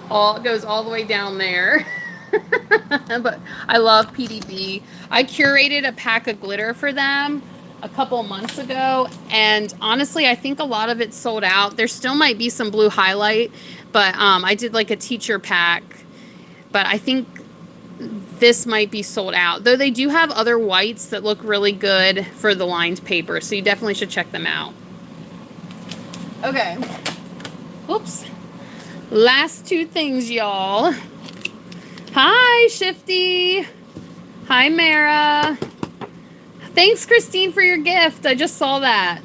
It goes all the way down there. But I love PDB. I curated a pack of glitter for them a couple months ago, and honestly, I think a lot of it's sold out. There still might be some blue highlight, but I did like a teacher pack, but I think this might be sold out. Though they do have other whites that look really good for the lined paper, so you definitely should check them out. Okay. Oops. Last two things, y'all. Hi, Shifty. Hi, Mara. Thanks, Christine, for your gift. I just saw that.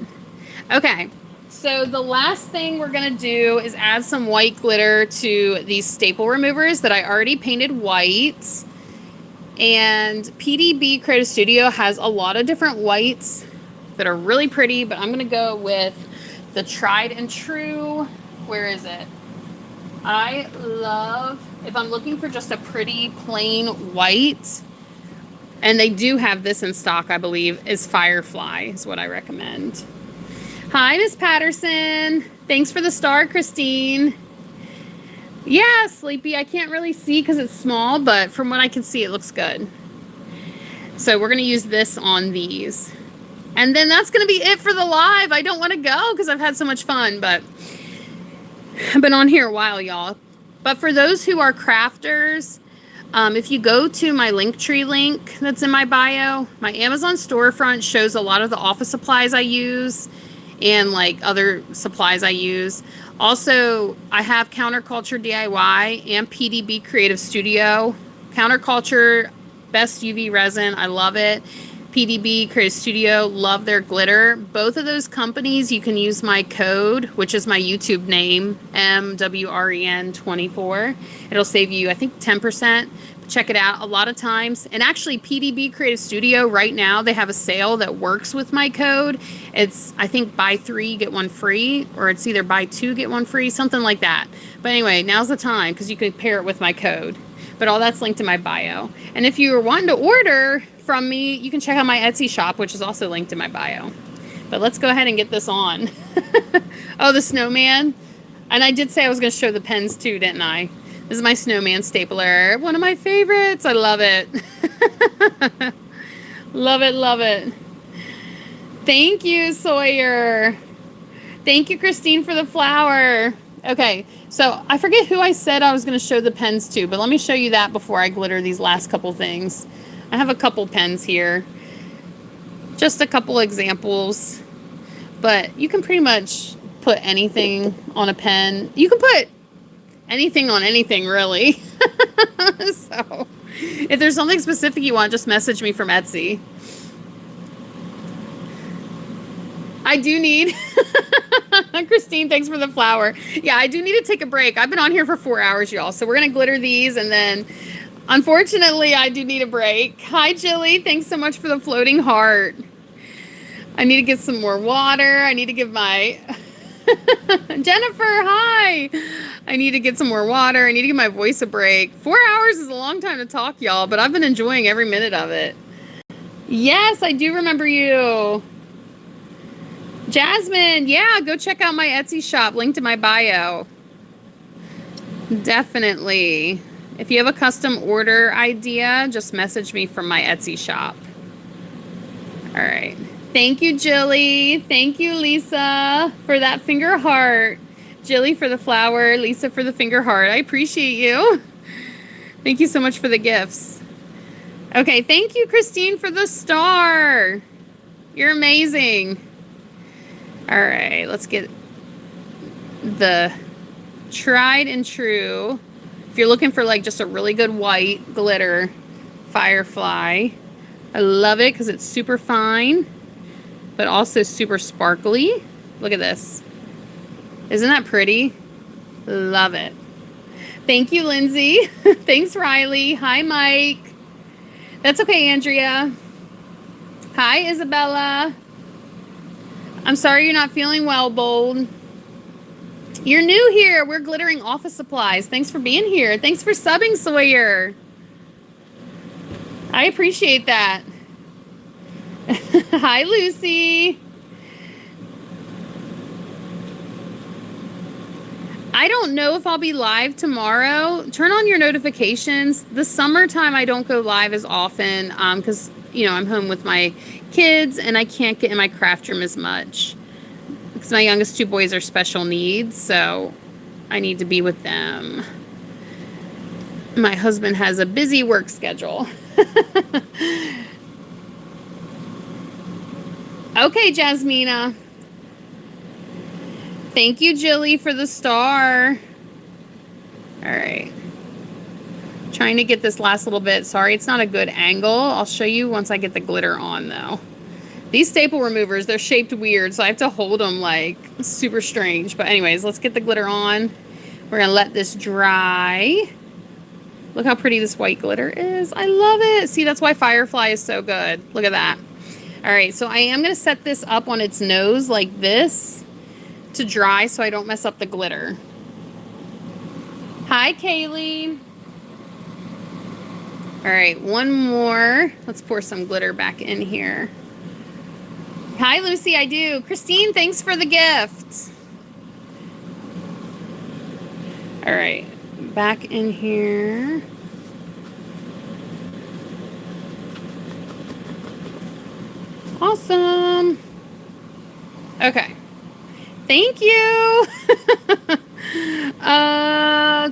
Okay. So the last thing we're going to do is add some white glitter to these staple removers that I already painted white. And PDB Creative Studio has a lot of different whites that are really pretty, but I'm going to go with the tried and true. Where is it? I love, if I'm looking for just a pretty plain white, and they do have this in stock, I believe, is Firefly is what I recommend. Hi, Miss Patterson. Thanks for the star, Christine. Yeah, Sleepy, I can't really see because it's small, but from what I can see, it looks good. So we're going to use this on these. And then that's going to be it for the live. I don't want to go because I've had so much fun, but I've been on here a while, y'all. But for those who are crafters, if you go to my Linktree link that's in my bio, my Amazon storefront shows a lot of the office supplies I use and like other supplies I use. Also, I have Counterculture DIY and PDB Creative Studio. Counterculture, best UV resin. I love it. PDB Creative Studio, love their glitter. Both of those companies, you can use my code, which is my YouTube name, MWren24. It'll save you, I think, 10%. Check it out a lot of times. And actually, PDB Creative Studio, right now, they have a sale that works with my code. It's, I think, buy 3, get 1 free, or it's either buy 2, get 1 free, something like that. But anyway, now's the time because you can pair it with my code. But all that's linked in my bio. And if you are wanting to order from me, you can check out my Etsy shop, which is also linked in my bio. But let's go ahead and get this on. Oh, the snowman. And I did say I was going to show the pens too, didn't I? This is my snowman stapler. One of my favorites. I love it. Love it, love it. Thank you, Sawyer. Thank you, Christine, for the flower. Okay, so I forget who I said I was going to show the pens to, but let me show you that before I glitter these last couple things. I have a couple pens here. Just a couple examples. But you can pretty much put anything on a pen. You can put anything on anything, really. So if there's something specific you want, just message me from Etsy. I do need... Christine, thanks for the flower. Yeah, I do need to take a break. I've been on here for 4 hours, y'all. So we're going to glitter these, and then, unfortunately, I do need a break. Hi, Jilly. Thanks so much for the floating heart. I need to get some more water. I need to give my... Jennifer, hi. I need to get some more water. I need to give my voice a break. 4 hours is a long time to talk, y'all, but I've been enjoying every minute of it. Yes, I do remember you. Jasmine, yeah, go check out my Etsy shop. Linked in my bio. Definitely. If you have a custom order idea, just message me from my Etsy shop. All right. Thank you, Jilly. Thank you, Lisa, for that finger heart. Jilly for the flower, Lisa for the finger heart. I appreciate you. Thank you so much for the gifts. Okay, thank you, Christine, for the star. You're amazing. All right, let's get the tried and true. If you're looking for like just a really good white glitter, Firefly. I love it because it's super fine, but also super sparkly. Look at this. Isn't that pretty? Love it. Thank you, Lindsay. Thanks, Riley. Hi, Mike. That's okay, Andrea. Hi, Isabella. I'm sorry you're not feeling well, Bold. You're new here. We're glittering office supplies. Thanks for being here. Thanks for subbing, Sawyer. I appreciate that. Hi, Lucy. I don't know if I'll be live tomorrow. Turn on your notifications. The summertime, I don't go live as often because, you know, I'm home with my kids and I can't get in my craft room as much because my youngest two boys are special needs, so I need to be with them. My husband has a busy work schedule. Okay, Jasmina. Thank you, Jilly, for the star. All right. Trying to get this last little bit. Sorry, it's not a good angle. I'll show you once I get the glitter on, though. These staple removers, they're shaped weird, so I have to hold them, like, super strange. But anyways, let's get the glitter on. We're going to let this dry. Look how pretty this white glitter is. I love it. See, that's why Firefly is so good. Look at that. All right, so I am going to set this up on its nose like this to dry so I don't mess up the glitter. Hi, Kaylee. All right, one more. Let's pour some glitter back in here. Hi, Lucy, I do. Christine, thanks for the gift. All right, back in here. Awesome. Okay. Thank you.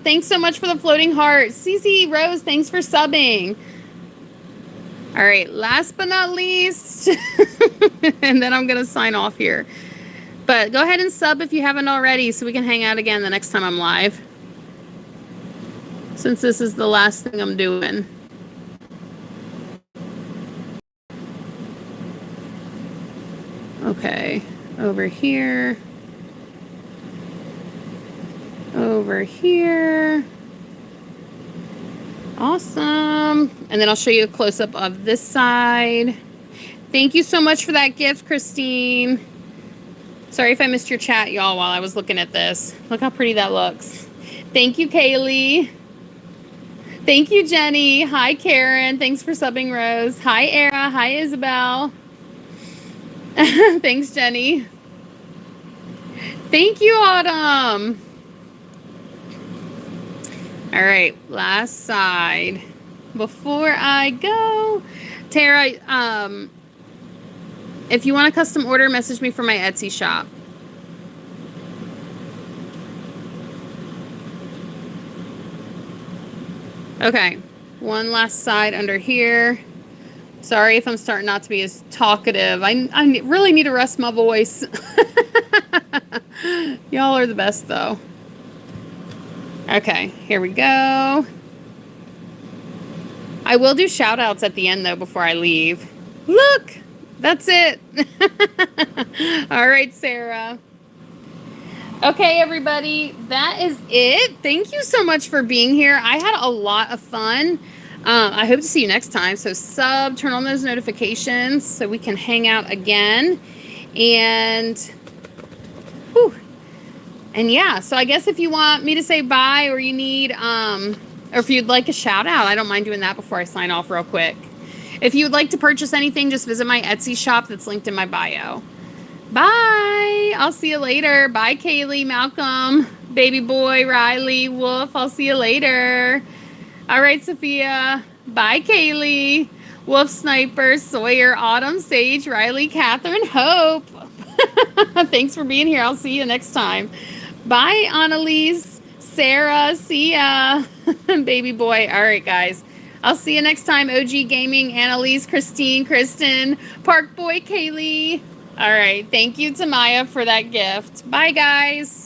Thanks so much for the floating heart. Cece Rose, thanks for subbing. All right, last but not least, and then I'm going to sign off here. But go ahead and sub if you haven't already so we can hang out again the next time I'm live. Since this is the last thing I'm doing. Okay, over here. Over here. Awesome. And then I'll show you a close-up of this side. Thank you so much for that gift, Christine. Sorry if I missed your chat, y'all, while I was looking at this. Look how pretty that looks. Thank you, Kaylee. Thank you, Jenny. Hi, Karen. Thanks for subbing, Rose. Hi, Era. Hi, Isabel. Thanks, Jenny. Thank you, Autumn. All right, last side. Before I go, Tara, if you want a custom order, message me for my Etsy shop. Okay, one last side under here. Sorry if I'm starting not to be as talkative. I really need to rest my voice. Y'all are the best, though. Okay, here we go. I will do shout outs at the end, though, before I leave. Look, that's it. All right, Sarah. Okay, everybody, that is it. Thank you so much for being here. I had a lot of fun. I hope to see you next time. So turn on those notifications so we can hang out again. And, whew. And yeah, so I guess if you want me to say bye or you need, or if you'd like a shout out, I don't mind doing that before I sign off real quick. If you would like to purchase anything, just visit my Etsy shop that's linked in my bio. Bye. I'll see you later. Bye, Kaylee, Malcolm, baby boy, Riley, Wolf. I'll see you later. All right, Sophia. Bye, Kaylee. Wolf, Sniper, Sawyer, Autumn, Sage, Riley, Catherine, Hope. Thanks for being here. I'll see you next time. Bye, Annalise, Sarah, see ya. Baby boy. All right, guys. I'll see you next time. OG Gaming, Annalise, Christine, Kristen, Park Boy, Kaylee. All right. Thank you to Maya for that gift. Bye, guys.